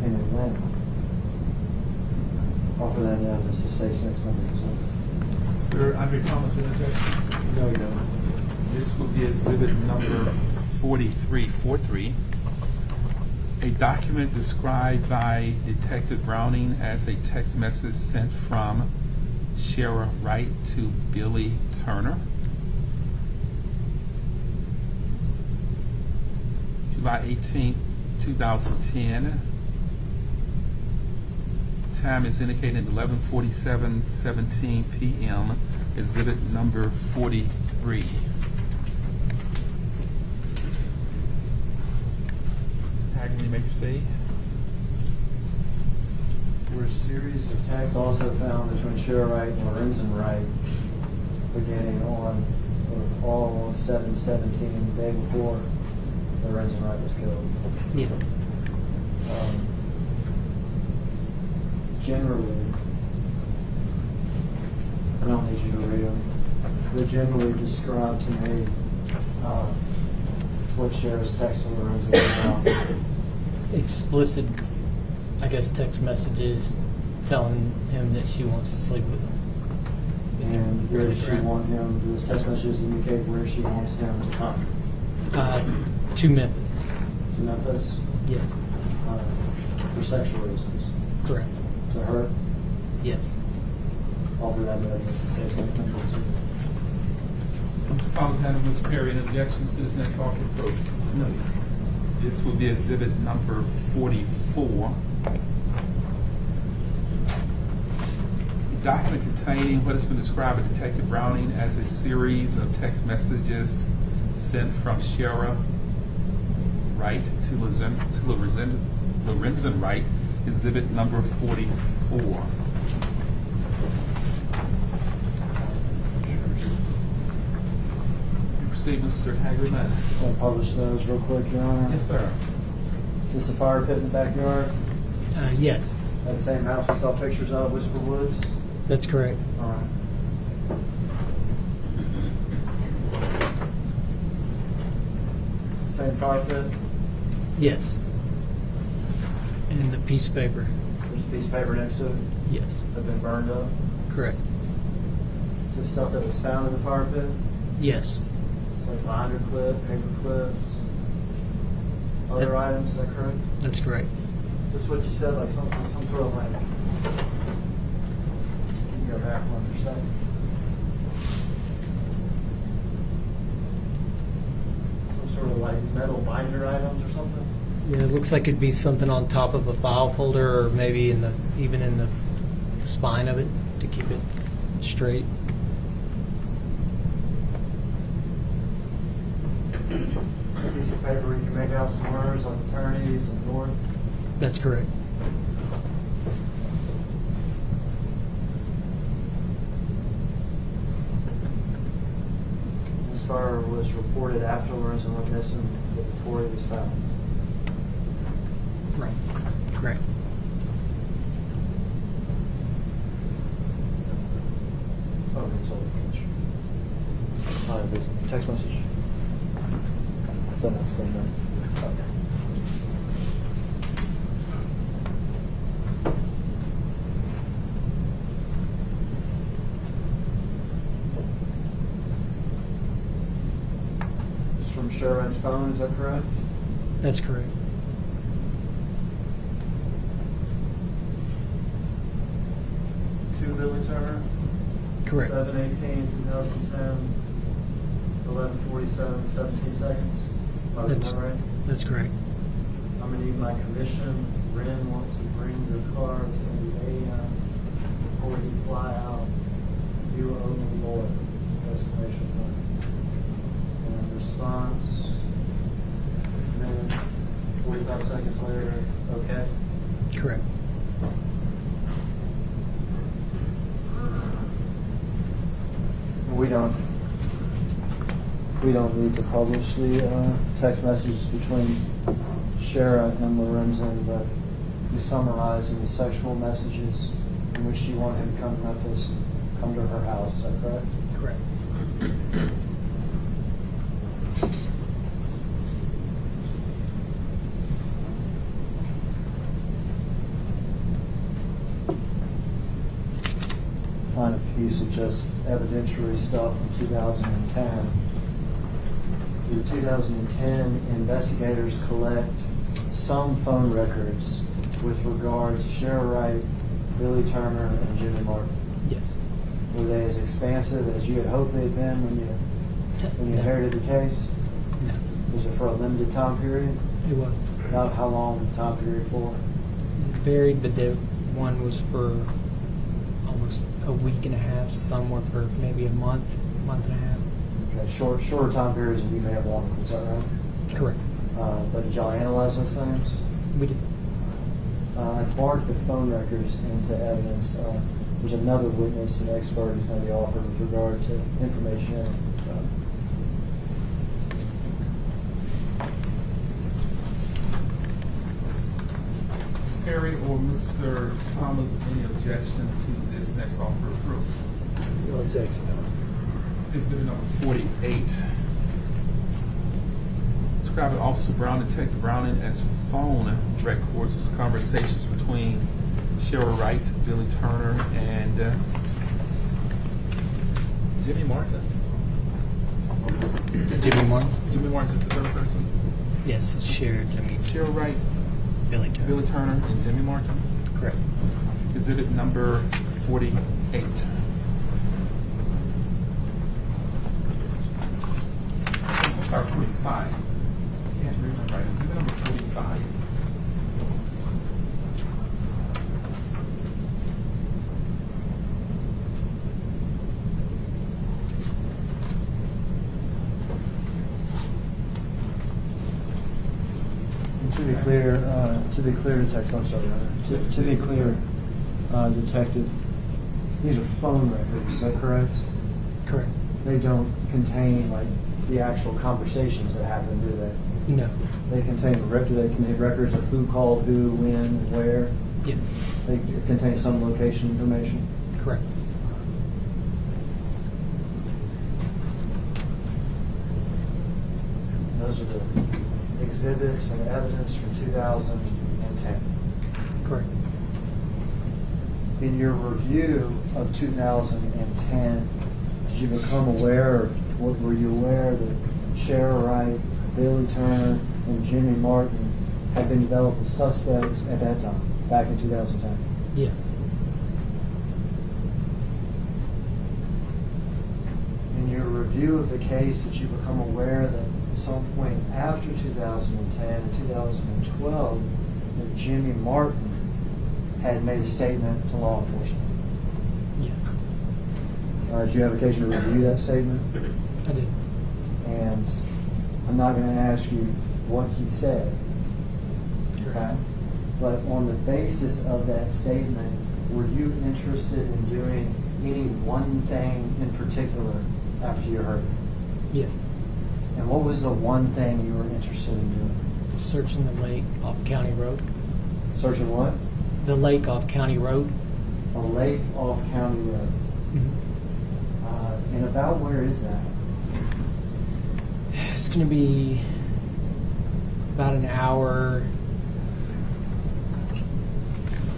In Atlanta. Offer that evidence to say 600. Sir Andre Thomas, interjections? No, you don't. This will be exhibit number 4343. A document described by Detective Browning as a text message sent from Sherra Wright to Billy Turner. July 18th, 2010. Time is indicated 11:47:17 p.m. Exhibit number 43. Hagerman, you may proceed. Were a series of texts also found between Sherra Wright and Lorenzen Wright beginning on, or all on 7/17, the day before Lorenzen Wright was killed. Yes. Generally, I don't need you to read them, they generally describe to me what Sherra's text to Lorenzen was about. Explicit, I guess, text messages telling him that she wants to sleep with him. And where does she want him, do his text messages indicate where she wants him to come? To Memphis. To Memphis? Yes. For sexual reasons? Correct. To her? Yes. Offer that evidence to say something. Mr. Thomas, handle Ms. Perry, any objections to this next offer approach? No. This will be exhibit number 44. document containing what has been described by Detective Browning as a series of text messages sent from Sherra Wright to Lorenzen Wright, exhibit number 44. Proceed, Mr. Hagerman. I'll publish those real quick, Your Honor. Yes, sir. Is this a fire pit in the backyard? Yes, That same house we saw pictures of, Whisper Woods? that's correct. All right. Same fire pit? Yes. And the piece of paper. There's a piece of paper next to it Yes, that been burned up? correct. Is this stuff that was found in the fire pit? Yes, It's like binder clip, paper clips, other Yep. items, is that correct? that's correct. Just what you said, like some sort of like, can you go back 1%? Some sort of like metal binder items or something? Yeah, it looks like it'd be something on top of a file folder, or maybe even in the spine of it to keep it straight. A piece of paper you can make out some words like attorneys and north. That's correct. This fire was reported after Lorenzen went missing, but before he was found. Right. Correct. Oh, it's all the text message. Then it's the okay. This is from Sherra's phone, is that correct? That's correct. To Billy Turner? Correct. 7/18/2010, 11:47, 17 seconds. Oh, is That's that right? That's correct. I'm gonna need my commission. Ren want to bring your car. It's gonna be AM before you fly out. You owe me more. Exclamation point. And response. Minute. 45 seconds later. Okay. Correct. We don't need to publish the text messages between Sherra and Lorenzen, but we summarize in the sexual messages in which she wanted him to come to Memphis, come to her house. Is that correct? Correct. Find a piece of just evidentiary stuff from 2010. Through 2010, investigators collect some phone records with regard to Sherra Wright, Billy Turner, and Jimmy Martin. Yes. Were they as expansive as you had hoped they'd been when you No. inherited the case? No. Was it for a limited time period? It was. About how long the time period for? It varied, but the one was for almost a week and a half. Some were for maybe a month and a half. Okay, shorter time periods than you may have wanted, is that right? Correct. But did y'all analyze those things? We did. I marked the phone records into evidence. There's another witness, an expert, who's going to be offered with regard to information. Ms. Perry or Mr. Thomas, any objection to this next offer of proof? No objection. Exhibit number 48. Describing Officer Brown, Detective Browning as phone records conversations between Sherra Wright, Billy Turner, and Jimmy Martin. Jimmy Martin? Jimmy Martin's the third person. Yes, it's shared. I mean, Sherra Wright, Billy Turner. Billy Turner, and Jimmy Martin. Correct. Exhibit number 48. We'll start 45. Can't read my writing. Exhibit number 45. clear, Detective, I'm sorry, Your Honor. To be clear, Detective, these are phone records, is that correct? Correct. They don't contain like the actual conversations that happen, do they? No. They contain records of who called who, when, and where? Yeah. They contain some location information? Correct. Those are the exhibits and evidence from 2010. Correct. In your review of 2010, did you become aware, or were you aware that Sherra Wright, Billy Turner, and Jimmy Martin had been developed as suspects at that time, back in 2010? Yes. In your review of the case, did you become aware that at some point after 2010 and 2012, that Jimmy Martin had made a statement to law enforcement? Yes. Did you have occasion to review that statement? I did. And I'm not going to ask you what he said, okay? But on the basis of that statement, were you interested in doing any one thing in particular after you heard it? Yes. And what was the one thing you were interested in doing? Searching the lake off County Road. Searching what? The lake off County Road. A lake off County Road. And about where is that? It's going to be about an hour.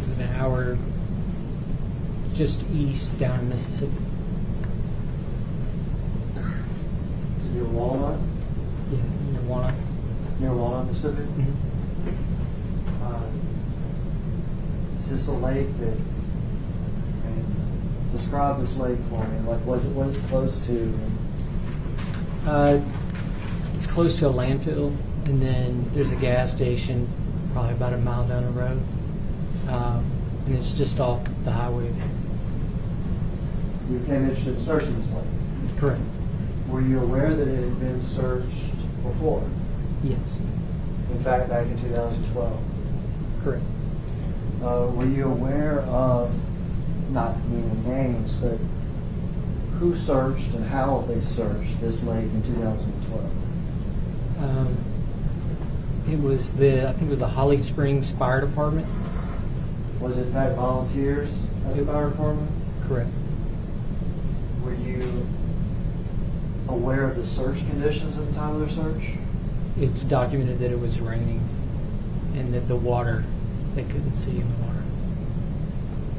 Is it an hour just east down in Mississippi? Is it near Walnut? Yeah, near Walnut. Near Walnut, Mississippi? Is this a lake that, describe this lake for me, like what it's close to? It's close to a landfill, and then there's a gas station probably about a mile down the road. And it's just off the highway there. You became interested in searching this lake? Correct. Were you aware that it had been searched before? Yes. In fact, back in 2012? Correct. Were you aware of, not meaning names, but who searched and how they searched this lake in 2012? It was I think it was the Holly Springs Fire Department. Was it in fact volunteers at the fire department? Correct. Were you aware of the search conditions at the time of their search? It's documented that it was raining and that the water, they couldn't see in the water.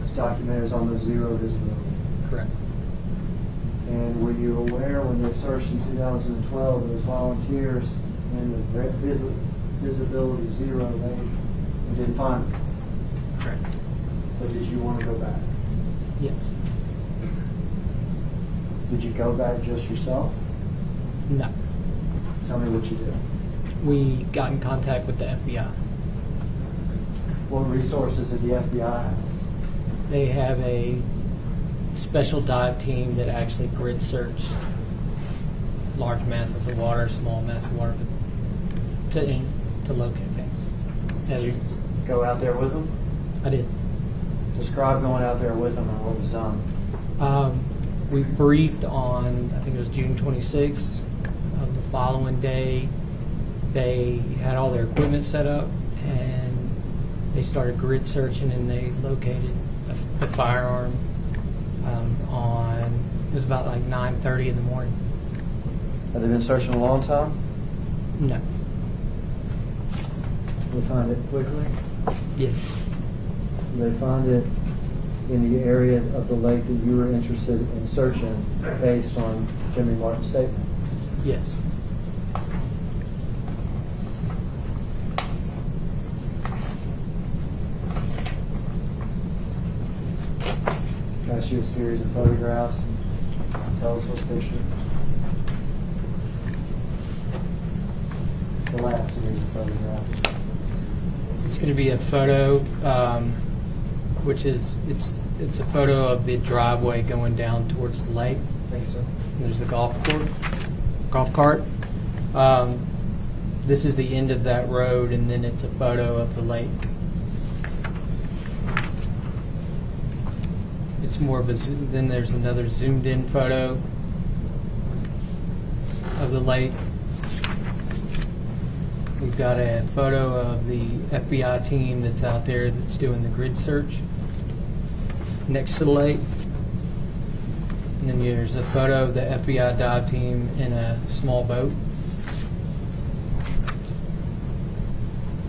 It's documented as almost zero visibility. Correct. And were you aware when they searched in 2012, those volunteers in the visibility zero lake and didn't find them? Correct. But did you want to go back? Yes. Did you go back just yourself? No. Tell me what you did. We got in contact with the FBI. What resources did the FBI have? They have a special dive team that actually grid searched large masses of water, small masses of water to locate things. Did you Evidence. go out there with them? I did. Describe going out there with them and what was done. We briefed on, I think it was June 26th of the following day. They had all their equipment set up and they started grid searching and they located the firearm it was about like 9:30 in the morning. Have they been searching a long time? No. Did they find it quickly? Yes. Did they find it in the area of the lake that you were interested in searching based on Jimmy Martin's statement? Yes. Can I ask you a series of photographs and tell us what's pictured? It's the last series of photographs. It's going to be a photo, which is it's a photo of the driveway going down towards the lake. Thanks, sir. And there's the golf cart. this is the end of that road, and then it's a photo of the lake. It's more of a zoom. Then there's another zoomed in photo of the lake. We've got a photo of the FBI team that's out there that's doing the grid search next to the lake. And then there's a photo of the FBI dive team in a small boat.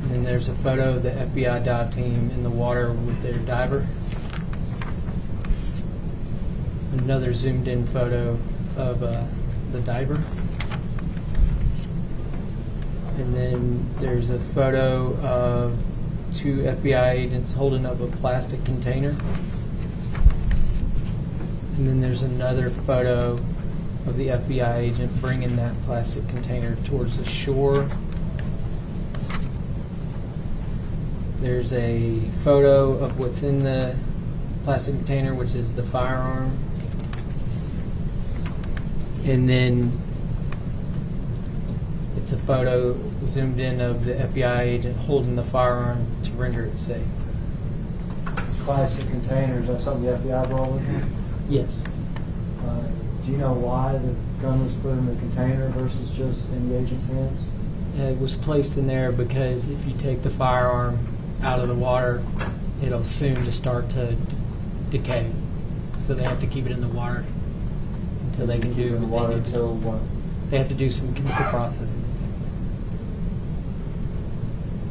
And then there's a photo of the FBI dive team in the water with their diver. Another zoomed in photo of the diver. And then there's a photo of 2 FBI agents holding up a plastic container. And then there's another photo of the FBI agent bringing that plastic container towards the shore. There's a photo of what's in the plastic container, which is the firearm. And then it's a photo zoomed in of the FBI agent holding the firearm to render it safe. This plastic container, is that something the FBI brought with them? Yes. Do you know why the gun was put in the container versus just in the agent's hands? It was placed in there because if you take the firearm out of the water, it'll soon just start to decay. So they have to keep it in the water until they can do In the what water they need to. until what? They have to do some chemical processing and things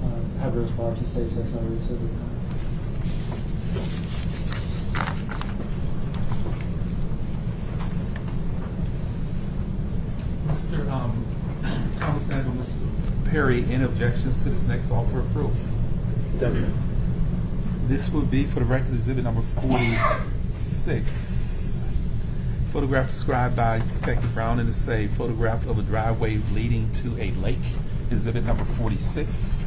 like Have those parts to say 600 exhibit. Mr. Thomas and Mr. Perry, any objections to this next offer of proof? This would be, for the record, exhibit number 46. Photograph described by Detective Brown, and it's a photograph of a driveway leading to a lake. Exhibit number 46.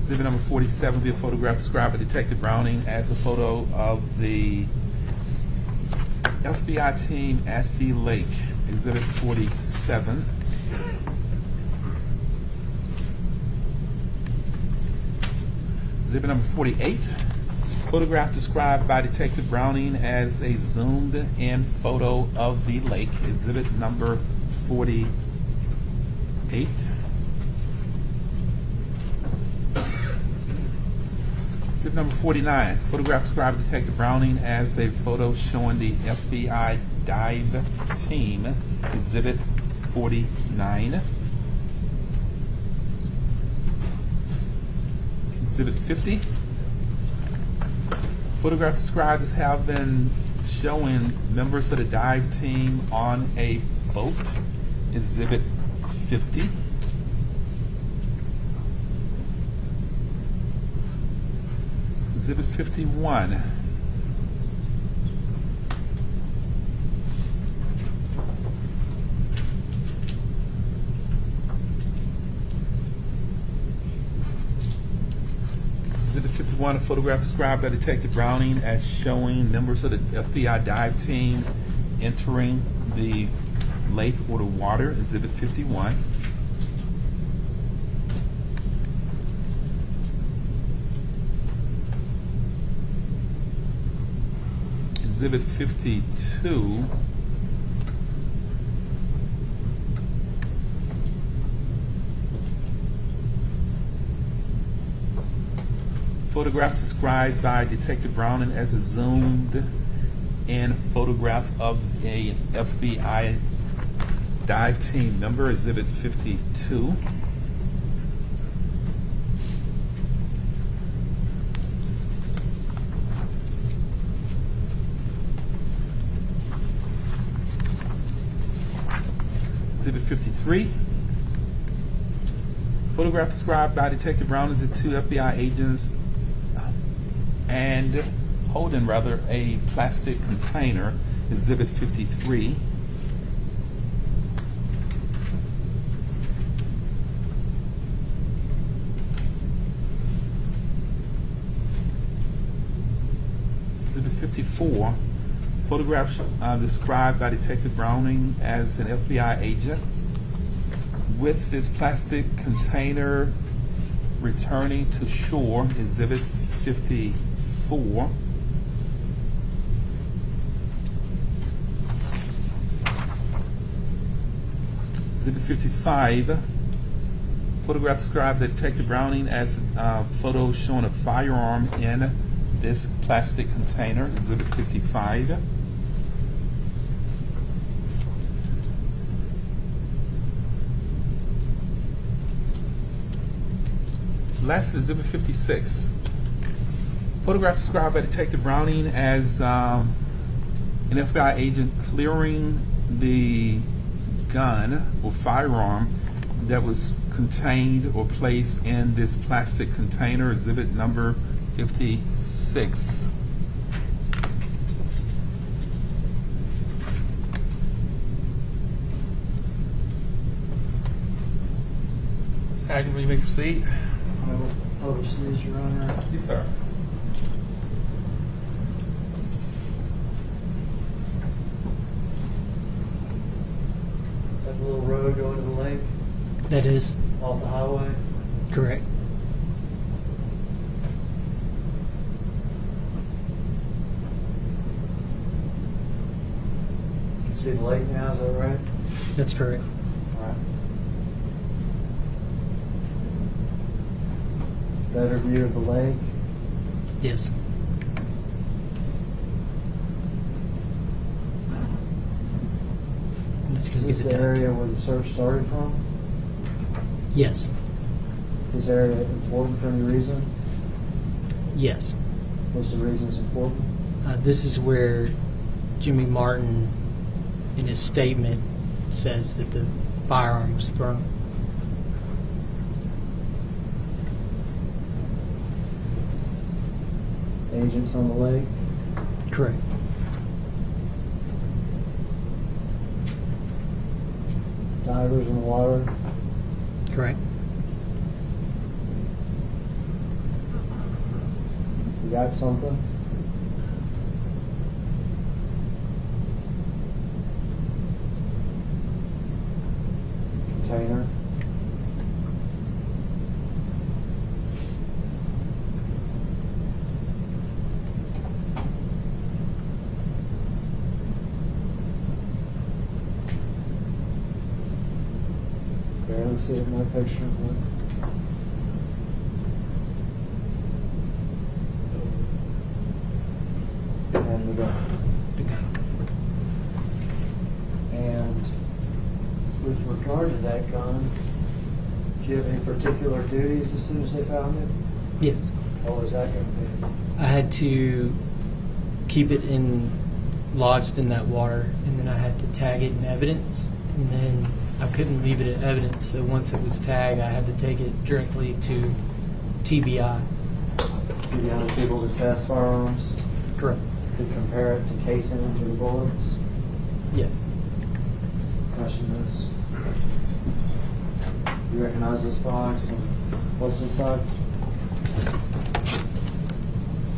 Exhibit number 47 will be a photograph described by Detective Browning as a photo of the FBI team at the lake. Exhibit 47. Exhibit number 48, photograph described by Detective Browning as a zoomed-in photo of the lake. Exhibit number 48. Exhibit number 49, photograph described by Detective Browning as a photo showing the FBI dive team. Exhibit 49. Exhibit 50. Photographs described as having showing members of the dive team on a boat. Exhibit 50. Exhibit 51. Exhibit 51, a photograph described by Detective Browning as showing members of the FBI dive team entering the lake or the water. Exhibit 51. Exhibit 52. Photographs described by Detective Browning as a zoomed-in photograph of a FBI dive team member. Exhibit 52. Exhibit 53. Photograph described by Detective Brown as the 2 FBI agents and holding a plastic container. Exhibit 53. Exhibit 54. Photographs described by Detective Browning as an FBI agent with this plastic container returning to shore, Exhibit 54. Exhibit 55. Photograph described by Detective Browning as photo showing a firearm in this plastic container, Exhibit 55. Last, Exhibit 56. Photograph described by Detective Browning as an FBI agent clearing the gun or firearm that was contained or placed in this plastic container, Exhibit number 56. Ms. Hagerman, you may proceed. Overseas, Your Honor. Yes, sir. Is that the little road going to the lake That is off the highway? correct. You can see the lake now, is that right? That's correct. All right. Better view of the lake. Yes. That's Is going to be this the the duck. area where the search started from? Yes. Is this area important for any reason? Yes. What's the reason it's important? This is where Jimmy Martin, in his statement, says that the firearm was thrown. Agents on the lake? Correct. Divers in the water? Correct. You got something? Container? Barely see it in my picture. And the gun. And with regard to that gun, do you have any particular duties as soon as they found it? Yes. What was that going to be? I had to keep it lodged in that water, and then I had to tag it in evidence, and then I couldn't leave it in evidence. So once it was tagged, I had to take it directly to TBI. Did you have people to test firearms? Correct. To compare it to casing to the bullets? Yes. Question is, you recognize this box and what's inside?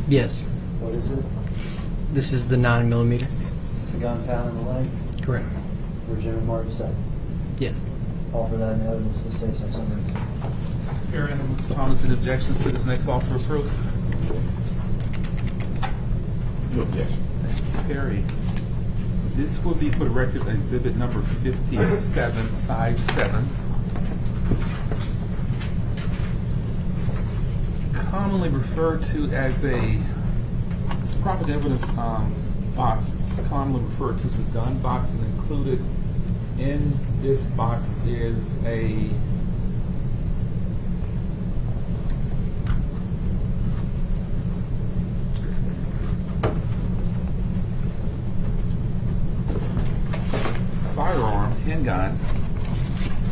Yes. What is it? This is the 9mm. It's a gun found in the lake Correct. where Jimmy Martin said. Yes. Offer that in evidence to the state's attorney. Ms. Perry and Ms. Thomas, any objections to this next offer of proof? No objection. Thank you, Ms. Perry. This will be for the record exhibit number 5757. Commonly referred to as it's proper evidence box, commonly referred to as a gun box, and included in this box is a firearm, handgun,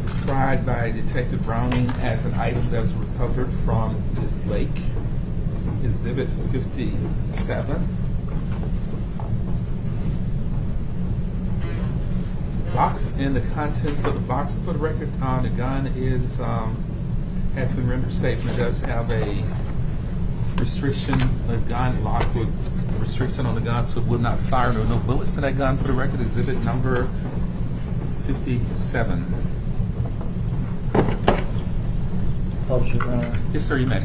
described by Detective Browning as an item that was recovered from this lake. Exhibit 57. Box and the contents of the box. For the record, the gun has been rendered safe, and it does have a restriction, a gun locked with restriction on the gun, so it would not fire. There were no bullets in that gun. For the record, exhibit number 57. Publisher, Yes, sir, you may.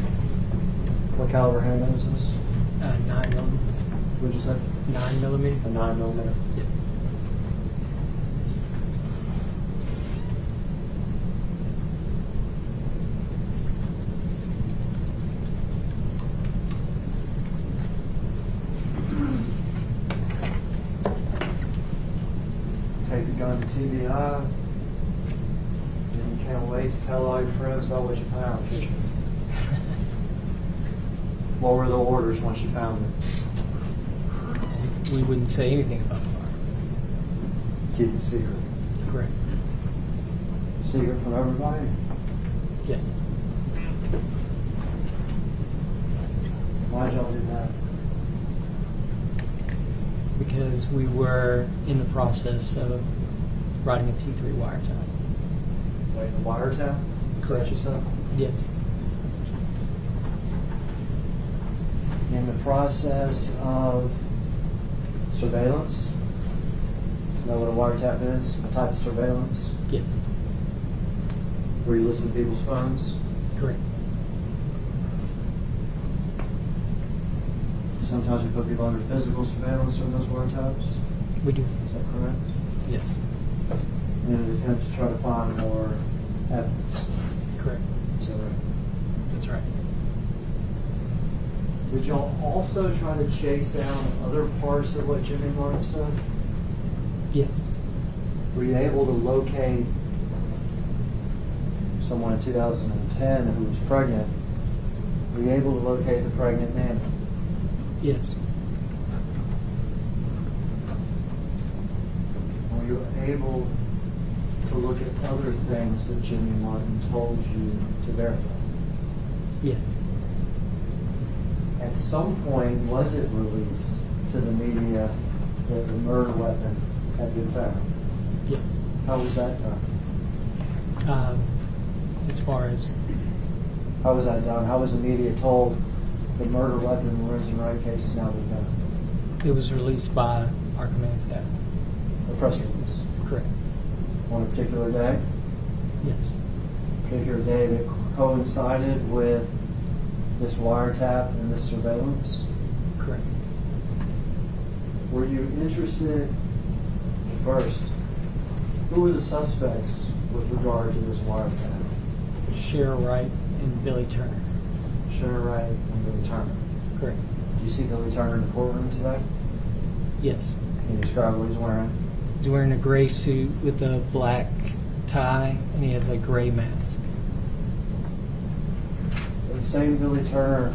what caliber handgun is this? 9mm. What'd you say? 9mm. A 9mm. Yep. Take the gun to TBI. And you can't wait to tell all your friends about what you found, did you? What were the orders once you found it? We wouldn't say anything about the fire. Keep it secret. Correct. Secret from everybody? Yes. Why'd y'all do that? Because we were in the process of writing a T3 wiretap. Wait, the wiretap? Correct. You said? Yes. In the process of surveillance? You know what a wiretap is? A type of surveillance? Yes. Where you listen to people's phones? Correct. Sometimes we put people under physical surveillance during those wiretaps? We do. Is that correct? Yes. In an attempt to try to find more evidence? Correct. Is that right? That's right. Did y'all also try to chase down other parts of what Jimmy Martin said? Yes. Were you able to locate someone in 2010 who was pregnant? Were you able to locate the pregnant nanny? Yes. Were you able to look at other things that Jimmy Martin told you to verify? Yes. At some point, was it released to the media that the murder weapon had been found? Yes. How was that done? As far as How was that done? How was the media told the murder weapon in the Lorenzen Wright case has now been found? it was released by our command staff. A press release Correct. on a particular day? Yes. A particular day that coincided with this wiretap and this surveillance? Correct. Were you interested, first, who were the suspects with regard to this wiretap? Sherra Wright and Billy Turner. Sherra Wright and Billy Turner. Correct. Did you see Billy Turner in the courtroom today? Yes. Can you describe what he's wearing? He's wearing a gray suit with a black tie, and he has a gray mask. The same Billy Turner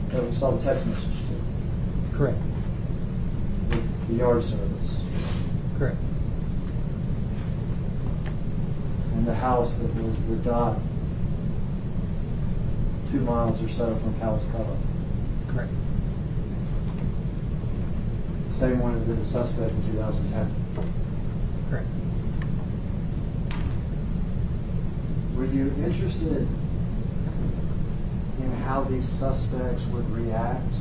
that we saw the text message to, Correct. with the yard service, Correct. and the house that was the dot 2 miles or so from Calistoga. Correct. Same one that did the suspect in 2010. Correct. Were you interested in how these suspects would react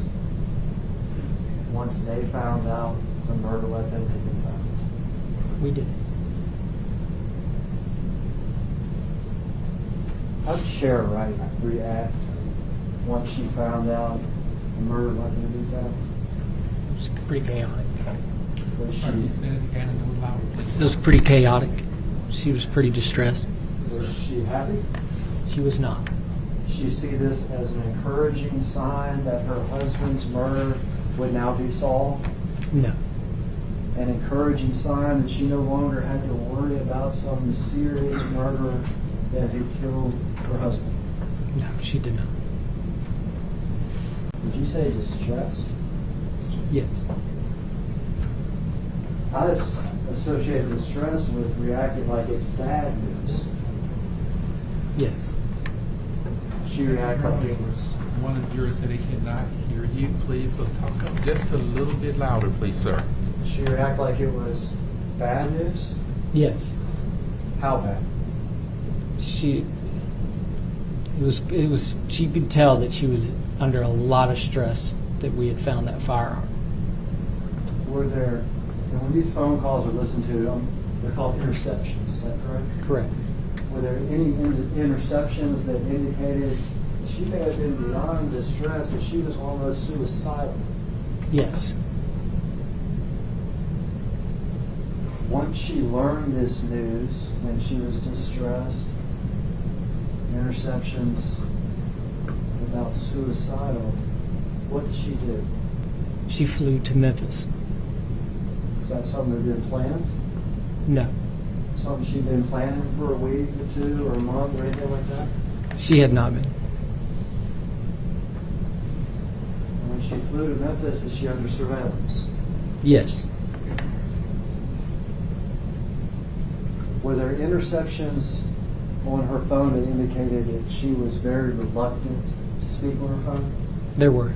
once they found out the murder weapon had been found? We did. How did Sherra Wright react once she found out the murder weapon had been found? It was pretty chaotic. Was Pardon me, she, say that again and a little louder, please. It was pretty chaotic. She was pretty distressed. was she happy? She was not. Did she see this as an encouraging sign that her husband's murder would now be solved? No. An encouraging sign that she no longer had to worry about some mysterious murderer that had killed her husband? No, she did not. Did you say distressed? Yes. I associate distress with reacting like it's bad news. Yes. She reacted like it was. One of the jurors said they cannot hear you, please, so talk up just a little bit louder, please, sir. She reacted like it was bad news? Yes. How bad? She It was. She could tell that she was under a lot of stress that we had found that firearm. Were there, and when these phone calls are listened to, they're called interceptions, is that correct? Correct. Were there any interceptions that indicated that she may have been beyond distress, that she was almost suicidal? Yes. Once she learned this news and she was distressed, interceptions about suicidal, what did she do? She flew to Memphis. Is that something that had been planned? No. Something she'd been planning for a week or two or a month or anything like that? She had not been. And when she flew to Memphis, is she under surveillance? Yes. Were there interceptions on her phone that indicated that she was very reluctant to speak on her phone? There were.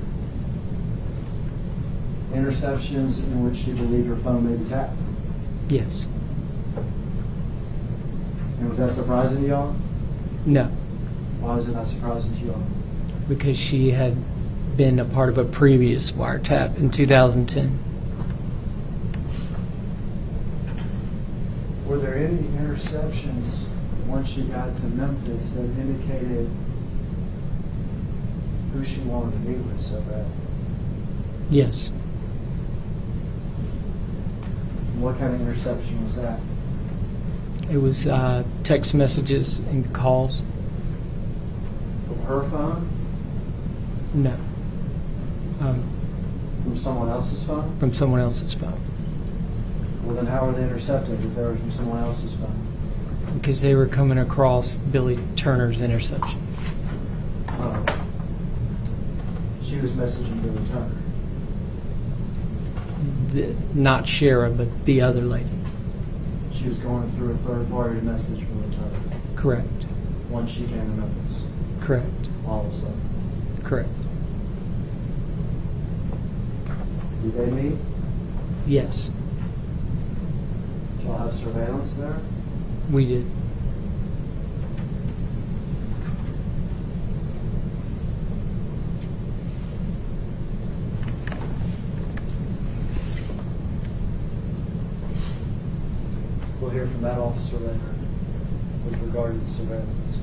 Interceptions in which she believed her phone may be tapped? Yes. And was that surprising to y'all? No. Why was it not surprising to y'all? Because she had been a part of a previous wiretap in 2010. Were there any interceptions once she got to Memphis that indicated who she wanted to meet with so bad? Yes. What kind of interception was that? It was text messages and calls. From her phone? No. From someone else's phone? From someone else's phone. Well, then how were they intercepted if they were from someone else's phone? Because they were coming across Billy Turner's interception. She was messaging Billy Turner. Not Sherra, but the other lady. She was going through a third party to message Billy Turner Correct. once she came to Memphis, Correct. all of a sudden. Correct. Did they meet? Yes, Did y'all have surveillance there? we did. We'll hear from that officer later with regard to the surveillance.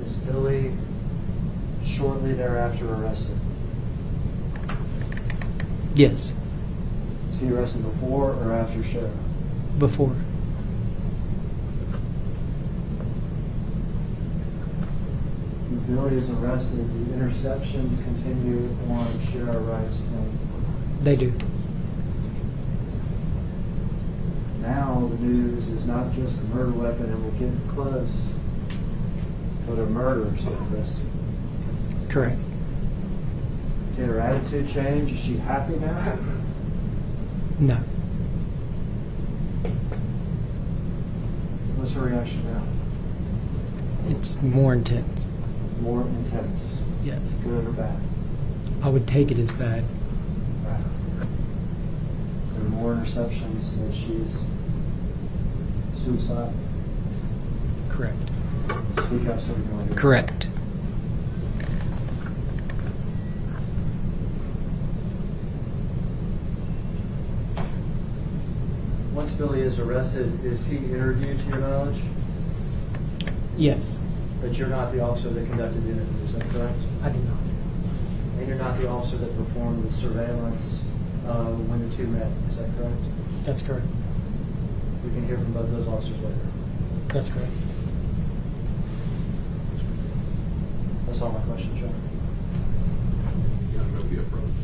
Is Billy shortly thereafter arrested? Yes, Was he arrested before or after Sherra? before. When Billy is arrested, the interceptions continue on Sherra Wright's phone. They do. Now the news is not just the murder weapon and we're getting close, but a murderer's been arrested. Correct. Did her attitude change? Is she happy now? No. What's her reaction now? It's more intense. More intense. Yes. Good or bad? I would take it as bad. Bad. There are more interceptions that she's suicidal. Correct. Speak up so we can hear. Correct. Once Billy is arrested, is he interviewed to your knowledge? Yes. But you're not the officer that conducted the interview, is that correct? I did not. And you're not the officer that performed the surveillance when the two met, is that correct? That's correct. We can hear from both those officers later. That's correct. That's all my questions, John.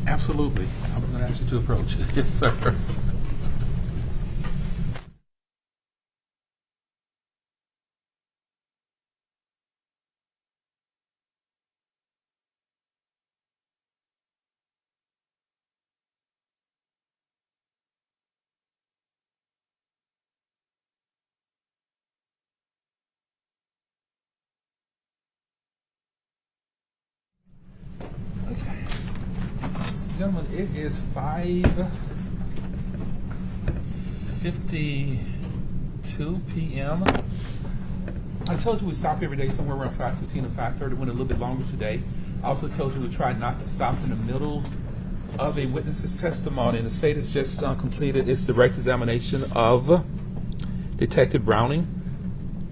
Absolutely. I was going to ask you to approach. Yes, sir. Gentlemen, it is 5:50. 5:52 p.m. I told you we stop every day somewhere around 5:15 or 5:30. Went a little bit longer today. I also told you we try not to stop in the middle of a witness's testimony. And the state has just completed its direct examination of Detective Browning.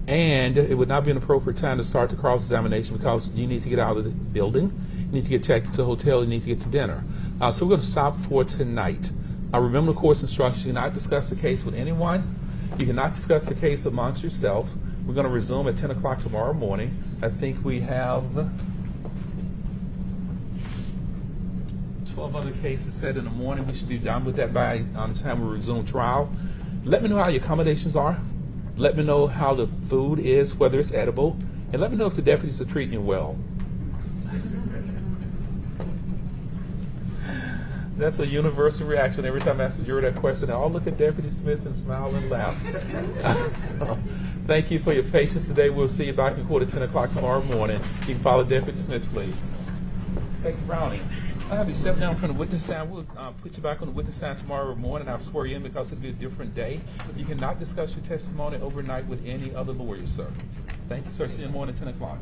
And it would not be an appropriate time to start the cross-examination because you need to get out of the building. You need to get checked into a hotel. You need to get to dinner. So we're going to stop for tonight. Remember the court's instructions. You cannot discuss the case with anyone. You cannot discuss the case amongst yourselves. We're going to resume at 10 o'clock tomorrow morning. I think we have 12 other cases set in the morning. We should be done with that by the time we resume trial. Let me know how your accommodations are. Let me know how the food is, whether it's edible. And let me know if the deputies are treating you well. That's a universal reaction. Every time I ask the juror that question, they all look at Deputy Smith and smile and laugh. So, thank you for your patience today. We'll see you back in court at 10 o'clock tomorrow morning. You can follow Deputy Smith, please. Thank you, Browning. I'll have you step down from the witness stand. We'll put you back on the witness stand tomorrow morning. I'll swear you in because it'll be a different day. You cannot discuss your testimony overnight with any other lawyer, sir. Thank you, sir. See you in the morning at 10 o'clock.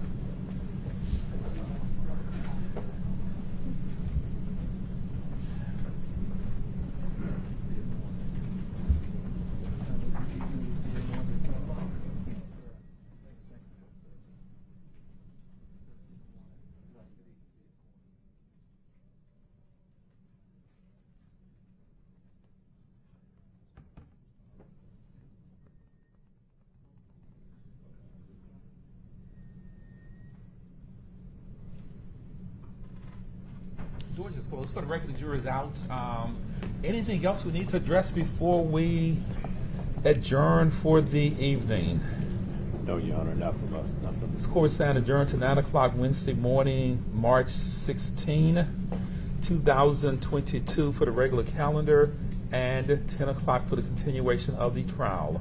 Door just closed. For the record, the jurors out. Anything else we need to address before we adjourn for the evening? No, Your Honor, not from us. Nothing. This court stand adjourned to 9 o'clock Wednesday morning, March 16, 2022 for the regular calendar, and 10 o'clock for the continuation of the trial.